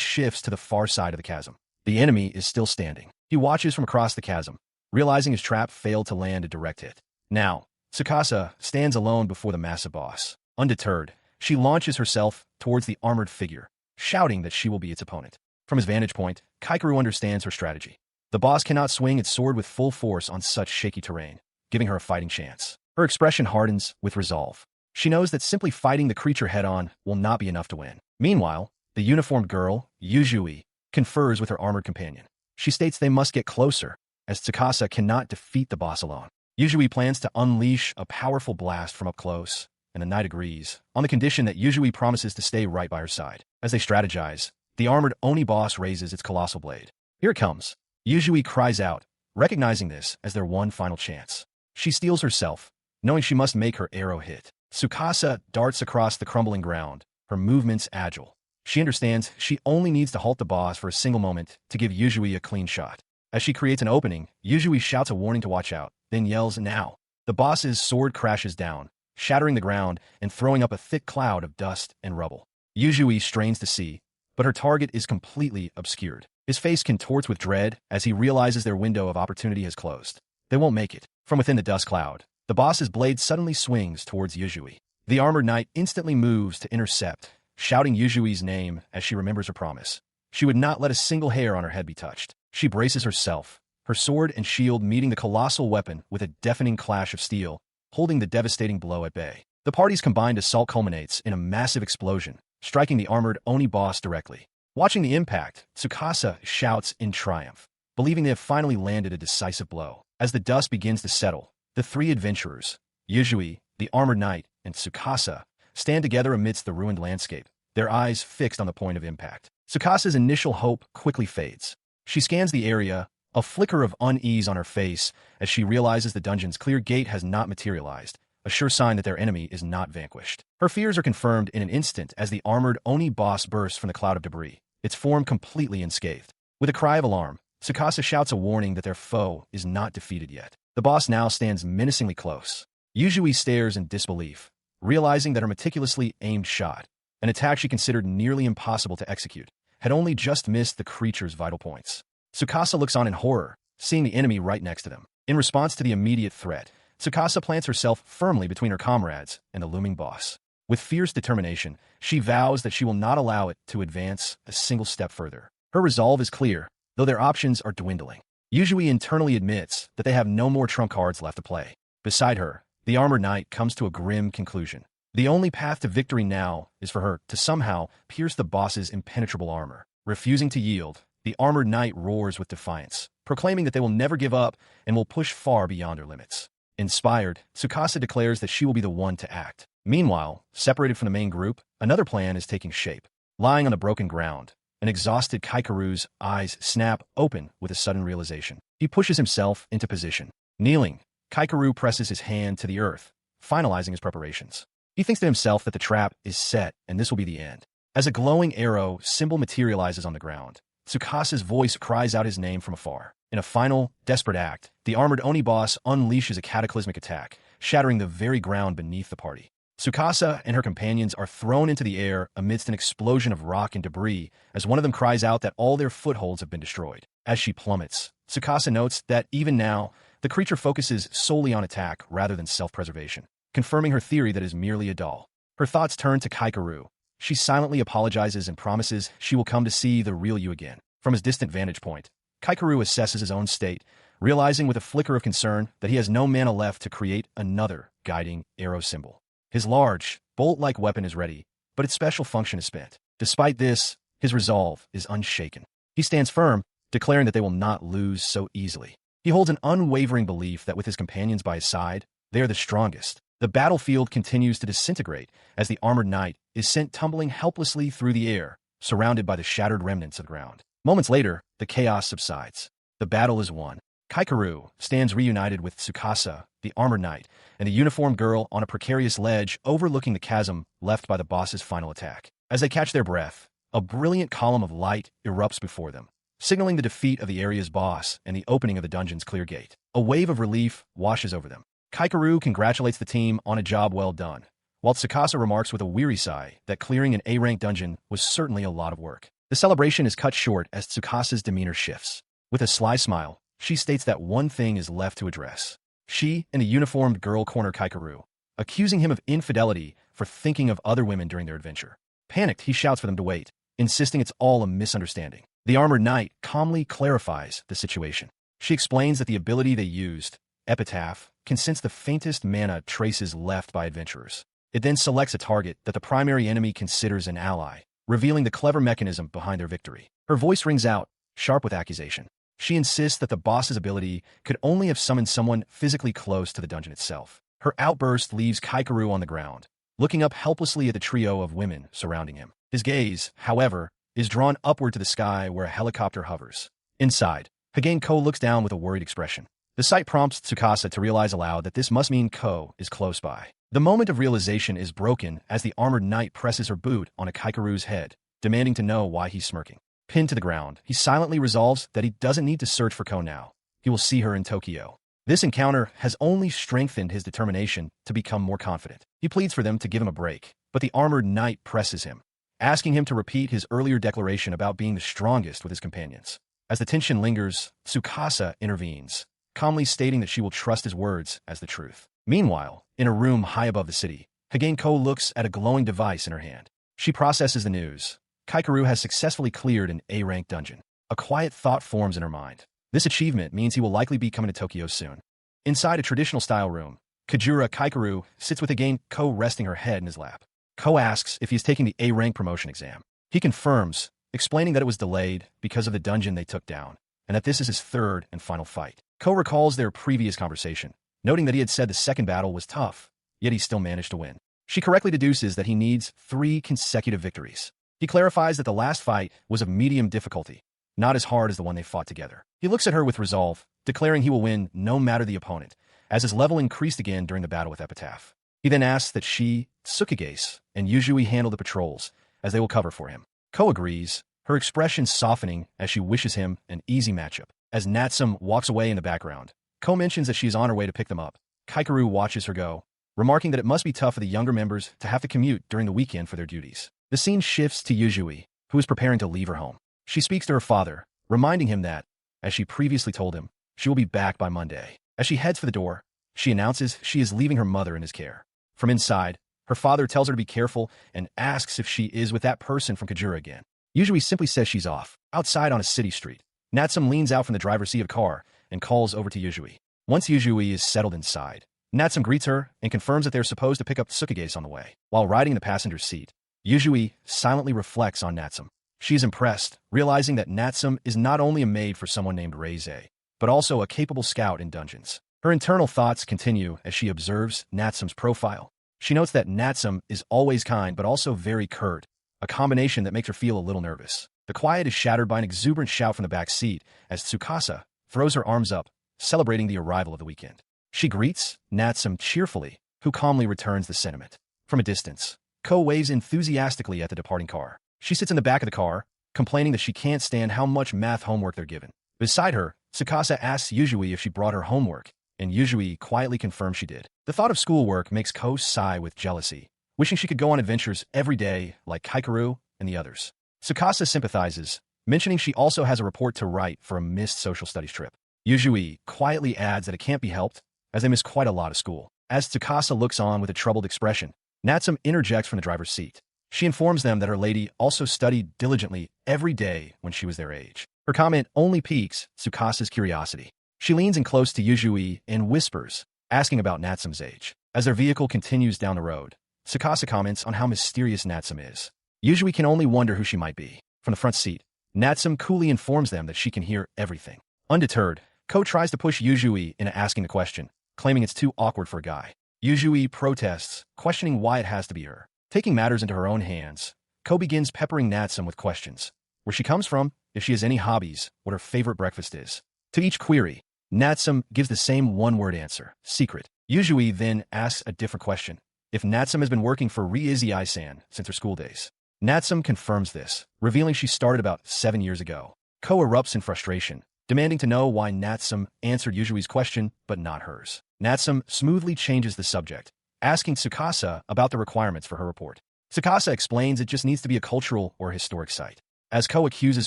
shifts to the far side of the chasm. The enemy is still standing. He watches from across the chasm, realizing his trap failed to land a direct hit. Now, Tsukasa stands alone before the massive boss. Undeterred, she launches herself towards the armored figure, shouting that she will be its opponent. From his vantage point, Kaikeru understands her strategy. The boss cannot swing its sword with full force on such shaky terrain, giving her a fighting chance. Her expression hardens with resolve. She knows that simply fighting the creature head-on will not be enough to win. Meanwhile, the uniformed girl, Yuzui, confers with her armored companion. She states they must get closer, as Tsukasa cannot defeat the boss alone. Yuzui plans to unleash a powerful blast from up close, and the knight agrees, on the condition that Yuzui promises to stay right by her side. As they strategize, the armored Oni boss raises its colossal blade. Here it comes. Yuzui cries out, recognizing this as their one final chance. She steels herself, knowing she must make her arrow hit. Tsukasa darts across the crumbling ground, her movements agile. She understands she only needs to halt the boss for a single moment to give Yuzui a clean shot. As she creates an opening, Yuzui shouts a warning to watch out, then yells, "Now!" The boss's sword crashes down, shattering the ground and throwing up a thick cloud of dust and rubble. Yuzui strains to see, but her target is completely obscured. His face contorts with dread as he realizes their window of opportunity has closed. They won't make it. From within the dust cloud, the boss's blade suddenly swings towards Yuzui. The armored knight instantly moves to intercept, shouting Yuzui's name as she remembers her promise. She would not let a single hair on her head be touched. She braces herself, her sword and shield meeting the colossal weapon with a deafening clash of steel, holding the devastating blow at bay. The party's combined assault culminates in a massive explosion, striking the armored Oni boss directly. Watching the impact, Tsukasa shouts in triumph, believing they have finally landed a decisive blow. As the dust begins to settle, the three adventurers, Yuzui, the armored knight, and Tsukasa, stand together amidst the ruined landscape, their eyes fixed on the point of impact. Tsukasa's initial hope quickly fades. She scans the area, a flicker of unease on her face as she realizes the dungeon's clear gate has not materialized, a sure sign that their enemy is not vanquished. Her fears are confirmed in an instant as the armored Oni boss bursts from the cloud of debris, its form completely unscathed. With a cry of alarm, Tsukasa shouts a warning that their foe is not defeated yet. The boss now stands menacingly close. Yuzui stares in disbelief, realizing that her meticulously aimed shot, an attack she considered nearly impossible to execute, had only just missed the creature's vital points. Tsukasa looks on in horror, seeing the enemy right next to them. In response to the immediate threat, Tsukasa plants herself firmly between her comrades and the looming boss. With fierce determination, she vows that she will not allow it to advance a single step further. Her resolve is clear, though their options are dwindling. Yuzui internally admits that they have no more trump cards left to play. Beside her, the armored knight comes to a grim conclusion. The only path to victory now is for her to somehow pierce the boss's impenetrable armor. Refusing to yield, the armored knight roars with defiance, proclaiming that they will never give up and will push far beyond their limits. Inspired, Tsukasa declares that she will be the one to act. Meanwhile, separated from the main group, another plan is taking shape. Lying on the broken ground, an exhausted Kaikeru's eyes snap open with a sudden realization. He pushes himself into position. Kneeling, Kaikeru presses his hand to the earth, finalizing his preparations. He thinks to himself that the trap is set and this will be the end. As a glowing arrow symbol materializes on the ground, Tsukasa's voice cries out his name from afar. In a final, desperate act, the armored Oni boss unleashes a cataclysmic attack, shattering the very ground beneath the party. Tsukasa and her companions are thrown into the air amidst an explosion of rock and debris as one of them cries out that all their footholds have been destroyed. As she plummets, Tsukasa notes that even now, the creature focuses solely on attack rather than self-preservation, confirming her theory that it is merely a doll. Her thoughts turn to Kaikeru. She silently apologizes and promises she will come to see the real you again. From his distant vantage point, Kaikeru assesses his own state, realizing with a flicker of concern that he has no mana left to create another guiding arrow symbol. His large, bolt-like weapon is ready, but its special function is spent. Despite this, his resolve is unshaken. He stands firm, declaring that they will not lose so easily. He holds an unwavering belief that with his companions by his side, they are the strongest, The battlefield continues to disintegrate as the armored knight is sent tumbling helplessly through the air, surrounded by the shattered remnants of the ground. Moments later, the chaos subsides. The battle is won. Kaikeru stands reunited with Tsukasa, the armored knight, and the uniformed girl on a precarious ledge overlooking the chasm left by the boss's final attack. As they catch their breath, a brilliant column of light erupts before them, signaling the defeat of the area's boss and the opening of the dungeon's clear gate. A wave of relief washes over them. Kaikeru congratulates the team on a job well done, while Tsukasa remarks with a weary sigh that clearing an A-rank dungeon was certainly a lot of work. The celebration is cut short as Tsukasa's demeanor shifts. With a sly smile, she states that one thing is left to address. She and the uniformed girl corner Kaikeru, accusing him of infidelity for thinking of other women during their adventure. Panicked, he shouts for them to wait, insisting it's all a misunderstanding. The armored knight calmly clarifies the situation. She explains that the ability they used, Epitaph, can sense the faintest mana traces left by adventurers. It then selects a target that the primary enemy considers an ally, revealing the clever mechanism behind their victory. Her voice rings out, sharp with accusation. She insists that the boss's ability could only have summoned someone physically close to the dungeon itself. Her outburst leaves Kaikeru on the ground, looking up helplessly at the trio of women surrounding him. His gaze, however, is drawn upward to the sky where a helicopter hovers. Inside, Hagane Ko looks down with a worried expression. The sight prompts Tsukasa to realize aloud that this must mean Ko is close by. The moment of realization is broken as the armored knight presses her boot on Kaikeru's head, demanding to know why he's smirking. Pinned to the ground, he silently resolves that he doesn't need to search for Ko now. He will see her in Tokyo. This encounter has only strengthened his determination to become more confident. He pleads for them to give him a break, but the armored knight presses him, asking him to repeat his earlier declaration about being the strongest with his companions. As the tension lingers, Tsukasa intervenes, calmly stating that she will trust his words as the truth. Meanwhile, in a room high above the city, Hagane Ko looks at a glowing device in her hand. She processes the news. Kaikeru has successfully cleared an A-rank dungeon. A quiet thought forms in her mind. This achievement means he will likely be coming to Tokyo soon. Inside a traditional-style room, Kajura Kaikeru sits with Hagane Ko resting her head in his lap. Ko asks if he is taking the A-rank promotion exam. He confirms, explaining that it was delayed because of the dungeon they took down, and that this is his third and final fight. Ko recalls their previous conversation, noting that he had said the second battle was tough, yet he still managed to win. She correctly deduces that he needs 3 consecutive victories. He clarifies that the last fight was of medium difficulty, not as hard as the one they fought together. He looks at her with resolve, declaring he will win no matter the opponent, as his level increased again during the battle with Epitaph. He then asks that she, Tsukigase, and Yuzui handle the patrols, as they will cover for him. Ko agrees, her expression softening as she wishes him an easy matchup. As Natsum walks away in the background, Ko mentions that she is on her way to pick them up. Kaikeru watches her go, remarking that it must be tough for the younger members to have to commute during the weekend for their duties. The scene shifts to Yuzui, who is preparing to leave her home. She speaks to her father, reminding him that, as she previously told him, she will be back by Monday. As she heads for the door, she announces she is leaving her mother in his care. From inside, her father tells her to be careful and asks if she is with that person from Kajura again. Yuzui simply says she's off. Outside on a city street, Natsum leans out from the driver's seat of a car and calls over to Yuzui. Once Yuzui is settled inside, Natsum greets her and confirms that they're supposed to pick up Tsukigase on the way. While riding in the passenger seat, Yuzui silently reflects on Natsum. She is impressed, realizing that Natsum is not only a maid for someone named Reize, but also a capable scout in dungeons. Her internal thoughts continue as she observes Natsum's profile. She notes that Natsum is always kind but also very curt, a combination that makes her feel a little nervous. The quiet is shattered by an exuberant shout from the back seat as Tsukasa throws her arms up, celebrating the arrival of the weekend. She greets Natsum cheerfully, who calmly returns the sentiment. From a distance, Ko waves enthusiastically at the departing car. She sits in the back of the car, complaining that she can't stand how much math homework they're given. Beside her, Tsukasa asks Yuzui if she brought her homework, and Yuzui quietly confirms she did. The thought of schoolwork makes Ko sigh with jealousy, wishing she could go on adventures every day like Kaikeru and the others. Tsukasa sympathizes, mentioning she also has a report to write for a missed social studies trip. Yuzui quietly adds that it can't be helped, as they miss quite a lot of school. As Tsukasa looks on with a troubled expression, Natsum interjects from the driver's seat. She informs them that her lady also studied diligently every day when she was their age. Her comment only piques Tsukasa's curiosity. She leans in close to Yuzui and whispers, asking about Natsum's age. As their vehicle continues down the road, Tsukasa comments on how mysterious Natsum is. Yuzui can only wonder who she might be. From the front seat, Natsum coolly informs them that she can hear everything. Undeterred, Ko tries to push Yuzui into asking the question, claiming it's too awkward for a guy. Yuzui protests, questioning why it has to be her. Taking matters into her own hands, Ko begins peppering Natsum with questions. Where she comes from, if she has any hobbies, what her favorite breakfast is. To each query, Natsum gives the same one-word answer, secret. Yuzui then asks a different question. If Natsum has been working for Ri-Izui-san since her school days. Natsum confirms this, revealing she started about 7 years ago. Ko erupts in frustration, demanding to know why Natsum answered Yuzui's question, but not hers. Natsum smoothly changes the subject, asking Tsukasa about the requirements for her report. Tsukasa explains it just needs to be a cultural or historic site. As Ko accuses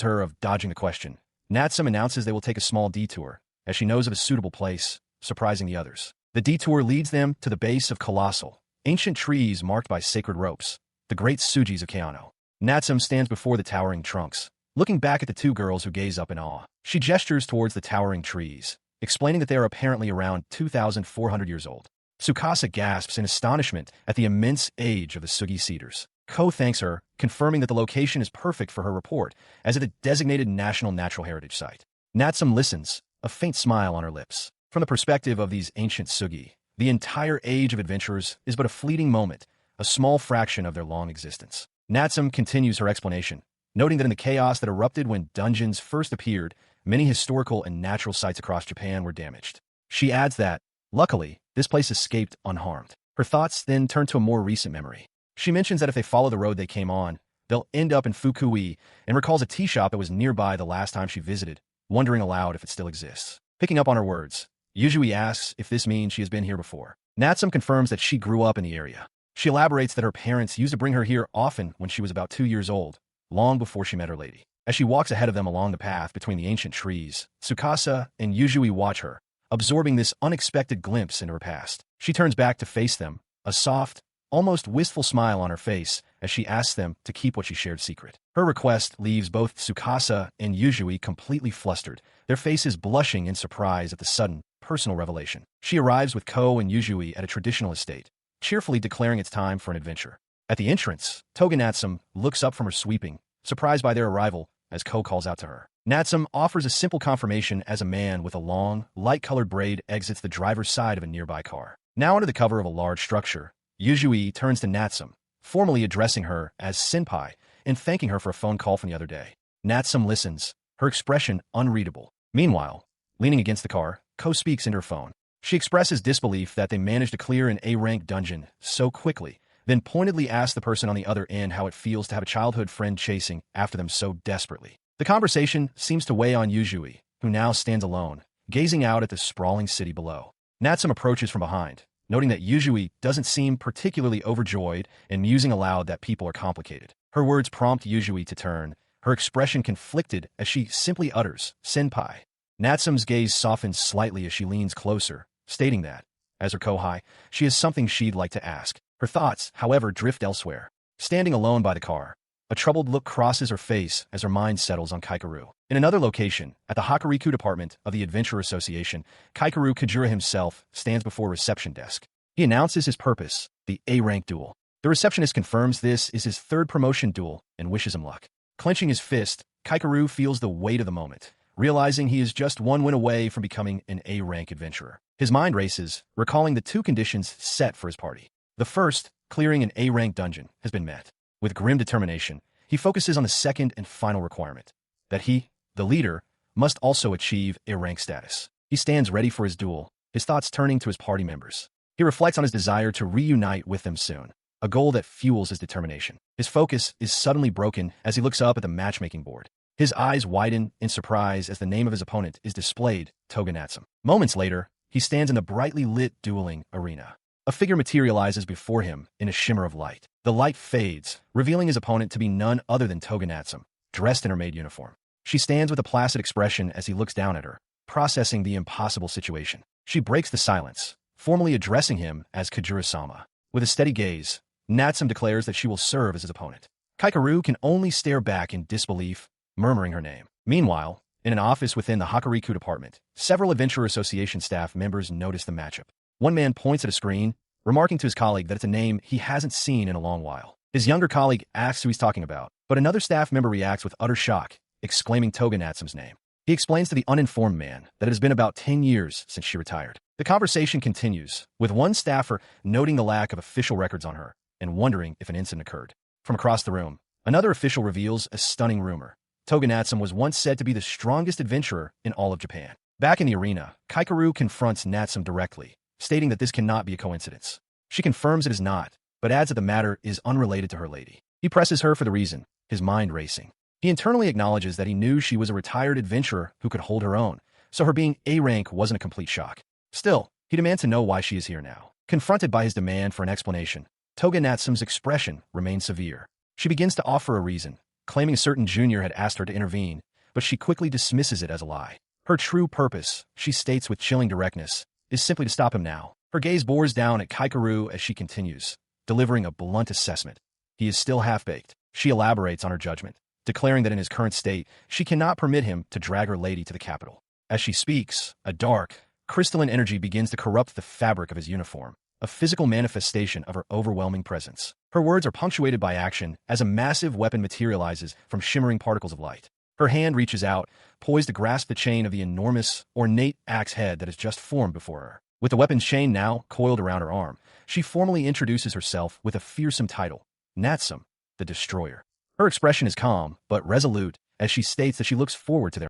her of dodging the question, Natsum announces they will take a small detour, as she knows of a suitable place, surprising the others. The detour leads them to the base of colossal, ancient trees marked by sacred ropes, the great Sujis of Keano. Natsum stands before the towering trunks, looking back at the two girls who gaze up in awe. She gestures towards the towering trees, explaining that they are apparently around 2,400 years old. Tsukasa gasps in astonishment at the immense age of the Sugi cedars. Ko thanks her, confirming that the location is perfect for her report, as a designated National Natural Heritage Site. Natsum listens, a faint smile on her lips. From the perspective of these ancient Sugi, the entire age of adventurers is but a fleeting moment, a small fraction of their long existence. Natsum continues her explanation, noting that in the chaos that erupted when dungeons first appeared, many historical and natural sites across Japan were damaged. She adds that, luckily, this place escaped unharmed. Her thoughts then turn to a more recent memory. She mentions that if they follow the road they came on, they'll end up in Fukui, and recalls a tea shop that was nearby the last time she visited, wondering aloud if it still exists. Picking up on her words, Yuzui asks if this means she has been here before. Natsum confirms that she grew up in the area. She elaborates that her parents used to bring her here often when she was about 2 years old, long before she met her lady. As she walks ahead of them along the path between the ancient trees, Tsukasa and Yuzui watch her, absorbing this unexpected glimpse into her past. She turns back to face them, a soft, almost wistful smile on her face as she asks them to keep what she shared secret. Her request leaves both Tsukasa and Yuzui completely flustered, their faces blushing in surprise at the sudden, personal revelation. She arrives with Ko and Yuzui at a traditional estate, cheerfully declaring it's time for an adventure. At the entrance, Toga Natsum looks up from her sweeping, surprised by their arrival, as Ko calls out to her. Natsum offers a simple confirmation as a man with a long, light-colored braid exits the driver's side of a nearby car. Now under the cover of a large structure, Yuzui turns to Natsum, formally addressing her as senpai and thanking her for a phone call from the other day. Natsum listens, her expression unreadable. Meanwhile, leaning against the car, Ko speaks into her phone. She expresses disbelief that they managed to clear an A-rank dungeon so quickly, then pointedly asks the person on the other end how it feels to have a childhood friend chasing after them so desperately. The conversation seems to weigh on Yuzui, who now stands alone, gazing out at the sprawling city below. Natsum approaches from behind, noting that Yuzui doesn't seem particularly overjoyed and musing aloud that people are complicated. Her words prompt Yuzui to turn, her expression conflicted as she simply utters, senpai. Natsum's gaze softens slightly as she leans closer, stating that, as her kohai, she has something she'd like to ask. Her thoughts, however, drift elsewhere. Standing alone by the car, a troubled look crosses her face as her mind settles on Kaikeru. In another location, at the Hakariku department of the Adventure Association, Kaikeru Kajura himself stands before a reception desk. He announces his purpose, the A-rank duel. The receptionist confirms this is his third promotion duel and wishes him luck. Clenching his fist, Kaikeru feels the weight of the moment, realizing he is just one win away from becoming an A-rank adventurer. His mind races, recalling the two conditions set for his party. The first, clearing an A-rank dungeon, has been met. With grim determination, he focuses on the second and final requirement, that he, the leader, must also achieve A-rank status. He stands ready for his duel, his thoughts turning to his party members. He reflects on his desire to reunite with them soon, a goal that fuels his determination. His focus is suddenly broken as he looks up at the matchmaking board. His eyes widen in surprise as the name of his opponent is displayed, Toga Natsum. Moments later, he stands in the brightly lit dueling arena. A figure materializes before him in a shimmer of light. The light fades, revealing his opponent to be none other than Toga Natsum, dressed in her maid uniform. She stands with a placid expression as he looks down at her, processing the impossible situation. She breaks the silence, formally addressing him as Kajura-sama. With a steady gaze, Natsum declares that she will serve as his opponent. Kaikeru can only stare back in disbelief, murmuring her name. Meanwhile, in an office within the Hakariku department, several Adventure Association staff members notice the matchup. One man points at a screen, remarking to his colleague that it's a name he hasn't seen in a long while. His younger colleague asks who he's talking about, but another staff member reacts with utter shock, exclaiming Toga Natsum's name. He explains to the uninformed man that it has been about 10 years since she retired. The conversation continues, with one staffer noting the lack of official records on her and wondering if an incident occurred. From across the room, another official reveals a stunning rumor. Toga Natsum was once said to be the strongest adventurer in all of Japan. Back in the arena, Kaikeru confronts Natsum directly, stating that this cannot be a coincidence. She confirms it is not, but adds that the matter is unrelated to her lady. He presses her for the reason, his mind racing. He internally acknowledges that he knew she was a retired adventurer who could hold her own, so her being A rank wasn't a complete shock. Still, he demands to know why she is here now. Confronted by his demand for an explanation, Toga Natsum's expression remains severe. She begins to offer a reason, claiming a certain junior had asked her to intervene, but she quickly dismisses it as a lie. Her true purpose, she states with chilling directness, is simply to stop him now. Her gaze bores down at Kaikeru as she continues, delivering a blunt assessment. He is still half-baked. She elaborates on her judgment, declaring that in his current state, she cannot permit him to drag her lady to the capital. As she speaks, a dark, crystalline energy begins to corrupt the fabric of his uniform, a physical manifestation of her overwhelming presence. Her words are punctuated by action as a massive weapon materializes from shimmering particles of light. Her hand reaches out, poised to grasp the chain of the enormous, ornate axe head that has just formed before her. With the weapon's chain now coiled around her arm, she formally introduces herself with a fearsome title, Natsum, the Destroyer. Her expression is calm, but resolute, as she states that she looks forward to their